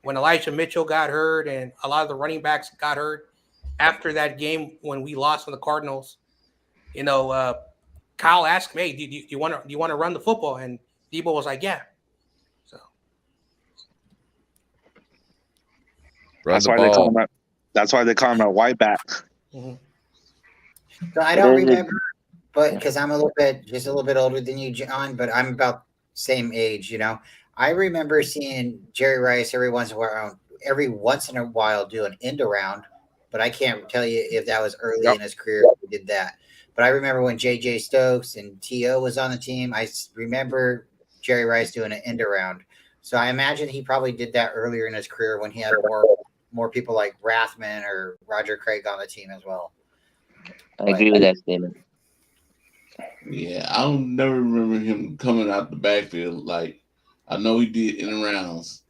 when Elijah Mitchell got hurt and a lot of the running backs got hurt after that game when we lost to the Cardinals, you know, Kyle asked me, "Hey, do you want to run the football?" And Deebo was like, "Yeah." So that's why they call him a white back. Mm-hmm. So I don't remember, but because I'm just a little bit older than you, John, but I'm about same age, you know. I remember seeing Jerry Rice every once in a while do an end around, but I can't tell you if that was early in his career if he did that. But I remember when J.J. Stokes and T.O. was on the team, I remember Jerry Rice doing an end around. So I imagine he probably did that earlier in his career when he had more people like Rathman or Roger Craig on the team as well. I agree with that statement. Yeah, I don't never remember him coming out the backfield. Like, I know he did in and rounds,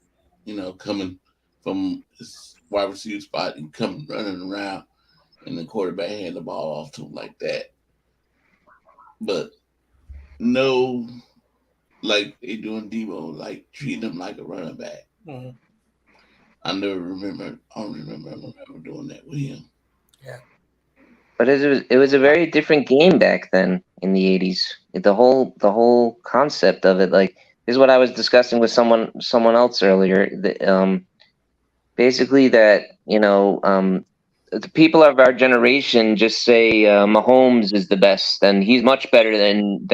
you know, coming from his wide receiver spot and coming running around, and the quarterback hand the ball off to him like that. But no, like they doing Debo, like treating him like a running back. Mm-hmm. I don't remember doing that with him. Yeah. But it was a very different game back then in the 80s. The whole concept of it, like, this is what I was discussing with someone else earlier. Basically that, you know, the people of our generation just say Mahomes is the best, and he's much better than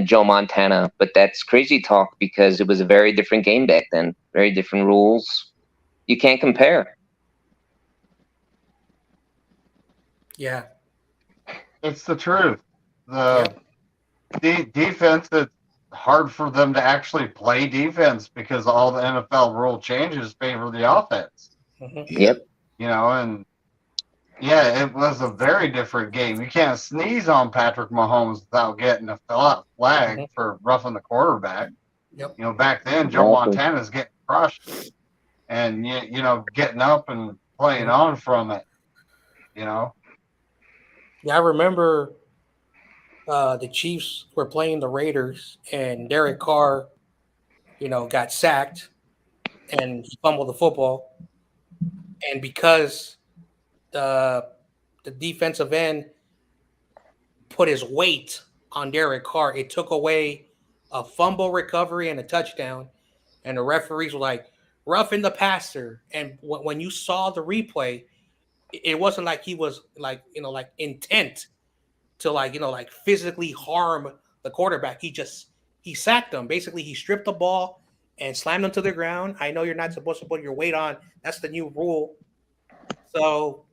Joe Montana. But that's crazy talk, because it was a very different game back then, very different rules. You can't compare. Yeah, it's the truth. The defense, it's hard for them to actually play defense because all the NFL rule changes favor the offense. Mm-hmm. Yep. You know, and Yeah, it was a very different game. You can't sneeze on Patrick Mahomes without getting a flag for roughing the quarterback. Yep. You know, back then Joe Montana's getting crushed, and you know, getting up and playing on from it. You know. Yeah, I remember the Chiefs were playing the Raiders, and Derek Carr, got sacked and fumbled the football, and because the defensive end put his weight on Derek Carr, it took away a fumble recovery and a touchdown, and the referees were like, roughing the passer. And when you saw the replay, it wasn't like he was like intent to like physically harm the quarterback. He sacked him. Basically, he stripped the ball and slammed him to the ground. I know you're not supposed to put your weight on. That's the new rule. So,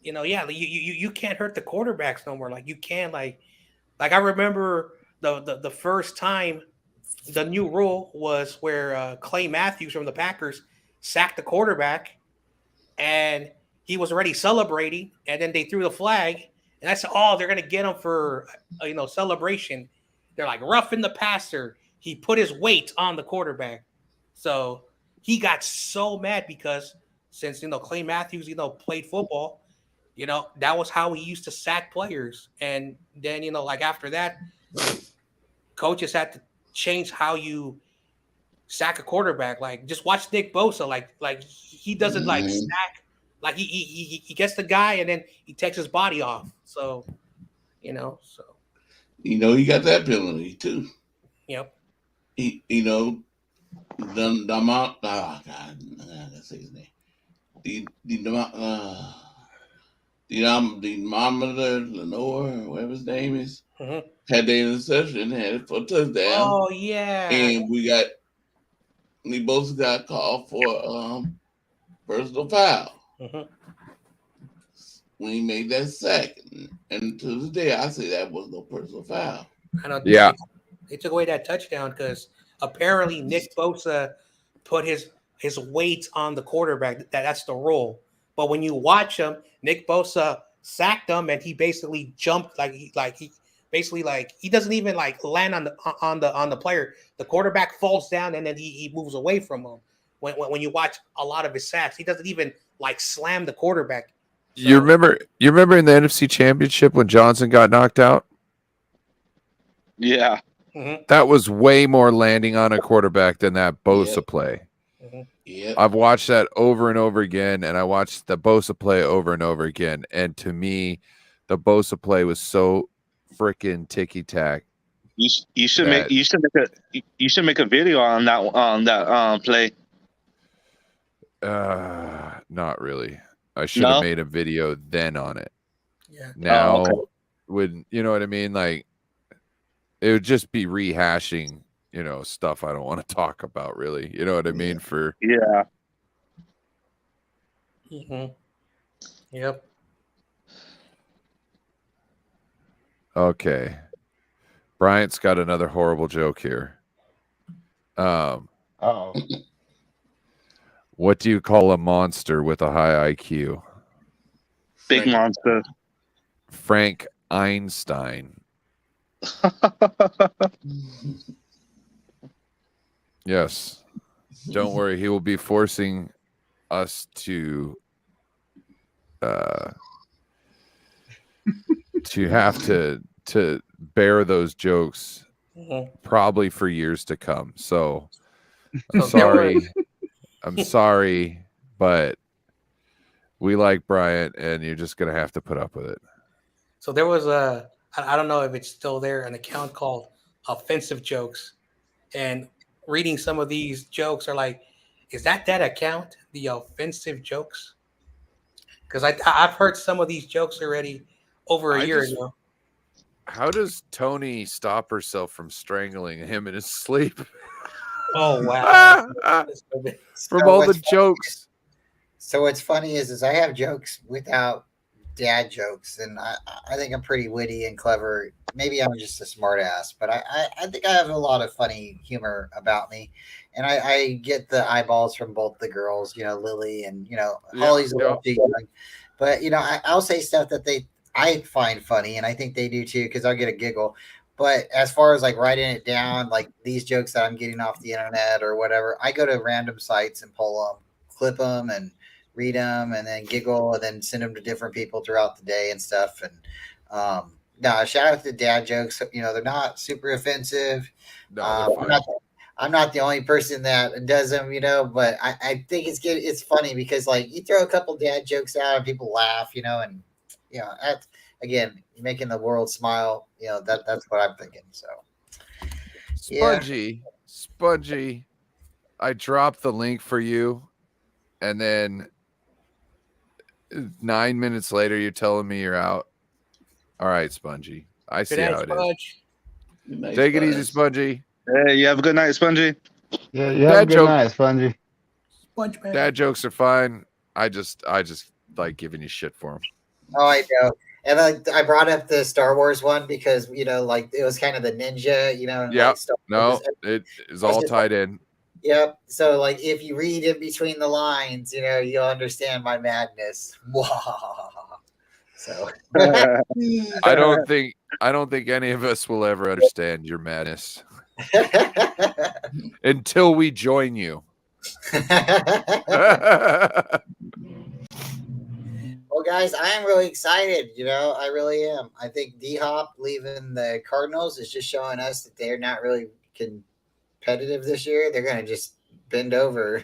yeah, you can't hurt the quarterbacks no more. Like you can like I remember the first time the new rule was where Clay Matthews from the Packers sacked the quarterback, and he was already celebrating, and then they threw the flag, and I said, "Oh, they're gonna get him for celebration." They're like roughing the passer. He put his weight on the quarterback, so he got so mad because since Clay Matthews played football, that was how he used to sack players, and then like after that, coaches had to change how you sack a quarterback. Like just watch Nick Bosa. Like he doesn't like sack. Like he gets the guy and then he takes his body off. So he got that penalty too. Yep. The amount. Oh God, I gotta say his name. The monitor Lenore, whatever his name is, had the interception, had it for a touchdown. Oh yeah. And we both got called for personal foul. When he made that sack, and to this day, I say that was no personal foul. I know. Yeah. They took away that touchdown because apparently Nick Bosa put his weight on the quarterback. That's the rule. But when you watch him, Nick Bosa sacked him, and he basically jumped he basically he doesn't even land on the player. The quarterback falls down, and then he moves away from him. When you watch a lot of his sacks, he doesn't even slam the quarterback. So, you remember in the NFC Championship when Johnson got knocked out? Yeah. That was way more landing on a quarterback than that Bosa play. Yeah. I've watched that over and over again, and I watched the Bosa play over and over again. And to me, the Bosa play was so freaking ticky tack. You should make a video on that play. Not really. I should have made a video then on it. Yeah. Now, you know what I mean? Like, it would just be rehashing, stuff I don't want to talk about, really. You know what I mean? Yep. Okay. Bryant's got another horrible joke here. What do you call a monster with a high IQ? Big monster. Frank Einstein. Yes. Don't worry. He will be forcing us to have to bear those jokes probably for years to come. So I'm sorry. I'm sorry, but we like Bryant, and you're just going to have to put up with it. So there was I don't know if it's still there, an account called Offensive Jokes. And reading some of these jokes are like, is that account, the Offensive Jokes? Because I've heard some of these jokes already over a year ago. How does Tony stop herself from strangling him in his sleep? Oh, wow. From all the jokes. So what's funny is I have jokes without dad jokes, and I think I'm pretty witty and clever. Maybe I'm just a smart ass, but I think I have a lot of funny humor about me. And I get the eyeballs from both the girls, Lily and, Holly's a little too young. But I'll say stuff that I find funny, and I think they do too, because I'll get a giggle. But as far as like writing it down, like these jokes that I'm getting off the internet or whatever, I go to random sites and pull them, clip them, and read them, and then giggle, and then send them to different people throughout the day and stuff. And no, shout out to dad jokes. They're not super offensive. No, they're fine. I'm not the only person that does them, but I think it's good. It's funny because like you throw a couple dad jokes out and people laugh, and that's, again, making the world smile. That's what I'm thinking. So, Spongy, I dropped the link for you, and then 9 minutes later, you're telling me you're out. All right, Spongy. I see how it is. Take it easy, Spongy. Hey, you have a good night, Spongy. Yeah, you have a good night, Spongy. Dad jokes are fine. I just like giving you shit for them. Oh, I know. And I brought up the Star Wars one because like it was kind of the ninja, Yeah. Like No, it is all tied in. Yep. So like if you read in between the lines, you'll understand my madness. So I don't think any of us will ever understand your madness until we join you. Well, guys, I am really excited. I really am. I think D-Hop leaving the Cardinals is just showing us that they're not really competitive this year. They're going to just bend over.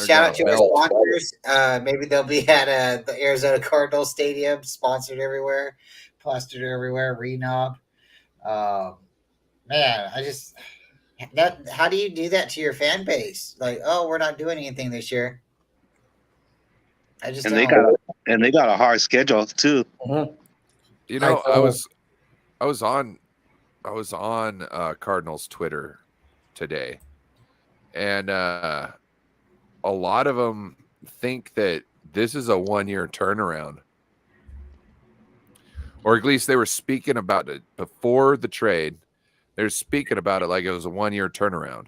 Shout out to our sponsors. Maybe they'll be at the Arizona Cardinals Stadium, sponsored everywhere, plastered everywhere, Renob. Man, how do you do that to your fan base? Like, oh, we're not doing anything this year. I just they got a hard schedule too. I was on Cardinals Twitter today, and a lot of them think that this is a 1-year turnaround, or at least they were speaking about it before the trade. They're speaking about it like it was a 1-year turnaround,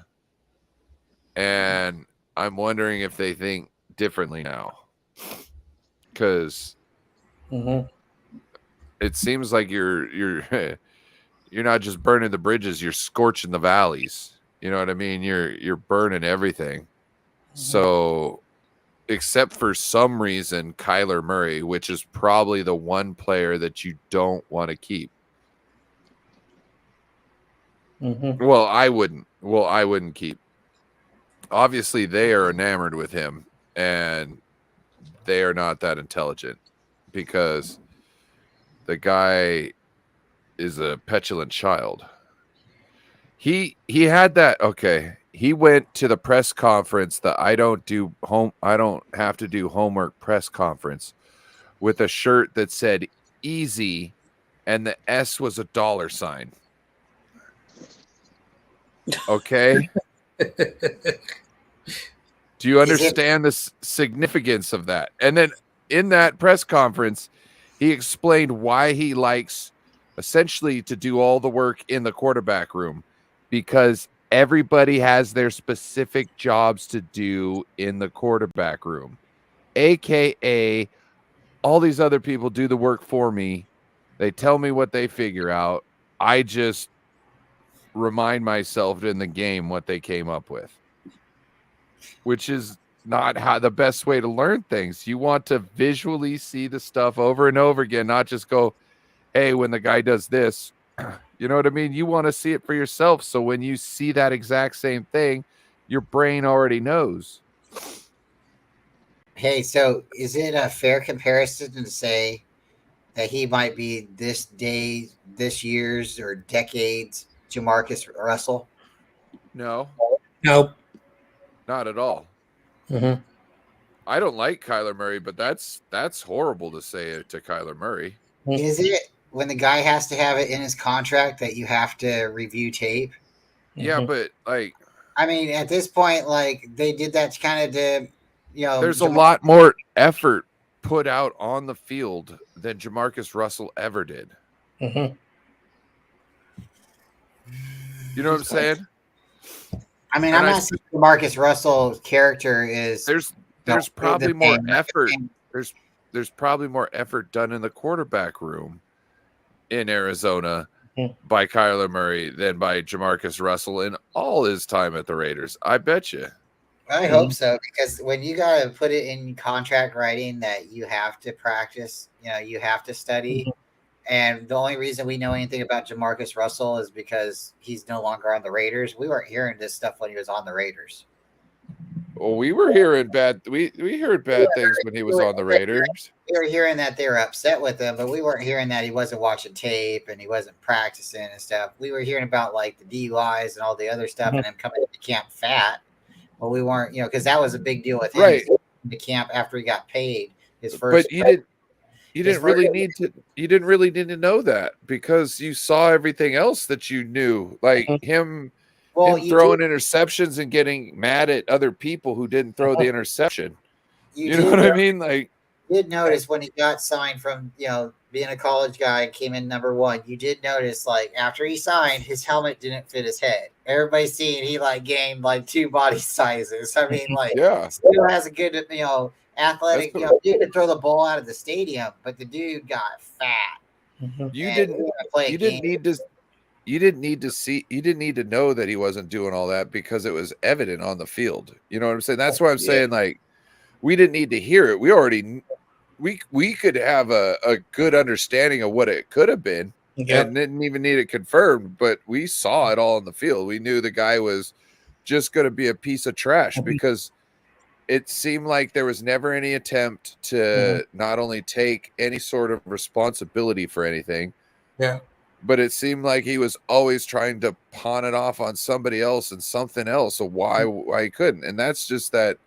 and I'm wondering if they think differently now. Because it seems like you're not just burning the bridges, you're scorching the valleys. You know what I mean? You're burning everything. So, except for some reason, Kyler Murray, which is probably the one player that you don't want to keep. Well, I wouldn't keep. Obviously, they are enamored with him, and they are not that intelligent because the guy is a petulant child. He had that. Okay. He went to the press conference, the I don't have to do homework press conference, with a shirt that said easy and the S was a $sign. Okay. Do you understand the significance of that? And then in that press conference, he explained why he likes essentially to do all the work in the quarterback room, because everybody has their specific jobs to do in the quarterback room, AKA all these other people do the work for me. They tell me what they figure out. I just remind myself in the game what they came up with, which is not how the best way to learn things. You want to visually see the stuff over and over again, not just go, hey, when the guy does this, you know what I mean? You want to see it for yourself. So when you see that exact same thing, your brain already knows. Hey, so is it a fair comparison to say that he might be this year's or decades Jamarcus Russell? No. Nope. Not at all. I don't like Kyler Murray, but that's horrible to say it to Kyler Murray. Is it when the guy has to have it in his contract that you have to review tape? Yeah, but like, I mean, at this point, like they did that kind of to, there's a lot more effort put out on the field than Jamarcus Russell ever did. You know what I'm saying? I mean, I'm not saying Jamarcus Russell's character is. There's probably more effort. there's probably more effort done in the quarterback room in Arizona by Kyler Murray than by Jamarcus Russell in all his time at the Raiders. I bet you. I hope so, because when you got to put it in contract writing that you have to practice, you have to study. And the only reason we know anything about Jamarcus Russell is because he's no longer on the Raiders. We weren't hearing this stuff when he was on the Raiders. Well, we were hearing bad. We heard bad things when he was on the Raiders. We were hearing that they were upset with him, but we weren't hearing that he wasn't watching tape and he wasn't practicing and stuff. We were hearing about like the DUIs and all the other stuff, and him coming to camp fat. Well, we weren't, because that was a big deal with him. Right. The camp after he got paid his first. But you didn't really need to know that, because you saw everything else that you knew, like him throwing interceptions and getting mad at other people who didn't throw the interception. You know what I mean? Like, you did notice when he got signed from, being a college guy, came in number 1. You did notice, like, after he signed, his helmet didn't fit his head. Everybody's seeing he gained 2 body sizes. I mean, still has a good, athletic, dude could throw the ball out of the stadium, but the dude got fat. You didn't need to know that he wasn't doing all that, because it was evident on the field. You know what I'm saying? That's why I'm saying, like, we didn't need to hear it. We already we could have a good understanding of what it could have been, and didn't even need it confirmed, but we saw it all in the field. We knew the guy was just going to be a piece of trash, because it seemed like there was never any attempt to not only take any sort of responsibility for anything, but it seemed like he was always trying to pawn it off on somebody else and something else. So why he couldn't? And that's just that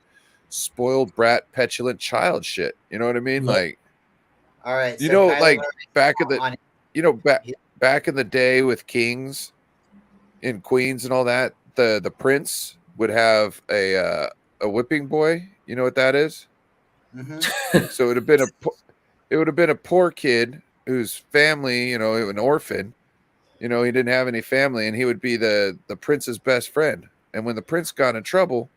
spoiled brat, petulant child shit. You know what I mean? Like, all right, back in the day with kings in Queens and all that, the prince would have a whipping boy. You know what that is? So it would have been a poor kid whose family, an orphan, he didn't have any family, and he would be the prince's best friend. And when the prince got in trouble,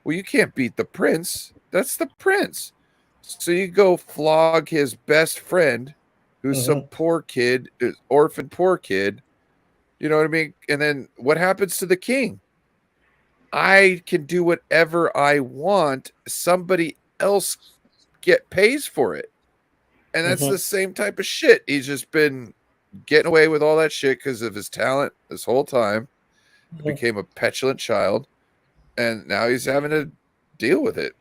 well, you can't beat the prince. That's the prince. So you go flog his best friend, who's some poor kid, orphan poor kid. You know what I mean? And then what happens to the king? I can do whatever I want. Somebody else pays for it. And that's the same type of shit. He's just been getting away with all that shit because of his talent this whole time. He became a petulant child, and now he's having to deal with it.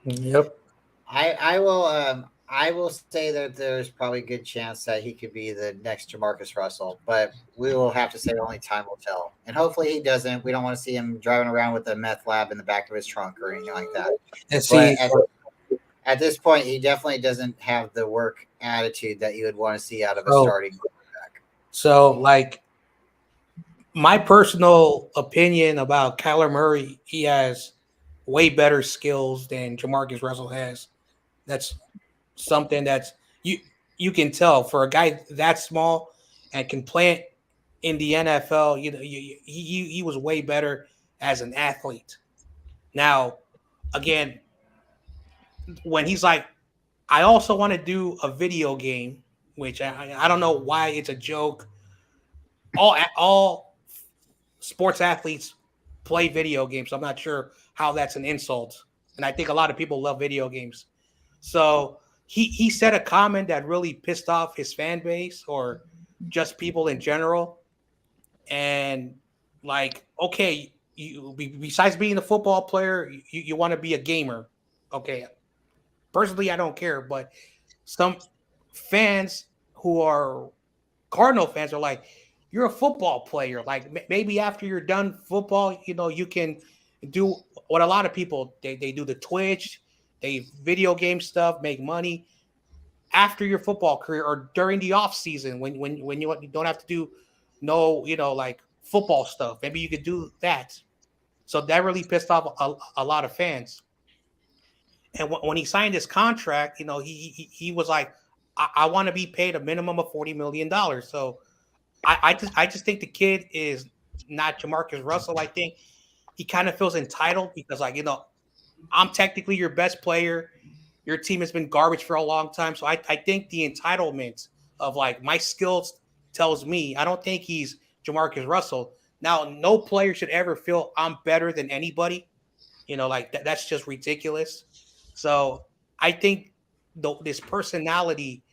Yep. I will say that there's probably a good chance that he could be the next Jamarcus Russell, but we will have to say only time will tell. And hopefully he doesn't. We don't want to see him driving around with a meth lab in the back of his trunk or anything like that. And at this point, he definitely doesn't have the work attitude that you would want to see out of a starting quarterback. So, my personal opinion about Kyler Murray, he has way better skills than Jamarcus Russell has. That's something that's you can tell for a guy that small and can play in the NFL. He was way better as an athlete. Now, again, when he's like, I also want to do a video game, which I don't know why it's a joke. All sports athletes play video games. I'm not sure how that's an insult. And I think a lot of people love video games. So he said a comment that really pissed off his fan base or just people in general. And okay, you besides being a football player, you want to be a gamer. Okay. Personally, I don't care, but some fans who are Cardinal fans are like, you're a football player. Like maybe after you're done football, you can do what a lot of people they do the Twitch, they video game stuff, make money after your football career or during the off season when you don't have to do football stuff. Maybe you could do that. So that really pissed off a lot of fans. And when he signed his contract, he was like, I want to be paid a minimum of $40 million. So I just think the kid is not Jamarcus Russell. I think he kind of feels entitled because I'm technically your best player. your team has been garbage for a long time. So I think the entitlement of like my skills tells me I don't think he's Jamarcus Russell. Now, no player should ever feel I'm better than anybody. Like that's just ridiculous. So I think this personality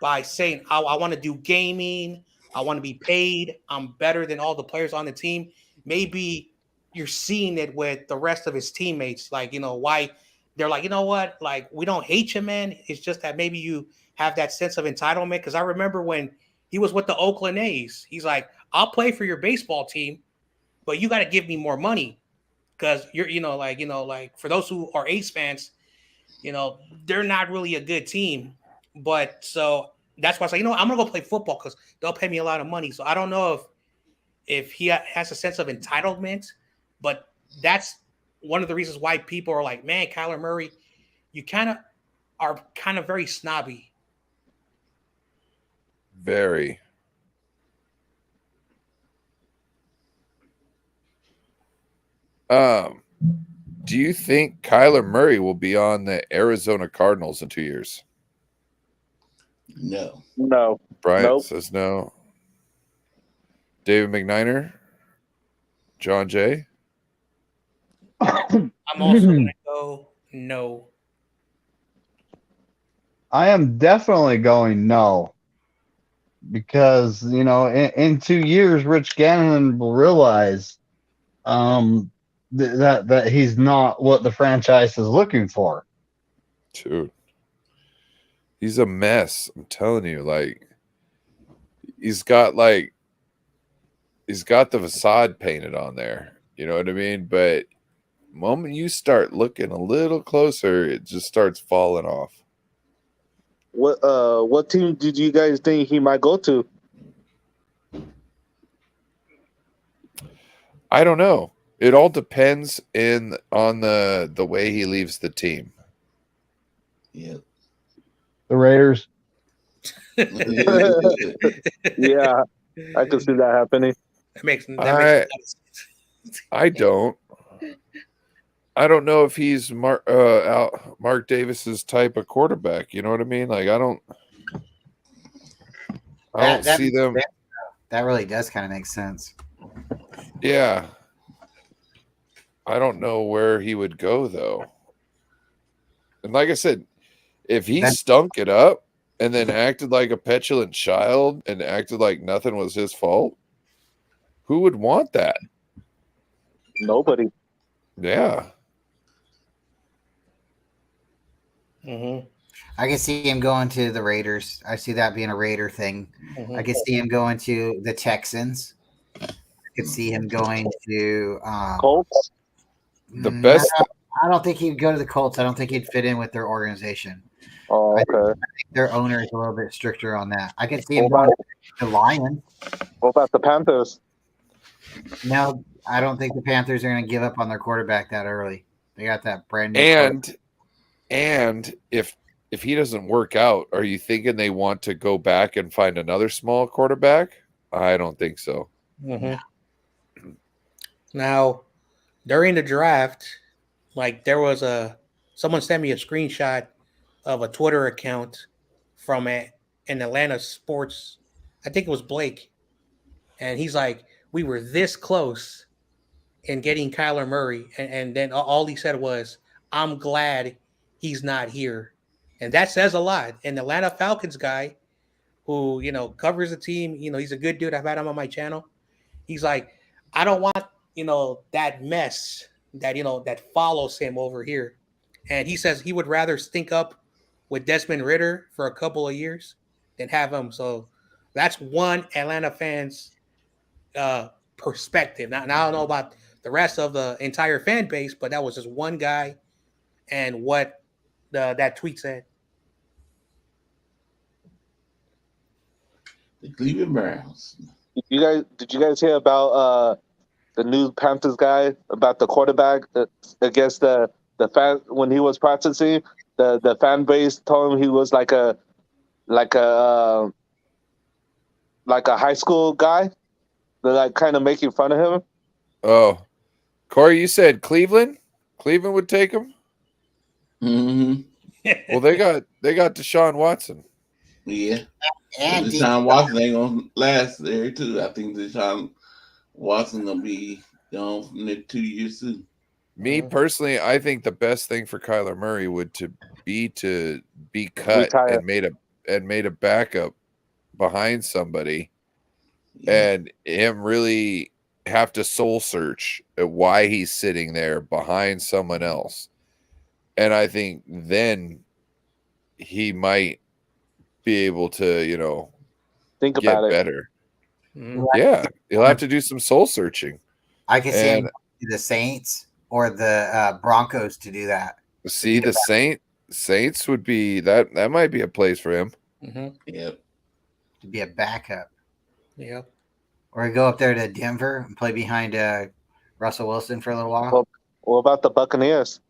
by saying I want to do gaming, I want to be paid, I'm better than all the players on the team. Maybe you're seeing it with the rest of his teammates. Like, why they're like, you know what? Like, we don't hate you, man. It's just that maybe you have that sense of entitlement. Because I remember when he was with the Oakland A's, he's like, I'll play for your baseball team, but you got to give me more money. Because you're, like for those who are A's fans, they're not really a good team. But so that's why I say, I'm gonna go play football because they'll pay me a lot of money. So I don't know if he has a sense of entitlement, but that's one of the reasons why people are like, man, Kyler Murray, you are very snobby. Very. Do you think Kyler Murray will be on the Arizona Cardinals in 2 years? No. No. Bryant says no. David McNiner? Jon Jay? I'm also going to go no. I am definitely going no. Because, in 2 years, Rich Gannon will realize that he's not what the franchise is looking for. Dude. He's a mess. I'm telling you, like, he's got the facade painted on there. You know what I mean? But the moment you start looking a little closer, it just starts falling off. What team did you guys think he might go to? I don't know. It all depends on the way he leaves the team. Yeah. The Raiders. Yeah, I could see that happening. That makes I don't. I don't know if he's Mark Davis's type of quarterback. You know what I mean? Like I don't see them. That really does kind of make sense. Yeah. I don't know where he would go though. And like I said, if he stunk it up and then acted like a petulant child and acted like nothing was his fault, who would want that? Nobody. Yeah. Mm-hmm. I can see him going to the Raiders. I see that being a Raider thing. Mm-hmm. I could see him going to the Texans. I could see him going to Colts. The best. I don't think he'd go to the Colts. I don't think he'd fit in with their organization. Oh, okay. I think their owner is a little bit stricter on that. I could see him going to the Lions. What about the Panthers? No, I don't think the Panthers are going to give up on their quarterback that early. They got that brand new. And if he doesn't work out, are you thinking they want to go back and find another small quarterback? I don't think so. Mm-hmm. Now, during the draft, like there was someone sent me a screenshot of a Twitter account from an Atlanta sports. I think it was Blake, and he's like, "We were this close in getting Kyler Murray," and then all he said was, "I'm glad he's not here," and that says a lot. And the Atlanta Falcons guy, who covers the team, he's a good dude. I've had him on my channel. He's like, "I don't want that mess that that follows him over here," and he says he would rather stink up with Desmond Ridder for a couple of years than have him. So that's one Atlanta fan's perspective. Now I don't know about the rest of the entire fan base, but that was just one guy and what that tweet said. The Cleveland Browns. Did you guys hear about the new Panthers guy about the quarterback against the fan when he was practicing? The fan base told him he was like a high school guy. They're like kind of making fun of him. Oh, Korey, you said Cleveland? Cleveland would take him? Mm-hmm. Well, they got Deshaun Watson. Yeah. And Deshaun Watson ain't gonna last there too. I think Deshaun Watson gonna be gone from the next 2 years soon. Me personally, I think the best thing for Kyler Murray would be cut Retire. and made a backup behind somebody, Yeah. and him really have to soul search at why he's sitting there behind someone else. And I think then he might be able to, Think get about it. better. Mhm. Yeah, he'll have to do some soul searching. I can see him And going to the Saints or the Broncos to do that. see, the Saints would be that might be a place for him. Mhm. Yep. To be a backup. Yep. Or go up there to Denver and play behind Russell Wilson for a little while. Well, what about the Buccaneers?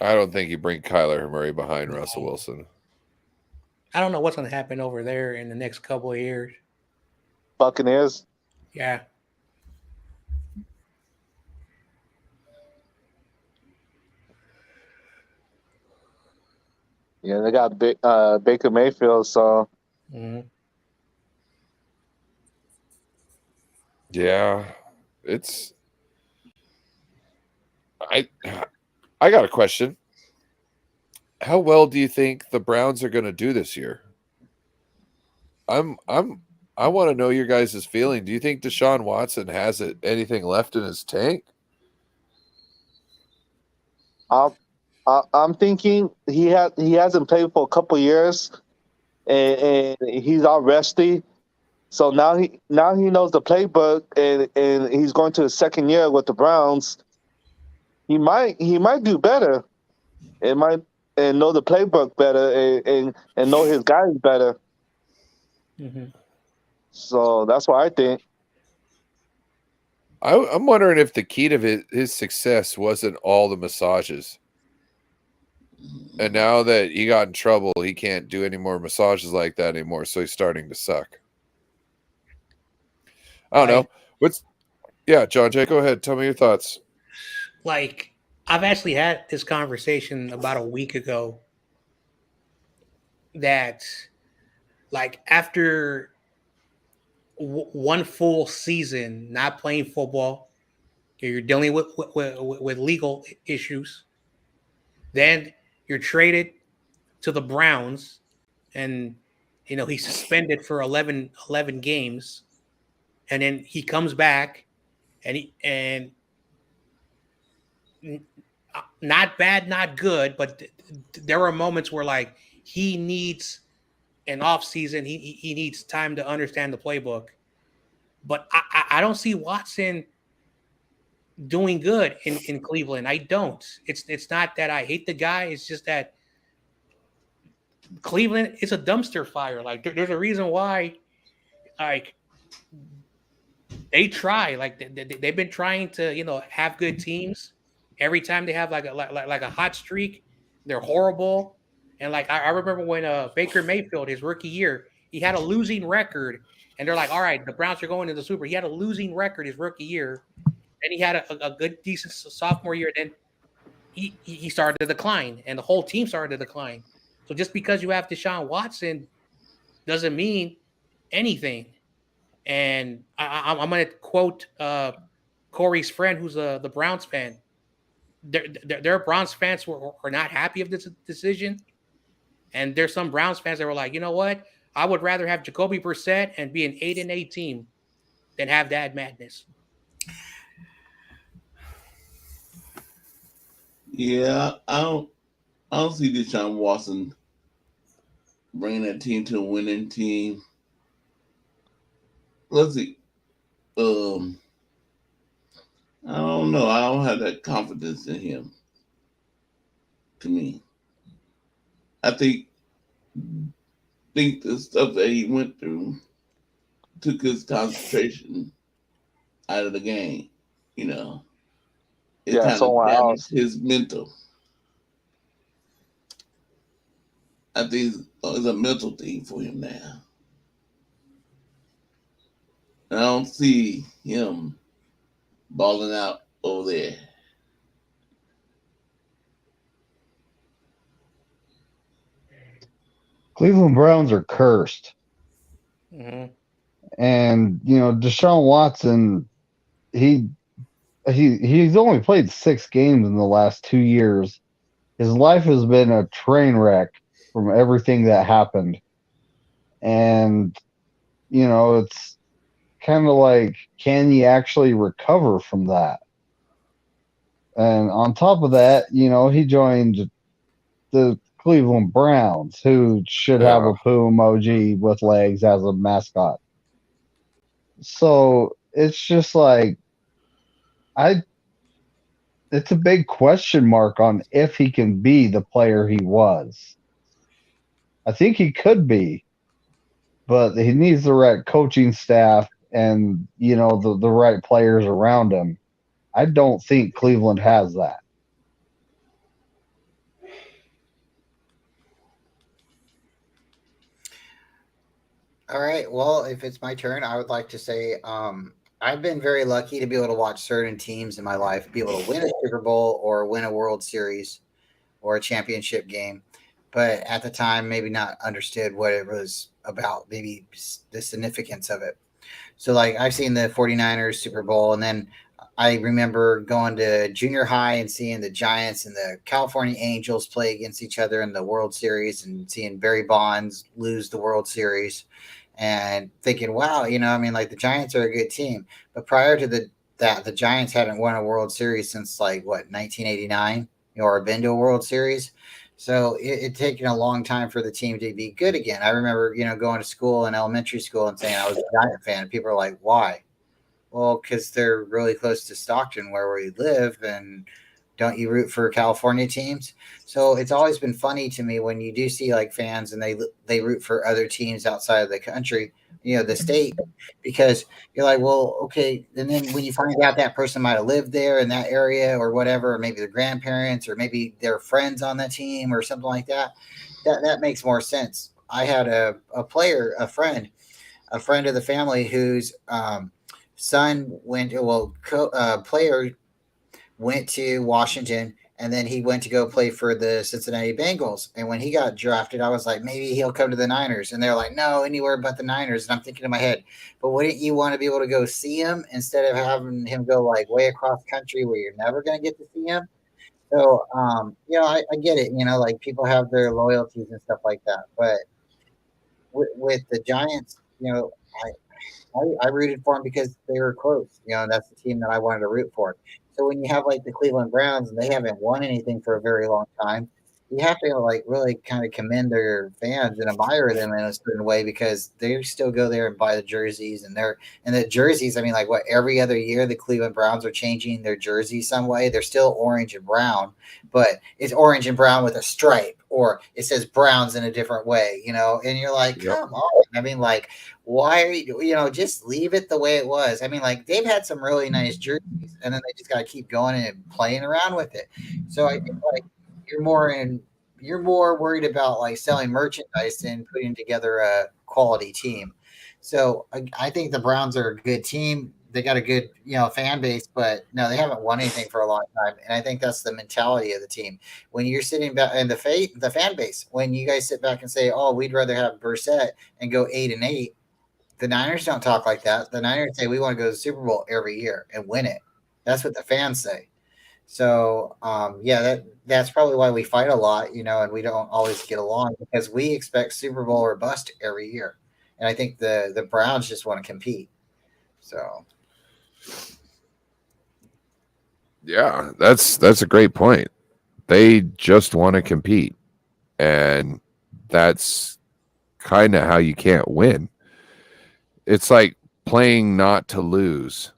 I don't think you bring Kyler Murray behind Russell Wilson. I don't know what's going to happen over there in the next couple of years. Buccaneers. Yeah. Yeah, they got Baker Mayfield, so Mhm. Yeah, it's I got a question. How well do you think the Browns are going to do this year? I want to know your guys' feeling. Do you think Deshaun Watson has anything left in his tank? I'm thinking he hasn't played for a couple years, and he's all rusty. So now he knows the playbook, and he's going to his second year with the Browns. He might do better. It might and know the playbook better, and know his guys better. Mhm. So that's what I think. I'm wondering if the key to his success wasn't all the massages. And now that he got in trouble, he can't do any more massages like that anymore. So he's starting to suck. I don't know. Yeah, Jon Jay, go ahead. Tell me your thoughts. Like, I've actually had this conversation about a week ago that, like, after one full season not playing football, you're dealing with legal issues. Then you're traded to the Browns, and he's suspended for 11 games, and then he comes back, and not bad, not good, but there are moments where like he needs an off season. He needs time to understand the playbook. But I don't see Watson doing good in Cleveland. I don't. It's not that I hate the guy. It's just that Cleveland is a dumpster fire. Like there's a reason why, like they try. Like they've been trying to have good teams. Every time they have like a hot streak, they're horrible. And like I remember when Baker Mayfield, his rookie year, he had a losing record, and they're like, "All right, the Browns are going to the Super." He had a losing record his rookie year, and he had a good, decent sophomore year. Then he started to decline, and the whole team started to decline. So just because you have Deshaun Watson doesn't mean anything. And I'm going to quote Korey's friend, who's the Browns fan. Their Browns fans were not happy of this decision. And there's some Browns fans that were like, you know what? I would rather have Jacoby Brissett and be an 8-8 team than have that madness. Yeah, I don't see Deshaun Watson bringing that team to a winning team. Let's see. I don't know. I don't have that confidence in him. To me, I think the stuff that he went through took his concentration out of the game. It kind of damaged his mental. I think it's a mental thing for him now. I don't see him balling out over there. Cleveland Browns are cursed. Mm-hmm. And, Deshaun Watson, he's only played 6 games in the last 2 years. His life has been a train wreck from everything that happened. And, it's kind of like, can he actually recover from that? And on top of that, he joined the Cleveland Browns, who should have a poo emoji with legs as a mascot. So it's just like, it's a big question mark on if he can be the player he was. I think he could be, but he needs the right coaching staff and, the right players around him. I don't think Cleveland has that. All right. Well, if it's my turn, I would like to say I've been very lucky to be able to watch certain teams in my life be able to win a Super Bowl or win a World Series or a championship game. But at the time, maybe not understood what it was about, maybe the significance of it. So, like, I've seen the 49ers Super Bowl, and then I remember going to junior high and seeing the Giants and the California Angels play against each other in the World Series and seeing Barry Bonds lose the World Series and thinking, wow, like the Giants are a good team. But prior to that, the Giants hadn't won a World Series since like what, 1989, or been to a World Series. So it taken a long time for the team to be good again. I remember, going to school in elementary school and saying I was a Giant fan. People are like, why? Well, because they're really close to Stockton, where we live, and don't you root for California teams? So it's always been funny to me when you do see like fans and they root for other teams outside of the country, the state, because you're like, well, okay. And then when you find out that person might have lived there in that area or whatever, or maybe their grandparents or maybe their friends on the team or something like that, that makes more sense. I had a player, a friend of the family whose son went, player went to Washington, and then he went to go play for the Cincinnati Bengals. And when he got drafted, I was like, maybe he'll come to the Niners. And they're like, no, anywhere but the Niners. And I'm thinking in my head, but wouldn't you want to be able to go see him instead of having him go like way across country where you're never going to get to see him? So, I get it. Like people have their loyalties and stuff like that. But with the Giants, I rooted for them because they were close. That's the team that I wanted to root for. So when you have like the Cleveland Browns and they haven't won anything for a very long time, you have to like really kind of commend their fans and admire them in a certain way because they still go there and buy the jerseys and the jerseys. I mean, like what every other year the Cleveland Browns are changing their jerseys some way. They're still orange and brown, but it's orange and brown with a stripe, or it says Browns in a different way. And you're like, come on. I mean, like, why are you, just leave it the way it was. I mean, like they've had some really nice jerseys and then they just got to keep going and playing around with it. So I think like you're more worried about like selling merchandise than putting together a quality team. So I think the Browns are a good team. They got a good, fan base, but no, they haven't won anything for a long time. And I think that's the mentality of the team. When you're sitting back and the fan base, when you guys sit back and say, oh, we'd rather have Brissett and go 8-8. The Niners don't talk like that. The Niners say we want to go to the Super Bowl every year and win it. That's what the fans say. So that's probably why we fight a lot, and we don't always get along because we expect Super Bowl or bust every year. And I think the Browns just want to compete. So yeah, that's a great point. They just want to compete, and that's kind of how you can't win. It's like playing not to lose.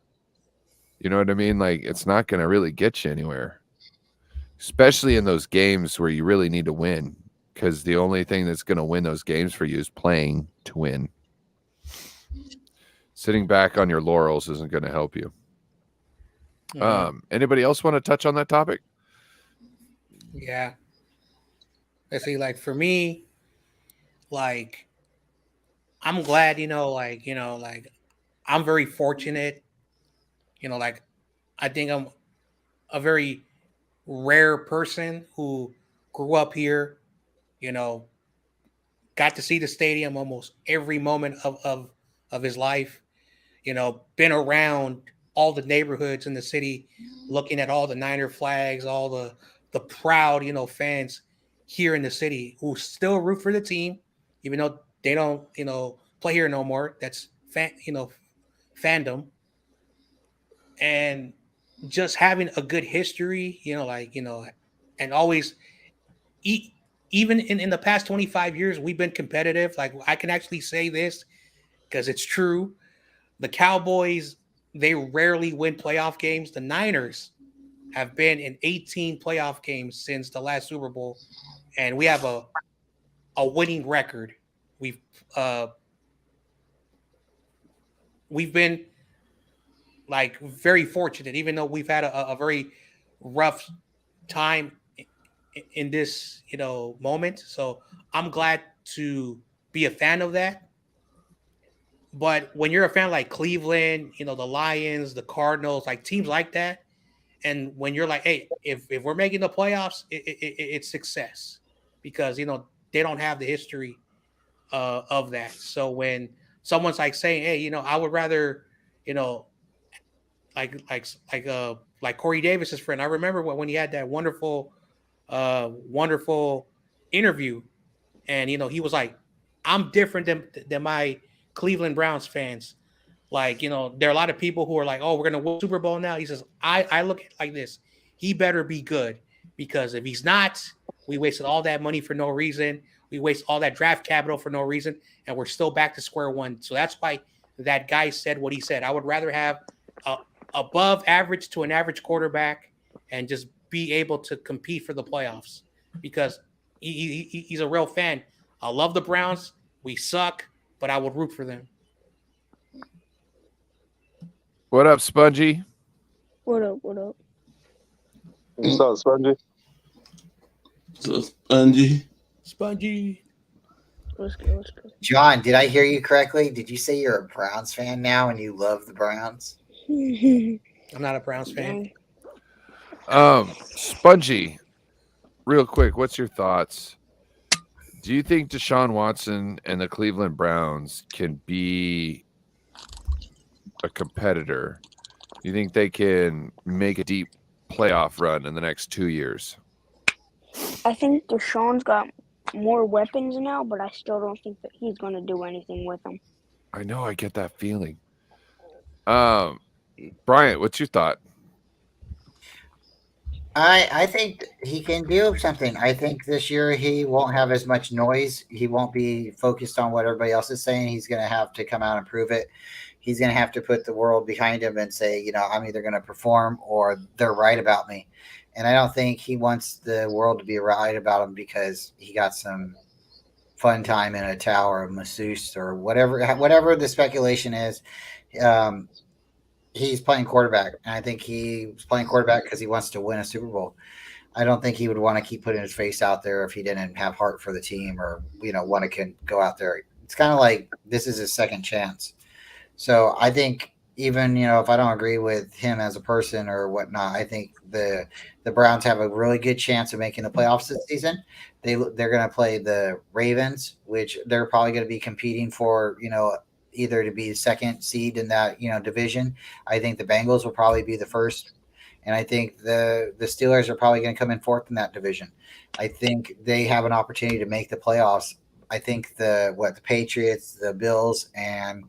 You know what I mean? Like it's not going to really get you anywhere, especially in those games where you really need to win, because the only thing that's going to win those games for you is playing to win. Sitting back on your laurels isn't going to help you. Anybody else want to touch on that topic? Yeah. Let's see, like for me, like I'm glad, like I'm very fortunate, like I think I'm a very rare person who grew up here, got to see the stadium almost every moment of his life. Been around all the neighborhoods in the city, looking at all the Niner flags, all the proud, fans here in the city who still root for the team, even though they don't, play here no more. That's fandom. And just having a good history, and always even in the past 25 years, we've been competitive. Like, I can actually say this because it's true. The Cowboys, they rarely win playoff games. The Niners have been in 18 playoff games since the last Super Bowl, and we have a winning record. We've been like very fortunate, even though we've had a very rough time in this moment. So I'm glad to be a fan of that. But when you're a fan like Cleveland, the Lions, the Cardinals, like teams like that, and when you're like, hey, if we're making the playoffs, it's success, because they don't have the history of that. So when someone's like saying, hey, I would rather, like Corey Davis's friend. I remember when he had that wonderful interview, and he was like, I'm different than my Cleveland Browns fans. Like, there are a lot of people who are like, oh, we're gonna win Super Bowl now. He says, I look at it like this: he better be good, because if he's not, we wasted all that money for no reason. We waste all that draft capital for no reason, and we're still back to square one. So that's why that guy said what he said. I would rather have above average to an average quarterback and just be able to compete for the playoffs, because he's a real fan. I love the Browns. We suck, but I would root for them. What up, Spongy? What up? What up? What's up, Spongy? So Spongy. Let's go. John, did I hear you correctly? Did you say you're a Browns fan now and you love the Browns? I'm not a Browns fan. Spongy, real quick, what's your thoughts? Do you think Deshaun Watson and the Cleveland Browns can be a competitor? Do you think they can make a deep playoff run in the next 2 years? I think Deshaun's got more weapons now, but I still don't think that he's going to do anything with them. I know, I get that feeling. Bryant, what's your thought? I think he can do something. I think this year he won't have as much noise. He won't be focused on what everybody else is saying. He's going to have to come out and prove it. He's going to have to put the world behind him and say, I'm either going to perform or they're right about me. And I don't think he wants the world to be right about him because he got some fun time in a tower of masseuse or whatever the speculation is. He's playing quarterback, and I think he's playing quarterback because he wants to win a Super Bowl. I don't think he would want to keep putting his face out there if he didn't have heart for the team or, want to go out there. It's kind of like this is his second chance. So I think even, if I don't agree with him as a person or whatnot, I think the Browns have a really good chance of making the playoffs this season. They're going to play the Ravens, which they're probably going to be competing for, either to be the second seed in that, division. I think the Bengals will probably be the first. And I think the Steelers are probably going to come in fourth in that division. I think they have an opportunity to make the playoffs. I think the Patriots, the Bills, and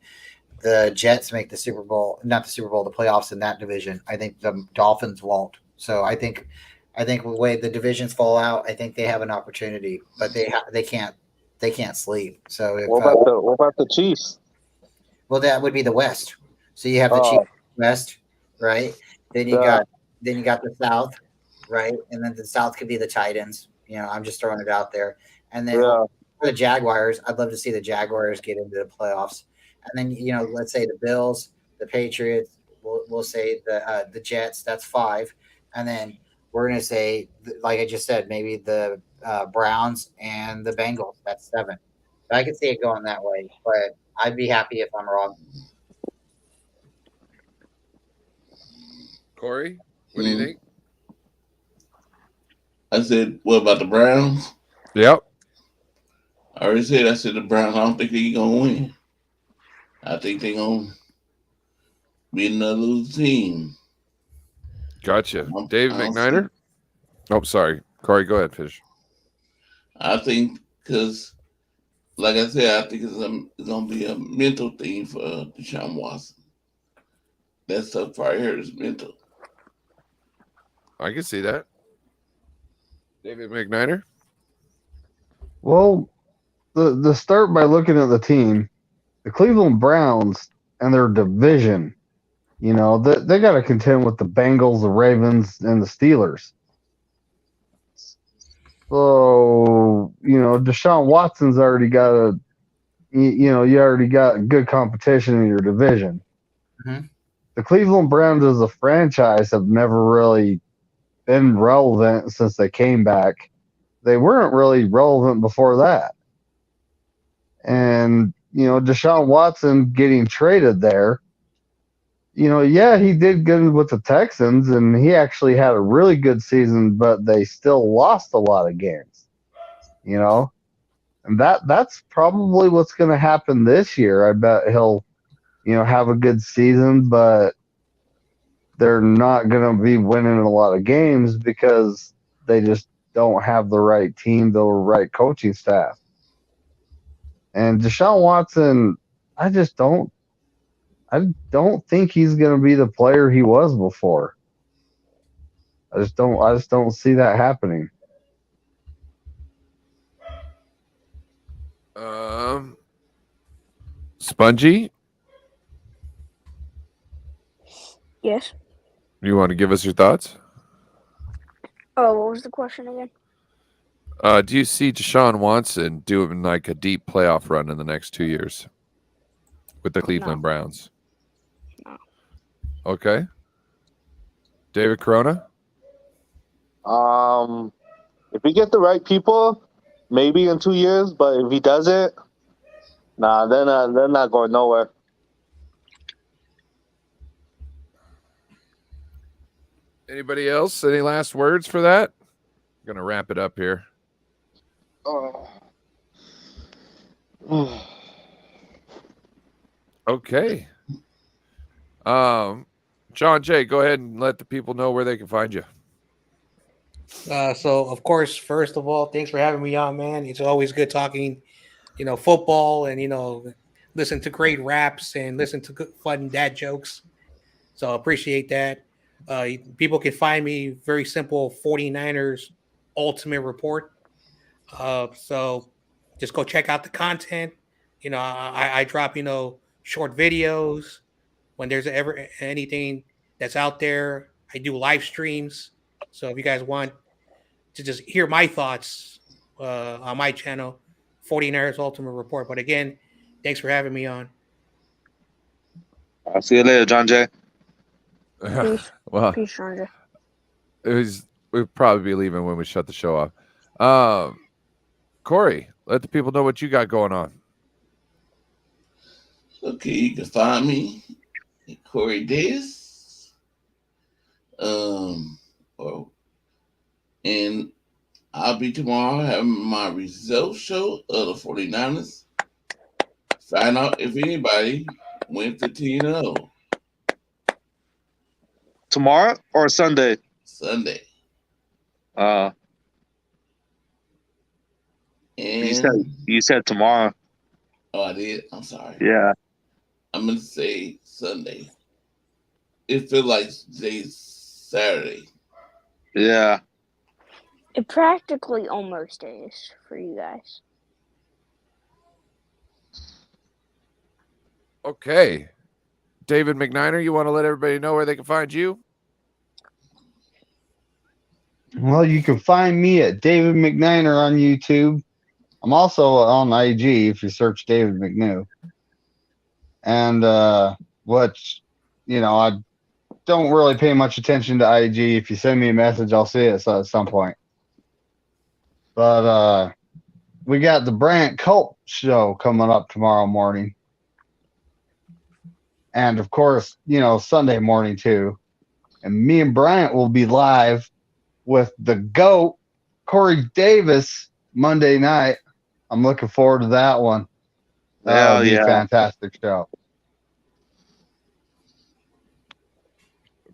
the Jets make the playoffs in that division. I think the Dolphins won't. So I think the way the divisions fall out, I think they have an opportunity, but they can't sleep. So What about the Chiefs? Well, that would be the West. So you have the Chiefs West, right? Then you got the South, right? And then the South could be the Titans. I'm just throwing it out there. And then for the Jaguars, I'd love to see the Jaguars get into the playoffs. And then let's say the Bills, the Patriots. We'll say the Jets. That's 5. And then we're gonna say, like I just said, maybe the Browns and the Bengals. That's 7. I could see it going that way, but I'd be happy if I'm wrong. Corey, what do you think? I said, what about the Browns? Yep. I already said, I said the Browns, I don't think they're going to win. I think they're going to be another losing team. Gotcha. David McNiner? Oh, sorry. Corey, go ahead, Fish. I think because, like I said, I think it's going to be a mental thing for Deshaun Watson. That stuff right here is mental. I can see that. David McNiner? Well, the start by looking at the team, the Cleveland Browns and their division, you know, they got to contend with the Bengals, the Ravens, and the Steelers. So, you know, Deshaun Watson's already got you already got good competition in your division. Mm-hmm. The Cleveland Browns as a franchise have never really been relevant since they came back. They weren't really relevant before that. And, you know, Deshaun Watson getting traded there, you know, yeah, he did good with the Texans and he actually had a really good season, but they still lost a lot of games, you know? And that's probably what's going to happen this year. I bet he'll, you know, have a good season, but they're not going to be winning a lot of games because they just don't have the right team, the right coaching staff. And Deshaun Watson, I don't think he's going to be the player he was before. I just don't see that happening. Spongy? Yes. You want to give us your thoughts? Oh, what was the question again? Do you see Deshaun Watson doing like a deep playoff run in the next 2 years with the Cleveland Browns? No. Okay. David Corona? If we get the right people, maybe in 2 years. But if he doesn't, nah, they're not going nowhere. Anybody else? Any last words for that? I'm gonna wrap it up here. Okay. Jon Jay, go ahead and let the people know where they can find you. So, of course, first of all, thanks for having me on, man. It's always good talking, you know, football and, you know, listen to great raps and listen to good, fun dad jokes. So I appreciate that. People can find me very simple 49ers Ultimate Report. So just go check out the content. You know, I drop, you know, short videos when there's ever anything that's out there. I do live streams. So if you guys want to just hear my thoughts on my channel, 49ers Ultimate Report. But again, thanks for having me on. I'll see you later, Jon Jay. Peace. Well, Peace, Jon Jay. We'll probably be leaving when we shut the show off. Corey, let the people know what you got going on. Okay, you can find me at Korey Davis. And I'll be tomorrow having my results show of the 49ers. Find out if anybody went 15-0. Tomorrow or Sunday? Sunday. And you said tomorrow. Oh, I did? I'm sorry. Yeah. I'm going to say Sunday. It feels like today's Saturday. Yeah. It practically almost is for you guys. Okay. David McNiner, you want to let everybody know where they can find you? Well, you can find me at David McNiner on YouTube. I'm also on IG if you search David McNew. And which, you know, I don't really pay much attention to IG. If you send me a message, I'll see it at some point. But we got the Bryant Culp show coming up tomorrow morning. And of course, you know, Sunday morning too. And me and Bryant will be live with the GOAT, Korey Davis, Monday night. I'm looking forward to that one. That'll be a fantastic show.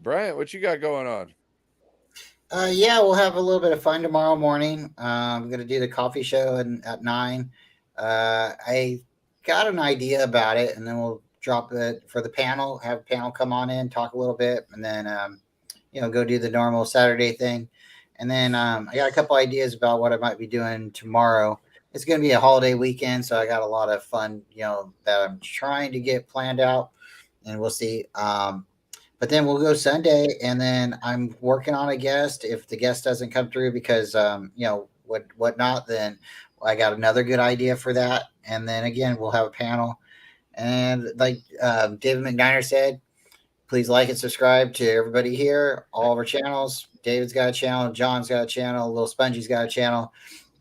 Bryant, what you got going on? Yeah, we'll have a little bit of fun tomorrow morning. I'm gonna do the coffee show at 9. I got an idea about it, and then we'll drop it for the panel. Have a panel come on in, talk a little bit, and then go do the normal Saturday thing. And then I got a couple ideas about what I might be doing tomorrow. It's gonna be a holiday weekend, so I got a lot of fun, that I'm trying to get planned out, and we'll see. But then we'll go Sunday, and then I'm working on a guest. If the guest doesn't come through because whatnot, then I got another good idea for that. And then again, we'll have a panel. And like David McNiner said, please like and subscribe to everybody here, all of our channels. David's got a channel, John's got a channel, Little Spongy's got a channel,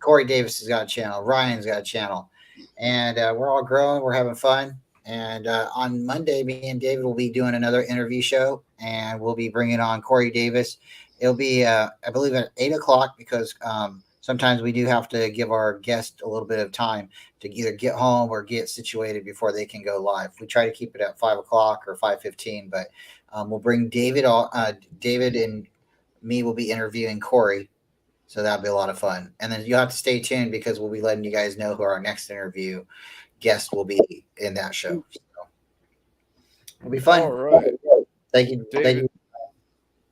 Korey Davis has got a channel, Ryan's got a channel, and we're all growing. We're having fun. And on Monday, me and David will be doing another interview show, and we'll be bringing on Korey Davis. It'll be, I believe, at 8:00 because sometimes we do have to give our guest a little bit of time to either get home or get situated before they can go live. We try to keep it at 5:00 or 5:15, but we'll bring David. David and me will be interviewing Korey, so that'll be a lot of fun. And then you'll have to stay tuned because we'll be letting you guys know who our next interview guest will be in that show. So it'll be fun. All right. Thank you.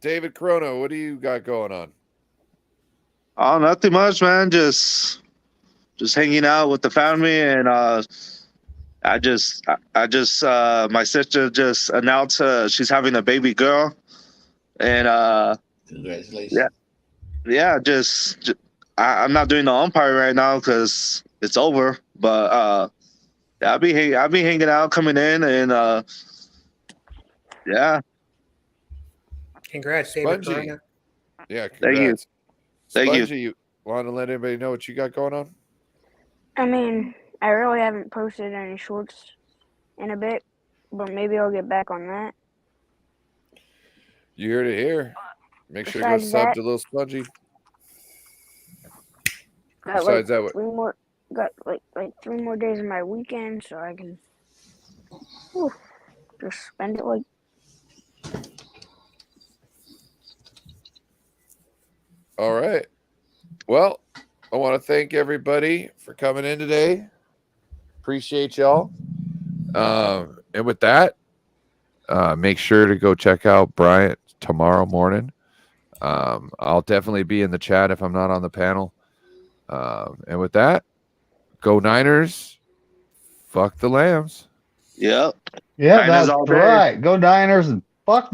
David Chrono, what do you got going on? Oh, nothing much, man. Just hanging out with the family, and my sister just announced she's having a baby girl, and congratulations. Yeah. I'm not doing the umpire right now because it's over, but I'll be hanging out, coming in, and yeah. Congrats, David. Spongy. Yeah, congrats. Thank you. Spongy, you want to let everybody know what you got going on? I mean, I really haven't posted any shorts in a bit, but maybe I'll get back on that. You heard it here. Make sure to go sub to Little Spongy. Besides that, got like 3 more days of my weekend, so I can just spend it like. All right. Well, I want to thank everybody for coming in today. Appreciate y'all. And with that, make sure to go check out Bryant tomorrow morning. I'll definitely be in the chat if I'm not on the panel. And with that, go Niners. Fuck the Lambs. Yep. Yeah, that's right. Go Niners and fuck